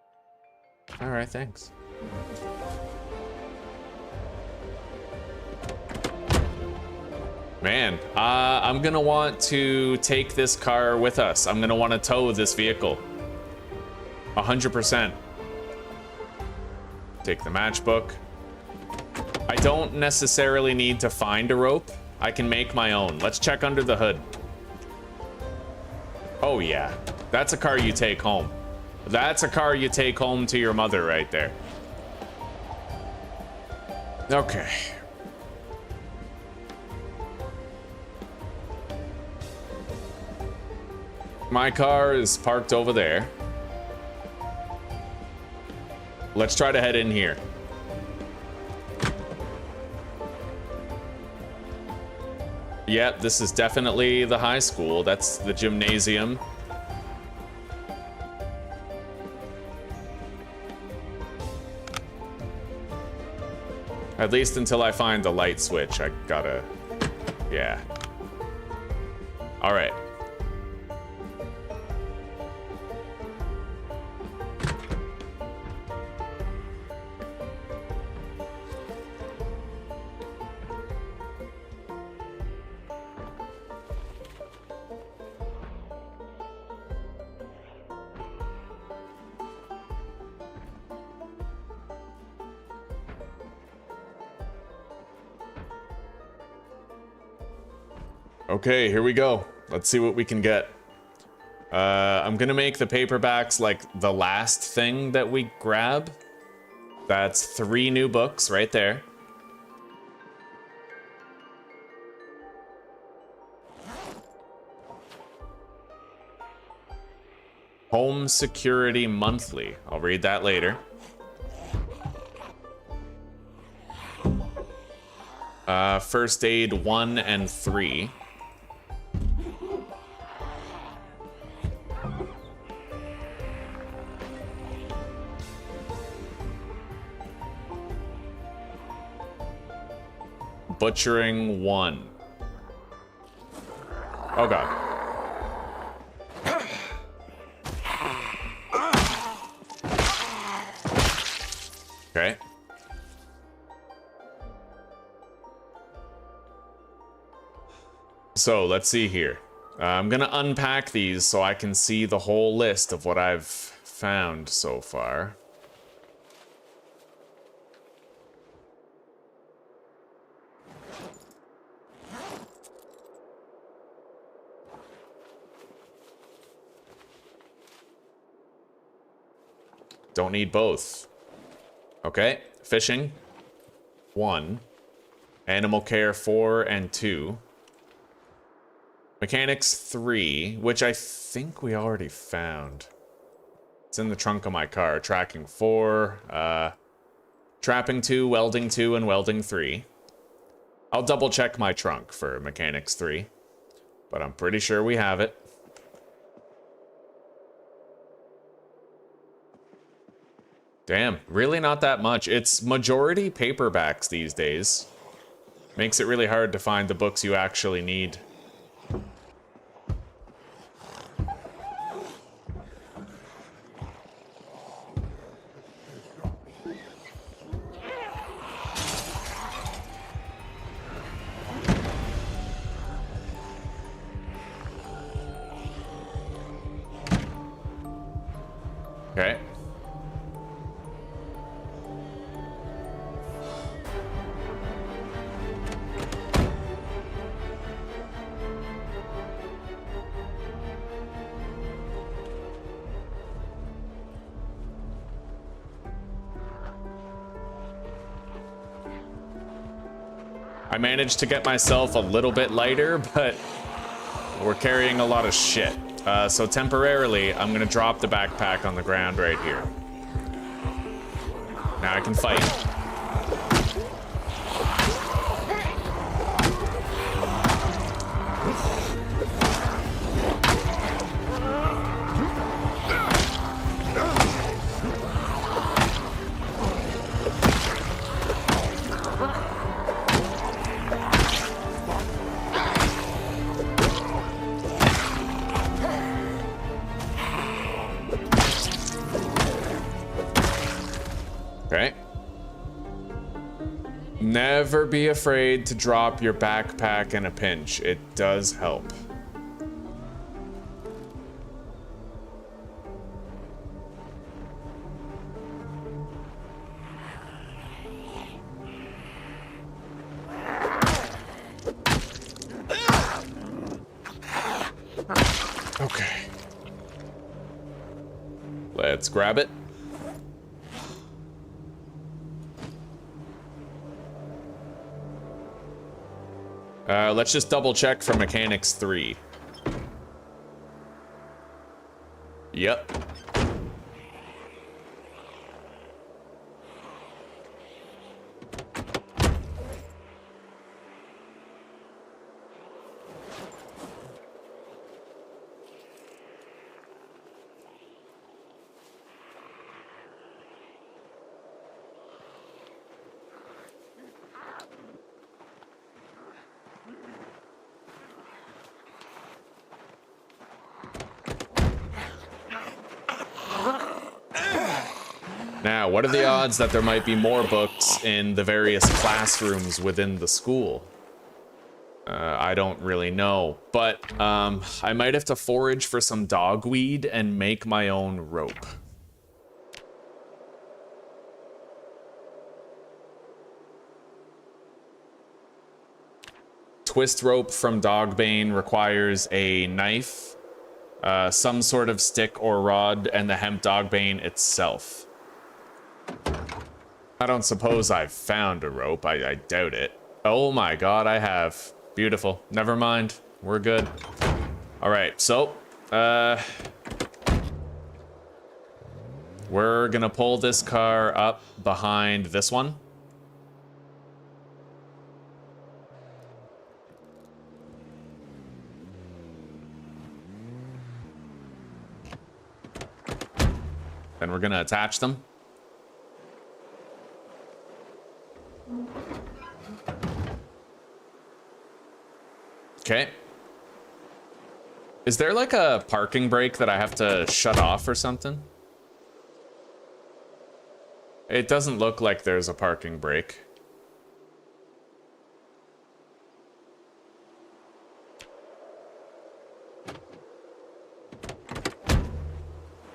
All right, thanks. Man, I'm gonna want to take this car with us. I'm gonna want to tow this vehicle. 100%. Take the matchbook. I don't necessarily need to find a rope. I can make my own. Let's check under the hood. Oh yeah, that's a car you take home. That's a car you take home to your mother right there. Okay. My car is parked over there. Let's try to head in here. Yep, this is definitely the high school. That's the gymnasium. At least until I find the light switch, I gotta... Yeah. All right. Okay, here we go. Let's see what we can get. I'm gonna make the paperbacks like the last thing that we grab. That's 3 new books right there. Home Security Monthly. I'll read that later. First Aid 1 and 3. Butchering 1. Oh god. Okay. So let's see here. I'm gonna unpack these so I can see the whole list of what I've found so far. Don't need both. Okay, fishing, 1. Animal care, 4 and 2. Mechanics, 3, which I think we already found. It's in the trunk of my car. Tracking, 4. Trapping, 2, welding, 2, and welding, 3. I'll double check my trunk for mechanics, 3. But I'm pretty sure we have it. Damn, really not that much. It's majority paperbacks these days. Makes it really hard to find the books you actually need. Okay. I managed to get myself a little bit lighter, but we're carrying a lot of shit. So temporarily, I'm gonna drop the backpack on the ground right here. Now I can fight. Never be afraid to drop your backpack in a pinch. It does help. Okay. Let's grab it. Let's just double check for mechanics 3. Yep. Now, what are the odds that there might be more books in the various classrooms within the school? I don't really know, but I might have to forage for some dogweed and make my own rope. Twist rope from Dogbane requires a knife, some sort of stick or rod, and the hemp Dogbane itself. I don't suppose I've found a rope. I doubt it. Oh my god, I have. Beautiful. Never mind. We're good. Alright, so, we're gonna pull this car up behind this one. Then we're gonna attach them. Okay. Is there like a parking brake that I have to shut off or something? It doesn't look like there's a parking brake.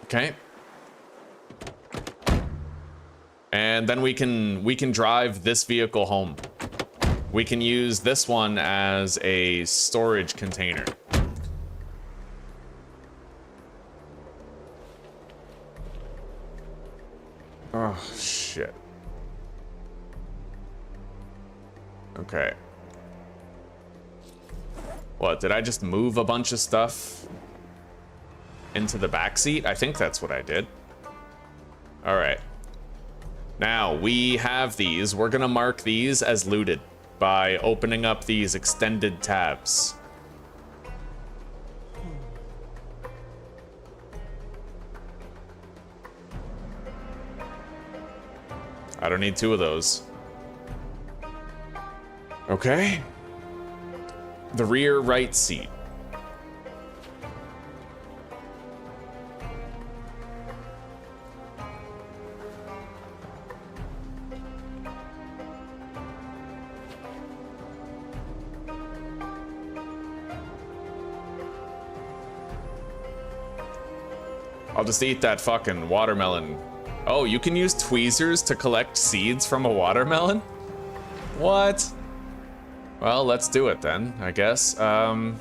Okay. And then we can drive this vehicle home. We can use this one as a storage container. Oh, shit. Okay. What, did I just move a bunch of stuff into the back seat? I think that's what I did. All right. Now, we have these. We're gonna mark these as looted by opening up these extended tabs. I don't need 2 of those. Okay. The rear right seat. I'll just eat that fucking watermelon. Oh, you can use tweezers to collect seeds from a watermelon? What? Well, let's do it then, I guess. Oh,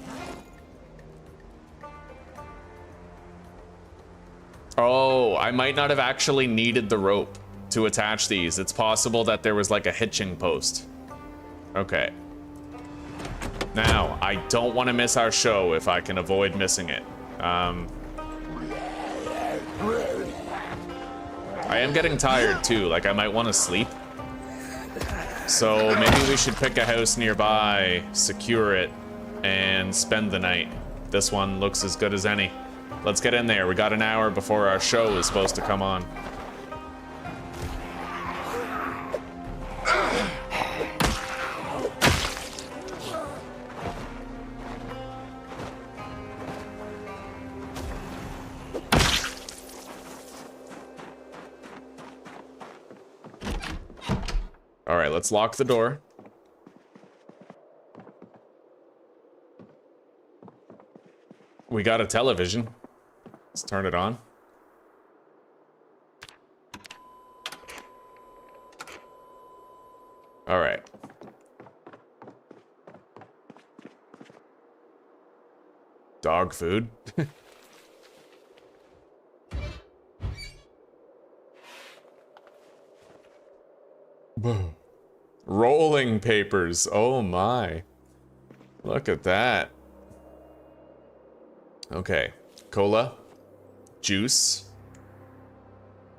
I might not have actually needed the rope to attach these. It's possible that there was like a hitching post. Okay. Now, I don't want to miss our show if I can avoid missing it. I am getting tired too, like I might want to sleep. So maybe we should pick a house nearby, secure it, and spend the night. This one looks as good as any. Let's get in there. We got an hour before our show is supposed to come on. All right, let's lock the door. We got a television. Let's turn it on. All right. Dog food. Rolling papers. Oh my. Look at that. Okay. Cola. Juice.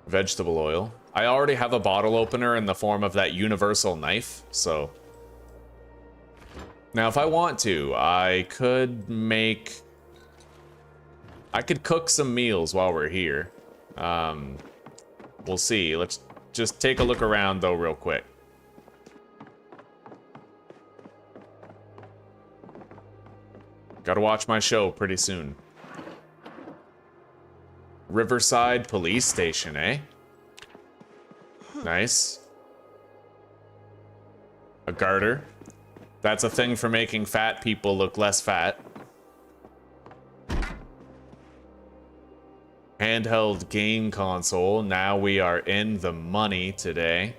Vegetable oil. I already have a bottle opener in the form of that universal knife, so... Now, if I want to, I could cook some meals while we're here. We'll see. Let's just take a look around, though, real quick. Gotta watch my show pretty soon. Riverside Police Station, eh? Nice. A garter. That's a thing for making fat people look less fat. Handheld game console. Now we are in the money today.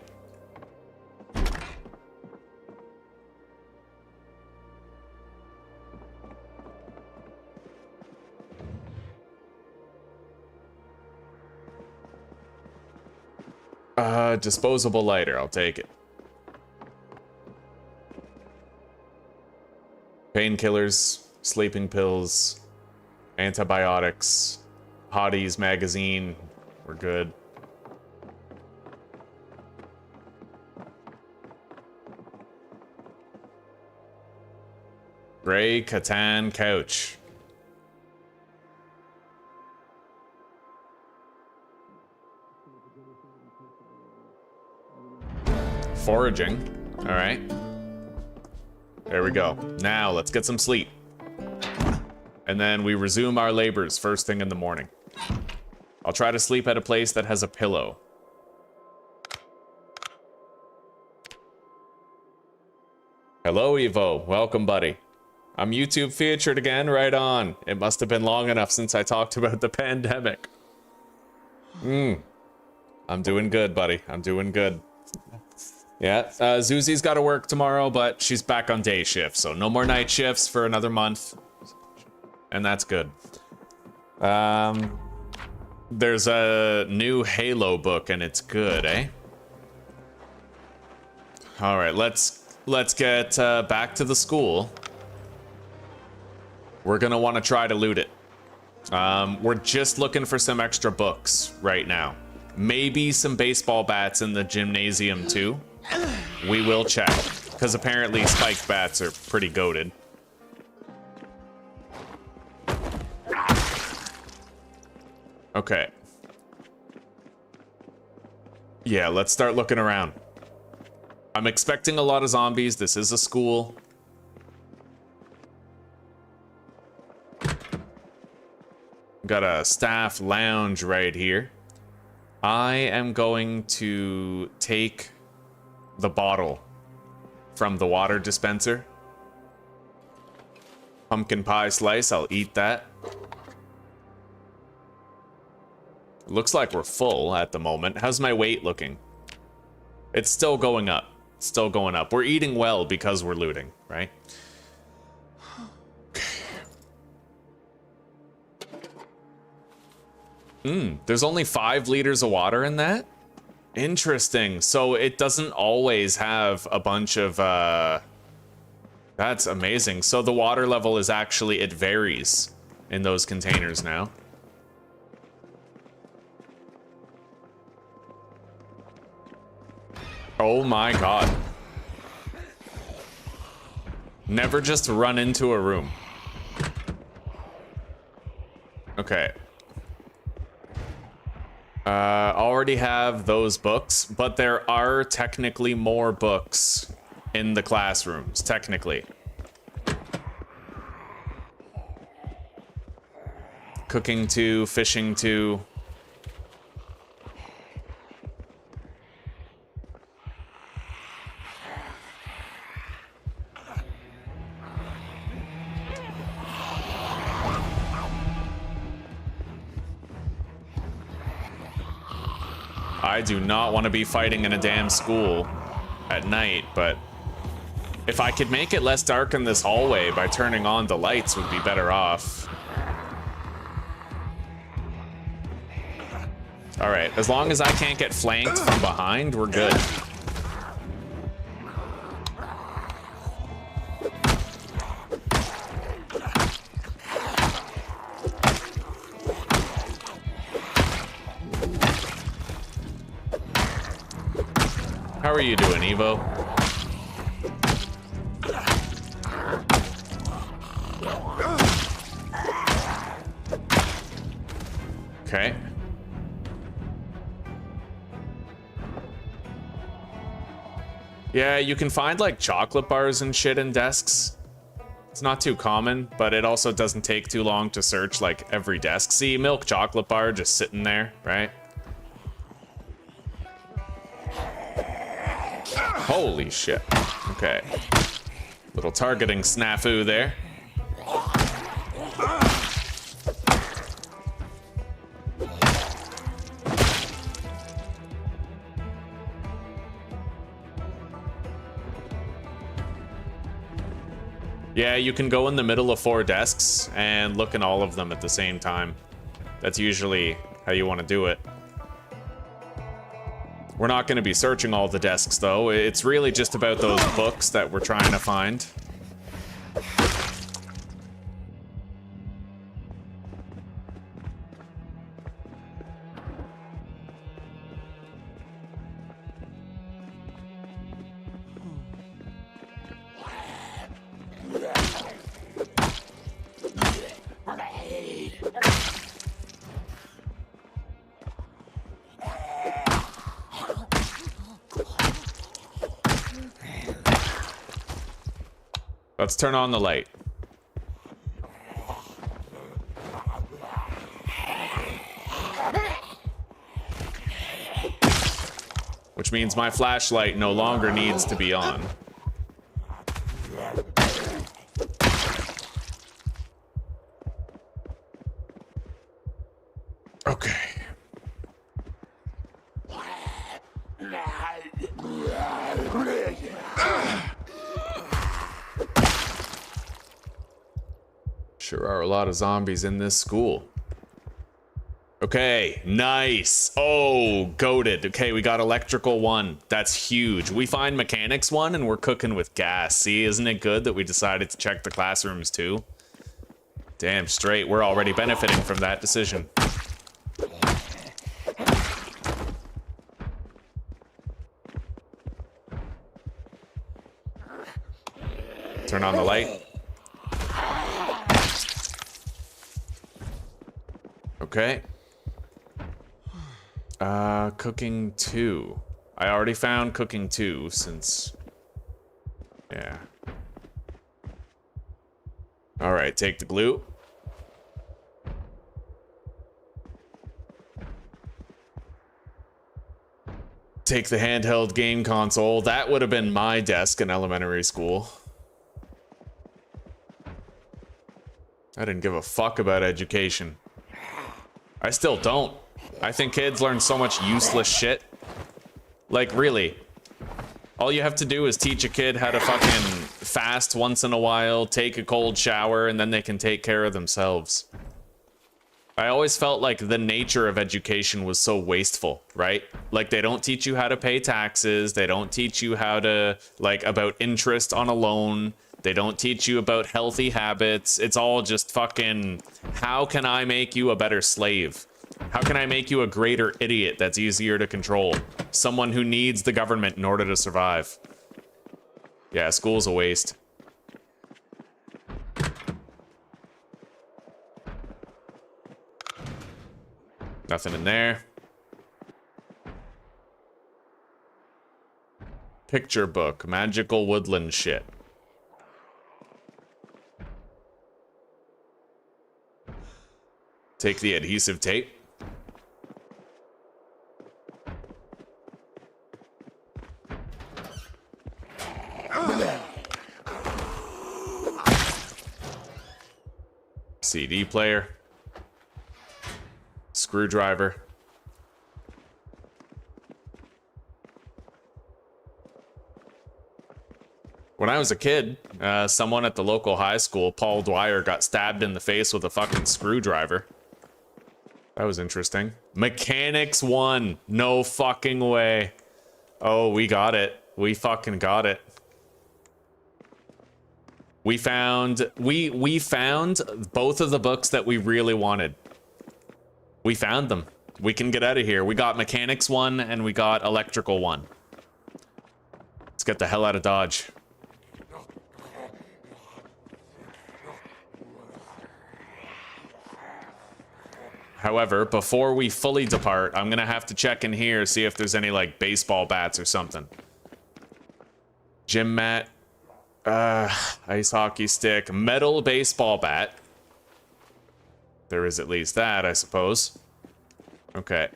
Disposable lighter, I'll take it. Painkillers, sleeping pills, antibiotics, Hotties magazine, we're good. Gray Catan couch. Foraging. All right. There we go. Now let's get some sleep. And then we resume our labors first thing in the morning. I'll try to sleep at a place that has a pillow. Hello, Evo. Welcome, buddy. I'm YouTube featured again, right on. It must have been long enough since I talked about the pandemic. I'm doing good, buddy. I'm doing good. Yeah, Zuzi's got to work tomorrow, but she's back on day shift, so no more night shifts for another month. And that's good. There's a new Halo book, and it's good, eh? All right, let's get back to the school. We're gonna want to try to loot it. We're just looking for some extra books right now. Maybe some baseball bats in the gymnasium too. We will check, because apparently spiked bats are pretty goated. Okay. Yeah, let's start looking around. I'm expecting a lot of zombies. This is a school. Got a staff lounge right here. I am going to take the bottle from the water dispenser. Pumpkin pie slice, I'll eat that. Looks like we're full at the moment. How's my weight looking? It's still going up. It's still going up. We're eating well because we're looting, right? There's only 5 liters of water in that? Interesting. So it doesn't always have a bunch of, That's amazing. So the water level is actually, it varies in those containers now. Oh my god. Never just run into a room. Okay. Already have those books, but there are technically more books in the classrooms, technically. Cooking 2, fishing 2. I do not want to be fighting in a damn school at night, but if I could make it less dark in this hallway by turning on the lights, would be better off. All right, as long as I can't get flanked from behind, we're good. How are you doing, Evo? Okay. Yeah, you can find like chocolate bars and shit in desks. It's not too common, but it also doesn't take too long to search like every desk. See, milk chocolate bar just sitting there, right? Holy shit. Okay. Little targeting snafu there. Yeah, you can go in the middle of 4 desks and look in all of them at the same time. That's usually how you want to do it. We're not going to be searching all the desks, though. It's really just about those books that we're trying to find. Let's turn on the light. Which means my flashlight no longer needs to be on. Okay. Sure are a lot of zombies in this school. Okay, nice. Oh, goated. Okay, we got electrical 1. That's huge. We find mechanics 1 and we're cooking with gas. See, isn't it good that we decided to check the classrooms too? Damn straight, we're already benefiting from that decision. Turn on the light. Okay. Cooking 2. I already found cooking 2 since... Yeah. Alright, take the glue. Take the handheld game console. That would have been my desk in elementary school. I didn't give a fuck about education. I still don't. I think kids learn so much useless shit. Like, really. All you have to do is teach a kid how to fucking fast once in a while, take a cold shower, and then they can take care of themselves. I always felt like the nature of education was so wasteful, right? Like, they don't teach you how to pay taxes. They don't teach you how to, like, about interest on a loan. They don't teach you about healthy habits. It's all just fucking, how can I make you a better slave? How can I make you a greater idiot that's easier to control? Someone who needs the government in order to survive. Yeah, school's a waste. Nothing in there. Picture book, magical woodland shit. Take the adhesive tape. CD player. Screwdriver. When I was a kid, someone at the local high school, Paul Dwyer, got stabbed in the face with a fucking screwdriver. That was interesting. Mechanics 1. No fucking way. Oh, we got it. We fucking got it. We found both of the books that we really wanted. We found them. We can get out of here. We got Mechanics 1 and we got Electrical 1. Let's get the hell out of Dodge. However, before we fully depart, I'm gonna have to check in here, see if there's any, like, baseball bats or something. Gym mat. Ice hockey stick. Metal baseball bat. There is at least that, I suppose. Okay.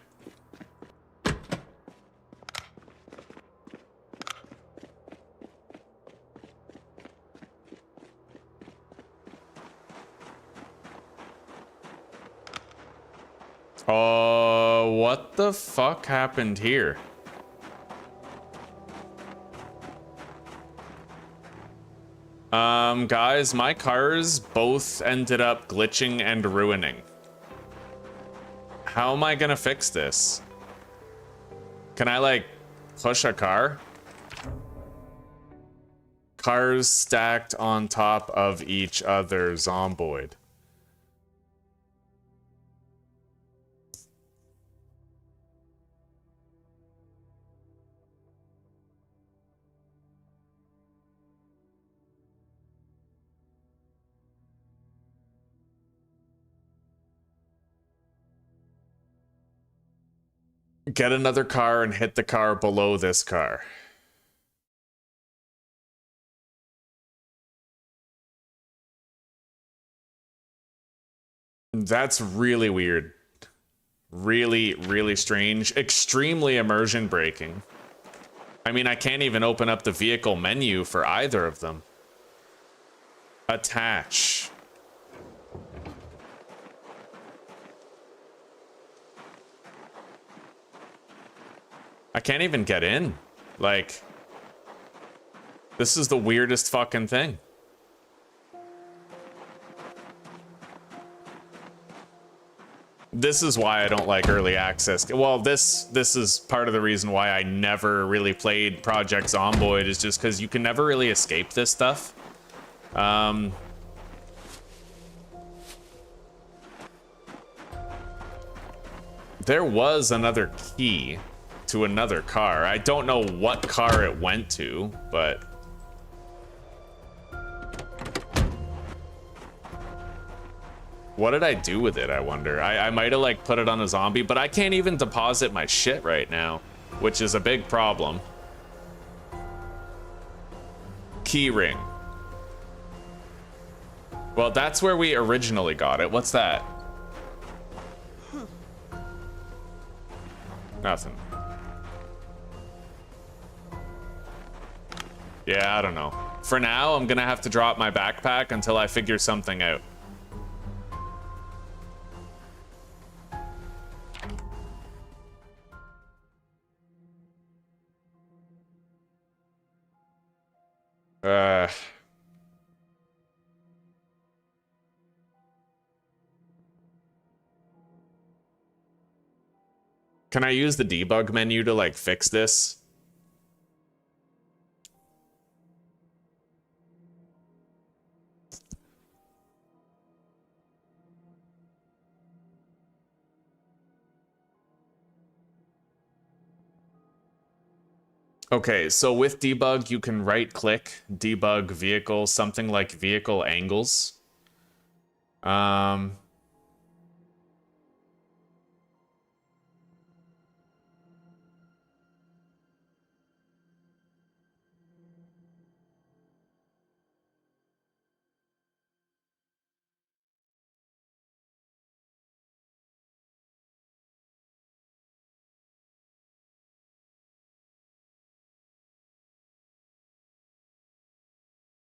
What the fuck happened here? Guys, my cars both ended up glitching and ruining. How am I gonna fix this? Can I, like, push a car? Cars stacked on top of each other, Zomboid. Get another car and hit the car below this car. That's really weird. Really, really strange. Extremely immersion breaking. I mean, I can't even open up the vehicle menu for either of them. Attach. I can't even get in. Like, this is the weirdest fucking thing. This is why I don't like early access. Well, this is part of the reason why I never really played Project Zomboid, is just because you can never really escape this stuff. There was another key to another car. I don't know what car it went to, but what did I do with it, I wonder? I might have, like, put it on a zombie, but I can't even deposit my shit right now, which is a big problem. Key ring. Well, that's where we originally got it. What's that? Nothing. Yeah, I don't know. For now, I'm gonna have to drop my backpack until I figure something out. Can I use the debug menu to, like, fix this? Okay, so with debug, you can right-click, debug vehicle, something like vehicle angles.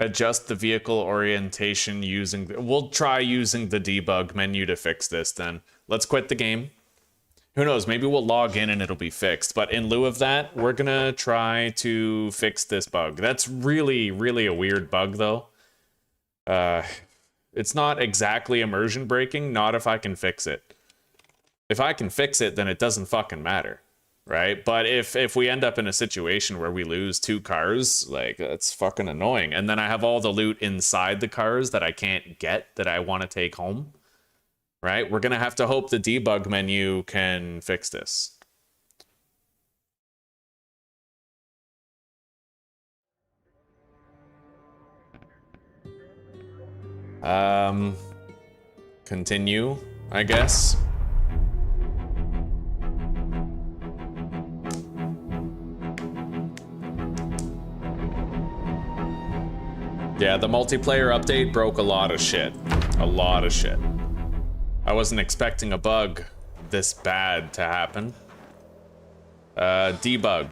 Adjust the vehicle orientation using... We'll try using the debug menu to fix this then. Let's quit the game. Who knows? Maybe we'll log in and it'll be fixed. But in lieu of that, we're gonna try to fix this bug. That's really, really a weird bug, though. It's not exactly immersion breaking, not if I can fix it. If I can fix it, then it doesn't fucking matter, right? But if we end up in a situation where we lose 2 cars, like, that's fucking annoying. And then I have all the loot inside the cars that I can't get, that I want to take home, right? We're gonna have to hope the debug menu can fix this. Continue, I guess. Yeah, the multiplayer update broke a lot of shit. A lot of shit. I wasn't expecting a bug this bad to happen. Debug.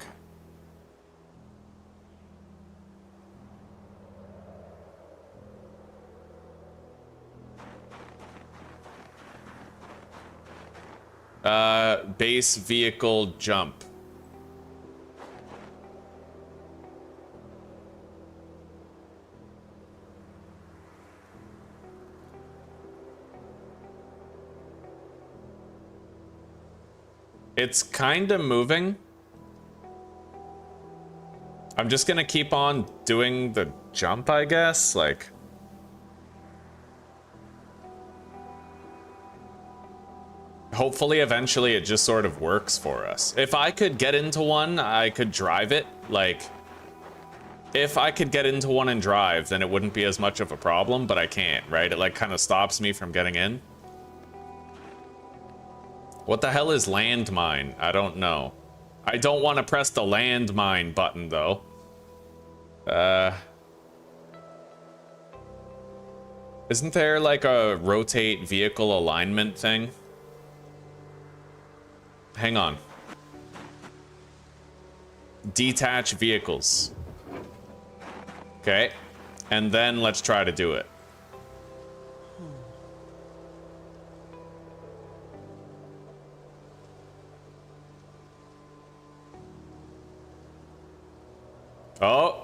Base vehicle jump. It's kind of moving. I'm just gonna keep on doing the jump, I guess, like... Hopefully, eventually, it just sort of works for us. If I could get into one, I could drive it. Like, if I could get into one and drive, then it wouldn't be as much of a problem, but I can't, right? It, like, kind of stops me from getting in. What the hell is landmine? I don't know. I don't want to press the landmine button, though. Isn't there, like, a rotate vehicle alignment thing? Hang on. Detach vehicles. Okay. And then let's try to do it. Oh.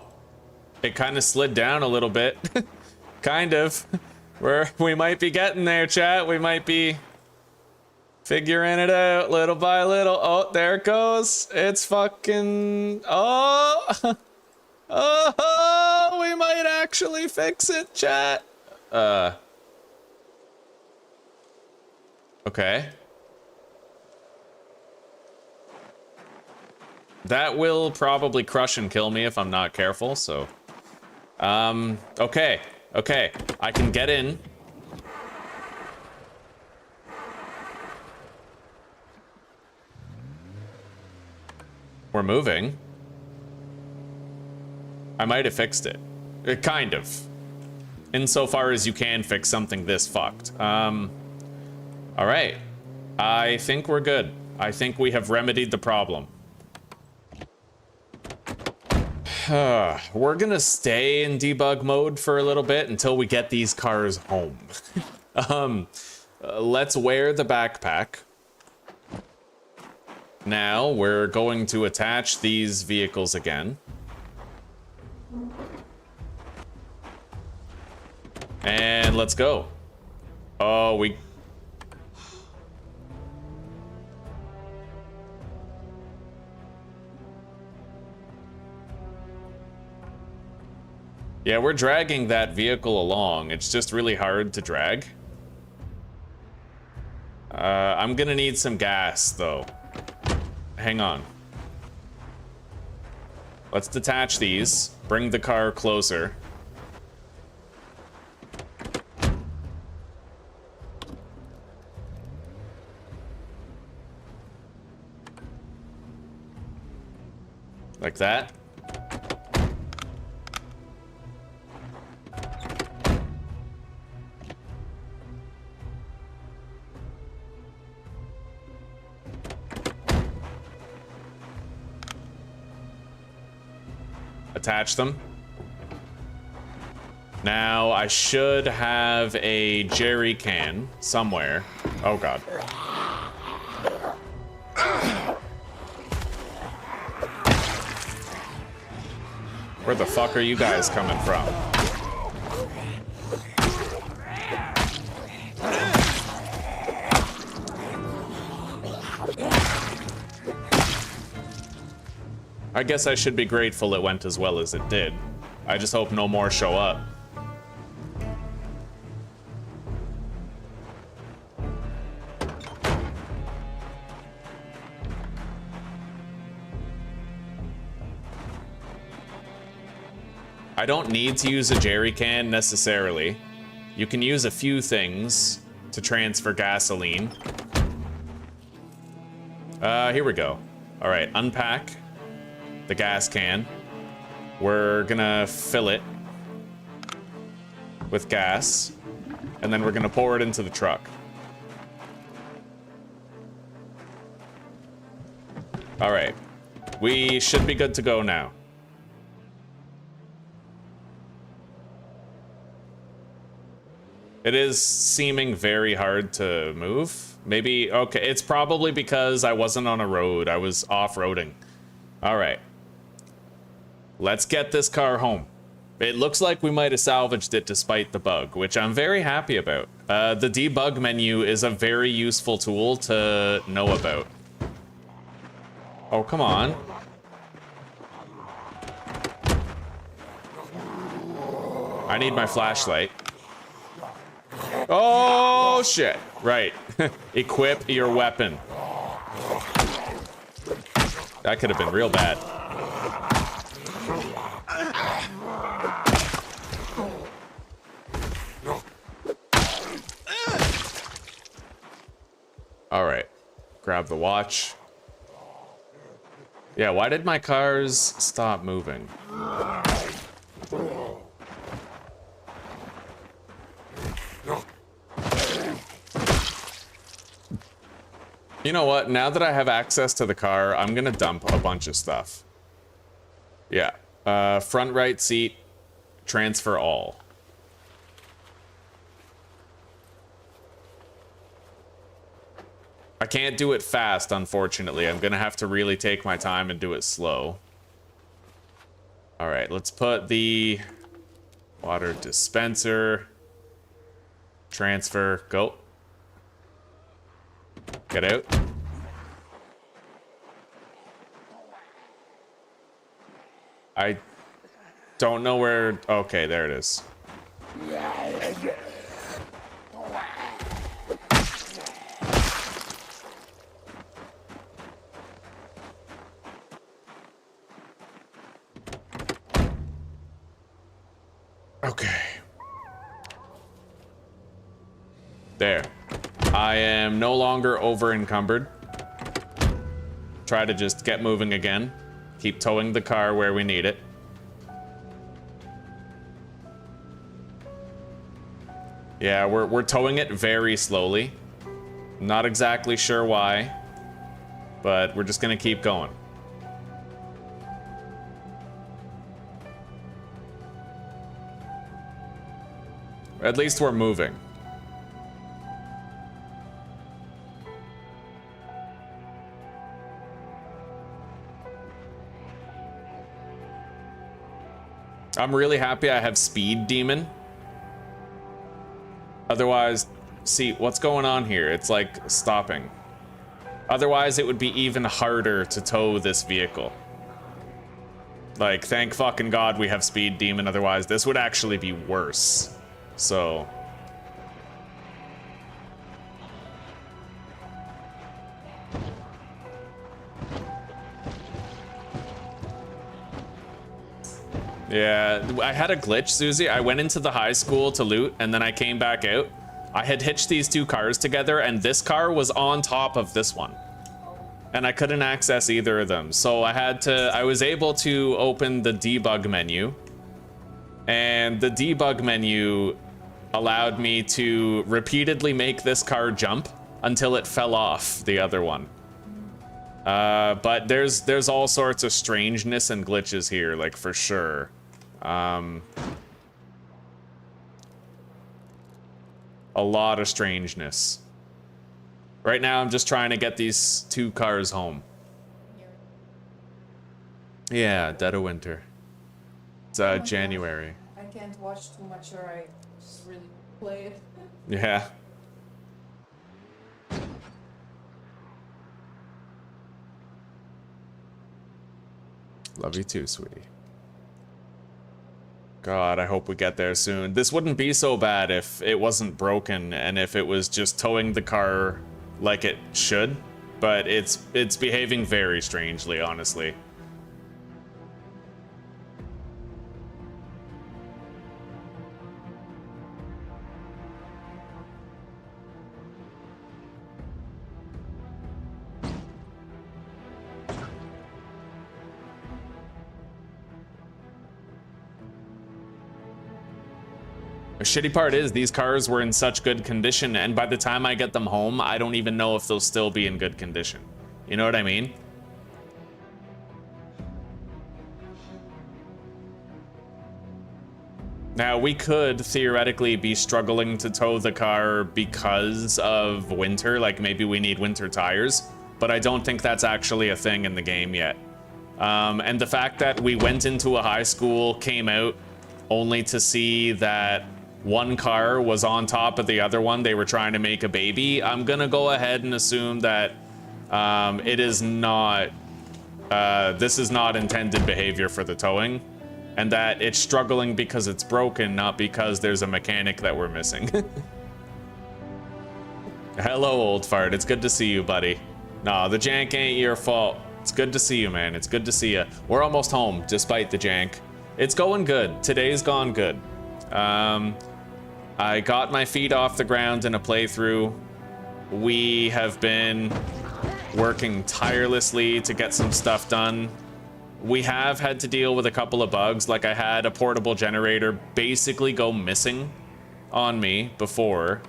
It kind of slid down a little bit. Kind of. We might be getting there, chat. We might be... figuring it out little by little. Oh, there it goes. It's fucking... Oh! Oh, we might actually fix it, chat. Okay. That will probably crush and kill me if I'm not careful, so... Okay. Okay. I can get in. We're moving. I might have fixed it. Kind of. Insofar as you can fix something this fucked. Alright. I think we're good. I think we have remedied the problem. We're gonna stay in debug mode for a little bit until we get these cars home. Let's wear the backpack. Now, we're going to attach these vehicles again. And let's go. Oh, we... Yeah, we're dragging that vehicle along. It's just really hard to drag. I'm gonna need some gas, though. Hang on. Let's detach these. Bring the car closer. Like that. Attach them. Now, I should have a jerry can somewhere. Oh, God. Where the fuck are you guys coming from? I guess I should be grateful it went as well as it did. I just hope no more show up. I don't need to use a jerry can necessarily. You can use a few things to transfer gasoline. Here we go. All right, unpack the gas can. We're gonna fill it with gas, and then we're gonna pour it into the truck. All right, we should be good to go now. It is seeming very hard to move. Maybe, okay, it's probably because I wasn't on a road. I was off-roading. All right. Let's get this car home. It looks like we might have salvaged it despite the bug, which I'm very happy about. The debug menu is a very useful tool to know about. Oh, come on. I need my flashlight. Oh, shit. Right. Equip your weapon. That could have been real bad. All right. Grab the watch. Yeah, why did my cars stop moving? You know what? Now that I have access to the car, I'm gonna dump a bunch of stuff. Yeah. Front right seat, transfer all. I can't do it fast, unfortunately. I'm gonna have to really take my time and do it slow. All right, let's put the water dispenser, transfer, go. Get out. I don't know where... Okay, there it is. Okay. There. I am no longer over encumbered. Try to just get moving again. Keep towing the car where we need it. Yeah, we're towing it very slowly. Not exactly sure why, but we're just gonna keep going. At least we're moving. I'm really happy I have Speed Demon. Otherwise, see, what's going on here? It's like stopping. Otherwise, it would be even harder to tow this vehicle. Like, thank fucking God we have Speed Demon, otherwise this would actually be worse. So... Yeah, I had a glitch, Susie. I went into the high school to loot, and then I came back out. I had hitched these two cars together, and this car was on top of this one. And I couldn't access either of them. So I was able to open the debug menu. And the debug menu allowed me to repeatedly make this car jump until it fell off the other one. But there's all sorts of strangeness and glitches here, like, for sure. A lot of strangeness. Right now, I'm just trying to get these two cars home. Yeah, dead of winter. It's January.
I can't watch too much or I just really play it.
Yeah. Love you too, sweetie. God, I hope we get there soon. This wouldn't be so bad if it wasn't broken and if it was just towing the car like it should, but it's behaving very strangely, honestly. The shitty part is these cars were in such good condition, and by the time I get them home, I don't even know if they'll still be in good condition. You know what I mean? Now, we could theoretically be struggling to tow the car because of winter, like maybe we need winter tires, but I don't think that's actually a thing in the game yet. And the fact that we went into a high school, came out, only to see that one car was on top of the other one, they were trying to make a baby, I'm gonna go ahead and assume that it is not, this is not intended behavior for the towing, and that it's struggling because it's broken, not because there's a mechanic that we're missing. Hello, old fart, it's good to see you, buddy. Nah, the jank ain't your fault. It's good to see you, man, it's good to see you. We're almost home, despite the jank. It's going good, today's gone good. I got my feet off the ground in a playthrough. We have been working tirelessly to get some stuff done. We have had to deal with a couple of bugs, like I had a portable generator basically go missing on me before.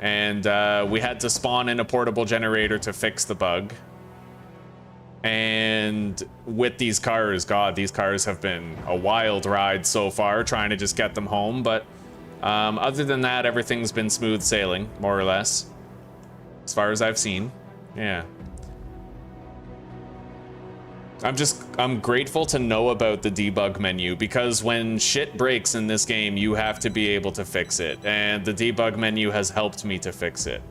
And we had to spawn in a portable generator to fix the bug. And with these cars, God, these cars have been a wild ride so far, trying to just get them home, but other than that, everything's been smooth sailing, more or less, as far as I've seen. Yeah. I'm grateful to know about the debug menu, because when shit breaks in this game, you have to be able to fix it, and the debug menu has helped me to fix it.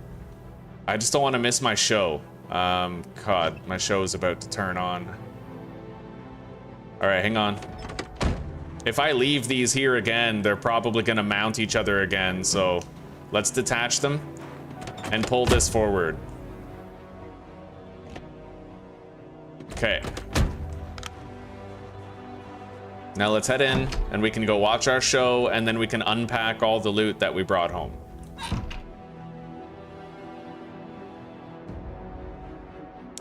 I just don't want to miss my show. God, my show is about to turn on. All right, hang on. If I leave these here again, they're probably gonna mount each other again, so let's detach them and pull this forward. Okay. Now let's head in and we can go watch our show, and then we can unpack all the loot that we brought home.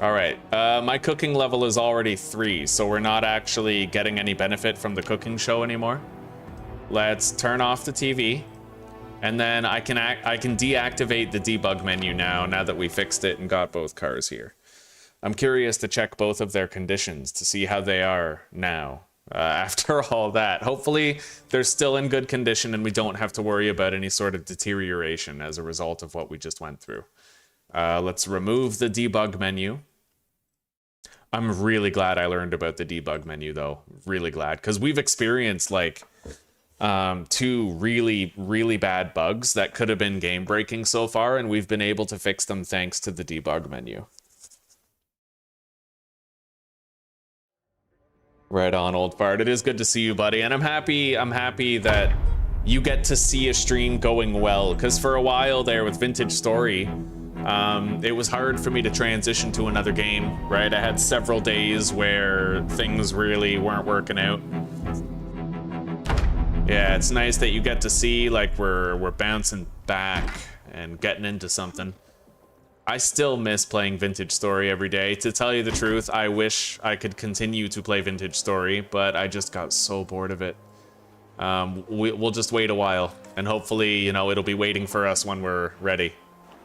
All right, my cooking level is already 3, so we're not actually getting any benefit from the cooking show anymore. Let's turn off the TV, and then I can deactivate the debug menu now that we fixed it and got both cars here. I'm curious to check both of their conditions to see how they are now. After all that, hopefully they're still in good condition and we don't have to worry about any sort of deterioration as a result of what we just went through. Let's remove the debug menu. I'm really glad I learned about the debug menu, though. Really glad, because we've experienced like 2 really, really bad bugs that could have been game-breaking so far, and we've been able to fix them thanks to the debug menu. Right on, old fart. It is good to see you, buddy, and I'm happy that you get to see a stream going well, because for a while there with Vintage Story, it was hard for me to transition to another game, right? I had several days where things really weren't working out. Yeah, it's nice that you get to see like we're bouncing back and getting into something. I still miss playing Vintage Story every day. To tell you the truth, I wish I could continue to play Vintage Story, but I just got so bored of it. We'll just wait a while, and hopefully, you know, it'll be waiting for us when we're ready.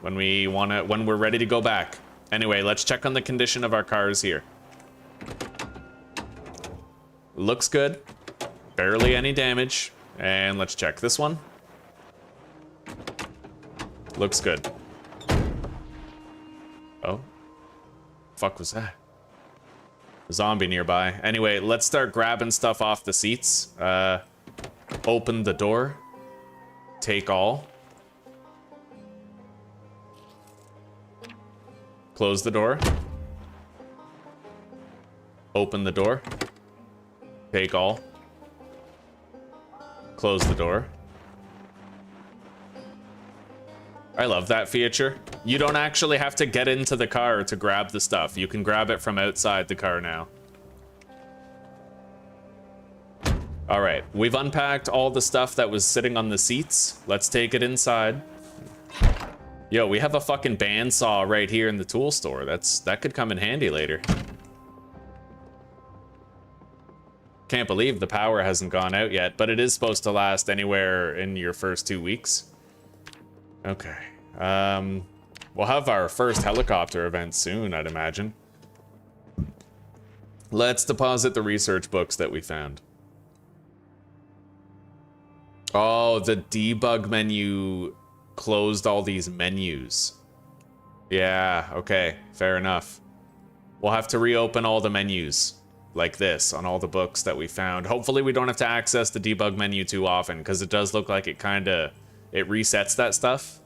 When we're ready to go back. Anyway, let's check on the condition of our cars here. Looks good. Barely any damage. And let's check this one. Looks good. Oh. Fuck was that? Zombie nearby. Anyway, let's start grabbing stuff off the seats. Open the door. Take all. Close the door. Open the door. Take all. Close the door. I love that feature. You don't actually have to get into the car to grab the stuff. You can grab it from outside the car now. All right, we've unpacked all the stuff that was sitting on the seats. Let's take it inside. Yo, we have a fucking bandsaw right here in the tool store. That could come in handy later. Can't believe the power hasn't gone out yet, but it is supposed to last anywhere in your first 2 weeks. Okay. We'll have our first helicopter event soon, I'd imagine. Let's deposit the research books that we found. Oh, the debug menu closed all these menus. Yeah, okay, fair enough. We'll have to reopen all the menus like this on all the books that we found. Hopefully we don't have to access the debug menu too often, because it does look like it resets that stuff.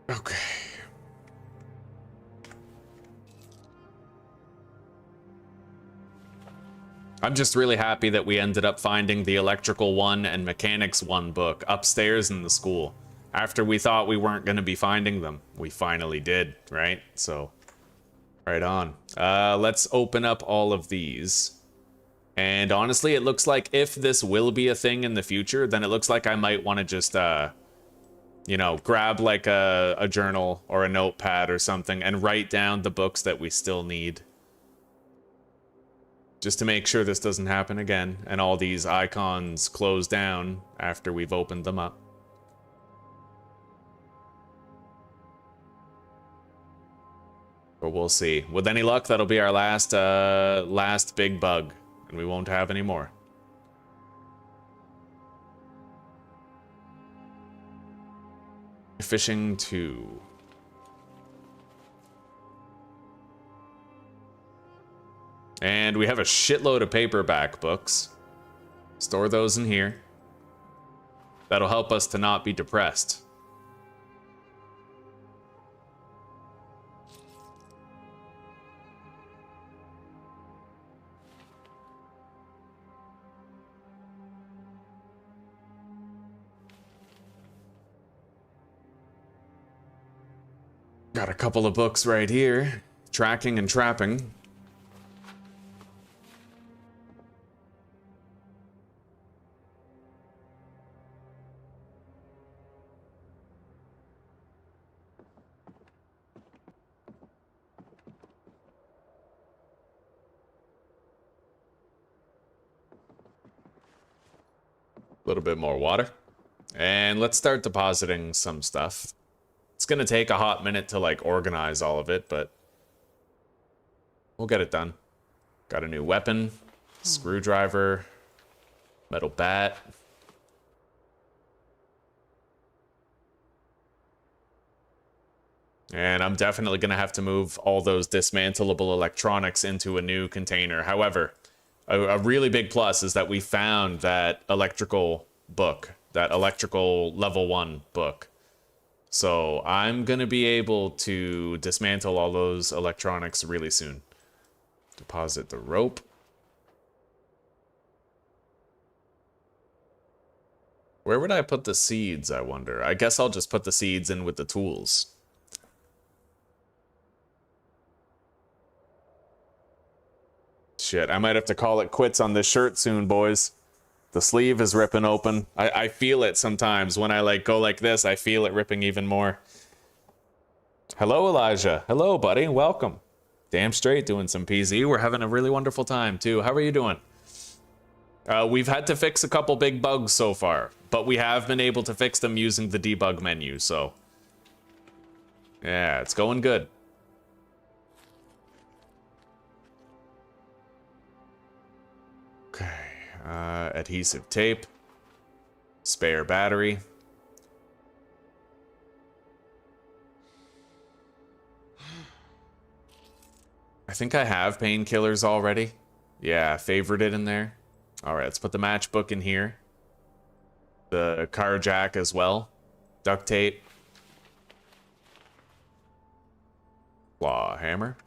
Okay. I'm just really happy that we ended up finding the Electrical 1 and Mechanics 1 book upstairs in the school. After we thought we weren't going to be finding them, we finally did, right? So, right on. Let's open up all of these. And honestly, it looks like if this will be a thing in the future, then it looks like I might want to just, you know, grab like a journal or a notepad or something and write down the books that we still need. Just to make sure this doesn't happen again and all these icons close down after we've opened them up. But we'll see. With any luck, that'll be our last big bug, and we won't have any more. Fishing 2. And we have a shitload of paperback books. Store those in here. That'll help us to not be depressed. Got a couple of books right here. Tracking and trapping. A little bit more water. And let's start depositing some stuff. It's gonna take a hot minute to like organize all of it, but we'll get it done. Got a new weapon, screwdriver, metal bat. And I'm definitely gonna have to move all those dismantleable electronics into a new container. However, a really big plus is that we found that electrical book, that electrical level 1 book. So I'm gonna be able to dismantle all those electronics really soon. Deposit the rope. Where would I put the seeds, I wonder? I guess I'll just put the seeds in with the tools. Shit, I might have to call it quits on this shirt soon, boys. The sleeve is ripping open. I feel it sometimes. When I like go like this, I feel it ripping even more. Hello, Elijah. Hello, buddy. Welcome. Damn straight doing some PZ. We're having a really wonderful time, too. How are you doing? We've had to fix a couple big bugs so far, but we have been able to fix them using the debug menu, so... yeah, it's going good. Adhesive tape. Spare battery. I think I have painkillers already. Yeah, favorited in there. Alright, let's put the matchbook in here. The car jack as well. Duct tape. Claw hammer.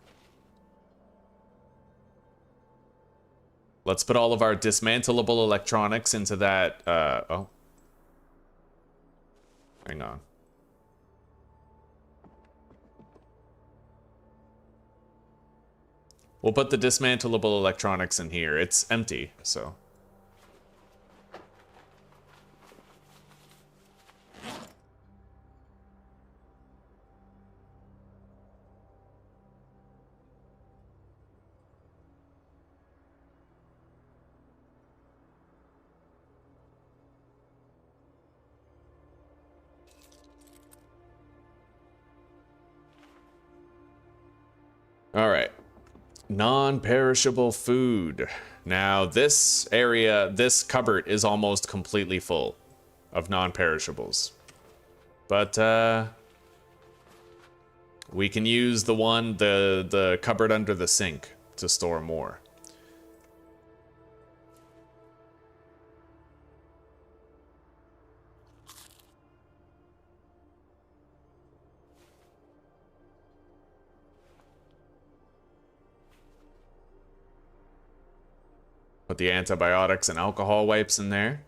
Let's put all of our dismantleable electronics into that, oh. Hang on. We'll put the dismantleable electronics in here. It's empty, so. All right. Non-perishable food. Now, this area, this cupboard is almost completely full of non-perishables. But, we can use the cupboard under the sink to store more. Put the antibiotics and alcohol wipes in there.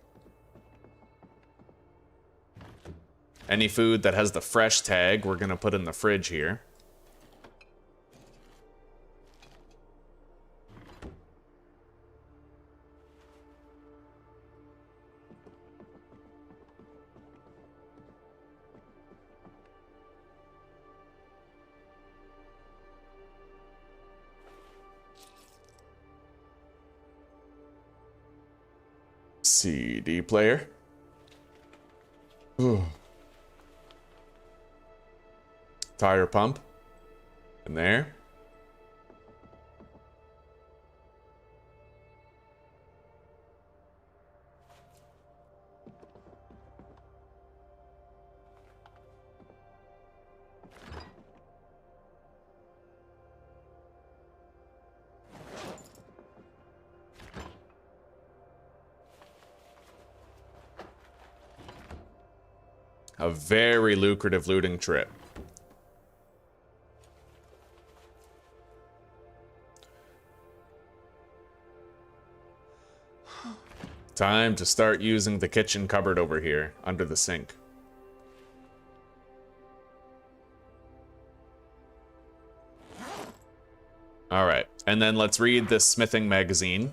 Any food that has the fresh tag, we're gonna put in the fridge here. CD player. Ooh. Tire pump. In there. A very lucrative looting trip. Time to start using the kitchen cupboard over here, under the sink. Alright, and then let's read this smithing magazine.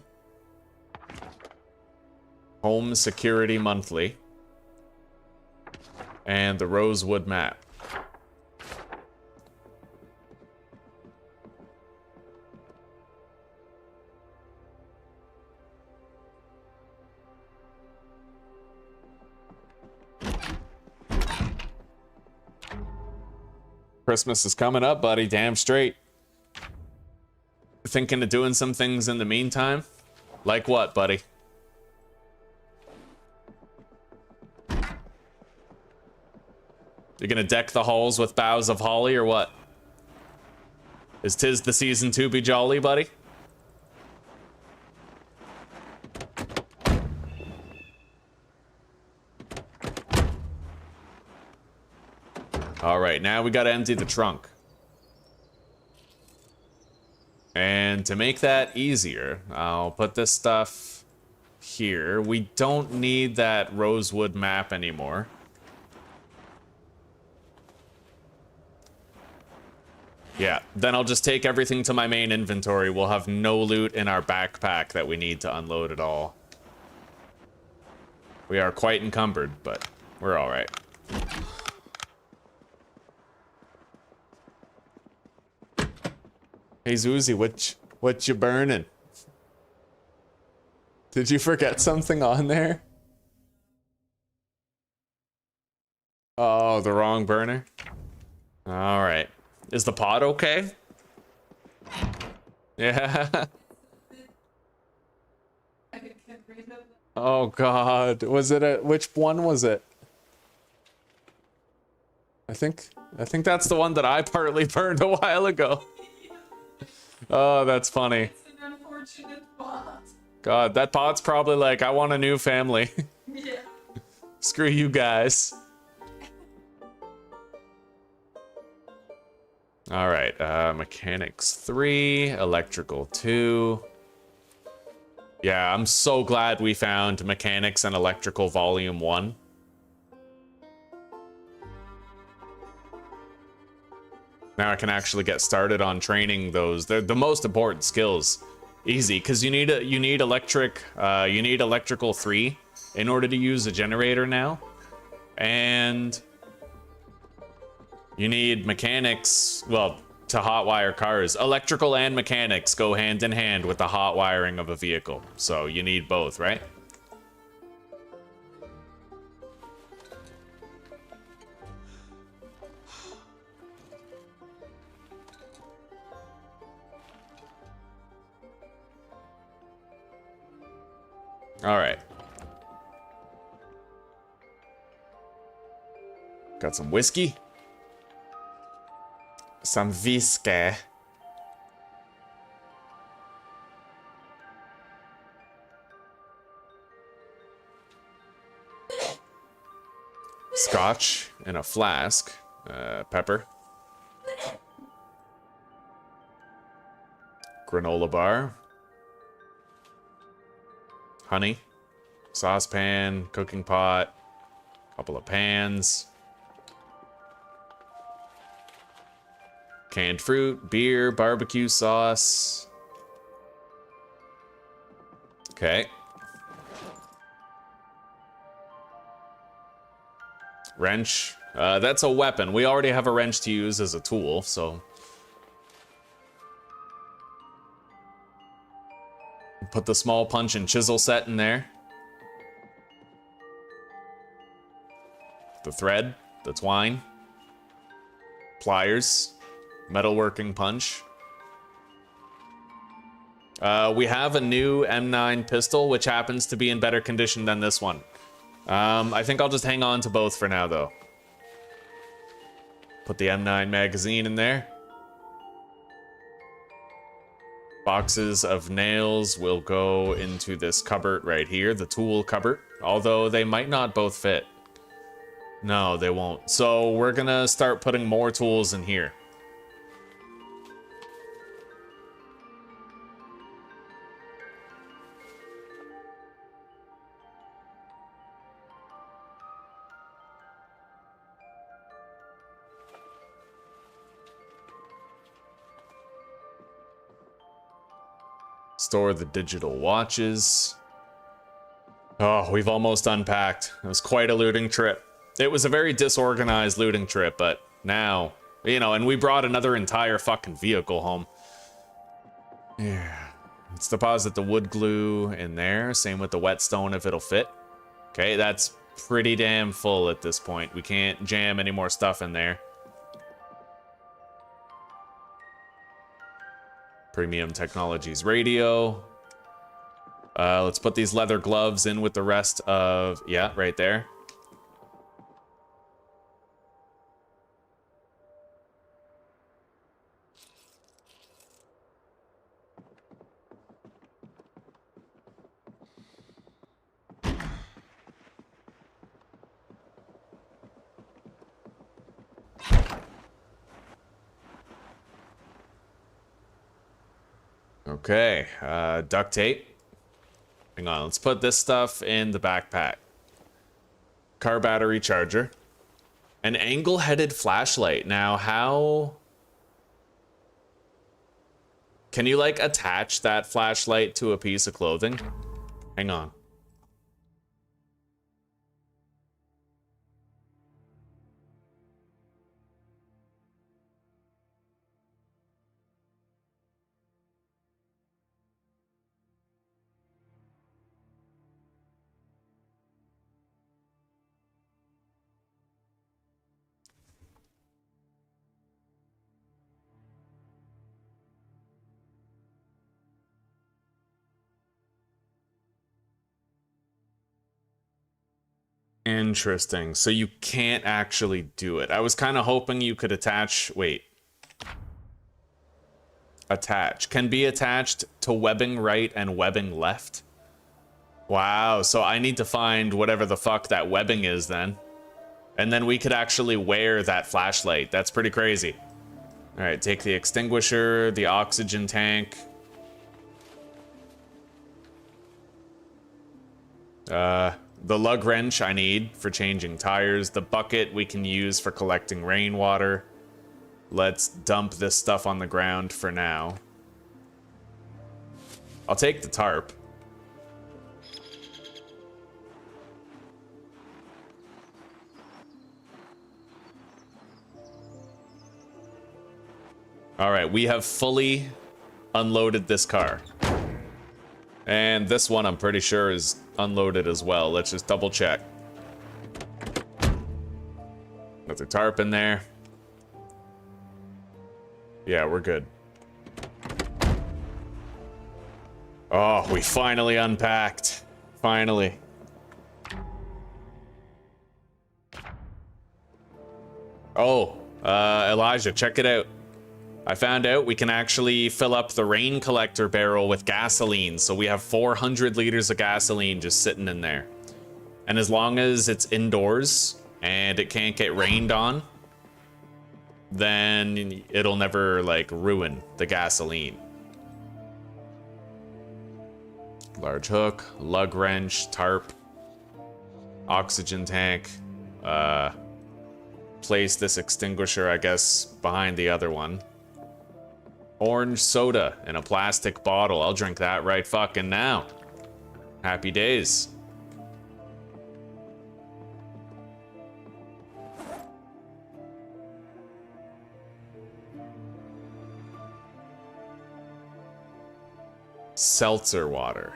Home Security Monthly. And the Rosewood map. Christmas is coming up, buddy. Damn straight. Thinking of doing some things in the meantime? Like what, buddy? You're gonna deck the halls with boughs of holly or what? Is 'tis the season to be jolly, buddy? Alright, now we gotta empty the trunk. And to make that easier, I'll put this stuff here. We don't need that Rosewood map anymore. Yeah, then I'll just take everything to my main inventory. We'll have no loot in our backpack that we need to unload at all. We are quite encumbered, but we're alright. Hey Zuzi, what you burning? Did you forget something on there? Oh, the wrong burner? Alright. Is the pot okay? Yeah. Oh God, was it a, which one was it? I think that's the one that I partly burned a while ago. Oh, that's funny.
It's an unfortunate bot.
God, that bot's probably like, I want a new family.
Yeah.
Screw you guys. All right, mechanics 3, electrical 2. Yeah, I'm so glad we found mechanics and electrical volume 1. Now I can actually get started on training those. They're the most important skills. Easy, because you need electrical 3 in order to use a generator now. And you need mechanics, well, to hotwire cars. Electrical and mechanics go hand in hand with the hot wiring of a vehicle. So you need both, right? All right. Got some whiskey. Some whiskey. Scotch in a flask. Pepper. Granola bar. Honey. Saucepan. Cooking pot. Couple of pans. Canned fruit. Beer. Barbecue sauce. Okay. Wrench. That's a weapon. We already have a wrench to use as a tool, so. Put the small punch and chisel set in there. The thread, the twine. Pliers. Metalworking punch. We have a new M9 pistol, which happens to be in better condition than this one. I think I'll just hang on to both for now, though. Put the M9 magazine in there. Boxes of nails will go into this cupboard right here, the tool cupboard, although they might not both fit. No, they won't. So we're gonna start putting more tools in here. Store the digital watches. Oh, we've almost unpacked. It was quite a looting trip. It was a very disorganized looting trip, but now, you know, and we brought another entire fucking vehicle home. Yeah. Let's deposit the wood glue in there. Same with the whetstone if it'll fit. Okay, that's pretty damn full at this point. We can't jam any more stuff in there. Premium Technologies radio. Let's put these leather gloves in with the rest of... Yeah, right there. Okay, duct tape. Hang on, let's put this stuff in the backpack. Car battery charger. An angle-headed flashlight. Now, how... Can you, like, attach that flashlight to a piece of clothing? Hang on. Interesting. So you can't actually do it. I was kind of hoping you could attach... Wait. Attach. Can be attached to webbing right and webbing left. Wow, so I need to find whatever the fuck that webbing is then. And then we could actually wear that flashlight. That's pretty crazy. Alright, take the extinguisher, the oxygen tank. The lug wrench I need for changing tires. The bucket we can use for collecting rainwater. Let's dump this stuff on the ground for now. I'll take the tarp. Alright, we have fully unloaded this car. And this one I'm pretty sure is unloaded as well. Let's just double check. Got the tarp in there. Yeah, we're good. Oh, we finally unpacked. Finally. Oh, Elijah, check it out. I found out we can actually fill up the rain collector barrel with gasoline, so we have 400 liters of gasoline just sitting in there. And as long as it's indoors and it can't get rained on, then it'll never, like, ruin the gasoline. Large hook, lug wrench, tarp, oxygen tank. Place this extinguisher, I guess, behind the other one. Orange soda in a plastic bottle. I'll drink that right fucking now. Happy days. Seltzer water.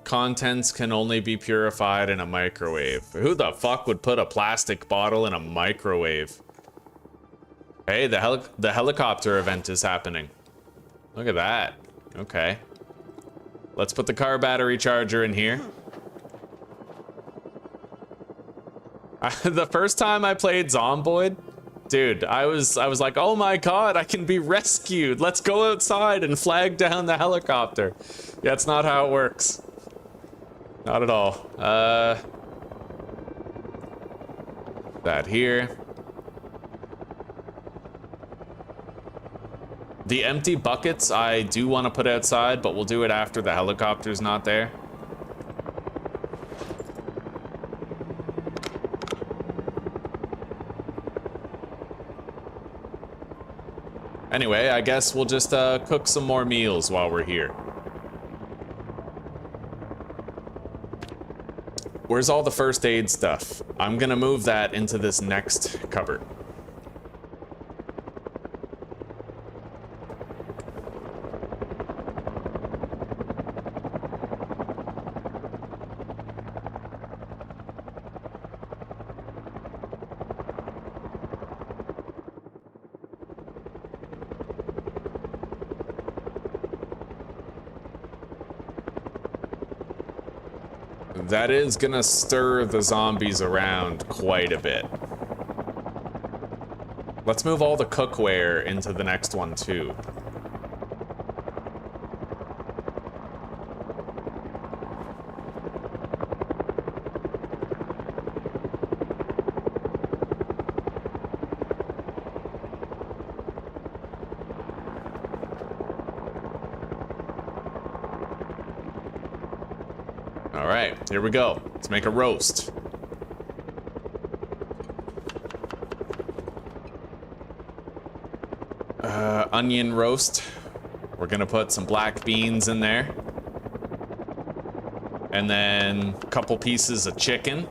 Contents can only be purified in a microwave. Who the fuck would put a plastic bottle in a microwave? Hey, the helicopter event is happening. Look at that. Okay. Let's put the car battery charger in here. The first time I played Zomboid, dude, I was like, oh my god, I can be rescued. Let's go outside and flag down the helicopter. Yeah, it's not how it works. Not at all. That here. The empty buckets I do want to put outside, but we'll do it after the helicopter's not there. Anyway, I guess we'll just cook some more meals while we're here. Where's all the first aid stuff? I'm gonna move that into this next cupboard. That is gonna stir the zombies around quite a bit. Let's move all the cookware into the next one too. Alright, here we go. Let's make a roast. Onion roast. We're gonna put some black beans in there. And then a couple pieces of chicken.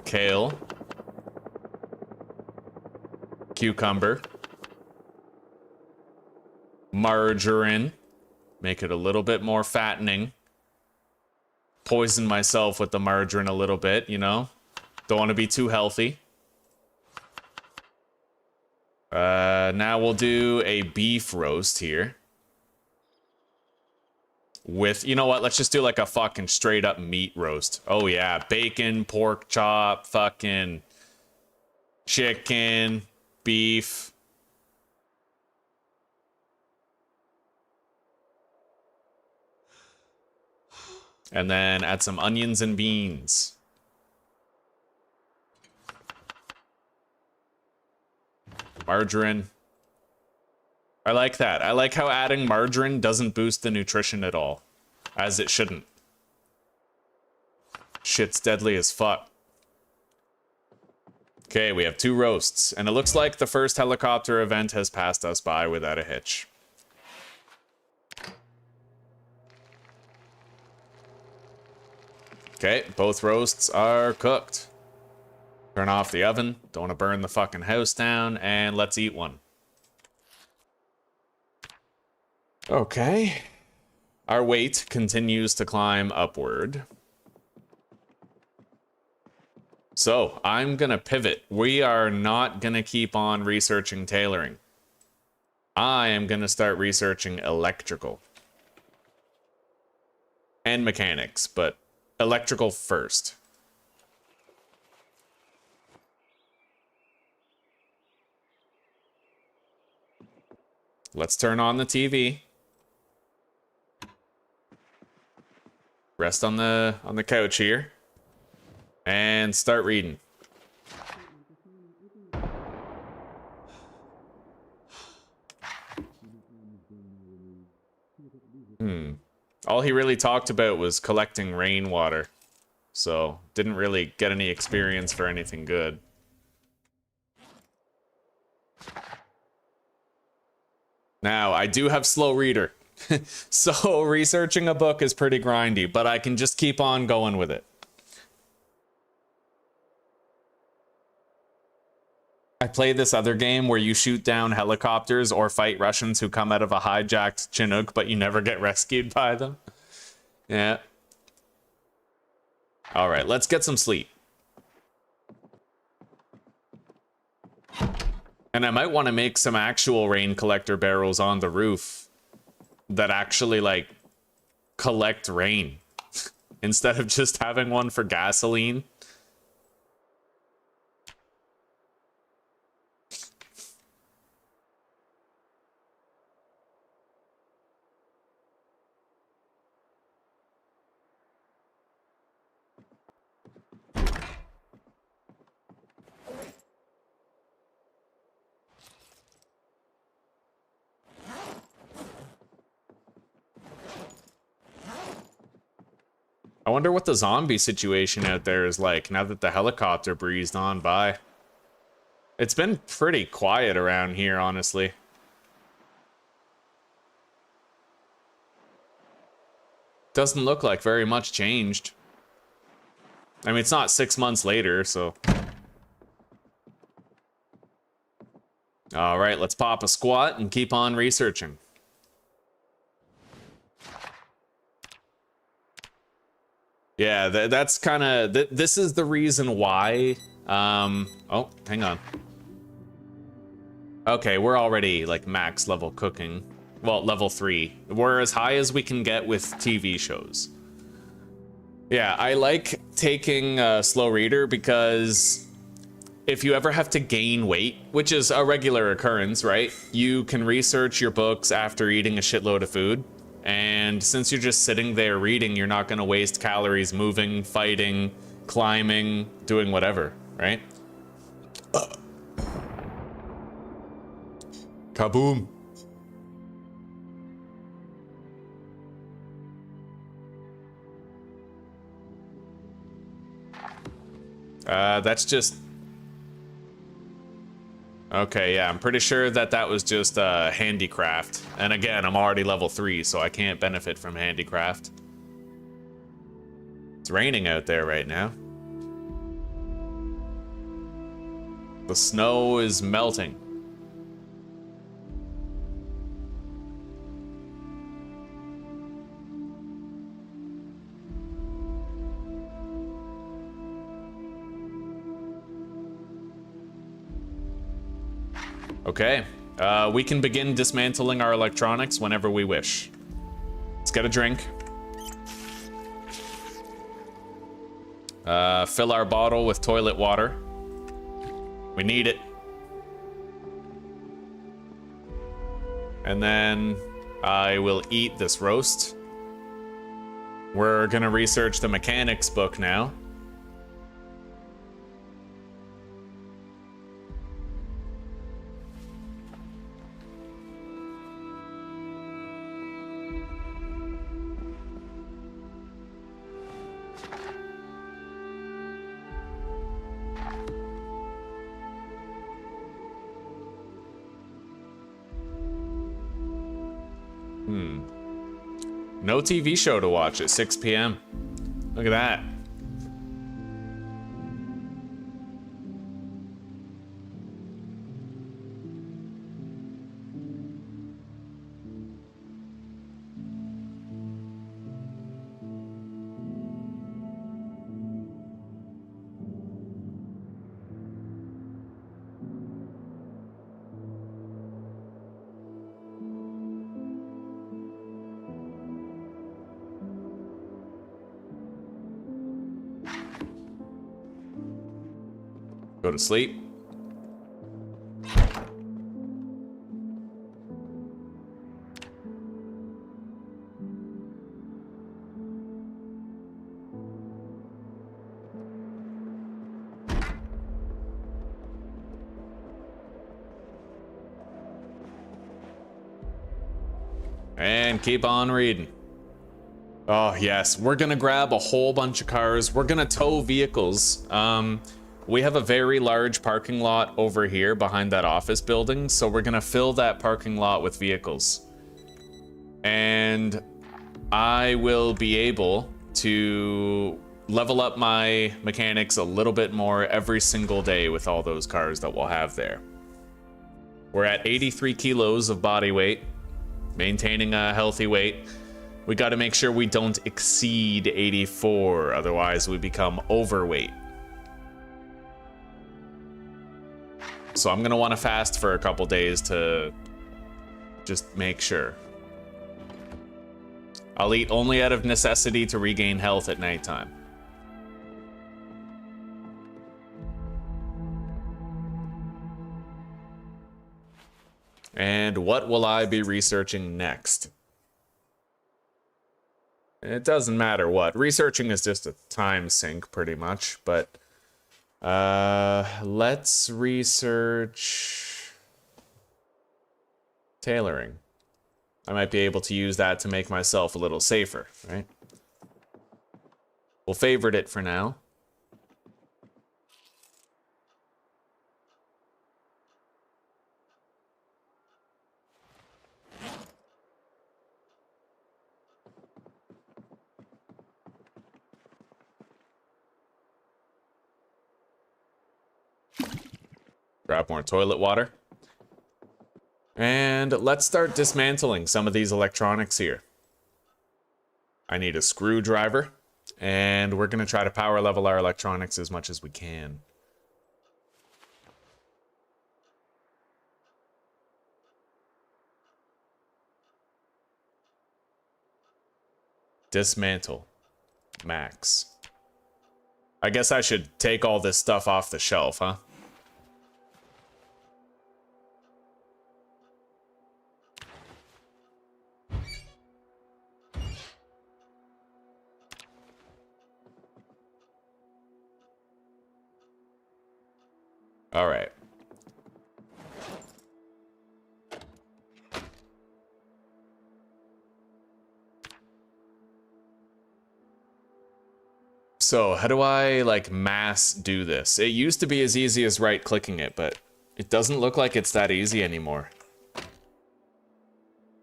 Kale. Cucumber. Margarine. Make it a little bit more fattening. Poison myself with the margarine a little bit, you know? Don't want to be too healthy. Now we'll do a beef roast here. With, you know what, let's just do like a fucking straight up meat roast. Oh yeah, bacon, pork chop, fucking chicken, beef. And then add some onions and beans. Margarine. I like that. I like how adding margarine doesn't boost the nutrition at all. As it shouldn't. Shit's deadly as fuck. Okay, we have 2 roasts. And it looks like the first helicopter event has passed us by without a hitch. Okay, both roasts are cooked. Turn off the oven. Don't want to burn the fucking house down. And let's eat one. Okay. Our weight continues to climb upward. So, I'm gonna pivot. We are not gonna keep on researching tailoring. I am gonna start researching electrical. And mechanics, but electrical first. Let's turn on the TV. Rest on the couch here. And start reading. All he really talked about was collecting rainwater. So, didn't really get any experience for anything good. Now, I do have slow reader. So, researching a book is pretty grindy, but I can just keep on going with it. I play this other game where you shoot down helicopters or fight Russians who come out of a hijacked Chinook, but you never get rescued by them. Yeah. Alright, let's get some sleep. And I might want to make some actual rain collector barrels on the roof that actually, like, collect rain. Instead of just having one for gasoline. I wonder what the zombie situation out there is like now that the helicopter breezed on by. It's been pretty quiet around here, honestly. Doesn't look like very much changed. I mean, it's not 6 months later, so... Alright, let's pop a squat and keep on researching. Yeah, that's kind of... this is the reason why... oh, hang on. Okay, we're already, like, max level cooking. Well, level 3. We're as high as we can get with TV shows. Yeah, I like taking slow reader because if you ever have to gain weight, which is a regular occurrence, right? You can research your books after eating a shitload of food. And since you're just sitting there reading, you're not going to waste calories moving, fighting, climbing, doing whatever, right? Kaboom. That's just... Okay, yeah, I'm pretty sure that was just handicraft. And again, I'm already level 3, so I can't benefit from handicraft. It's raining out there right now. The snow is melting. Okay, we can begin dismantling our electronics whenever we wish. Let's get a drink. Fill our bottle with toilet water. We need it. And then I will eat this roast. We're gonna research the mechanics book now. No TV show to watch at 6 p.m. Look at that. Go to sleep. And keep on reading. Oh, yes. We're gonna grab a whole bunch of cars. We're gonna tow vehicles. We have a very large parking lot over here behind that office building, so we're gonna fill that parking lot with vehicles. And I will be able to level up my mechanics a little bit more every single day with all those cars that we'll have there. We're at 83 kilos of body weight, maintaining a healthy weight. We gotta make sure we don't exceed 84, otherwise we become overweight. So I'm gonna want to fast for a couple days to just make sure. I'll eat only out of necessity to regain health at nighttime. And what will I be researching next? It doesn't matter what. Researching is just a time sink pretty much, but let's research tailoring. I might be able to use that to make myself a little safer, right? We'll favorite it for now. Grab more toilet water. And let's start dismantling some of these electronics here. I need a screwdriver, and we're gonna try to power level our electronics as much as we can. Dismantle. Max. I guess I should take all this stuff off the shelf, huh? All right. So how do I like mass do this? It used to be as easy as right clicking it, but it doesn't look like it's that easy anymore.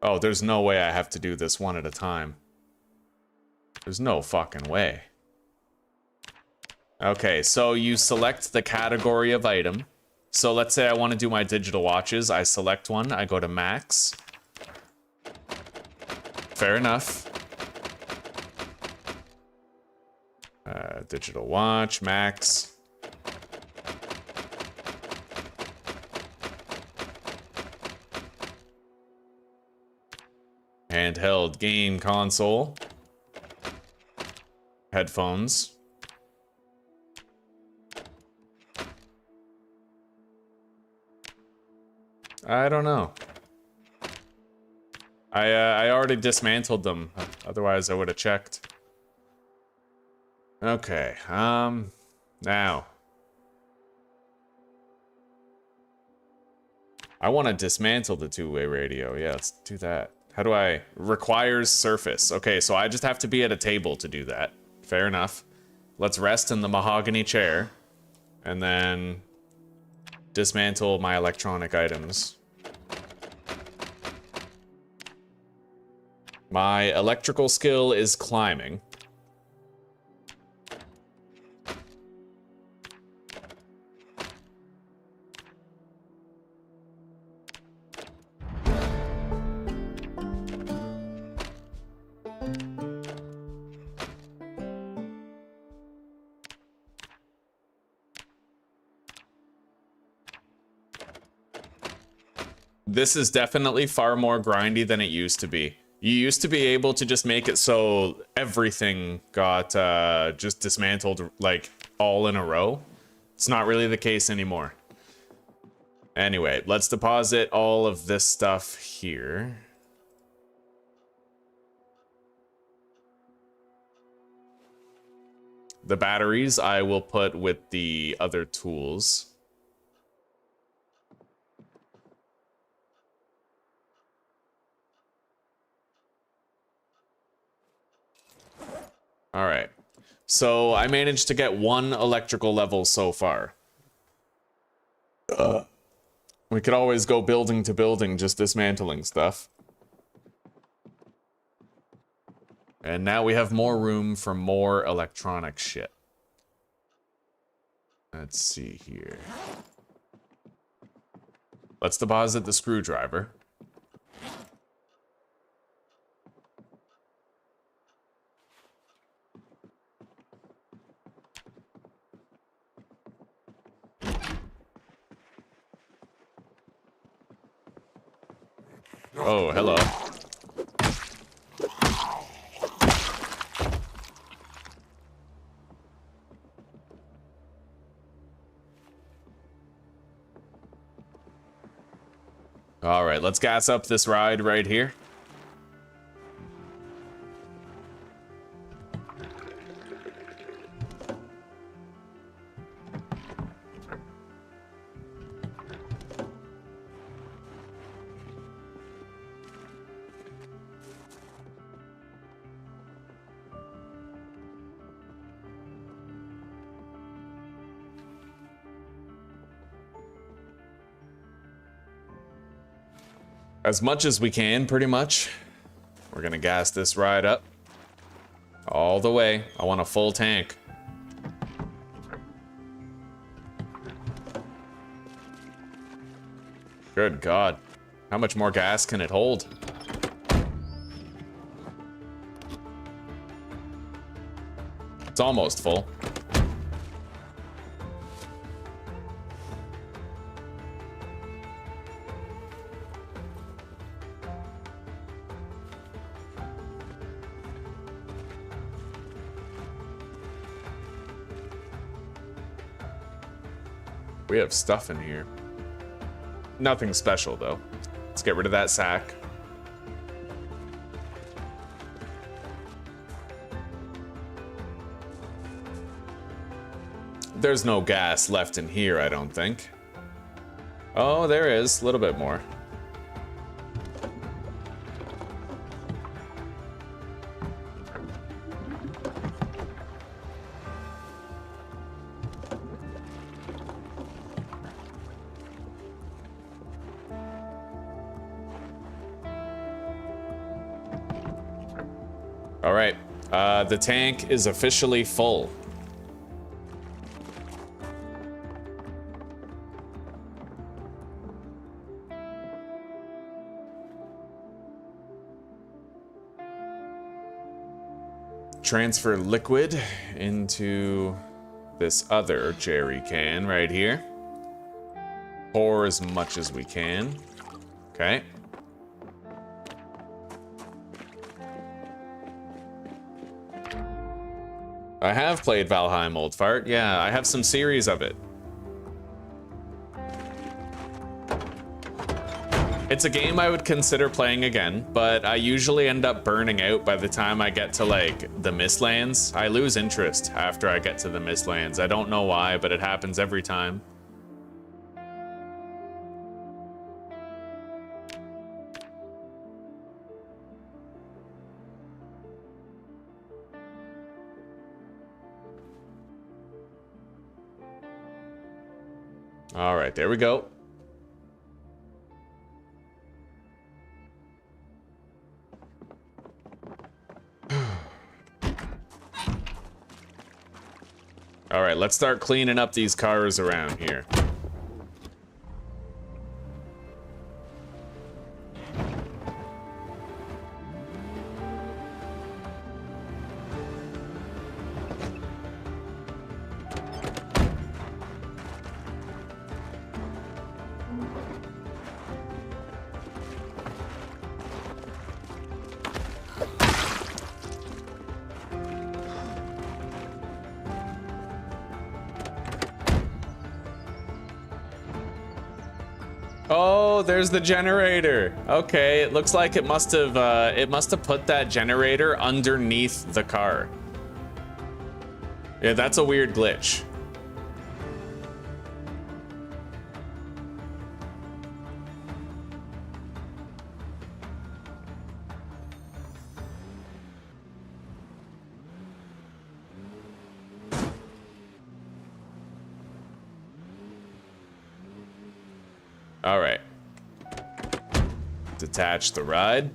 Oh, there's no way I have to do this one at a time. There's no fucking way. Okay, so you select the category of item. So let's say I want to do my digital watches. I select one, I go to max. Fair enough. Digital watch, max. Handheld game console. Headphones. I don't know. I already dismantled them. Otherwise, I would have checked. Okay. Now. I want to dismantle the two-way radio. Yeah, let's do that. How do I... Requires surface. Okay, so I just have to be at a table to do that. Fair enough. Let's rest in the mahogany chair. And then... dismantle my electronic items. My electrical skill is climbing. This is definitely far more grindy than it used to be. You used to be able to just make it so everything got just dismantled, like, all in a row. It's not really the case anymore. Anyway, let's deposit all of this stuff here. The batteries I will put with the other tools. All right, so I managed to get 1 electrical level so far. We could always go building to building, just dismantling stuff. And now we have more room for more electronic shit. Let's see here. Let's deposit the screwdriver. Oh, hello. All right, let's gas up this ride right here. As much as we can, pretty much. We're gonna gas this ride up. All the way. I want a full tank. Good God. How much more gas can it hold? It's almost full. We have stuff in here. Nothing special, though. Let's get rid of that sack. There's no gas left in here, I don't think. Oh, there is. A little bit more. All right, the tank is officially full. Transfer liquid into this other jerry can right here. Pour as much as we can. Okay. I have played Valheim, Old Fart. Yeah, I have some series of it. It's a game I would consider playing again, but I usually end up burning out by the time I get to, like, the Mistlands. I lose interest after I get to the Mistlands. I don't know why, but it happens every time. All right, there we go. All right, let's start cleaning up these cars around here. Oh, there's the generator. Okay, it looks like it must have put that generator underneath the car. Yeah, that's a weird glitch. All right. Detach the ride.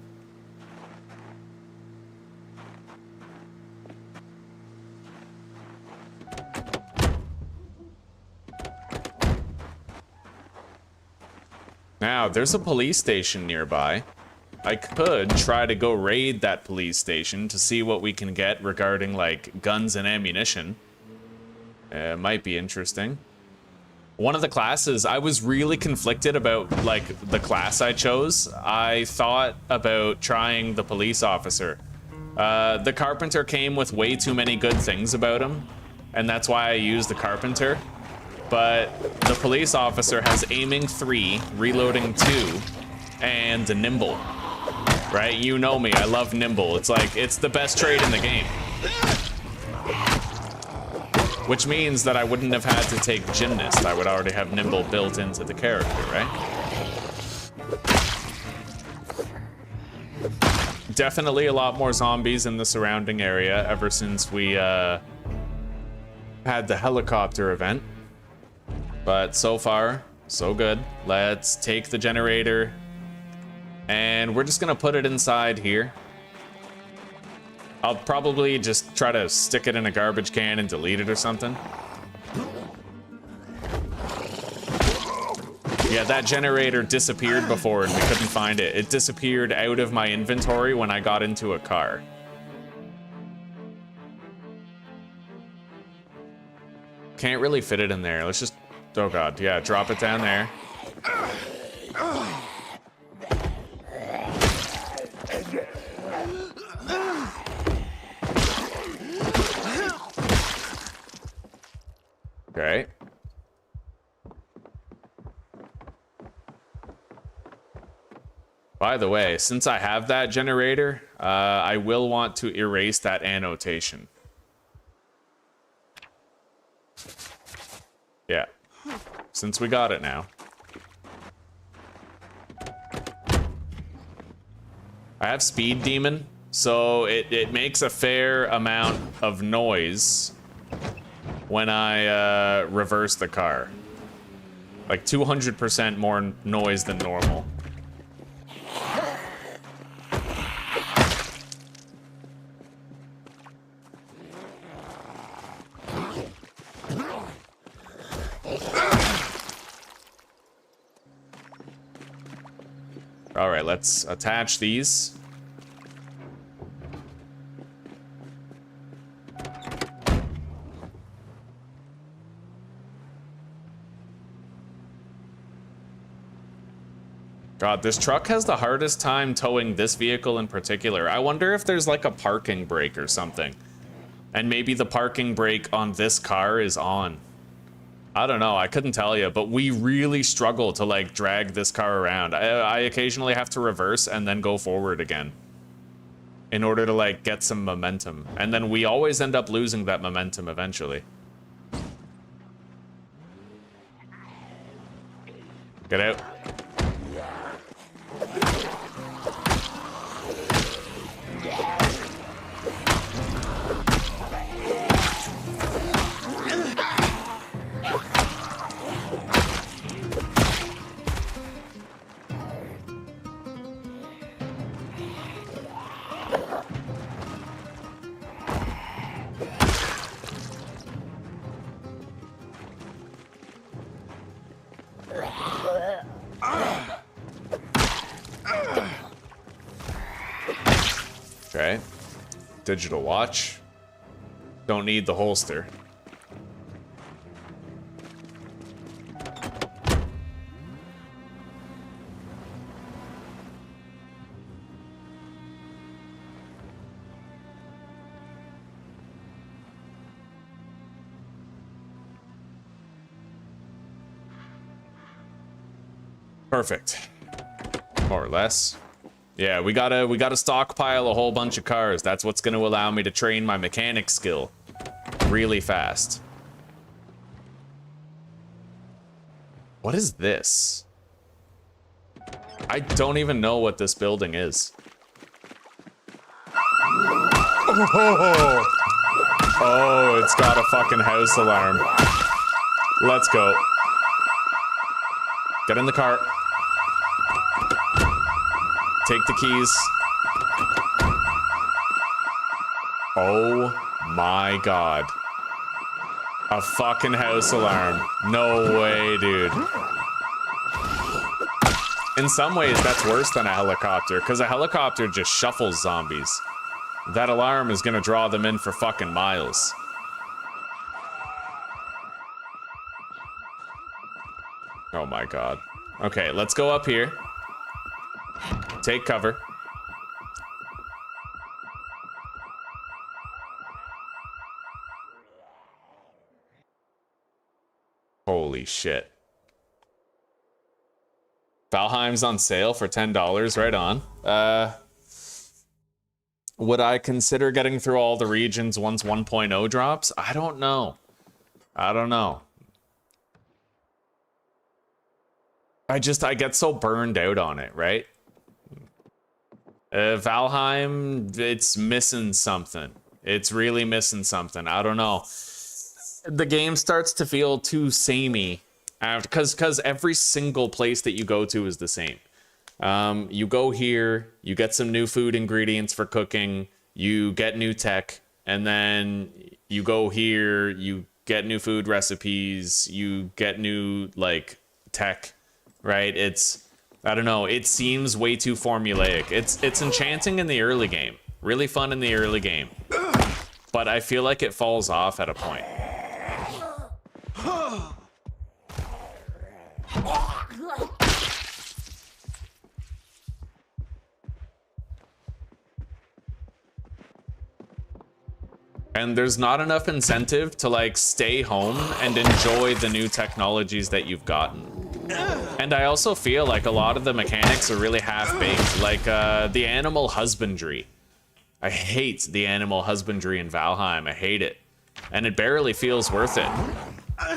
Now, there's a police station nearby. I could try to go raid that police station to see what we can get regarding, like, guns and ammunition. It might be interesting. One of the classes, I was really conflicted about, like, the class I chose. I thought about trying the police officer. The carpenter came with way too many good things about him, and that's why I used the carpenter. But the police officer has aiming 3, reloading 2, and a nimble. Right? You know me, I love nimble. It's like, it's the best trait in the game. Which means that I wouldn't have had to take gymnast. I would already have nimble built into the character, right? Definitely a lot more zombies in the surrounding area ever since we had the helicopter event. But so far, so good. Let's take the generator and we're just gonna put it inside here. I'll probably just try to stick it in a garbage can and delete it or something. Yeah, that generator disappeared before and we couldn't find it. It disappeared out of my inventory when I got into a car. Can't really fit it in there. Let's just, oh God, yeah, drop it down there. Okay. By the way, since I have that generator, I will want to erase that annotation. Yeah, since we got it now. I have Speed Demon, so it makes a fair amount of noise when I reverse the car. Like 200% more noise than normal. All right, let's attach these. God, this truck has the hardest time towing this vehicle in particular. I wonder if there's like a parking brake or something. And maybe the parking brake on this car is on. I don't know, I couldn't tell you, but we really struggle to like drag this car around. I occasionally have to reverse and then go forward again in order to like get some momentum. And then we always end up losing that momentum eventually. Get out. Okay. Digital watch. Don't need the holster. Perfect. More or less. Yeah, we gotta stockpile a whole bunch of cars. That's what's gonna allow me to train my mechanic skill really fast. What is this? I don't even know what this building is. Oh, it's got a fucking house alarm. Let's go. Get in the car. Take the keys. Oh my god. A fucking house alarm. No way, dude. In some ways, that's worse than a helicopter, because a helicopter just shuffles zombies. That alarm is gonna draw them in for fucking miles. Oh my god. Okay, let's go up here. Take cover. Holy shit. Valheim's on sale for $10, right on. Would I consider getting through all the regions once 1.0 drops? I don't know. I don't know. I get so burned out on it, right? Valheim, it's missing something. It's really missing something. I don't know. The game starts to feel too samey, because every single place that you go to is the same. You go here, you get some new food ingredients for cooking, you get new tech, and then you go here, you get new food recipes, you get new, like, tech, right? I don't know, it seems way too formulaic. It's enchanting in the early game. Really fun in the early game. But I feel like it falls off at a point. And there's not enough incentive to like stay home and enjoy the new technologies that you've gotten. And I also feel like a lot of the mechanics are really half-baked, like the animal husbandry. I hate the animal husbandry in Valheim, I hate it. And it barely feels worth it.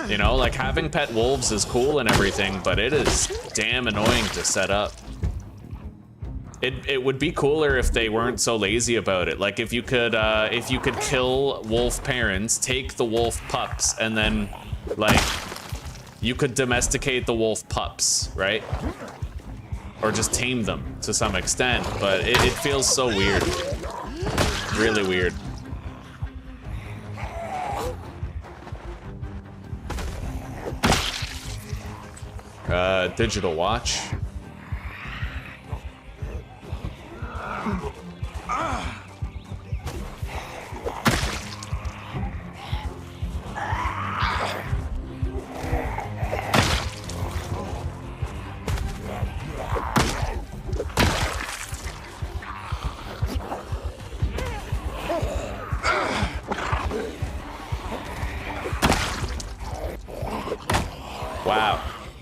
You know, like having pet wolves is cool and everything, but it is damn annoying to set up. It would be cooler if they weren't so lazy about it. Like if you could kill wolf parents, take the wolf pups, and then like you could domesticate the wolf pups, right? Or just tame them to some extent, but it feels so weird. Really weird. Digital watch.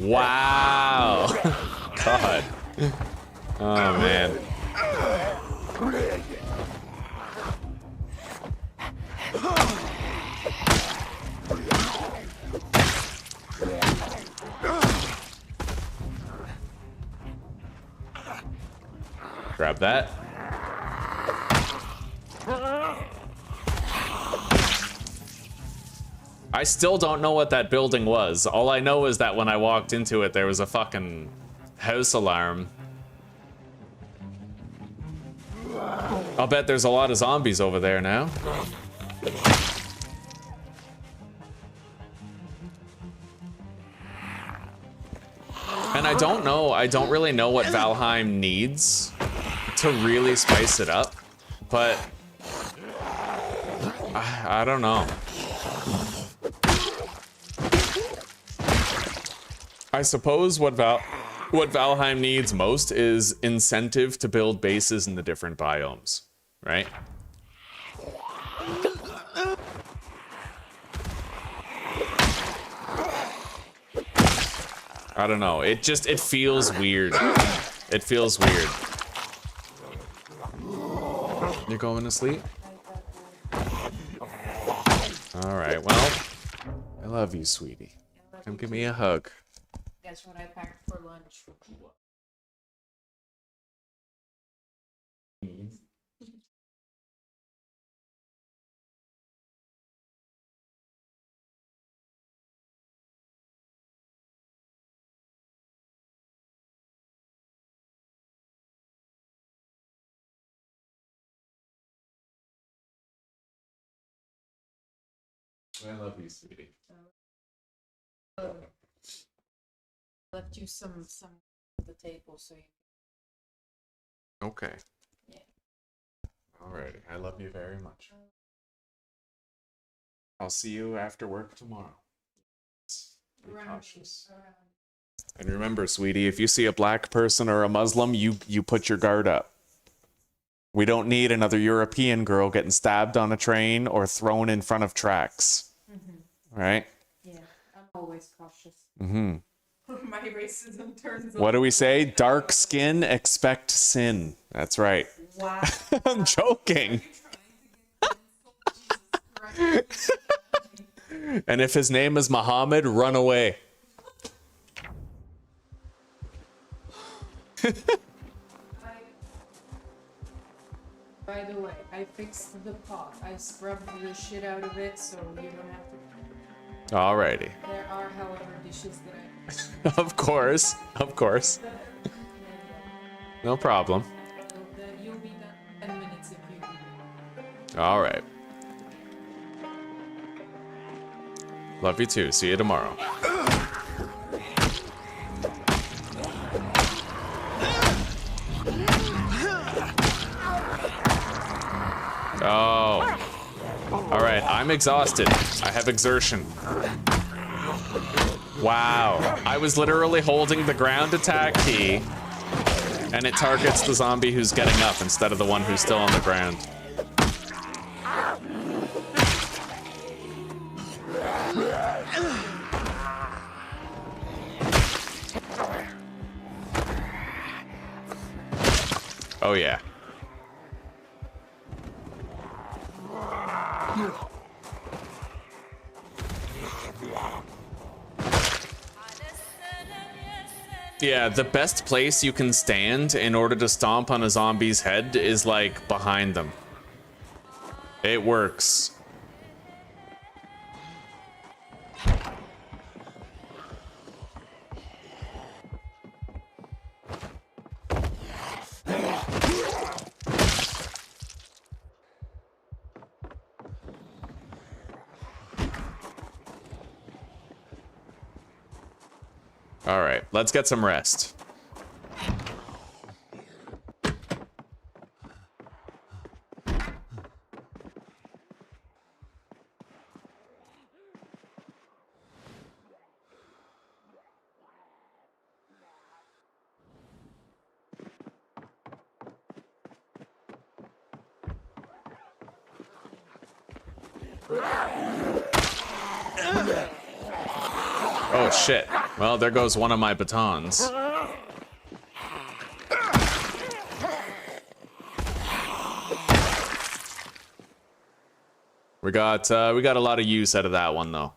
Wow. God. Oh, man. Grab that. I still don't know what that building was. All I know is that when I walked into it, there was a fucking house alarm. I'll bet there's a lot of zombies over there now. And I don't really know what Valheim needs to really spice it up, but I don't know. I suppose what Valheim needs most is incentive to build bases in the different biomes, right? I don't know. It feels weird. It feels weird. You're going to sleep? All right. Well, I love you, sweetie. Come give me a hug.
Guess what I packed for lunch?
I love you, sweetie.
Left you some at the table, so you.
Okay.
Yeah.
Alrighty. I love you very much. I'll see you after work tomorrow. Be cautious. And remember, sweetie, if you see a black person or a Muslim, you put your guard up. We don't need another European girl getting stabbed on a train or thrown in front of tracks. Mm-hmm. Right?
Yeah, I'm always cautious.
Mm-hmm.
My racism turns.
What do we say? Dark skin, expect sin. That's right.
Wow.
I'm joking. And if his name is Muhammad, run away.
By the way, I fixed the pot. I scrubbed the shit out of it, so you don't have to.
Alrighty.
There are, however, dishes that I.
Of course. Of course. No problem.
You'll be done in 10 minutes if you do.
Alright. Love you too. See you tomorrow. Oh. Alright, I'm exhausted. I have exertion. Wow. I was literally holding the ground attack key, and it targets the zombie who's getting up instead of the one who's still on the ground. Oh yeah. Yeah, the best place you can stand in order to stomp on a zombie's head is like behind them. It works. All right, let's get some rest. Oh shit. Well, there goes one of my batons. We got a lot of use out of that one though.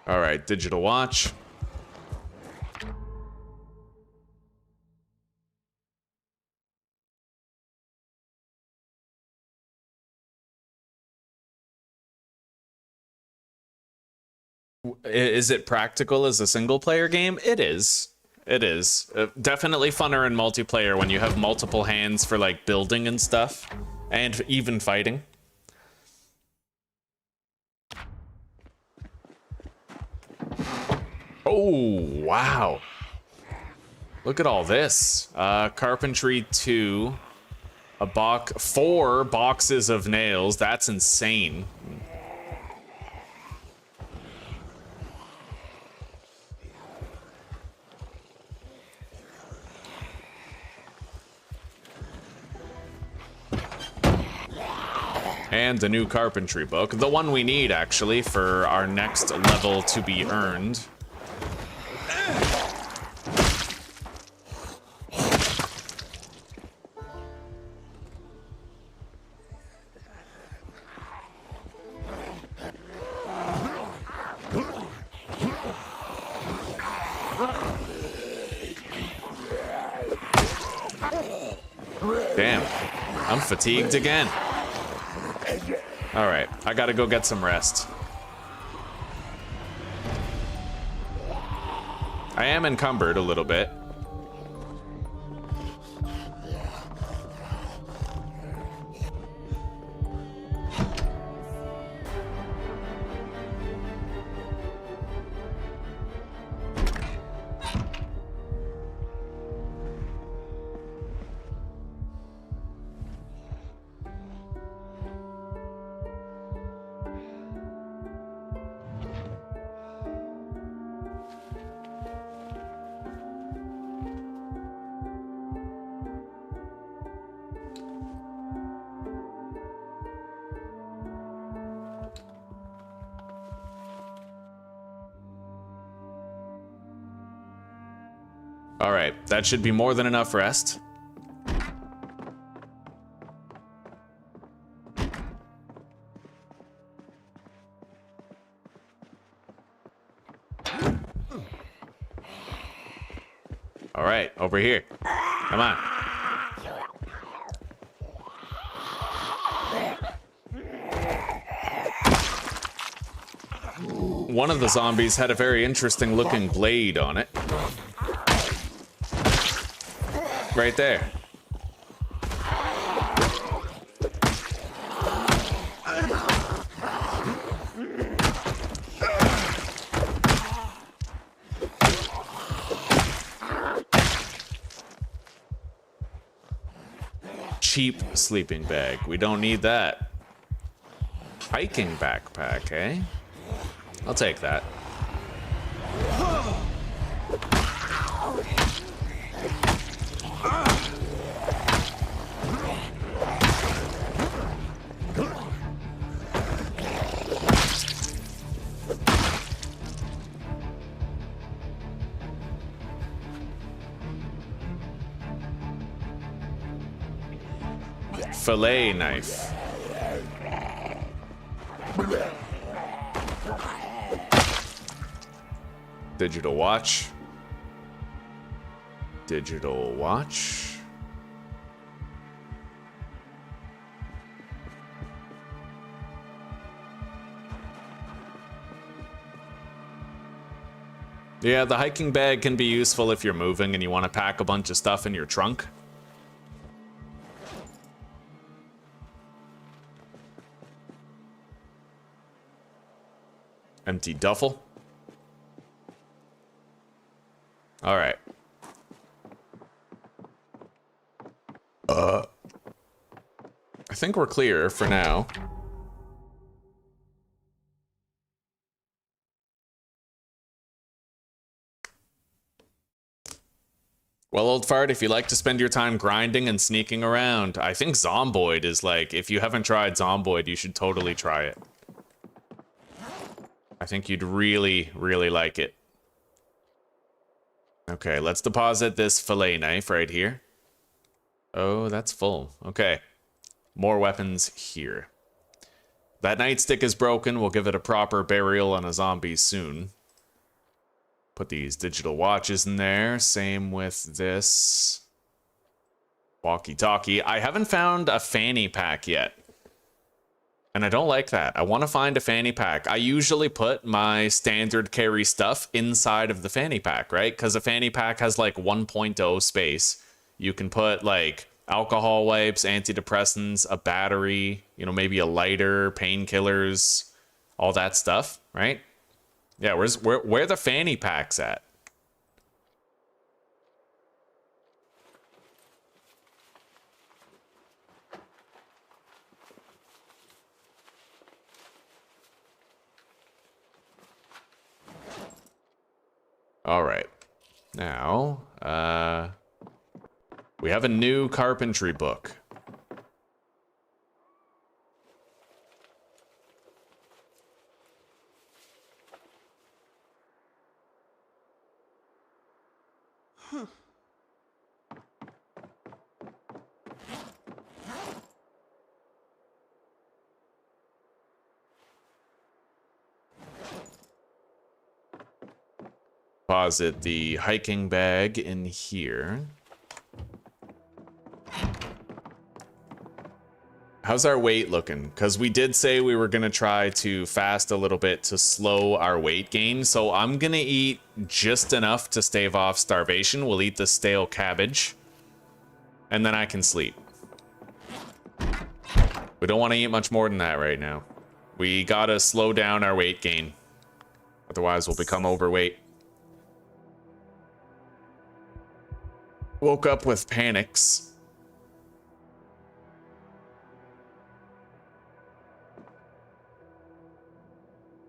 All right, digital watch. Is it practical as a single player game? It is. It is. Definitely funner in multiplayer when you have multiple hands for like building and stuff, and even fighting. Oh, wow. Look at all this. Carpentry 2. 4 boxes of nails. That's insane. And a new carpentry book. The one we need, actually, for our next level to be earned. Damn, I'm fatigued again. All right, I gotta go get some rest. I am encumbered a little bit. All right, that should be more than enough rest. All right, over here. Come on. One of the zombies had a very interesting looking blade on it. Right there. Cheap sleeping bag. We don't need that. Hiking backpack, eh? I'll take that. Fillet knife. Digital watch. Digital watch. Yeah, the hiking bag can be useful if you're moving and you want to pack a bunch of stuff in your trunk. Empty duffel. All right. I think we're clear for now. Well, old fart, if you like to spend your time grinding and sneaking around, I think Zomboid is like, if you haven't tried Zomboid, you should totally try it. I think you'd really, really like it. Okay, let's deposit this fillet knife right here. Oh, that's full. Okay. More weapons here. That nightstick is broken. We'll give it a proper burial on a zombie soon. Put these digital watches in there. Same with this walkie-talkie. I haven't found a fanny pack yet. And I don't like that. I want to find a fanny pack. I usually put my standard carry stuff inside of the fanny pack, right? Because a fanny pack has like 1.0 space. You can put like alcohol wipes, antidepressants, a battery, you know, maybe a lighter, painkillers, all that stuff, right? Yeah, where the fanny packs at? All right. Now, we have a new carpentry book. Deposit the hiking bag in here. How's our weight looking? Because we did say we were going to try to fast a little bit to slow our weight gain. So I'm going to eat just enough to stave off starvation. We'll eat the stale cabbage. And then I can sleep. We don't want to eat much more than that right now. We got to slow down our weight gain. Otherwise, we'll become overweight. Woke up with panics.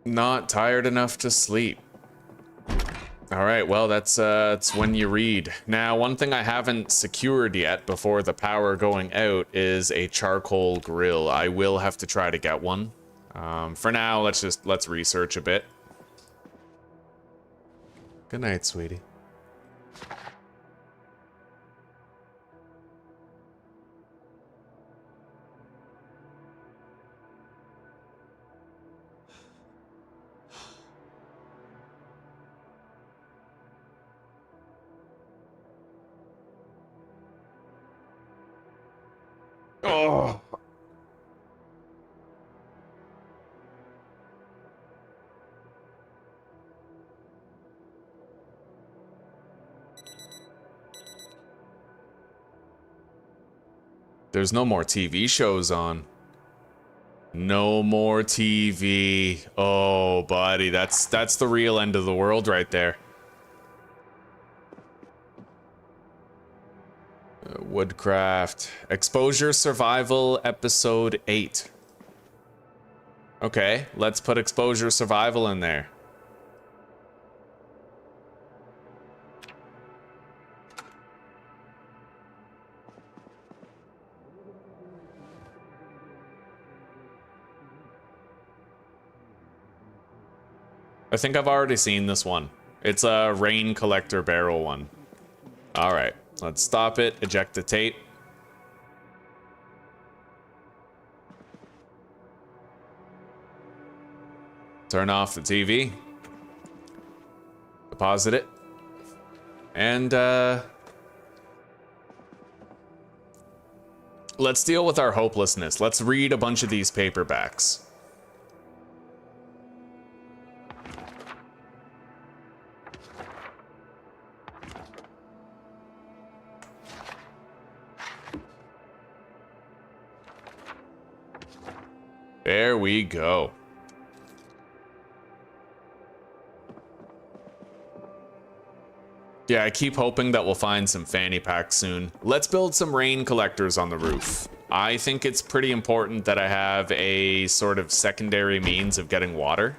Not tired enough to sleep. All right, well, that's when you read. Now, one thing I haven't secured yet before the power going out is a charcoal grill. I will have to try to get one. For now, let's research a bit. Good night, sweetie. Oh. There's no more TV shows on. No more TV. Oh, buddy, that's the real end of the world right there. Woodcraft. Exposure Survival Episode 8. Okay, let's put Exposure Survival in there. I think I've already seen this one. It's a rain collector barrel one. All right, let's stop it, eject the tape. Turn off the TV. Deposit it. And let's deal with our hopelessness. Let's read a bunch of these paperbacks. There we go. Yeah, I keep hoping that we'll find some fanny packs soon. Let's build some rain collectors on the roof. I think it's pretty important that I have a sort of secondary means of getting water.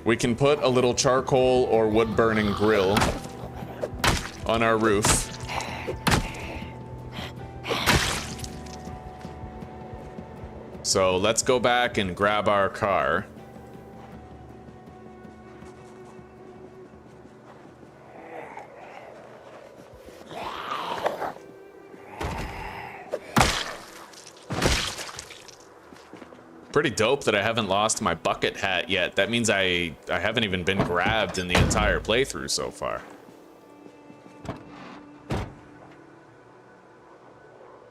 We can put a little charcoal or wood-burning grill on our roof. So let's go back and grab our car. Pretty dope that I haven't lost my bucket hat yet. That means I haven't even been grabbed in the entire playthrough so far.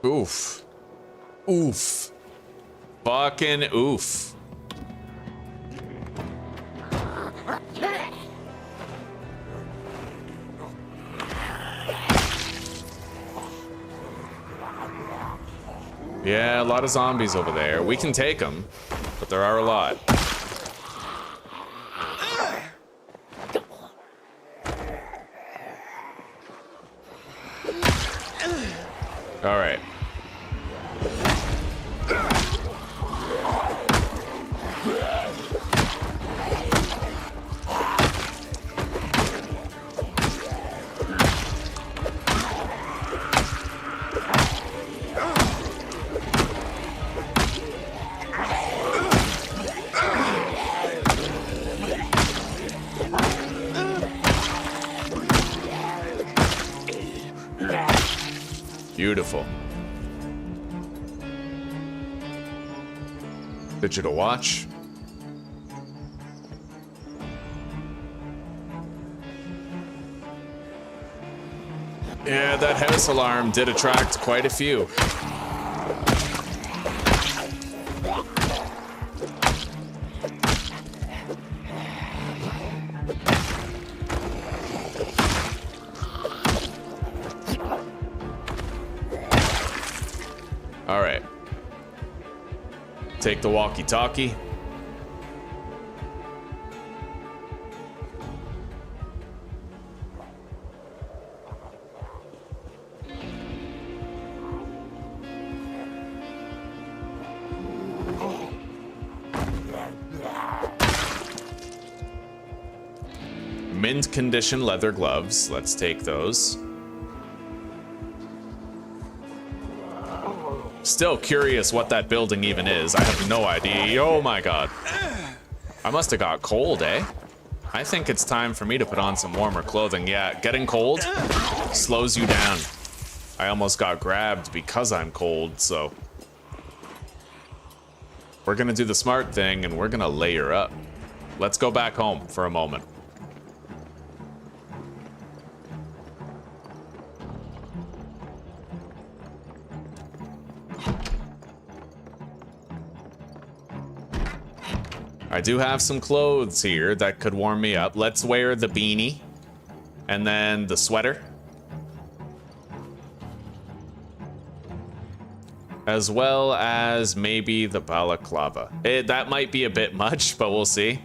Oof. Oof. Fucking oof. Yeah, a lot of zombies over there. We can take them, but there are a lot. All right. Beautiful. Digital watch. Yeah, that house alarm did attract quite a few. All right. Take the walkie-talkie. Mint condition leather gloves. Let's take those. Still curious what that building even is. I have no idea. Oh my god. I must have got cold, eh? I think it's time for me to put on some warmer clothing. Yeah, getting cold slows you down. I almost got grabbed because I'm cold, so... We're gonna do the smart thing and we're gonna layer up. Let's go back home for a moment. I do have some clothes here that could warm me up. Let's wear the beanie and then the sweater. As well as maybe the balaclava. That might be a bit much, but we'll see.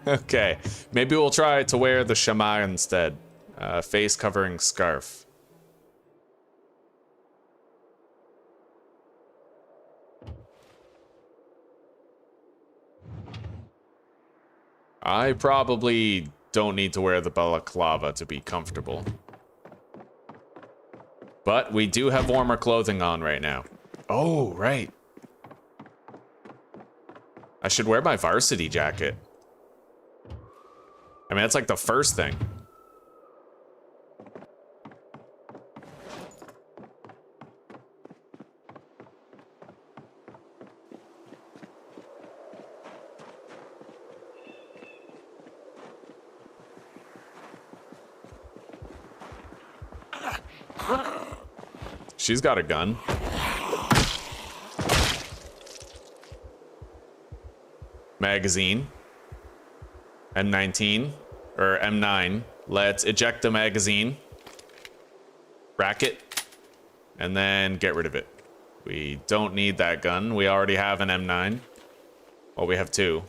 Okay, maybe we'll try to wear the shama instead. Face covering scarf. I probably don't need to wear the balaclava to be comfortable. But we do have warmer clothing on right now. Oh, right. I should wear my varsity jacket. I mean, that's like the first thing. She's got a gun. Magazine. M19 or M9. Let's eject the magazine. Rack it. And then get rid of it. We don't need that gun. We already have an M9. Well, we have two.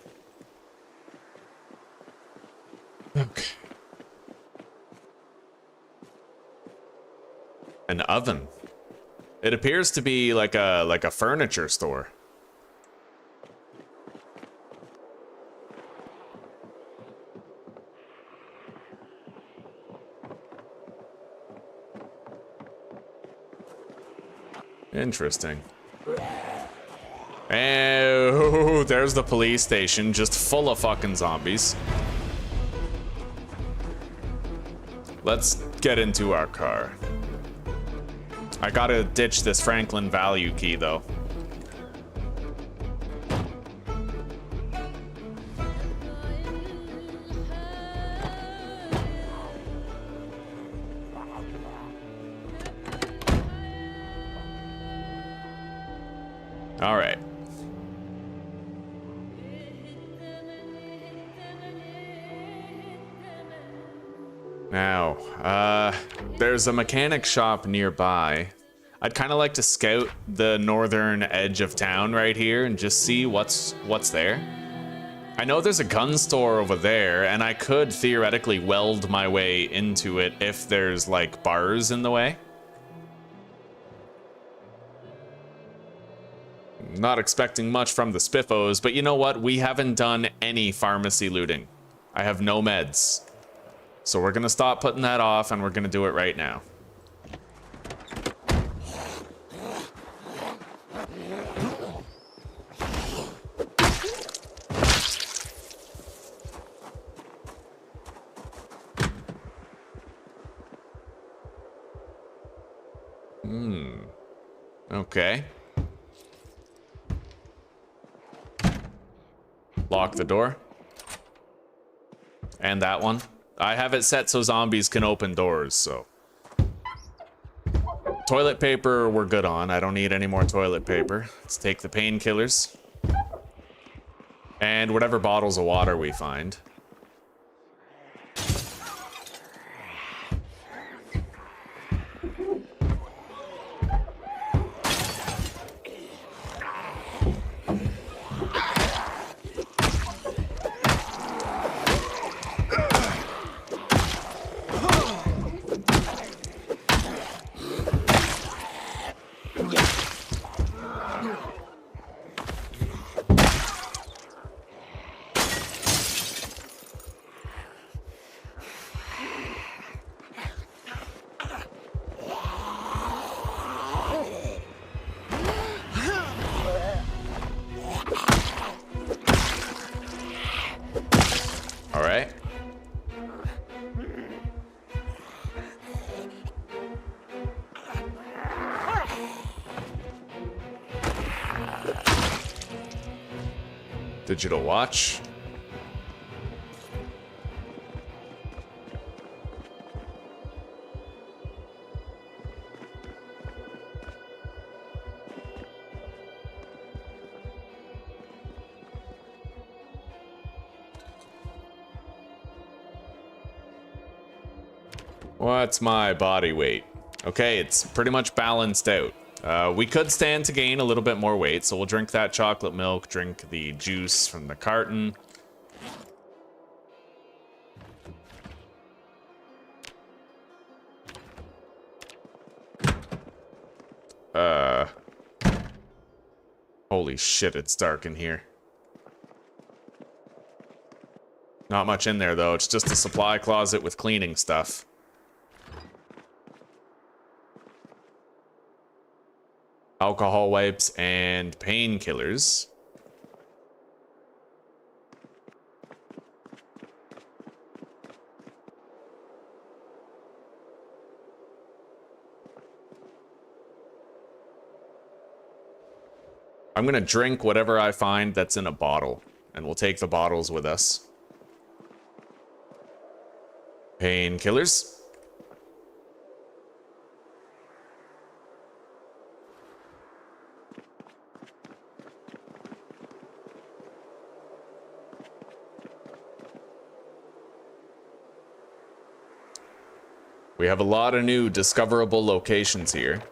Okay. An oven. It appears to be like a furniture store. Interesting. And there's the police station, just full of fucking zombies. Let's get into our car. I gotta ditch this Franklin value key, though. All right. Now, there's a mechanic shop nearby. I'd kind of like to scout the northern edge of town right here and just see what's there. I know there's a gun store over there, and I could theoretically weld my way into it if there's like bars in the way. Not expecting much from the spiffos, but you know what? We haven't done any pharmacy looting. I have no meds. So we're gonna stop putting that off, and we're gonna do it right now. Okay. Lock the door. And that one. I have it set so zombies can open doors, so. Toilet paper we're good on. I don't need any more toilet paper. Let's take the painkillers. And whatever bottles of water we find. Digital watch. What's my body weight? Okay, it's pretty much balanced out. We could stand to gain a little bit more weight, so we'll drink that chocolate milk, drink the juice from the carton. Holy shit, it's dark in here. Not much in there, though. It's just a supply closet with cleaning stuff. Alcohol wipes and painkillers. I'm gonna drink whatever I find that's in a bottle, and we'll take the bottles with us. Painkillers. We have a lot of new discoverable locations here.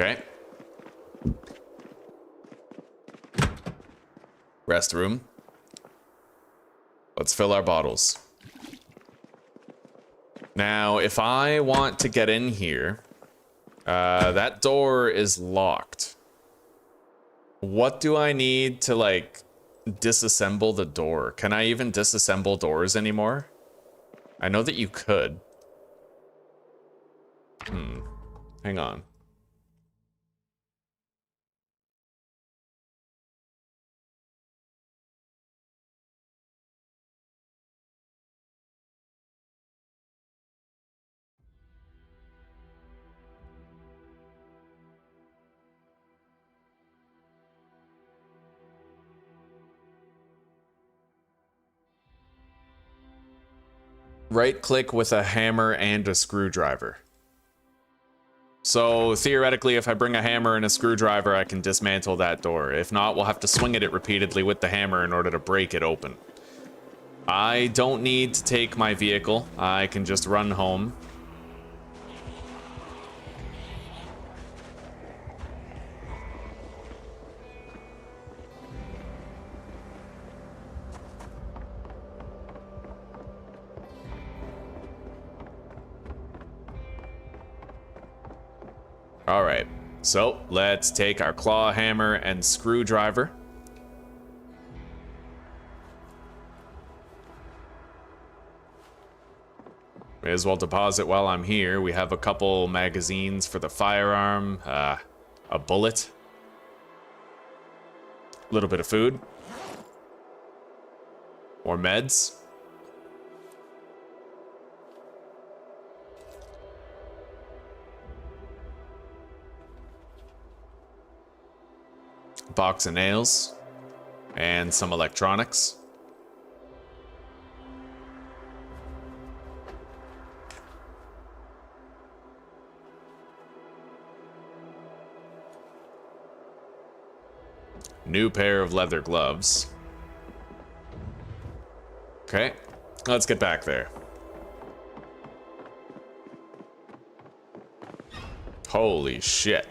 Okay. Rest room. Let's fill our bottles. Now, if I want to get in here, that door is locked. What do I need to, like, disassemble the door? Can I even disassemble doors anymore? I know that you could. Hang on. Right click with a hammer and a screwdriver. So theoretically, if I bring a hammer and a screwdriver, I can dismantle that door. If not, we'll have to swing at it repeatedly with the hammer in order to break it open. I don't need to take my vehicle. I can just run home. All right, so let's take our claw hammer and screwdriver. May as well deposit while I'm here. We have a couple magazines for the firearm, a bullet, a little bit of food, more meds. Box of nails, and some electronics. New pair of leather gloves. Okay, let's get back there. Holy shit.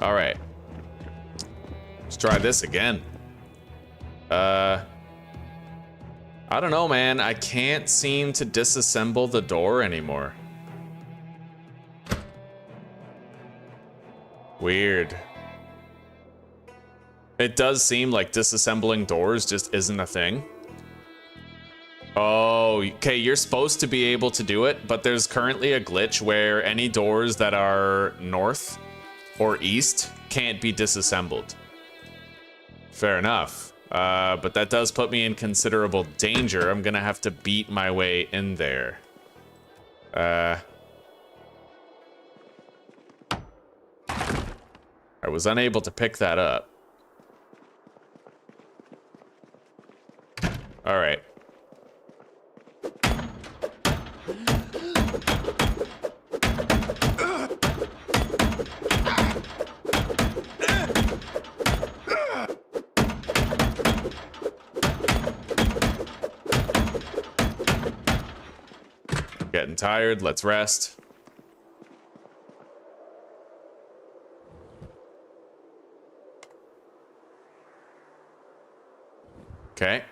All right. Let's try this again. I don't know, man. I can't seem to disassemble the door anymore. Weird. It does seem like disassembling doors just isn't a thing. Oh, okay, you're supposed to be able to do it, but there's currently a glitch where any doors that are north or east can't be disassembled. Fair enough. But that does put me in considerable danger. I'm gonna have to beat my way in there. I was unable to pick that up. All right. Getting tired, let's rest. Okay.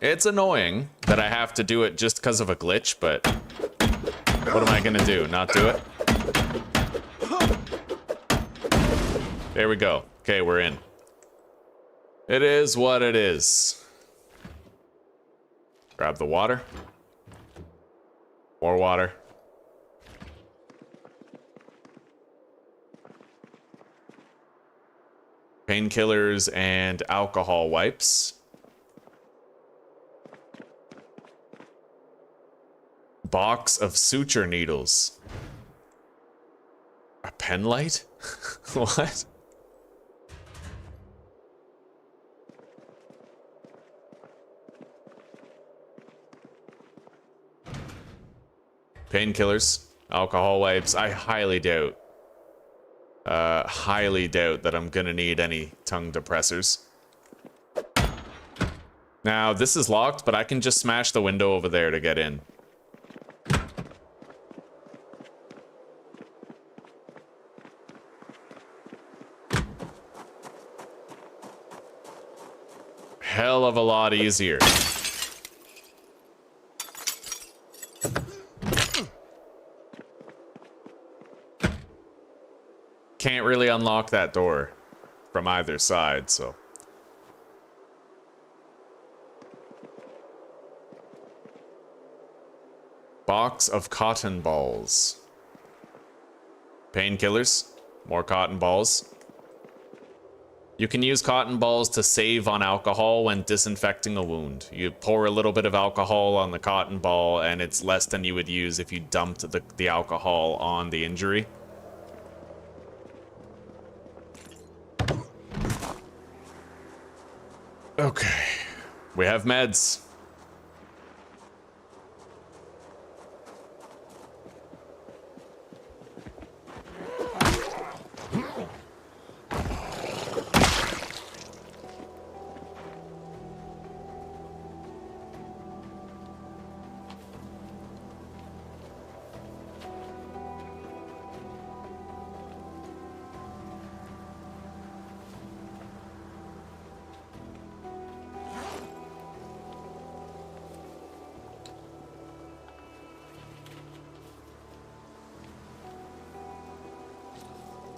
It's annoying that I have to do it just because of a glitch, but what am I gonna do? Not do it? There we go. Okay, we're in. It is what it is. Grab the water. More water. Painkillers and alcohol wipes. Box of suture needles. A pen light? What? Painkillers, alcohol wipes. I highly doubt that I'm gonna need any tongue depressors. Now, this is locked, but I can just smash the window over there to get in. Hell of a lot easier. Can't really unlock that door from either side, so. Box of cotton balls. Painkillers. More cotton balls. You can use cotton balls to save on alcohol when disinfecting a wound. You pour a little bit of alcohol on the cotton ball, and it's less than you would use if you dumped the alcohol on the injury. Okay. We have meds.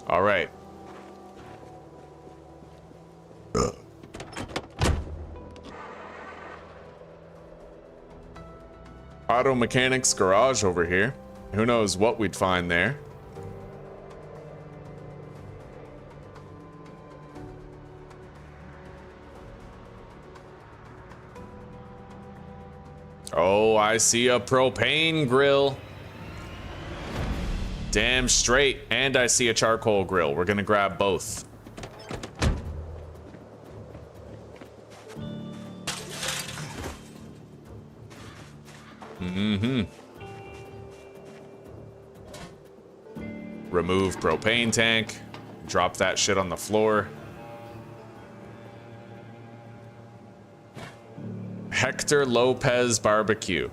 All right. Auto mechanics garage over here. Who knows what we'd find there. Oh, I see a propane grill. Damn straight. And I see a charcoal grill. We're gonna grab both. Remove propane tank. Drop that shit on the floor. Hector Lopez barbecue.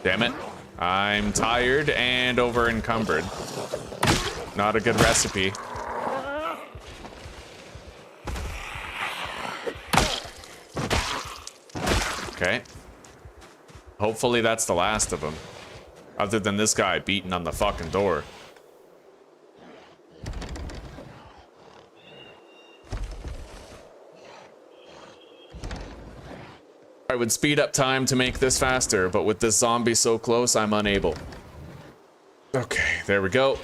Damn it. I'm tired and over encumbered. Not a good recipe. Okay. Hopefully that's the last of them. Other than this guy beating on the fucking door. I would speed up time to make this faster, but with this zombie so close, I'm unable. Okay, there we go.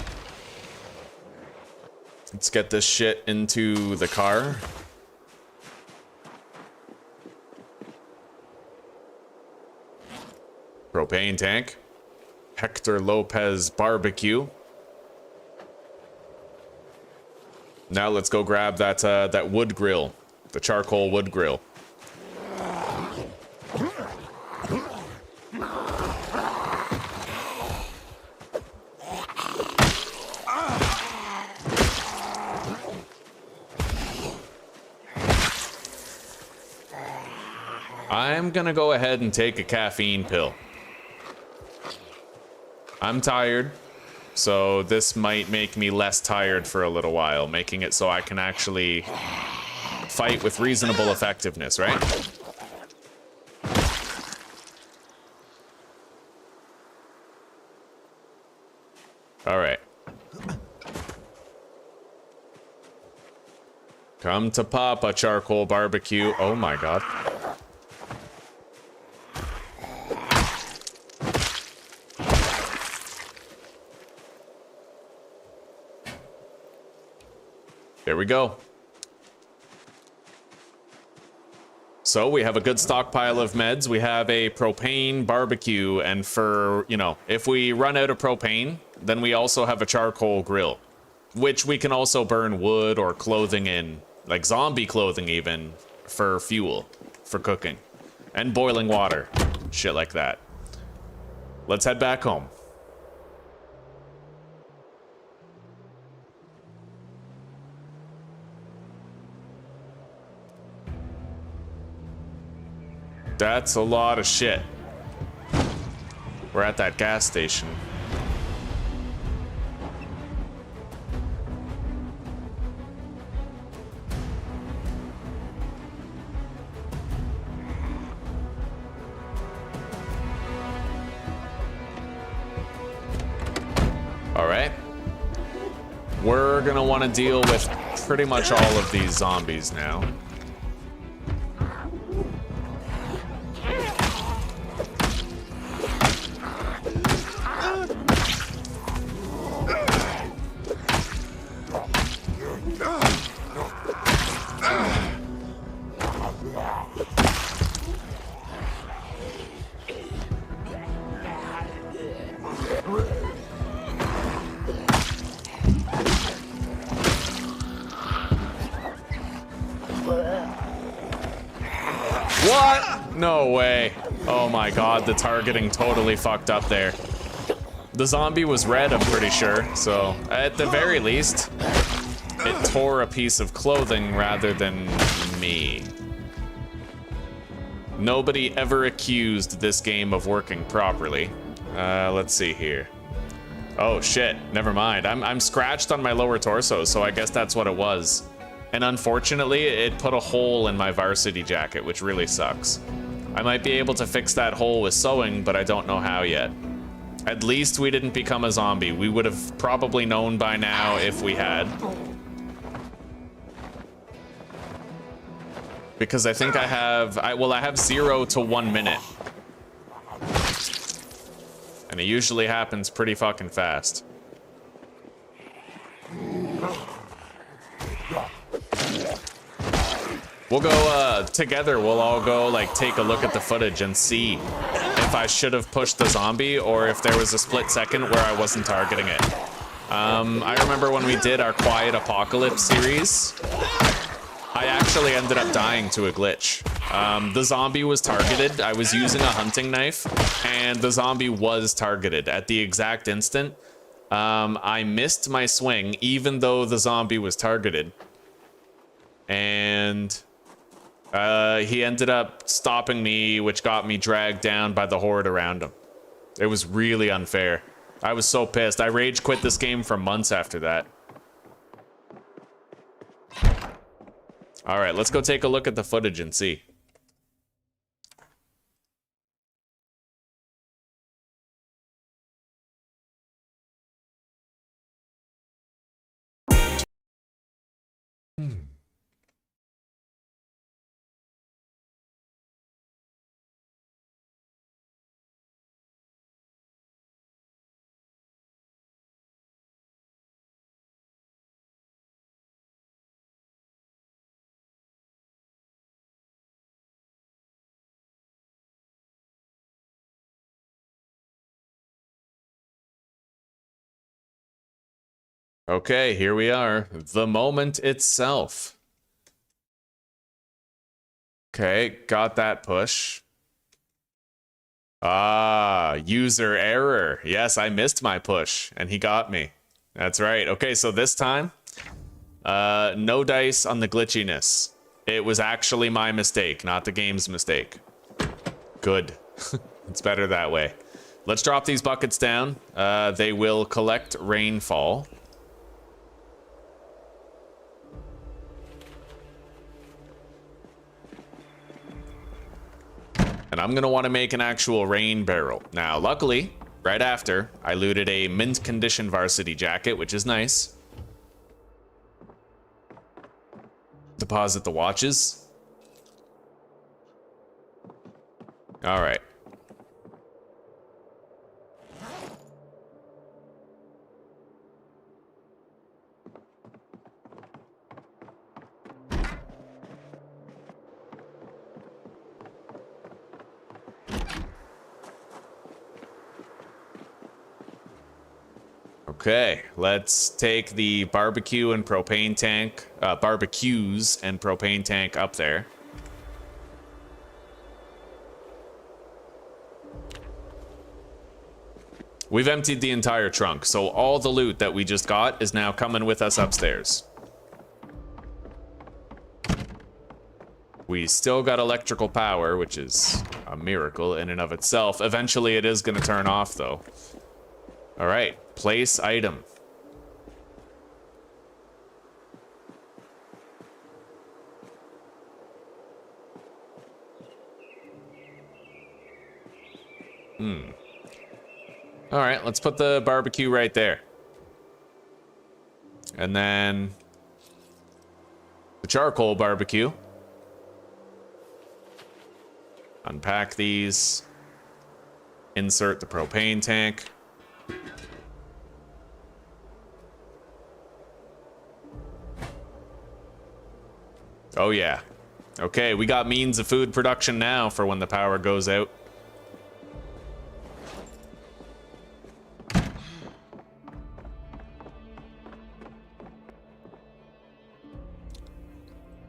Let's get this shit into the car. Propane tank. Hector Lopez barbecue. Now let's go grab that wood grill, the charcoal wood grill. I'm gonna go ahead and take a caffeine pill. I'm tired, so this might make me less tired for a little while, making it so I can actually fight with reasonable effectiveness, right? All right. Come to Papa charcoal barbecue. Oh my God. There we go. So we have a good stockpile of meds. We have a propane barbecue, and for, you know, if we run out of propane, then we also have a charcoal grill, which we can also burn wood or clothing in, like zombie clothing even, for fuel, for cooking, and boiling water, shit like that. Let's head back home. That's a lot of shit. We're at that gas station. All right. We're gonna want to deal with pretty much all of these zombies now. What? No way. Oh my god, the targeting totally fucked up there. The zombie was red, I'm pretty sure, so at the very least, it tore a piece of clothing rather than me. Nobody ever accused this game of working properly. Let's see here. Oh shit, never mind. I'm scratched on my lower torso, so I guess that's what it was. And unfortunately, it put a hole in my varsity jacket, which really sucks. I might be able to fix that hole with sewing, but I don't know how yet. At least we didn't become a zombie. We would have probably known by now if we had. Because I think I have 0 to 1 minute. And it usually happens pretty fucking fast. We'll go, together, we'll all go, like, take a look at the footage and see if I should have pushed the zombie or if there was a split second where I wasn't targeting it. I remember when we did our Quiet Apocalypse series, I actually ended up dying to a glitch. The zombie was targeted. I was using a hunting knife, and the zombie was targeted at the exact instant. I missed my swing, even though the zombie was targeted. And he ended up stopping me, which got me dragged down by the horde around him. It was really unfair. I was so pissed. I rage quit this game for months after that. All right, let's go take a look at the footage and see. Okay, here we are. The moment itself. Okay, got that push. Ah, user error. Yes, I missed my push, and he got me. That's right. Okay, so this time, no dice on the glitchiness. It was actually my mistake, not the game's mistake. Good. It's better that way. Let's drop these buckets down. They will collect rainfall. And I'm gonna want to make an actual rain barrel. Now, luckily, right after, I looted a mint condition varsity jacket, which is nice. Deposit the watches. All right. Okay, let's take the barbecue and propane tank, barbecues and propane tank up there. We've emptied the entire trunk, so all the loot that we just got is now coming with us upstairs. We still got electrical power, which is a miracle in and of itself. Eventually it is going to turn off, though. All right, place item. All right, let's put the barbecue right there. And then the charcoal barbecue. Unpack these. Insert the propane tank. Oh yeah. Okay, we got means of food production now for when the power goes out.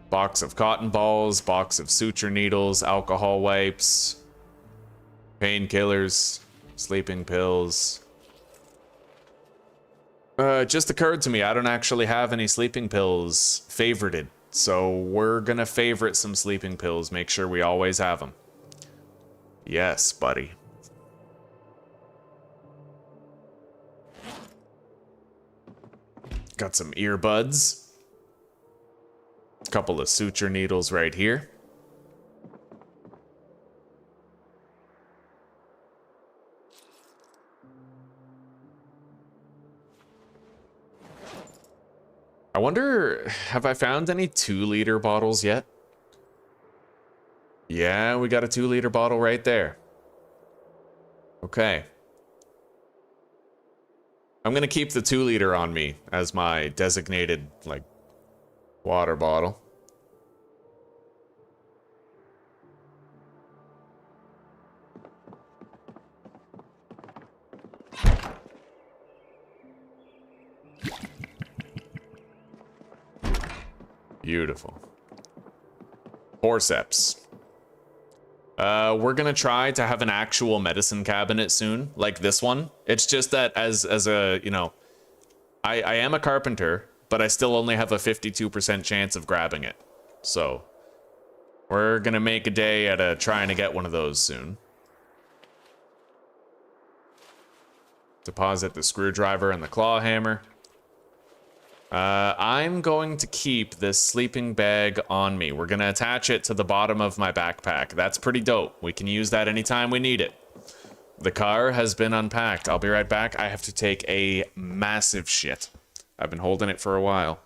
Box of cotton balls, box of suture needles, alcohol wipes, painkillers, sleeping pills. It just occurred to me, I don't actually have any sleeping pills favorited. So we're gonna favorite some sleeping pills, make sure we always have them. Yes, buddy. Got some earbuds. Couple of suture needles right here. I wonder, have I found any 2-liter bottles yet? Yeah, we got a 2-liter bottle right there. Okay. I'm gonna keep the 2-liter on me as my designated, like, water bottle. Beautiful. Forceps. We're gonna try to have an actual medicine cabinet soon, like this one. It's just that as a, you know, I am a carpenter, but I still only have a 52% chance of grabbing it. So we're gonna make a day at trying to get one of those soon. Deposit the screwdriver and the claw hammer. I'm going to keep this sleeping bag on me. We're gonna attach it to the bottom of my backpack. That's pretty dope. We can use that anytime we need it. The car has been unpacked. I'll be right back. I have to take a massive shit. I've been holding it for a while.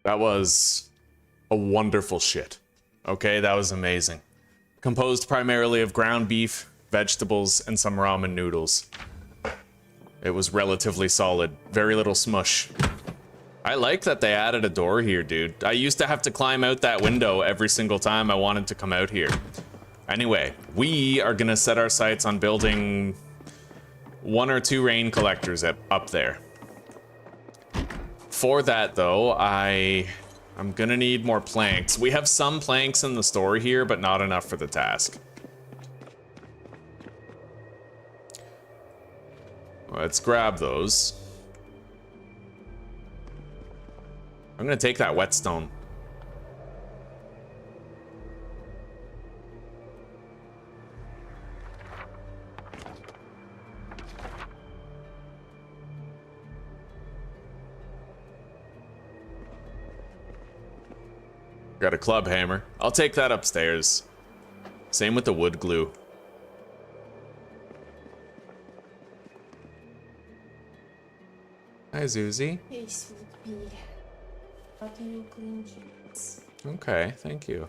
That was a wonderful shit. Okay, that was amazing. Composed primarily of ground beef, vegetables, and some ramen noodles. It was relatively solid. Very little smush. I like that they added a door here, dude. I used to have to climb out that window every single time I wanted to come out here. Anyway, we are gonna set our sights on building 1 or 2 rain collectors up there. For that, though, I'm gonna need more planks. We have some planks in the store here, but not enough for the task. Let's grab those. I'm gonna take that whetstone. Got a club hammer. I'll take that upstairs. Same with the wood glue. Hi, Zuzi.
Hey, sweet pea. How do you clean jeans?
Okay, thank you.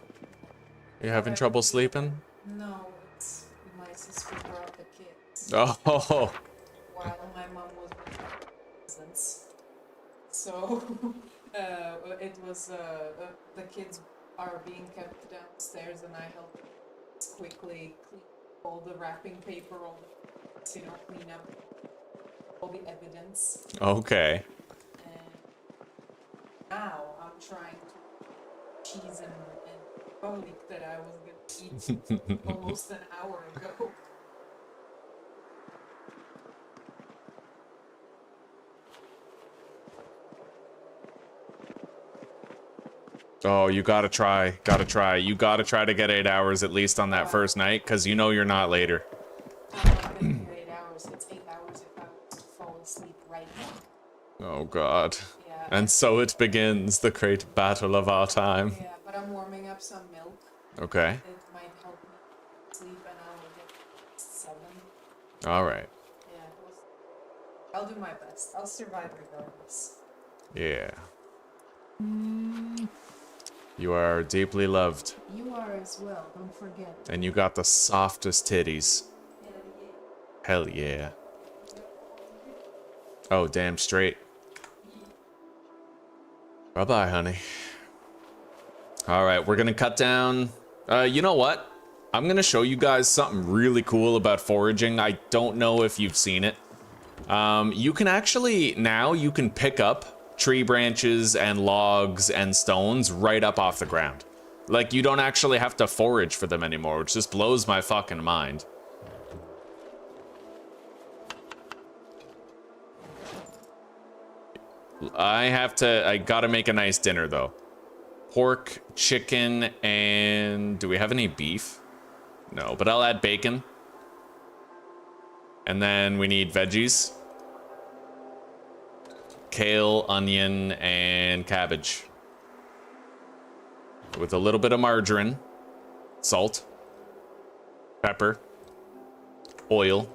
You having trouble sleeping?
No, it's my sister brought the kids.
Oh.
While my mom was with cousins. So, it was, the kids are being kept downstairs and I helped quickly clean all the wrapping paper, all the, clean up all the evidence.
Okay.
And now I'm trying to cheese and garlic that I was gonna eat almost an hour ago.
Oh, you gotta try. You gotta try to get 8 hours at least on that first night, because you know you're not later.
I'm not gonna do 8 hours. It's 8 hours if I was to fall asleep right now.
Oh, God.
Yeah.
And so it begins, the great battle of our time.
Yeah, but I'm warming up some milk.
Okay.
It might help me sleep and I'll get 7.
Alright.
Yeah, I'll do my best. I'll survive regardless.
Yeah. You are deeply loved.
You are as well, don't forget.
And you got the softest titties. Hell yeah. Oh, damn straight. Bye-bye, honey. Alright, we're gonna cut down... you know what? I'm gonna show you guys something really cool about foraging. I don't know if you've seen it. You can actually... Now you can pick up tree branches and logs and stones right up off the ground. Like, you don't actually have to forage for them anymore, which just blows my fucking mind. I gotta make a nice dinner, though. Pork, chicken, and... Do we have any beef? No, but I'll add bacon. And then we need veggies. Kale, onion, and cabbage. With a little bit of margarine, salt, pepper, oil.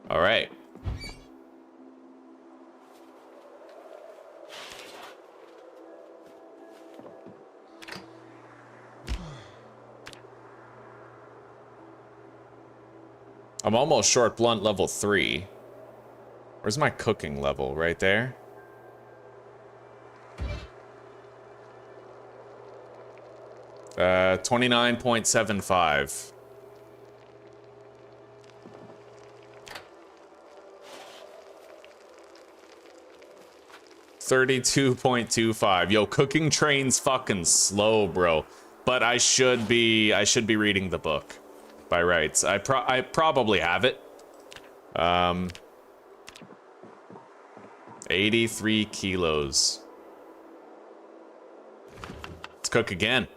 All right. I'm almost short blunt level 3. Where's my cooking level? Right there? Uh, 29.75. $32.25. Yo, cooking train's fucking slow, bro. But I should be reading the book by rights. I probably have it. 83 kilos. Let's cook again.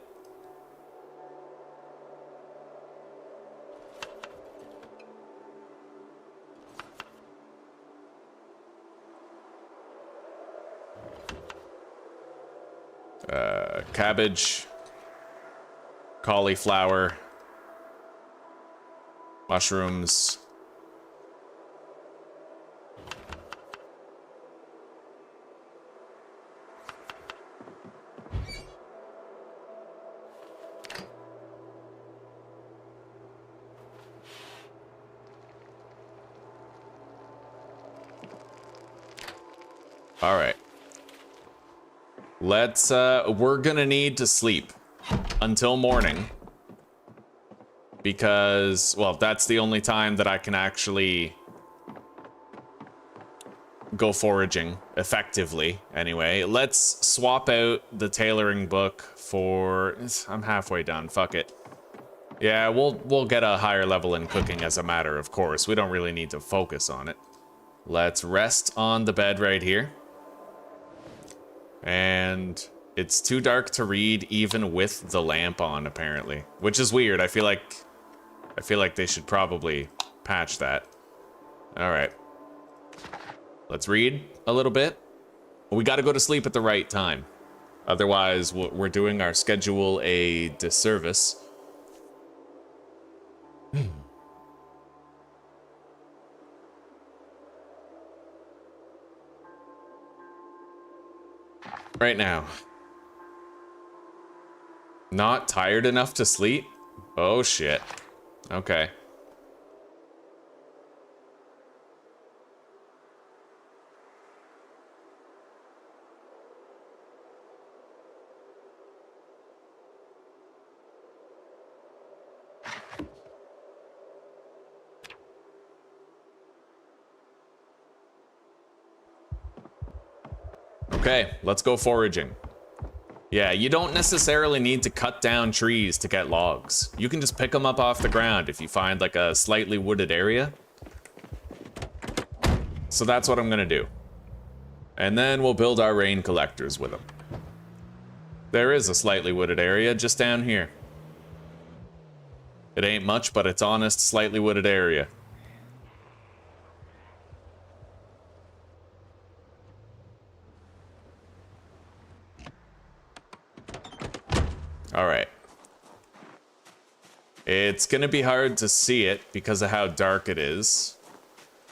Cabbage, cauliflower, mushrooms, All right. Let's, we're gonna need to sleep until morning. Because, well, that's the only time that I can actually go foraging effectively. Anyway, let's swap out the tailoring book for... I'm halfway done, fuck it. Yeah, we'll get a higher level in cooking as a matter of course. We don't really need to focus on it. Let's rest on the bed right here. And it's too dark to read even with the lamp on, apparently. Which is weird. I feel like they should probably patch that. All right. Let's read a little bit. We got to go to sleep at the right time. Otherwise, we're doing our schedule a disservice. Right now. Not tired enough to sleep? Oh, shit. Okay. Okay, let's go foraging. Yeah, you don't necessarily need to cut down trees to get logs. You can just pick them up off the ground if you find like a slightly wooded area. So that's what I'm gonna do. And then we'll build our rain collectors with them. There is a slightly wooded area just down here. It ain't much, but it's honest, slightly wooded area. All right. It's gonna be hard to see it because of how dark it is.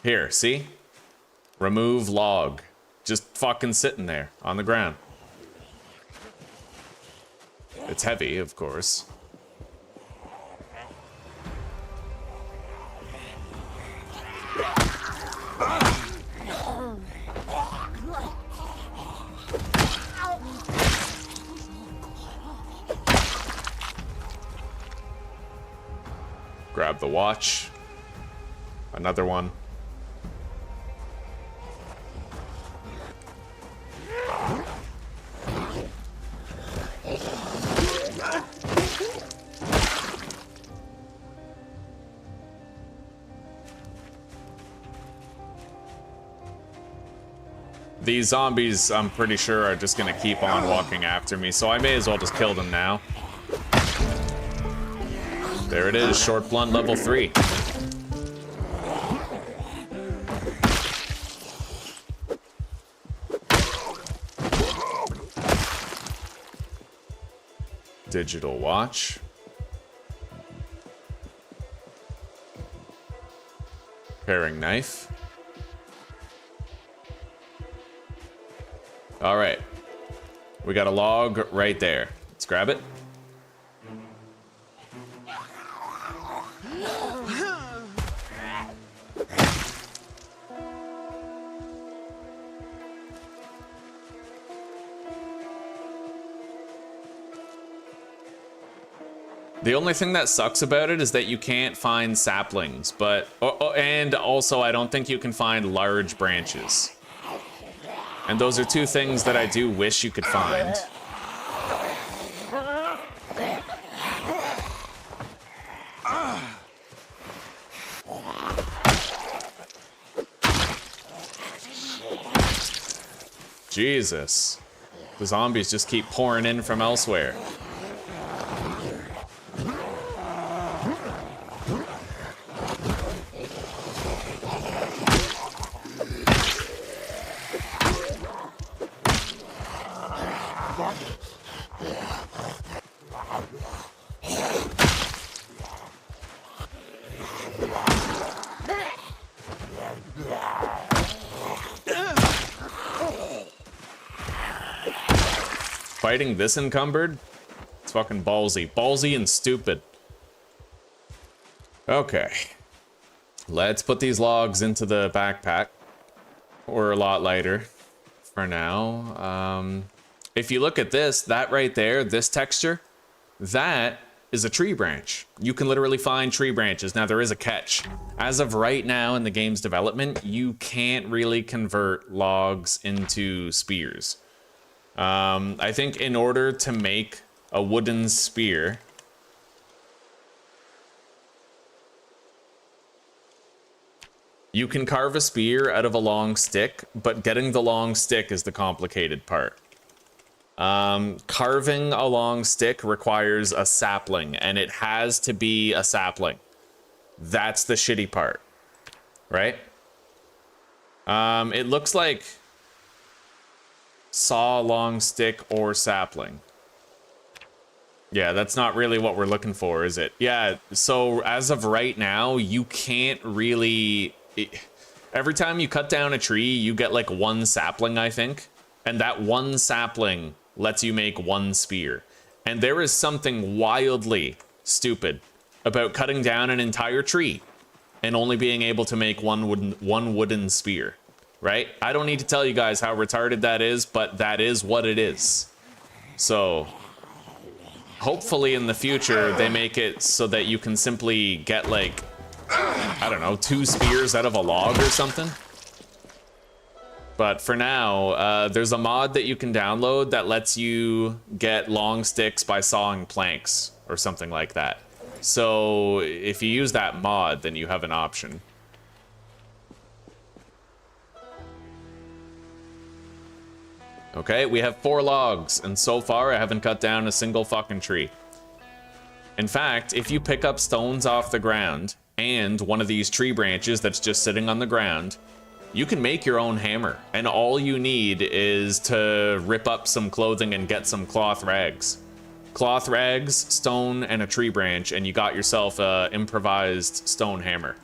Here, see? Remove log. Just fucking sitting there on the ground. It's heavy, of course. Grab the watch. Another one. These zombies, I'm pretty sure, are just gonna keep on walking after me, so I may as well just kill them now. There it is, short blunt level 3. Digital watch. Paring knife. All right. We got a log right there. Let's grab it. The only thing that sucks about it is that you can't find saplings, but... and also, I don't think you can find large branches. And those are two things that I do wish you could find. Jesus. The zombies just keep pouring in from elsewhere. Fighting this encumbered? It's fucking ballsy. Ballsy and stupid. Okay. Let's put these logs into the backpack. Or a lot lighter. for now. If you look at this, that right there, this texture, that is a tree branch. You can literally find tree branches. Now, there is a catch. As of right now in the game's development, you can't really convert logs into spears. I think in order to make a wooden spear, you can carve a spear out of a long stick, but getting the long stick is the complicated part. Carving a long stick requires a sapling, and it has to be a sapling. That's the shitty part, right? It looks like saw, long stick, or sapling. Yeah, that's not really what we're looking for, is it? Yeah, so as of right now, you can't really... Every time you cut down a tree, you get like one sapling, I think. And that one sapling lets you make one spear. And there is something wildly stupid about cutting down an entire tree and only being able to make one wooden spear, right? I don't need to tell you guys how retarded that is, but that is what it is. So hopefully in the future they make it so that you can simply get like, I don't know, 2 spears out of a log or something. But for now, there's a mod that you can download that lets you get long sticks by sawing planks or something like that. So if you use that mod, then you have an option. Okay, we have 4 logs, and so far I haven't cut down a single fucking tree. In fact, if you pick up stones off the ground and one of these tree branches that's just sitting on the ground, you can make your own hammer, and all you need is to rip up some clothing and get some cloth rags. Cloth rags, stone, and a tree branch, and you got yourself a improvised stone hammer.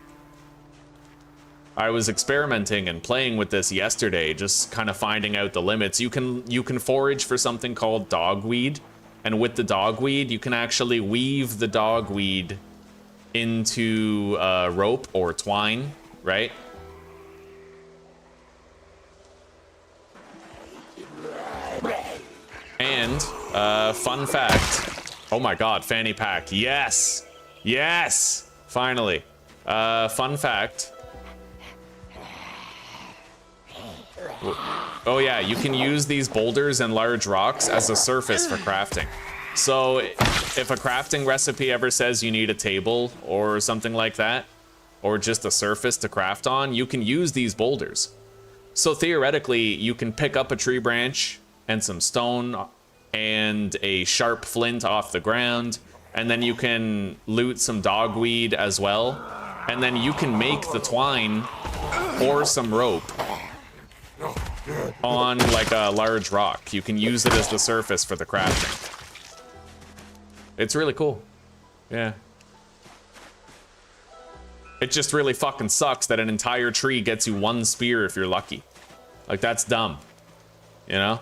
I was experimenting and playing with this yesterday, just kind of finding out the limits. You can forage for something called dogweed, and with the dogweed, you can actually weave the dogweed into rope or twine, right? And, fun fact, oh my god, fanny pack, yes! Yes! Finally. Fun fact. Oh yeah, you can use these boulders and large rocks as a surface for crafting. So, if a crafting recipe ever says you need a table or something like that, or just a surface to craft on, you can use these boulders. So theoretically, you can pick up a tree branch and some stone and a sharp flint off the ground, and then you can loot some dogweed as well, and then you can make the twine or some rope on like a large rock. You can use it as the surface for the crafting. It's really cool. Yeah. It just really fucking sucks that an entire tree gets you 1 spear if you're lucky. Like, that's dumb. You know?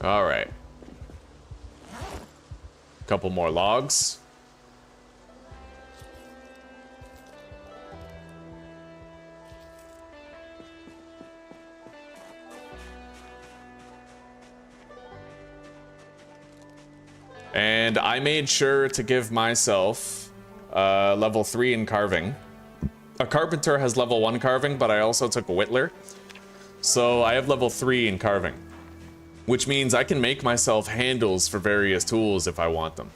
All right. Couple more logs. And I made sure to give myself level 3 in carving. A carpenter has level 1 carving, but I also took a whittler. So I have level 3 in carving, which means I can make myself handles for various tools if I want them.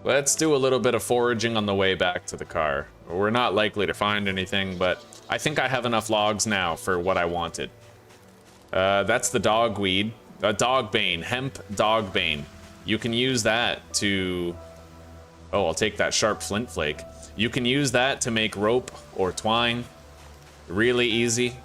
Let's do a little bit of foraging on the way back to the car. We're not likely to find anything, but I think I have enough logs now for what I wanted. That's the dogweed. Dogbane, hemp dogbane. You can use that to... Oh, I'll take that sharp flint flake. You can use that to make rope or twine. Really easy.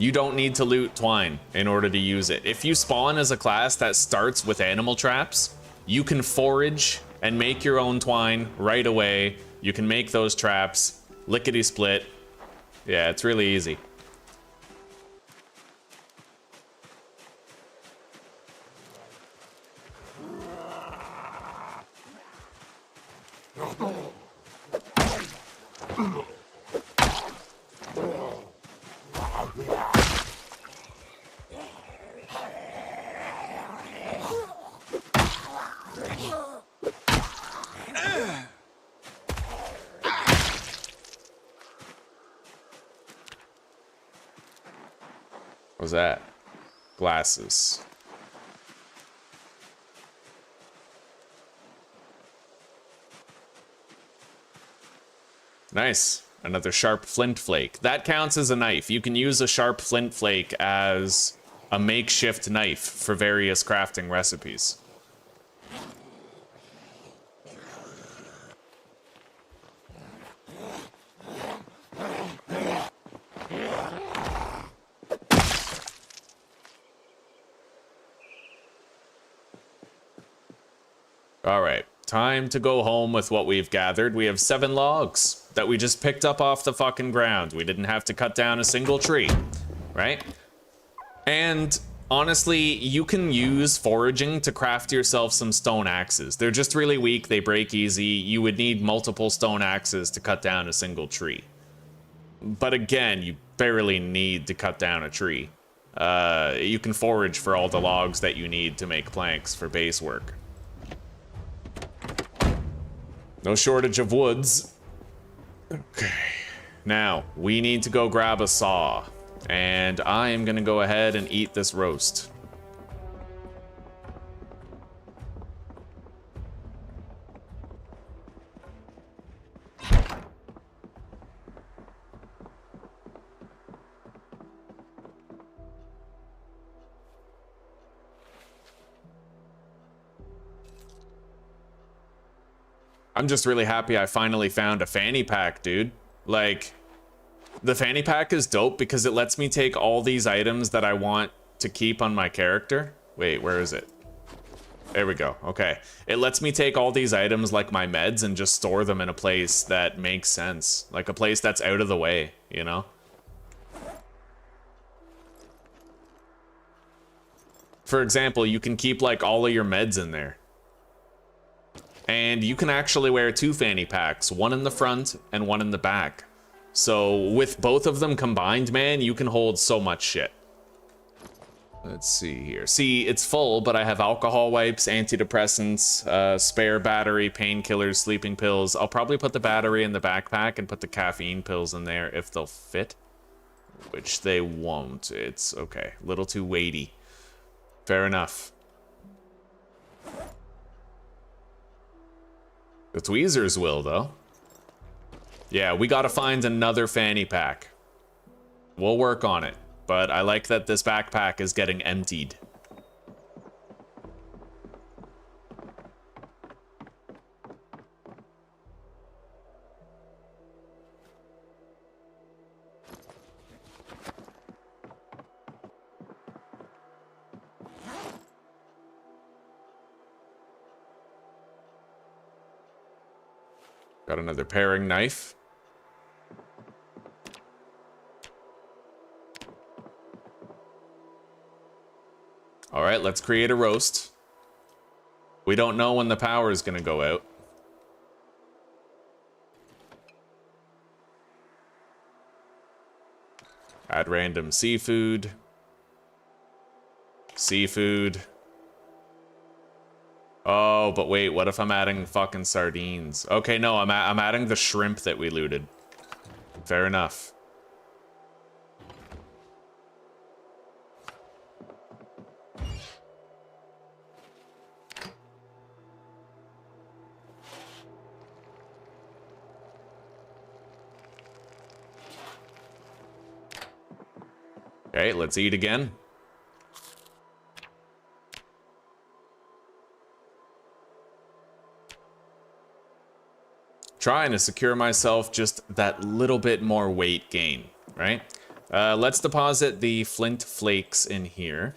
You don't need to loot twine in order to use it. If you spawn as a class that starts with animal traps, you can forage and make your own twine right away. You can make those traps, lickety split. Yeah, it's really easy. What was that? Glasses. Nice. Another sharp flint flake. That counts as a knife. You can use a sharp flint flake as a makeshift knife for various crafting recipes. All right, time to go home with what we've gathered. We have 7 logs that we just picked up off the fucking ground. We didn't have to cut down a single tree, right? And honestly, you can use foraging to craft yourself some stone axes. They're just really weak, they break easy. You would need multiple stone axes to cut down a single tree. But again, you barely need to cut down a tree. You can forage for all the logs that you need to make planks for base work. No shortage of woods. Okay. Now, we need to go grab a saw. And I am gonna go ahead and eat this roast. I'm just really happy I finally found a fanny pack, dude. Like, the fanny pack is dope because it lets me take all these items that I want to keep on my character. Wait, where is it? There we go. Okay. It lets me take all these items like my meds and just store them in a place that makes sense. Like a place that's out of the way, you know? For example, you can keep like all of your meds in there. And you can actually wear 2 fanny packs, one in the front and one in the back. So with both of them combined, man, you can hold so much shit. Let's see here. See, it's full, but I have alcohol wipes, antidepressants, spare battery, painkillers, sleeping pills. I'll probably put the battery in the backpack and put the caffeine pills in there if they'll fit. Which they won't. It's okay. A little too weighty. Fair enough. The tweezers will, though. Yeah, we gotta find another fanny pack. We'll work on it, but I like that this backpack is getting emptied. Got another paring knife. All right, let's create a roast. We don't know when the power is gonna go out. Add random seafood. Seafood. Oh, but wait, what if I'm adding fucking sardines? Okay, no, I'm adding the shrimp that we looted. Fair enough. Okay, let's eat again. Trying to secure myself just that little bit more weight gain, right? Let's deposit the flint flakes in here.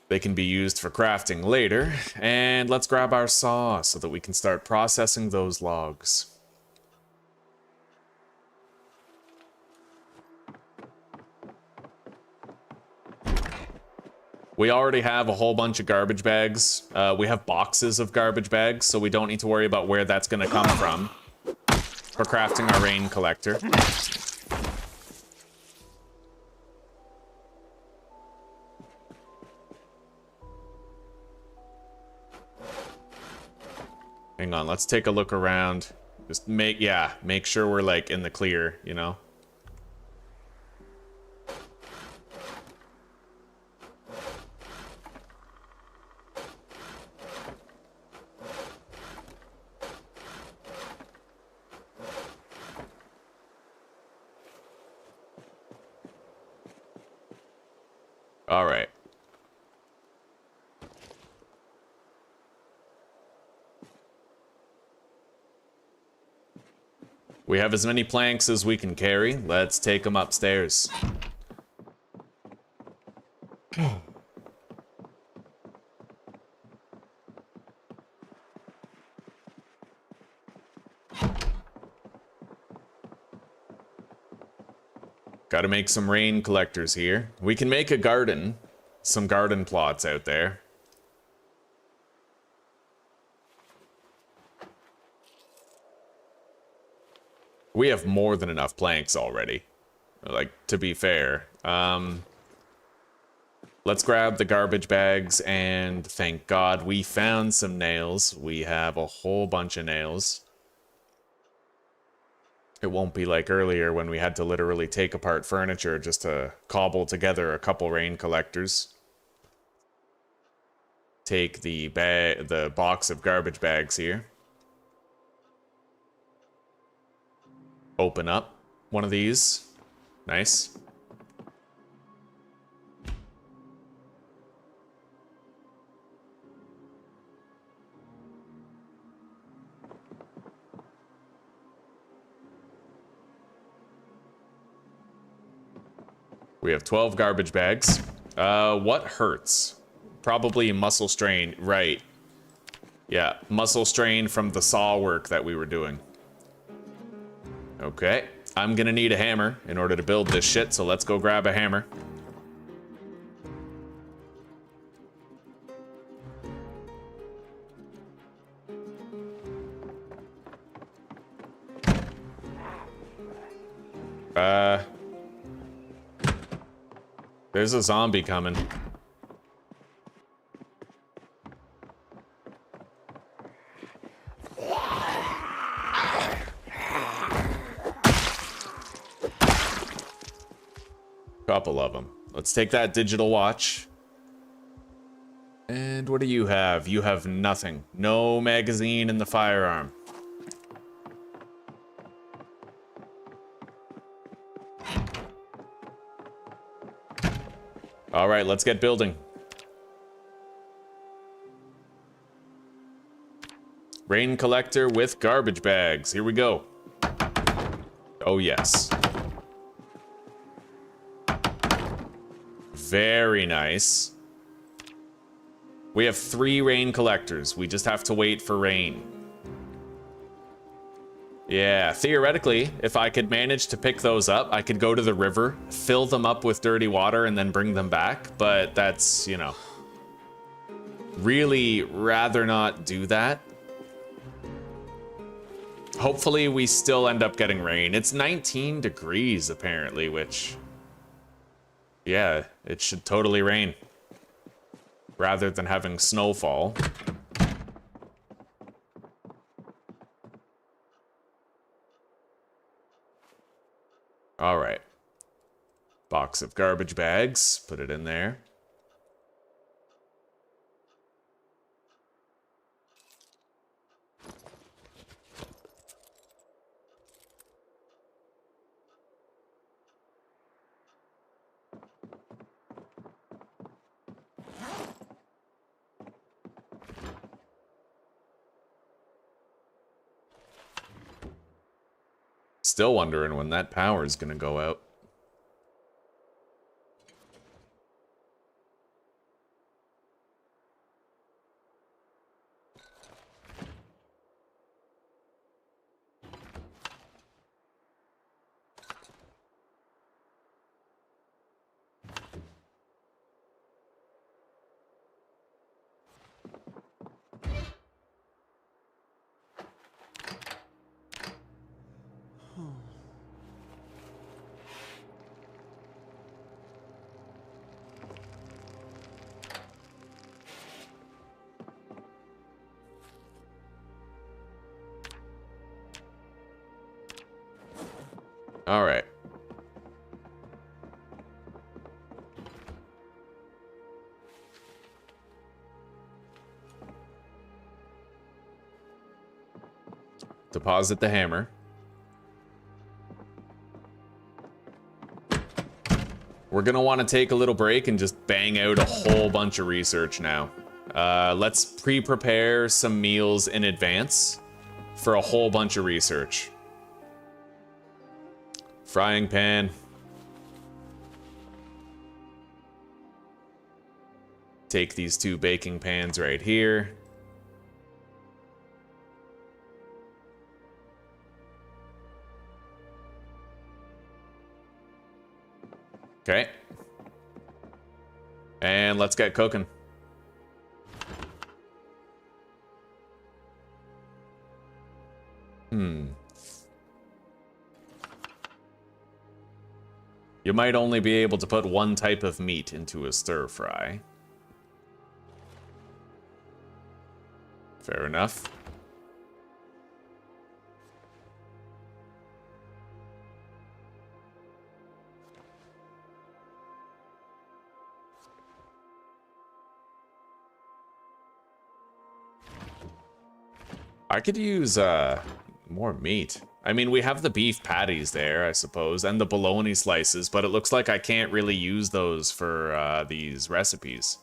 They can be used for crafting later. And let's grab our saw so that we can start processing those logs. We already have a whole bunch of garbage bags. We have boxes of garbage bags, so we don't need to worry about where that's going to come from for crafting our rain collector. Hang on, let's take a look around. Just make sure we're like in the clear, you know? All right. We have as many planks as we can carry. Let's take them upstairs. Gotta make some rain collectors here. We can make a garden. Some garden plots out there. We have more than enough planks already. Like, to be fair. Let's grab the garbage bags, and thank God we found some nails. We have a whole bunch of nails. It won't be like earlier when we had to literally take apart furniture just to cobble together a couple rain collectors. Take the box of garbage bags here. Open up one of these. Nice. We have 12 garbage bags. What hurts? Probably muscle strain, right. Yeah, muscle strain from the saw work that we were doing. Okay, I'm gonna need a hammer in order to build this shit, so let's go grab a hammer. There's a zombie coming. Couple of them. Let's take that digital watch. And what do you have? You have nothing. No magazine in the firearm. All right, let's get building. Rain collector with garbage bags. Here we go. Oh, yes. Very nice. We have 3 rain collectors. We just have to wait for rain. Yeah, theoretically, if I could manage to pick those up, I could go to the river, fill them up with dirty water, and then bring them back. But that's, you know, really rather not do that. Hopefully we still end up getting rain. It's 19 degrees, apparently, which... yeah, it should totally rain. Rather than having snowfall. All right. Box of garbage bags. Put it in there. Still wondering when that power is gonna go out. All right. Deposit the hammer. We're gonna want to take a little break and just bang out a whole bunch of research now. Let's pre-prepare some meals in advance for a whole bunch of research. Frying pan. Take these 2 baking pans right here. Okay. And let's get cooking. You might only be able to put one type of meat into a stir fry. Fair enough. I could use more meat. I mean, we have the beef patties there, I suppose, and the bologna slices, but it looks like I can't really use those for these recipes.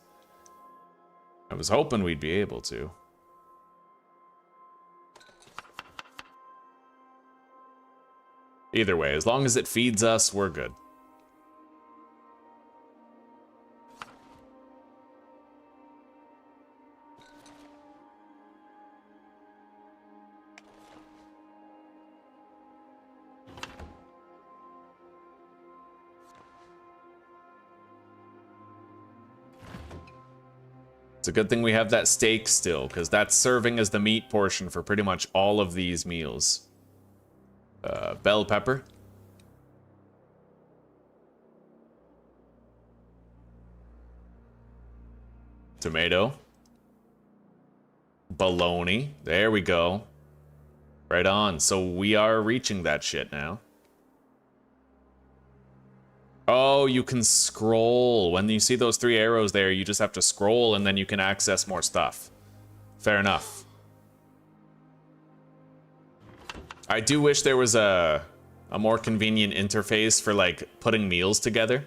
I was hoping we'd be able to. Either way, as long as it feeds us, we're good. It's a good thing we have that steak still, because that's serving as the meat portion for pretty much all of these meals. Bell pepper. Tomato. Bologna. There we go. Right on. So we are reaching that shit now. Oh, you can scroll. When you see those 3 arrows there, you just have to scroll and then you can access more stuff. Fair enough. I do wish there was a more convenient interface for, like, putting meals together.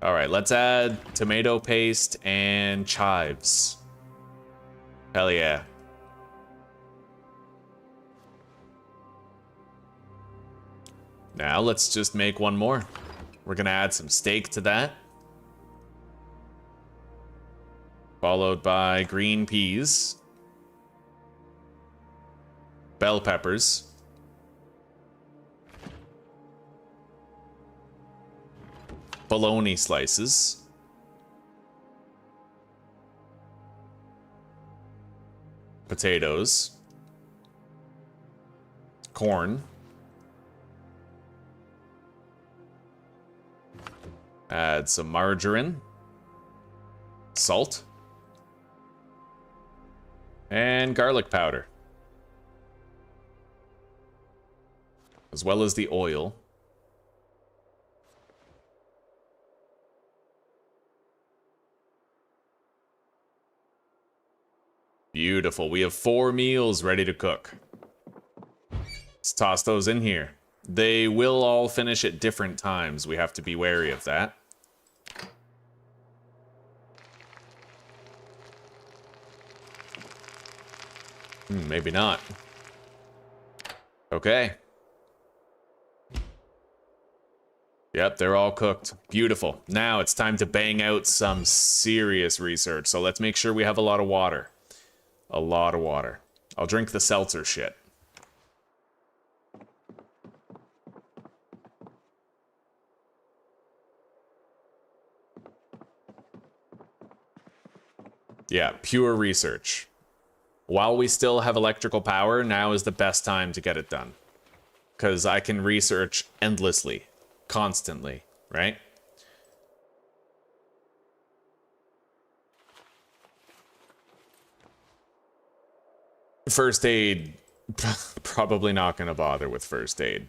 All right, let's add tomato paste and chives. Hell yeah. Now let's just make one more. We're gonna add some steak to that. Followed by green peas. Bell peppers. Bologna slices. Potatoes. Corn. Add some margarine, salt, and garlic powder, as well as the oil. Beautiful. We have 4 meals ready to cook. Let's toss those in here. They will all finish at different times. We have to be wary of that. Maybe not. Okay. Yep, they're all cooked. Beautiful. Now it's time to bang out some serious research. So let's make sure we have a lot of water. A lot of water. I'll drink the seltzer shit. Yeah, pure research. While we still have electrical power, now is the best time to get it done. Because I can research endlessly, constantly, right? First aid Probably not gonna bother with first aid.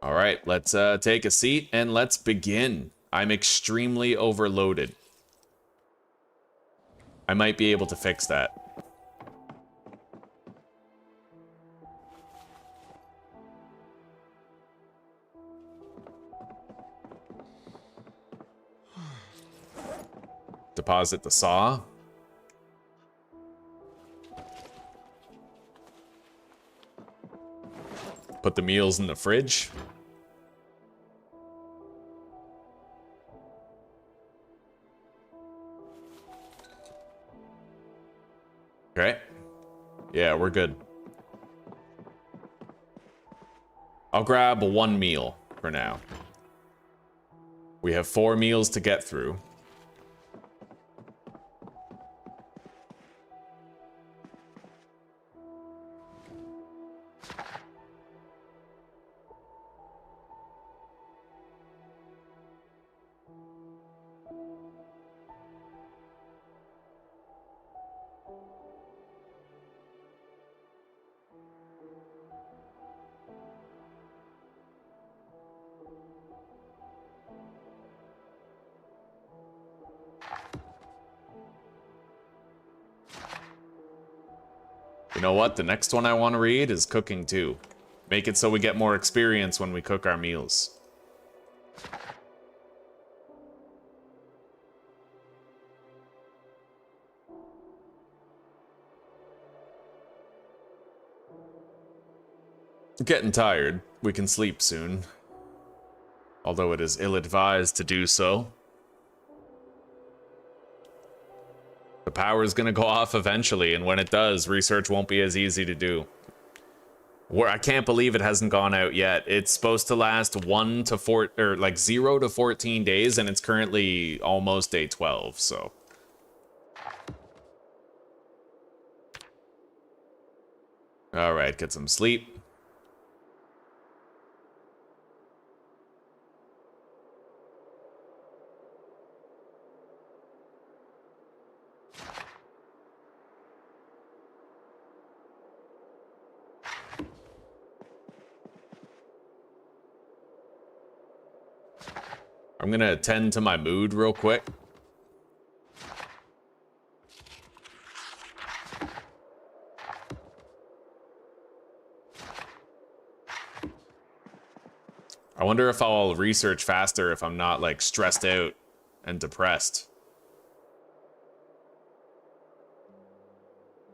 All right, let's take a seat and let's begin. I'm extremely overloaded. I might be able to fix that. Deposit the saw. Put the meals in the fridge. Okay. Yeah, we're good. I'll grab one meal for now. We have 4 meals to get through. You know what? The next one I want to read is cooking too. Make it so we get more experience when we cook our meals. Getting tired. We can sleep soon. Although it is ill-advised to do so. The power's gonna go off eventually, and when it does, research won't be as easy to do. I can't believe it hasn't gone out yet. It's supposed to last 0 to 14 days, and it's currently almost day 12, so. Alright, get some sleep. I'm gonna attend to my mood real quick. I wonder if I'll research faster if I'm not, like, stressed out and depressed.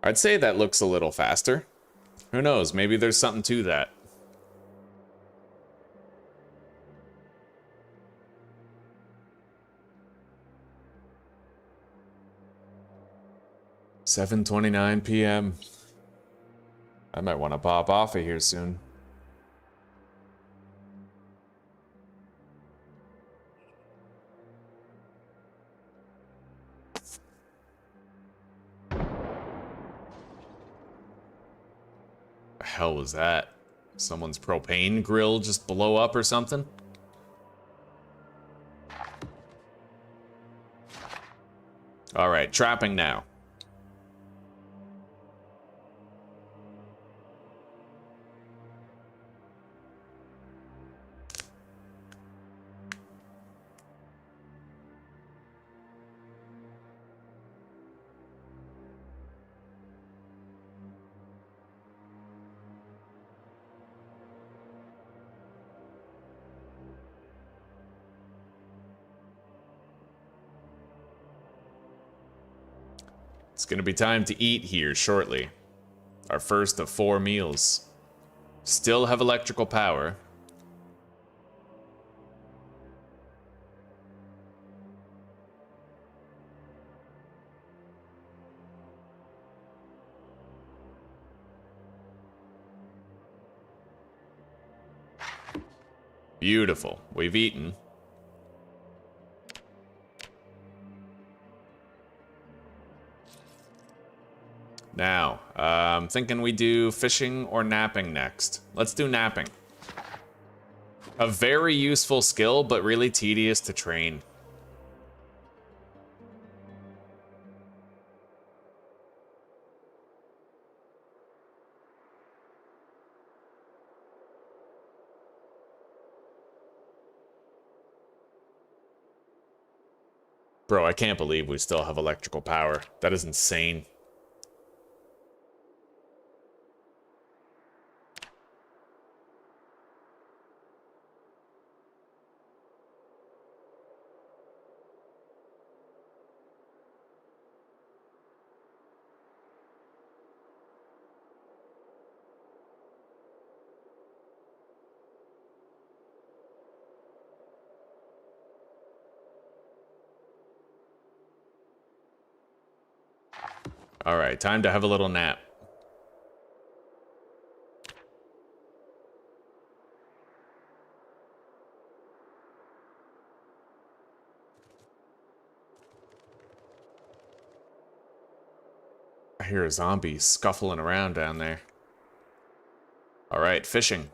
I'd say that looks a little faster. Who knows, maybe there's something to that. $7:29 p.m. I might want to pop off of here soon. The hell was that? Someone's propane grill just blow up or something? Alright, trapping now. It's gonna be time to eat here shortly. Our first of 4 meals. Still have electrical power. Beautiful. We've eaten. Now, I'm thinking we do fishing or napping next. Let's do napping. A very useful skill, but really tedious to train. Bro, I can't believe we still have electrical power. That is insane. All right, time to have a little nap. I hear a zombie scuffling around down there. All right, fishing.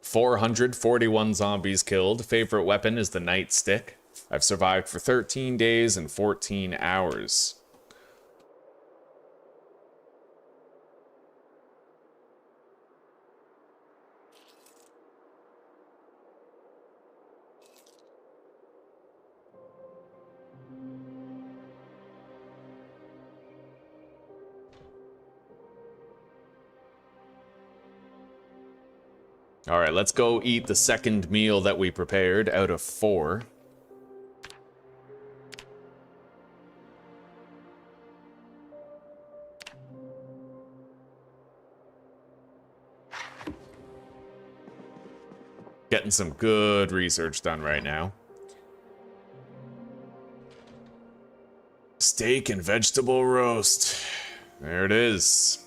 "441 zombies killed. Favorite weapon is the nightstick. I've survived for 13 days and 14 hours. All right, let's go eat the second meal that we prepared out of 4. Getting some good research done right now. Steak and vegetable roast. There it is.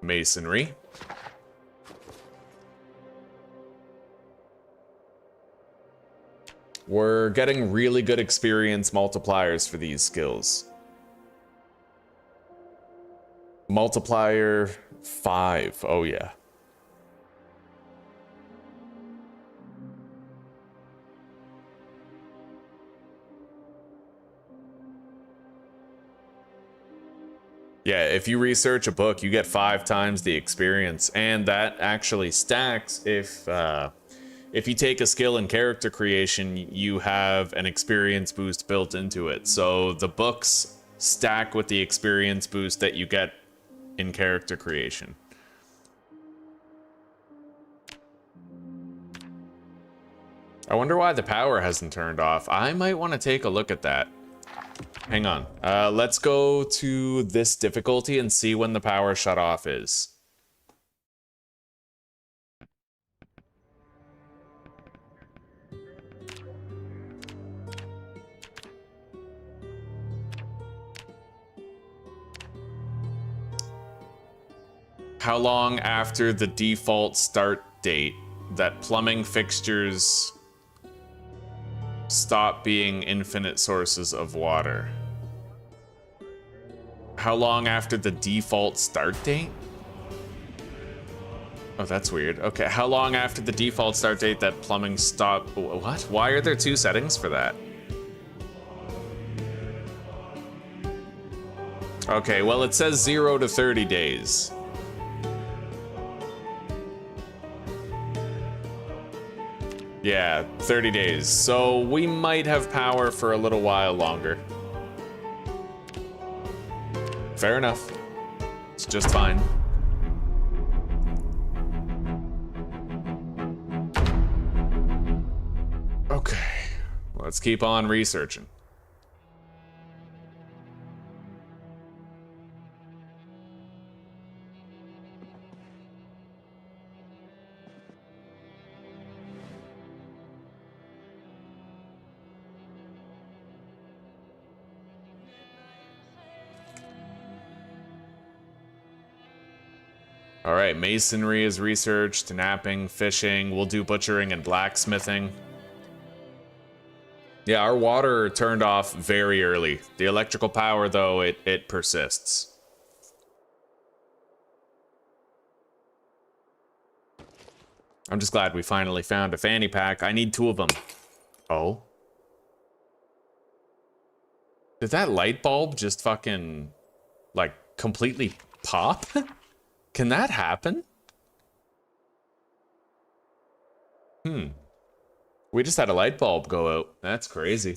Masonry. We're getting really good experience multipliers for these skills. Multiplier 5. Oh, yeah. Yeah, if you research a book, you get 5 times the experience, and that actually stacks if you take a skill in character creation, you have an experience boost built into it. So the books stack with the experience boost that you get in character creation. I wonder why the power hasn't turned off. I might want to take a look at that. Hang on. Let's go to this difficulty and see when the power shut off is. How long after the default start date that plumbing fixtures stop being infinite sources of water? How long after the default start date? Oh, that's weird. Okay, how long after the default start date that plumbing stop... What? Why are there 2 settings for that? Okay, well, it says 0 to 30 days. Yeah, 30 days. So we might have power for a little while longer. Fair enough. It's just fine. Okay, let's keep on researching. All right, masonry is researched, knapping, fishing. We'll do butchering and blacksmithing. Yeah, our water turned off very early. The electrical power, though, it persists. I'm just glad we finally found a fanny pack. I need 2 of them. Oh. Did that light bulb just fucking, like, completely pop? Can that happen? We just had a light bulb go out. That's crazy.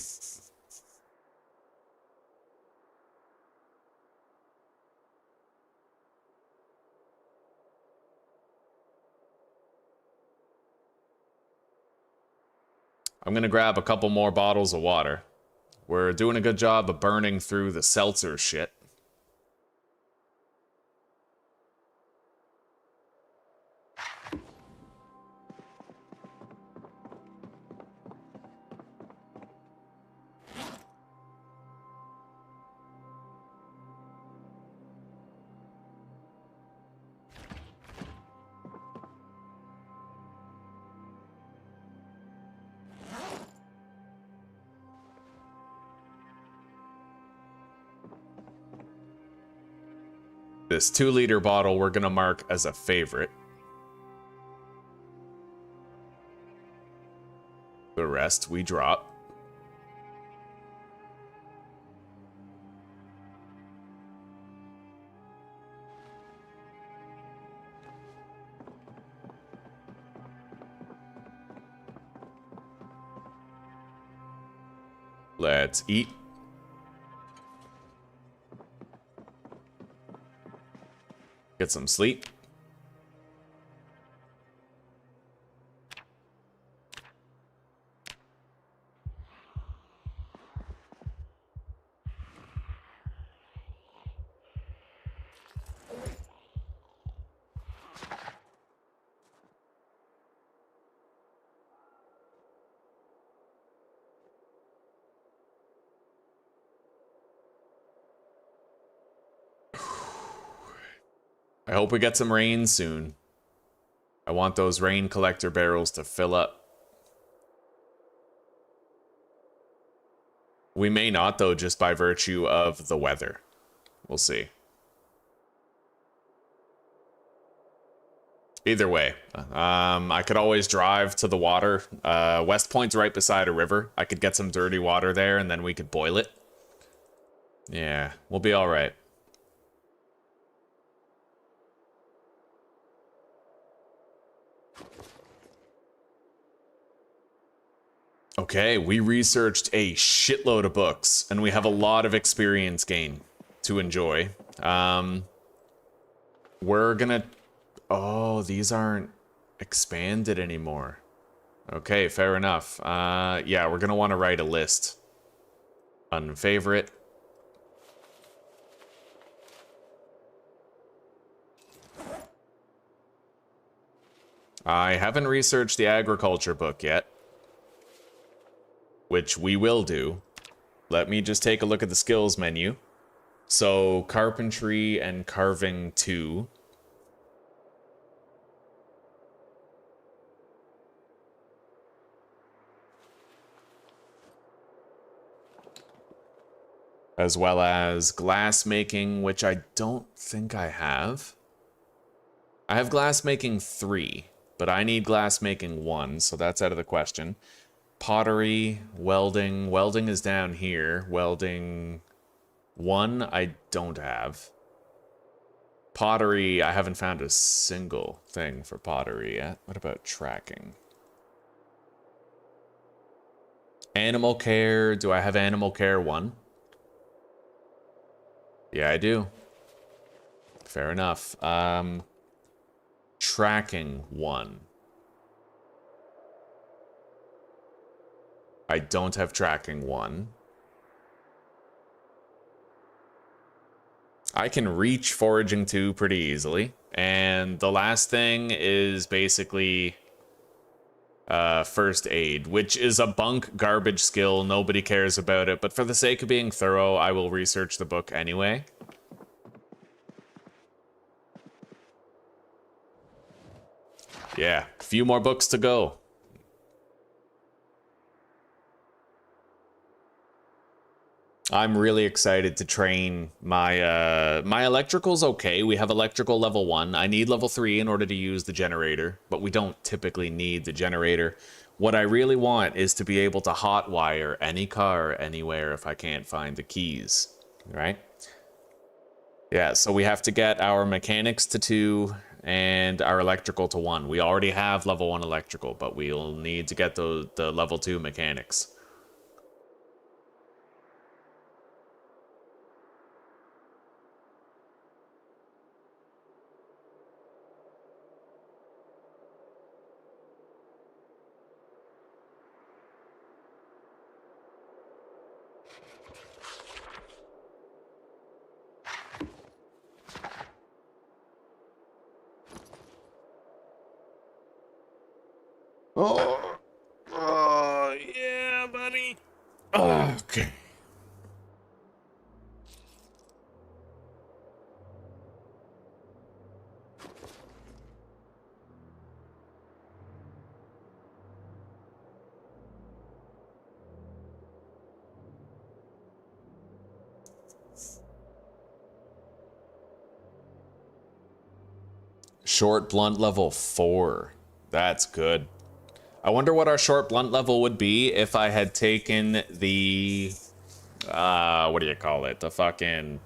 I'm gonna grab a couple more bottles of water. We're doing a good job of burning through the seltzer shit. This 2-liter bottle we're gonna mark as a favorite. The rest we drop. Let's eat. Get some sleep. I hope we get some rain soon. I want those rain collector barrels to fill up. We may not, though, just by virtue of the weather. We'll see. Either way, I could always drive to the water. West Point's right beside a river. I could get some dirty water there, and then we could boil it. Yeah, we'll be all right. Okay, we researched a shitload of books, and we have a lot of experience gain to enjoy. We're gonna... Oh, these aren't expanded anymore. Okay, fair enough. Yeah, we're gonna want to write a list. Unfavorite. I haven't researched the agriculture book yet, which we will do. Let me just take a look at the skills menu. So, carpentry and carving 2. As well as glass making, which I don't think I have. I have glass making 3, but I need glass making 1, so that's out of the question. Pottery, welding. Welding is down here. Welding 1, I don't have. Pottery, I haven't found a single thing for pottery yet. What about tracking? Animal care, do I have animal care 1? Yeah, I do. Fair enough. Tracking 1. I don't have tracking 1. I can reach foraging 2 pretty easily. And the last thing is basically first aid, which is a bunk garbage skill. Nobody cares about it. But for the sake of being thorough, I will research the book anyway. Yeah, a few more books to go. I'm really excited to train my my electrical's okay. We have electrical level 1. I need level 3 in order to use the generator, but we don't typically need the generator. What I really want is to be able to hotwire any car anywhere if I can't find the keys, right? Yeah, so we have to get our mechanics to 2 and our electrical to 1. We already have level 1 electrical, but we'll need to get the level 2 mechanics. Oh, yeah, buddy. Okay. Short blunt level 4. That's good. I wonder what our short blunt level would be if I had taken the what do you call it? The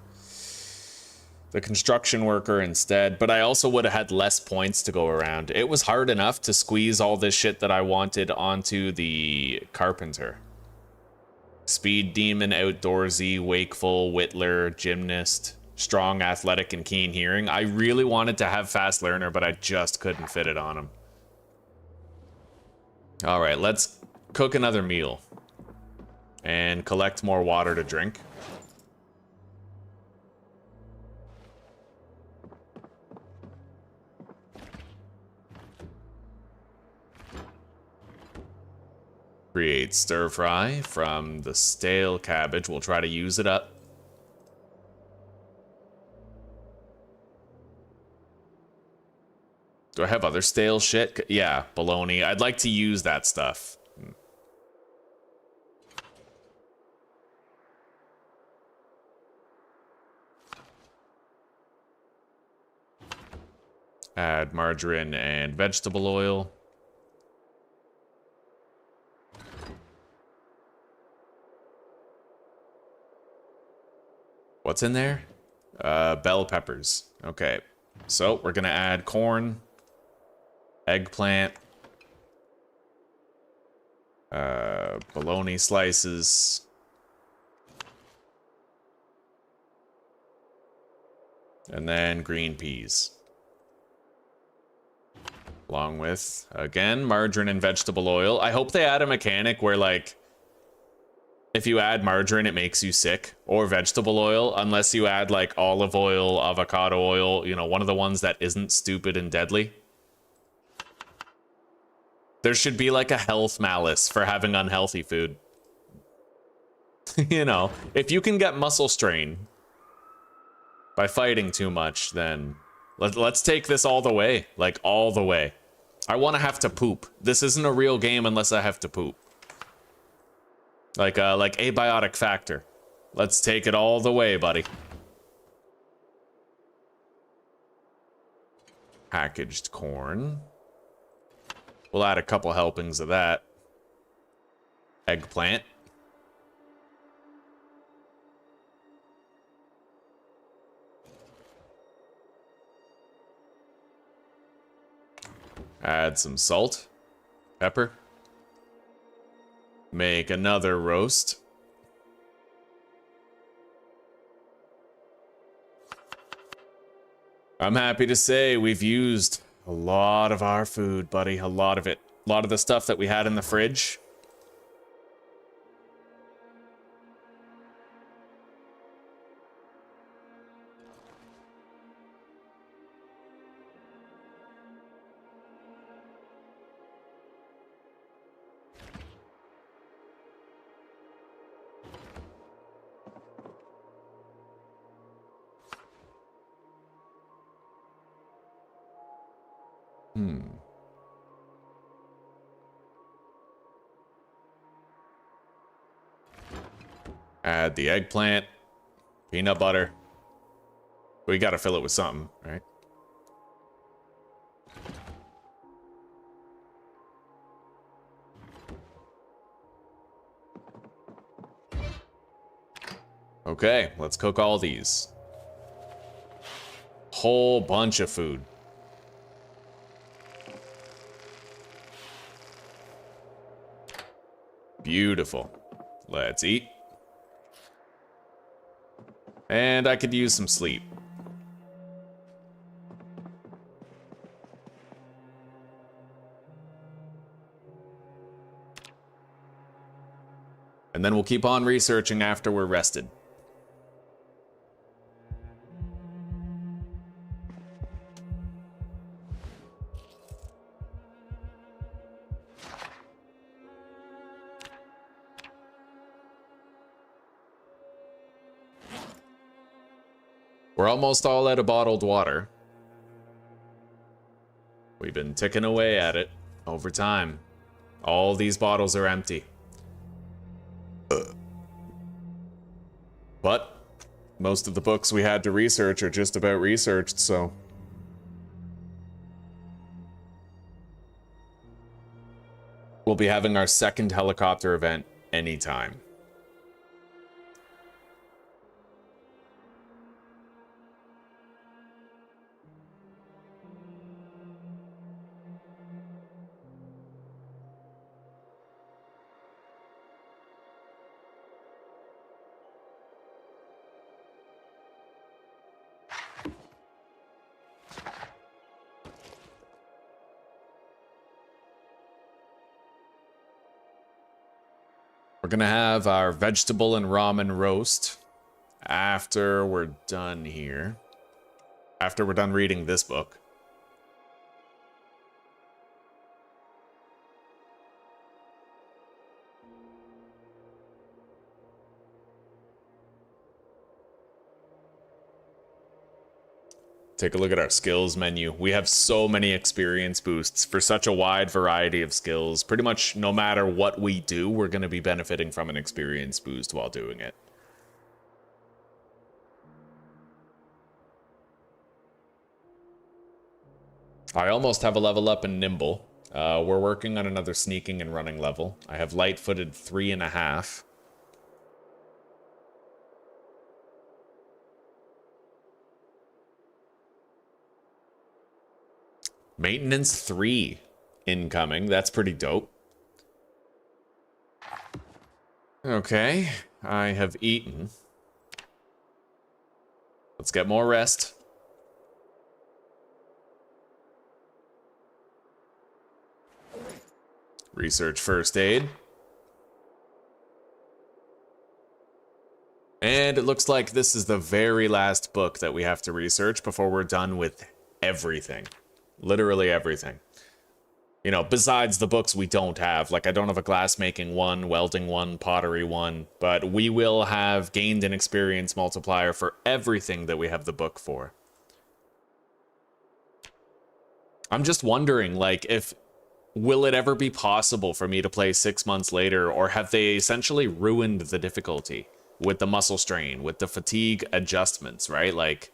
construction worker instead, but I also would have had less points to go around. It was hard enough to squeeze all this shit that I wanted onto the carpenter. Speed demon, outdoorsy, wakeful, whittler, gymnast, strong, athletic, and keen hearing. I really wanted to have fast learner, but I just couldn't fit it on him. All right, let's cook another meal and collect more water to drink. Create stir fry from the stale cabbage. We'll try to use it up. Do I have other stale shit? Yeah, bologna. I'd like to use that stuff. Add margarine and vegetable oil. What's in there? Bell peppers. Okay. So we're gonna add corn, eggplant, bologna slices, and then green peas. Along with, again, margarine and vegetable oil. I hope they add a mechanic where, like, if you add margarine, it makes you sick, or vegetable oil, unless you add, like, olive oil, avocado oil, you know, one of the ones that isn't stupid and deadly. There should be, like, a health malice for having unhealthy food. You know, if you can get muscle strain by fighting too much, then let's take this all the way, like, all the way. I want to have to poop. This isn't a real game unless I have to poop. Like abiotic factor. Let's take it all the way, buddy. Packaged corn. We'll add a couple helpings of that. Eggplant. Add some salt. Pepper. Make another roast. I'm happy to say we've used a lot of our food, buddy. A lot of it. A lot of the stuff that we had in the fridge. Add the eggplant, peanut butter. We gotta fill it with something, right? Okay, let's cook all these. Whole bunch of food. Beautiful. Let's eat. And I could use some sleep. And then we'll keep on researching after we're rested. We're almost all out of bottled water. We've been ticking away at it over time. All these bottles are empty. But most of the books we had to research are just about researched, so... We'll be having our second helicopter event anytime. We're gonna have our vegetable and ramen roast after we're done here. After we're done reading this book. Take a look at our skills menu. We have so many experience boosts for such a wide variety of skills. Pretty much no matter what we do, we're going to be benefiting from an experience boost while doing it. I almost have a level up in Nimble. We're working on another sneaking and running level. I have light-footed 3.5. Maintenance 3 incoming. That's pretty dope. Okay, I have eaten. Let's get more rest. Research first aid. And it looks like this is the very last book that we have to research before we're done with everything. Literally everything. You know, besides the books we don't have. Like, I don't have a glassmaking one, welding one, pottery one. But we will have gained an experience multiplier for everything that we have the book for. I'm just wondering, like, if... will it ever be possible for me to play 6 months later, or have they essentially ruined the difficulty with the muscle strain, with the fatigue adjustments, right? Like,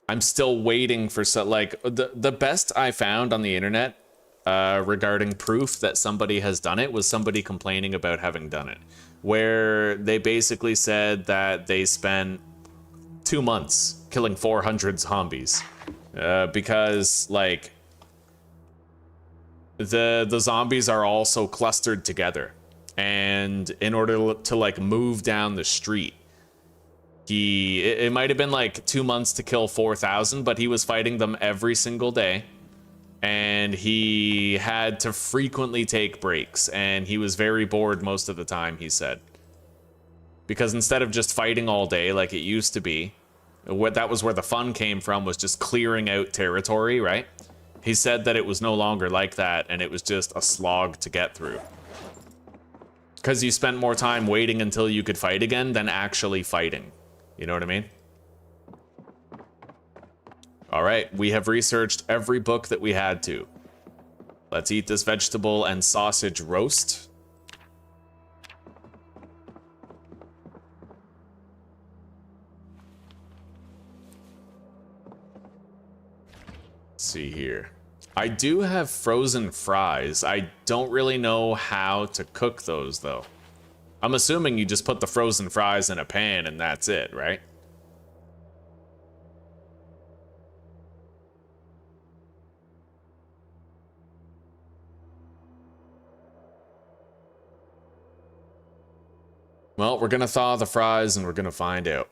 I'm still waiting for the best I found on the internet regarding proof that somebody has done it was somebody complaining about having done it, where they basically said that they spent 2 months killing 400 zombies because, like, the zombies are all so clustered together, and in order to like move down the street, it might have been like 2 months to kill 4,000, but he was fighting them every single day, and he had to frequently take breaks, and he was very bored most of the time, he said, because instead of just fighting all day like it used to be, that was where the fun came from, was just clearing out territory, right? He said that it was no longer like that, and it was just a slog to get through. Because you spent more time waiting until you could fight again than actually fighting. You know what I mean? Alright, we have researched every book that we had to. Let's eat this vegetable and sausage roast. see here. I do have frozen fries. I don't really know how to cook those, though. I'm assuming you just put the frozen fries in a pan and that's it, right? Well, we're gonna thaw the fries and we're gonna find out.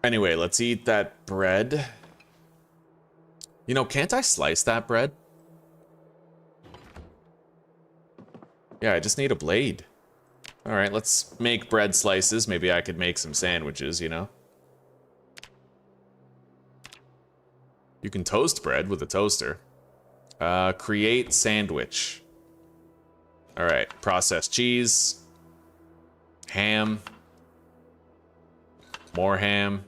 Anyway, let's eat that bread. You know, can't I slice that bread? Yeah, I just need a blade. All right, let's make bread slices. Maybe I could make some sandwiches, you know? You can toast bread with a toaster. Create sandwich. All right, processed cheese. Ham. More ham.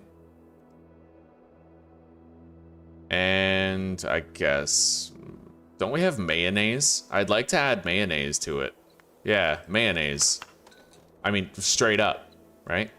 And I guess... Don't we have mayonnaise? I'd like to add mayonnaise to it. Yeah, mayonnaise. I mean, straight up, right?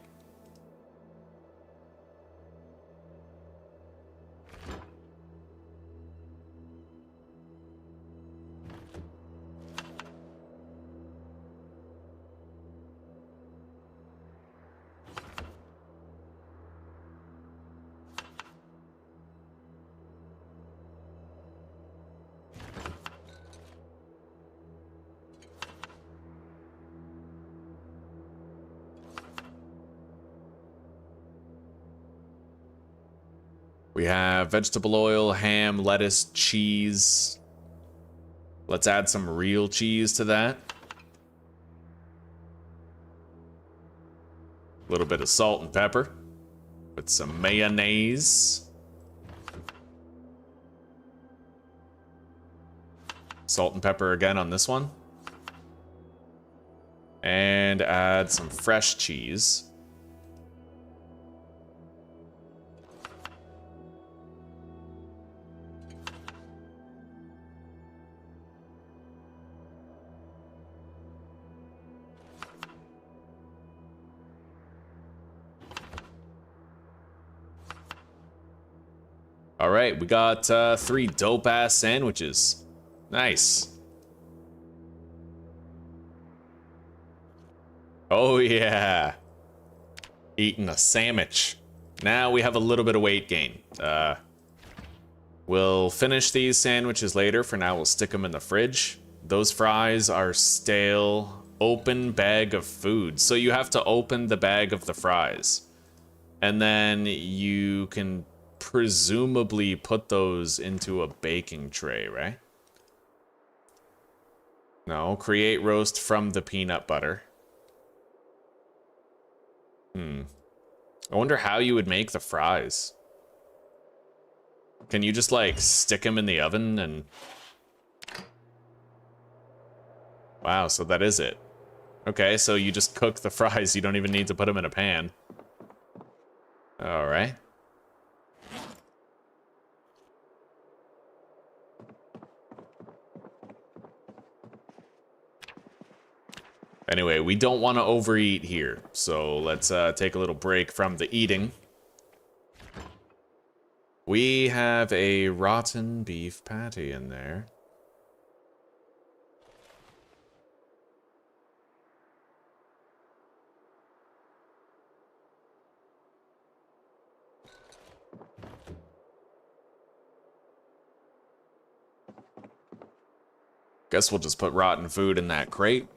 We have vegetable oil, ham, lettuce, cheese. Let's add some real cheese to that. A little bit of salt and pepper. With some mayonnaise. Salt and pepper again on this one. And add some fresh cheese. All right, we got 3 dope-ass sandwiches. Nice. Oh, yeah. Eating a sandwich. Now we have a little bit of weight gain. We'll finish these sandwiches later. For now, we'll stick them in the fridge. Those fries are stale. Open bag of food. So you have to open the bag of the fries. And then you can presumably put those into a baking tray, right? No, create roast from the peanut butter. I wonder how you would make the fries. Can you just, like, stick them in the oven and... Wow, so that is it. Okay, so you just cook the fries. You don't even need to put them in a pan. All right. Anyway, we don't want to overeat here, so let's take a little break from the eating. We have a rotten beef patty in there. Guess we'll just put rotten food in that crate.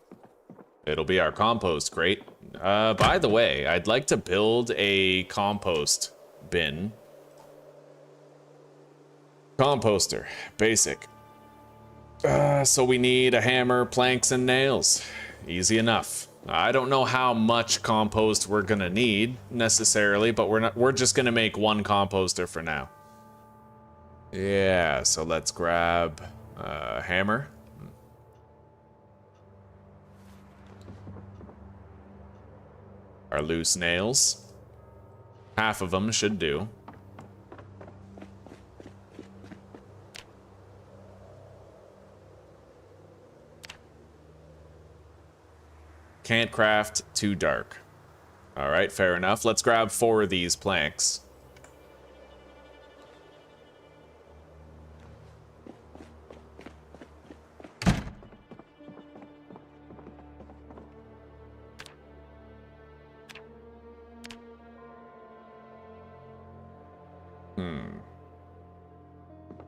It'll be our compost crate. By the way, I'd like to build a compost bin. Composter, basic. So we need a hammer, planks, and nails. Easy enough. I don't know how much compost we're gonna need necessarily, but we're just gonna make one composter for now. Yeah, so let's grab a hammer. Our loose nails. Half of them should do. Can't craft too dark. All right, fair enough. Let's grab 4 of these planks.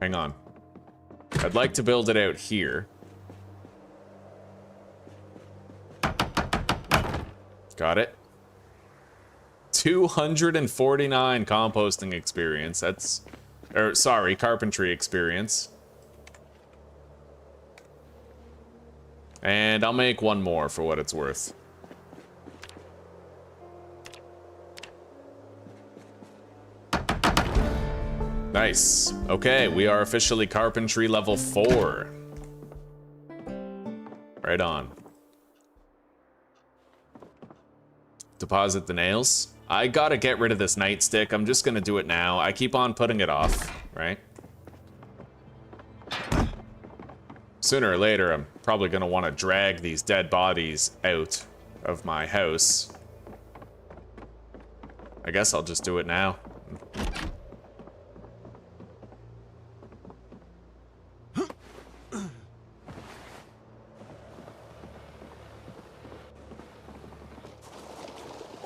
Hang on. I'd like to build it out here. Got it. 249 composting experience. That's... Or, sorry, carpentry experience. And I'll make one more for what it's worth. Nice. Okay, we are officially carpentry level 4. Right on. Deposit the nails. I gotta get rid of this nightstick. I'm just gonna do it now. I keep on putting it off, right? Sooner or later, I'm probably gonna want to drag these dead bodies out of my house. I guess I'll just do it now.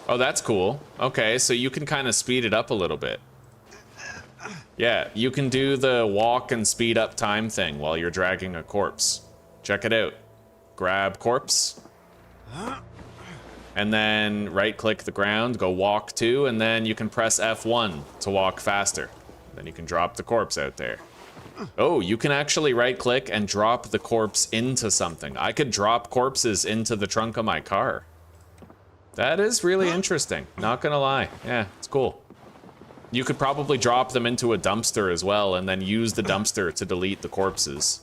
Oh, that's cool. Okay, so you can kind of speed it up a little bit. Yeah, you can do the walk and speed up time thing while you're dragging a corpse. Check it out. Grab corpse. And then right-click the ground, go walk 2, and then you can press F1 to walk faster. Then you can drop the corpse out there. Oh, you can actually right-click and drop the corpse into something. I could drop corpses into the trunk of my car. That is really interesting, not gonna lie. Yeah, it's cool. You could probably drop them into a dumpster as well and then use the dumpster to delete the corpses.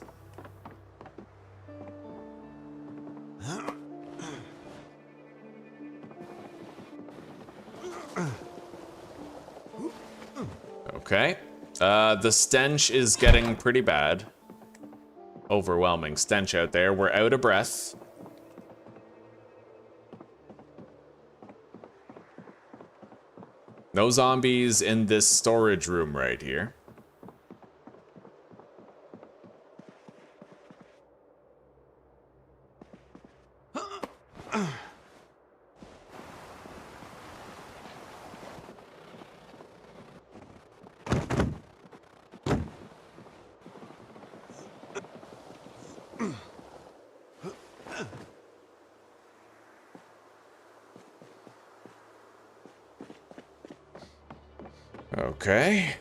Okay. The stench is getting pretty bad. Overwhelming stench out there. We're out of breath. No zombies in this storage room right here. Okay.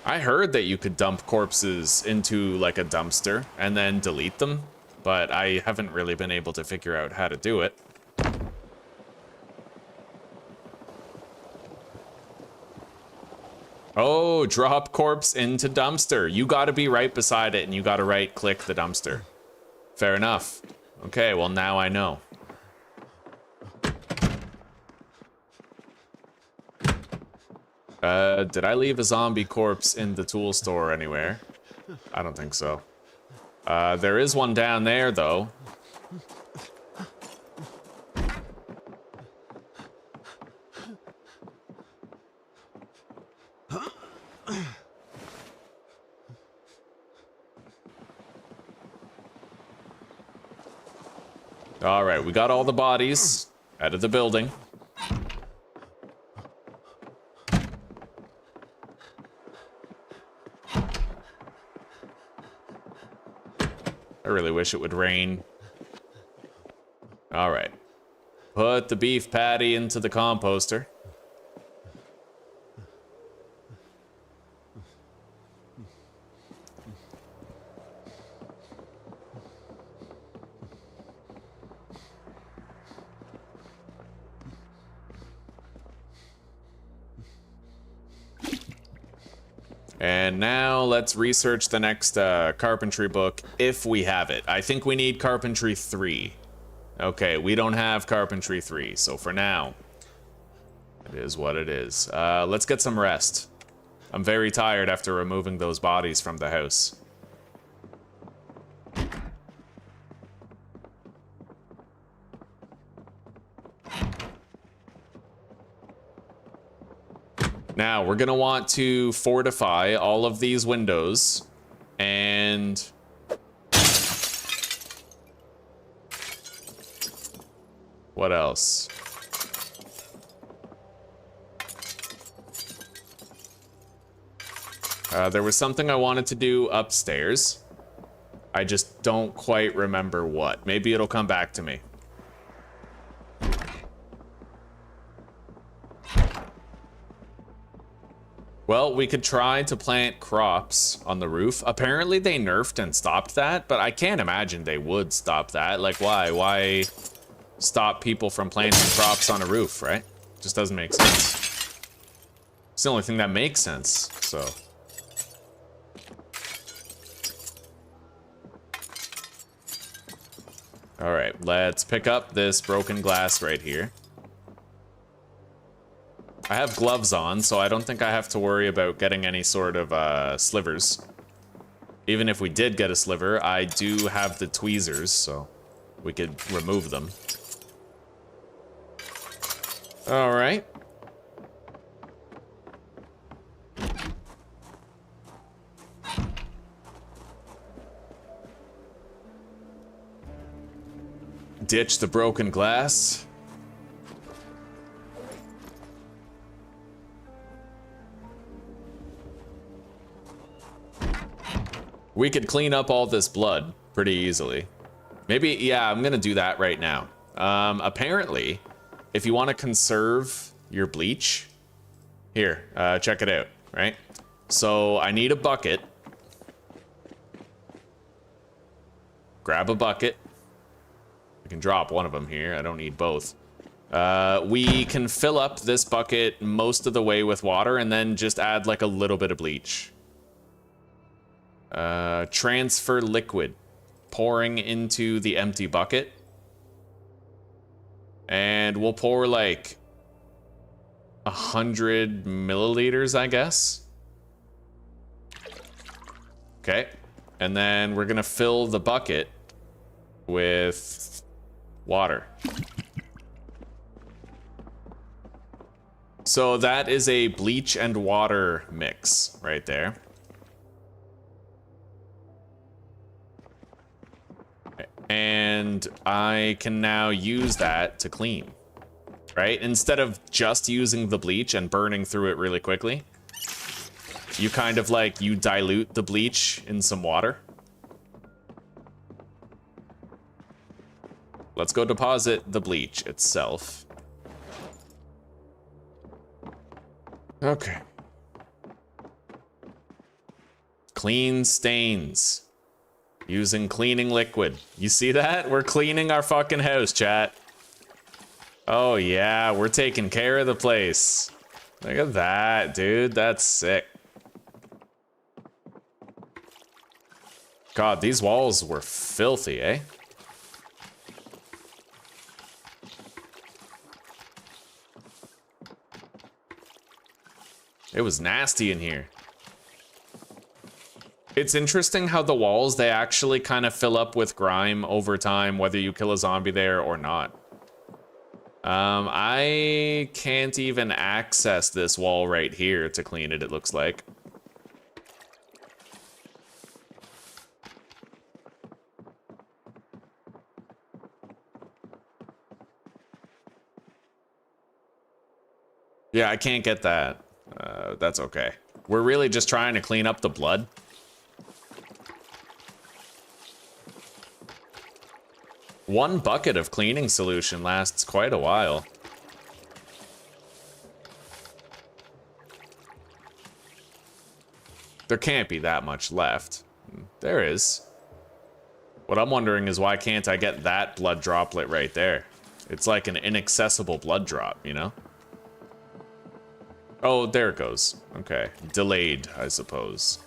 I heard that you could dump corpses into like a dumpster and then delete them, but I haven't really been able to figure out how to do it. Oh, drop corpse into dumpster. You gotta be right beside it and you gotta right click the dumpster. Fair enough. Okay, well now I know. Did I leave a zombie corpse in the tool store anywhere? I don't think so. There is one down there, though. All right, we got all the bodies out of the building. I really wish it would rain. All right. Put the beef patty into the composter. And now let's research the next carpentry book, if we have it. I think we need carpentry 3. Okay, we don't have carpentry 3, so for now, it is what it is. Let's get some rest. I'm very tired after removing those bodies from the house. Now, we're gonna want to fortify all of these windows, and what else? There was something I wanted to do upstairs. I just don't quite remember what. Maybe it'll come back to me. Well, we could try to plant crops on the roof. Apparently they nerfed and stopped that, but I can't imagine they would stop that. Like, why? Why stop people from planting crops on a roof, right? Just doesn't make sense. It's the only thing that makes sense, so. All right, let's pick up this broken glass right here. I have gloves on, so I don't think I have to worry about getting any sort of slivers. Even if we did get a sliver, I do have the tweezers, so we could remove them. All right. Ditch the broken glass. We could clean up all this blood pretty easily. Maybe, yeah, I'm gonna do that right now. Apparently, if you want to conserve your bleach, here, check it out, right? So I need a bucket. Grab a bucket. I can drop one of them here. I don't need both. We can fill up this bucket most of the way with water and then just add like a little bit of bleach. Transfer liquid. Pouring into the empty bucket. And we'll pour like 100 milliliters, I guess. Okay. And then we're gonna fill the bucket with water. So that is a bleach and water mix right there. And I can now use that to clean, right? Instead of just using the bleach and burning through it really quickly, you kind of like, you dilute the bleach in some water. Let's go deposit the bleach itself. Okay. Clean stains. Using cleaning liquid. You see that? We're cleaning our fucking house, chat. Oh yeah, we're taking care of the place. Look at that, dude. That's sick. God, these walls were filthy, eh? It was nasty in here. It's interesting how the walls, they actually kind of fill up with grime over time, whether you kill a zombie there or not. I can't even access this wall right here to clean it, it looks like. Yeah, I can't get that. That's okay. We're really just trying to clean up the blood. One bucket of cleaning solution lasts quite a while. There can't be that much left. There is. What I'm wondering is why can't I get that blood droplet right there? It's like an inaccessible blood drop, you know? Oh, there it goes. Okay. Delayed, I suppose.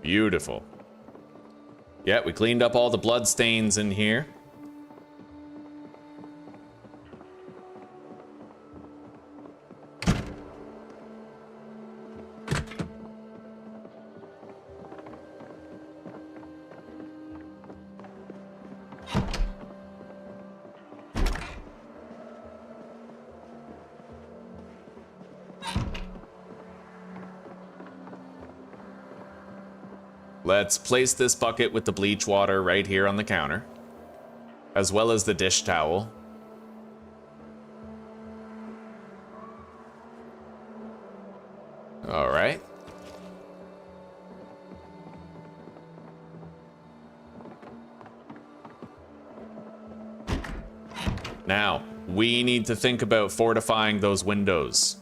Beautiful. Yeah, we cleaned up all the blood stains in here. Let's place this bucket with the bleach water right here on the counter, as well as the dish towel. All right. Now, we need to think about fortifying those windows.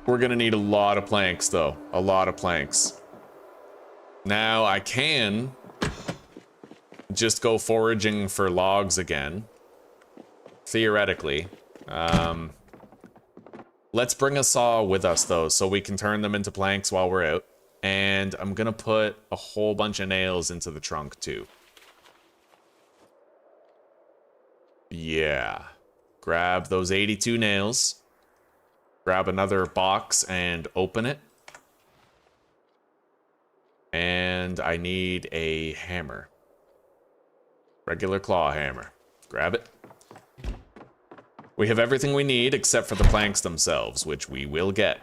We're gonna need a lot of planks, though. A lot of planks. Now, I can just go foraging for logs again. Theoretically. Let's bring a saw with us, though, so we can turn them into planks while we're out. And I'm gonna put a whole bunch of nails into the trunk, too. Yeah. Grab those 82 nails. Grab another box and open it. And I need a hammer. Regular claw hammer. Grab it. We have everything we need except for the planks themselves, which we will get.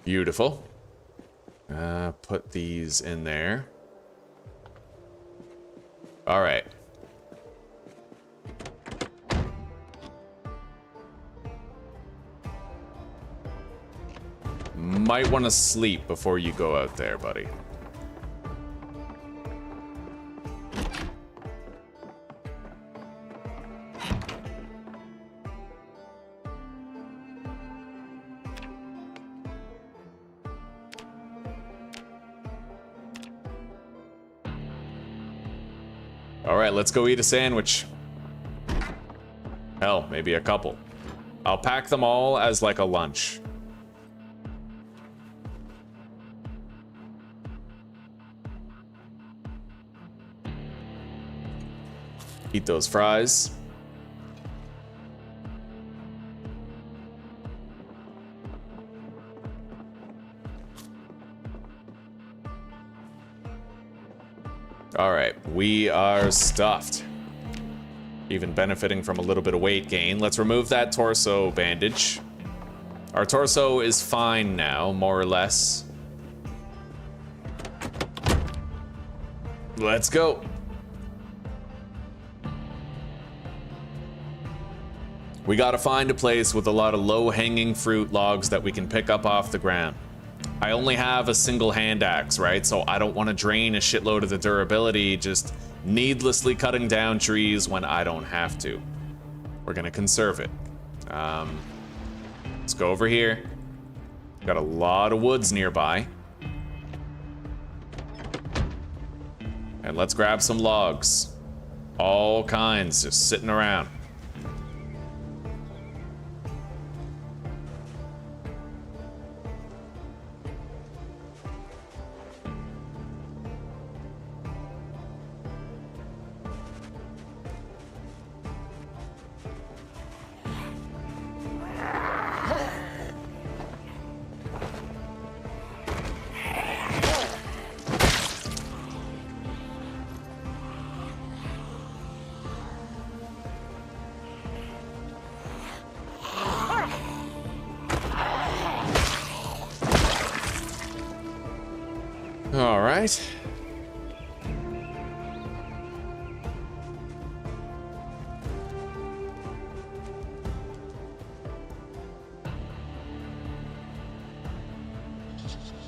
Beautiful. Put these in there. All right. Might want to sleep before you go out there, buddy. Alright, let's go eat a sandwich. Hell, maybe a couple. I'll pack them all as like a lunch. Eat those fries. Alright, we are stuffed. Even benefiting from a little bit of weight gain. Let's remove that torso bandage. Our torso is fine now, more or less. Let's go. We gotta find a place with a lot of low-hanging fruit logs that we can pick up off the ground. I only have a single hand axe, right? So I don't want to drain a shitload of the durability just needlessly cutting down trees when I don't have to. We're gonna conserve it. Let's go over here. Got a lot of woods nearby. And let's grab some logs. All kinds just sitting around. All right.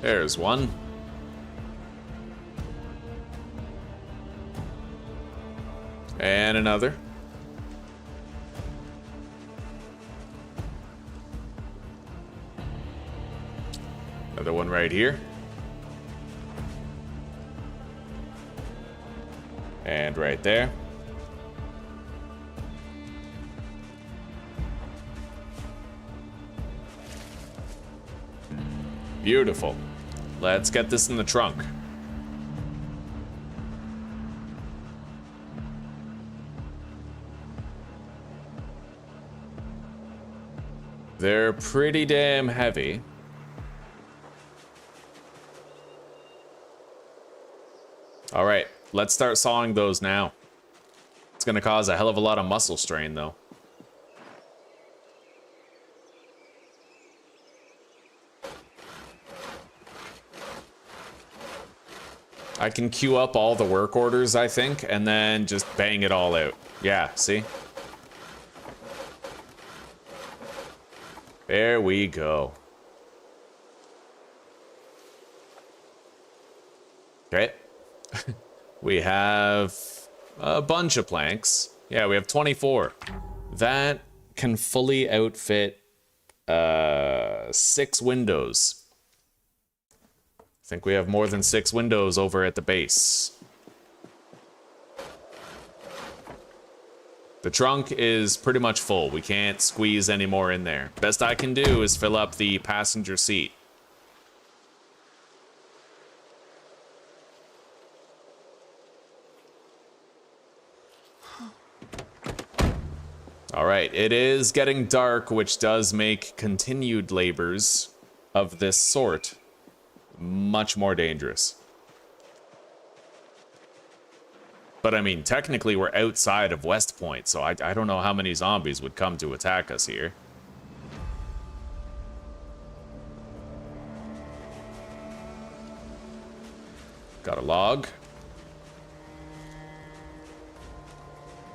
There's one. And another. Another one right here. And right there. Beautiful. Let's get this in the trunk. They're pretty damn heavy. All right, let's start sawing those now. It's gonna cause a hell of a lot of muscle strain, though. I can queue up all the work orders, I think, and then just bang it all out. Yeah, see? There we go. Okay. We have a bunch of planks. Yeah, we have 24. That can fully outfit 6 windows. I think we have more than 6 windows over at the base. The trunk is pretty much full. We can't squeeze any more in there. Best I can do is fill up the passenger seat. All right, it is getting dark, which does make continued labors of this sort much more dangerous. But I mean, technically we're outside of West Point, so I don't know how many zombies would come to attack us here. Got a log.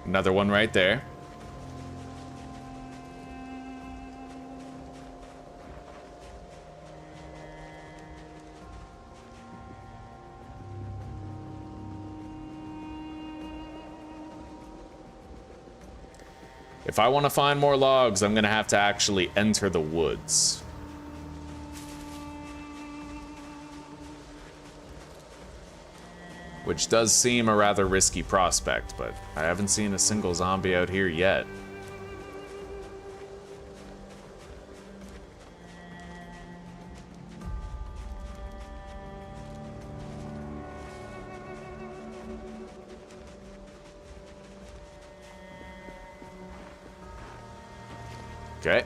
Another one right there. If I want to find more logs, I'm going to have to actually enter the woods. Which does seem a rather risky prospect, but I haven't seen a single zombie out here yet. Okay.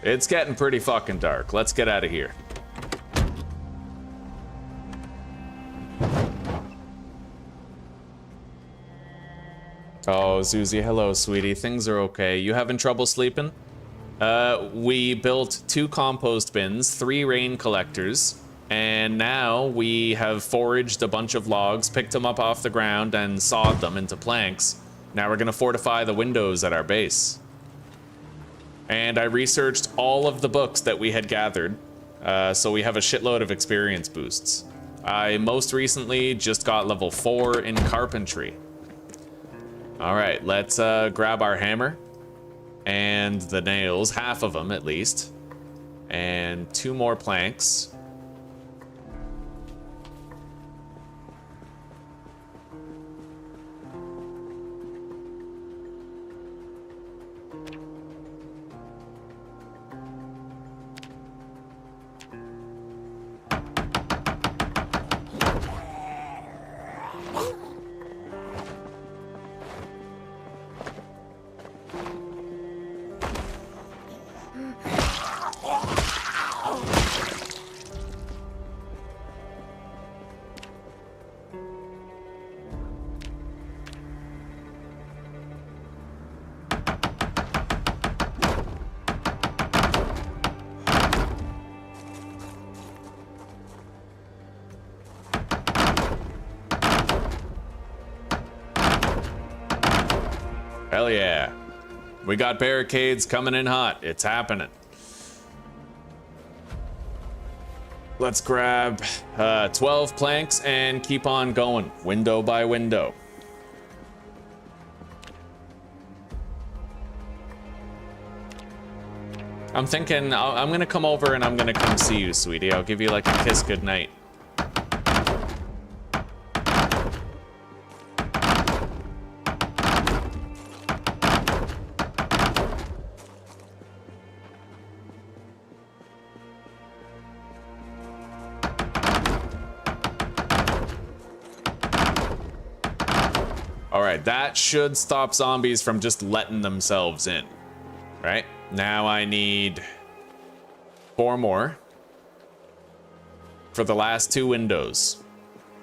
It's getting pretty fucking dark. Let's get out of here. Oh, Zuzi, hello, sweetie. Things are okay. You having trouble sleeping? We built 2 compost bins, 3 rain collectors, and now we have foraged a bunch of logs, picked them up off the ground, and sawed them into planks. Now we're gonna fortify the windows at our base. And I researched all of the books that we had gathered, so we have a shitload of experience boosts. I most recently just got level 4 in carpentry. All right, let's grab our hammer and the nails, half of them at least, and 2 more planks. Hell yeah. We got barricades coming in hot. It's happening. Let's grab 12 planks and keep on going, window by window. I'm thinking I'm gonna come over and I'm gonna come see you, sweetie. I'll give you like a kiss goodnight. right, that should stop zombies from just letting themselves in. Right? Now I need 4 more for the last 2 windows.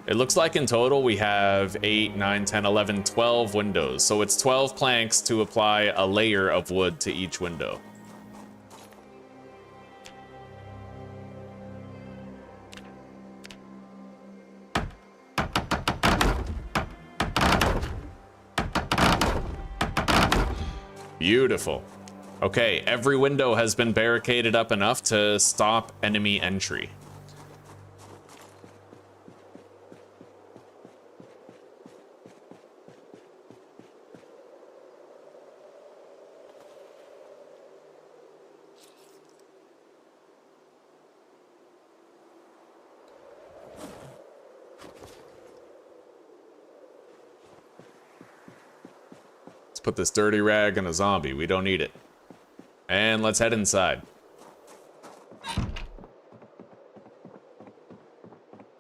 It looks like in total we have 8, 9, 10, 11, 12 windows. So it's 12 planks to apply a layer of wood to each window. Beautiful. Okay, every window has been barricaded up enough to stop enemy entry. Put this dirty rag in a zombie. We don't need it. And let's head inside.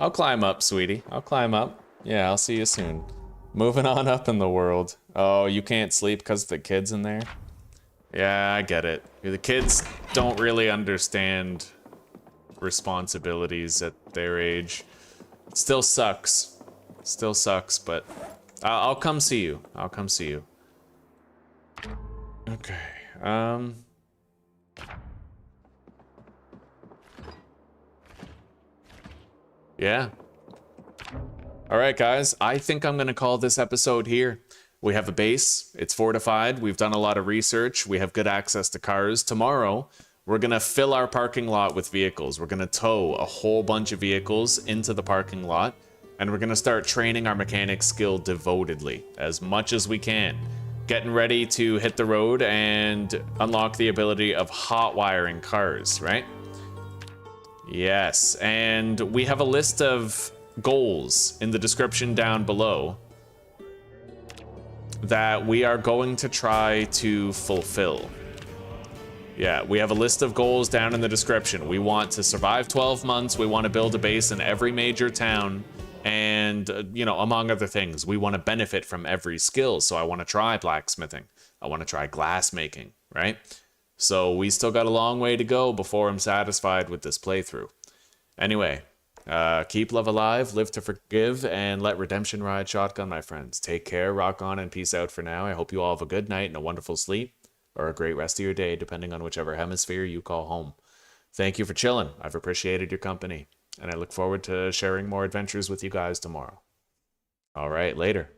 I'll climb up, sweetie. I'll climb up. Yeah, I'll see you soon. Moving on up in the world. Oh, you can't sleep because of the kids in there? Yeah, I get it. The kids don't really understand responsibilities at their age. It still sucks. Still sucks, but I'll come see you. I'll come see you. Okay, yeah. All right, guys, I think I'm gonna call this episode here. We have a base, it's fortified, we've done a lot of research, we have good access to cars. Tomorrow, we're gonna fill our parking lot with vehicles. We're gonna tow a whole bunch of vehicles into the parking lot, and we're gonna start training our mechanic skill devotedly, as much as we can. Getting ready to hit the road and unlock the ability of hot wiring cars, right? Yes, and we have a list of goals in the description down below that we are going to try to fulfill. Yeah, we have a list of goals down in the description. We want to survive 12 months, we want to build a base in every major town, and, you know, among other things, we want to benefit from every skill. So I want to try blacksmithing. I want to try glass making, right? So we still got a long way to go before I'm satisfied with this playthrough. Anyway, keep love alive, live to forgive, and let redemption ride shotgun, my friends. Take care, rock on, and peace out for now. I hope you all have a good night and a wonderful sleep, or a great rest of your day, depending on whichever hemisphere you call home. Thank you for chilling. I've appreciated your company. And I look forward to sharing more adventures with you guys tomorrow. All right, later.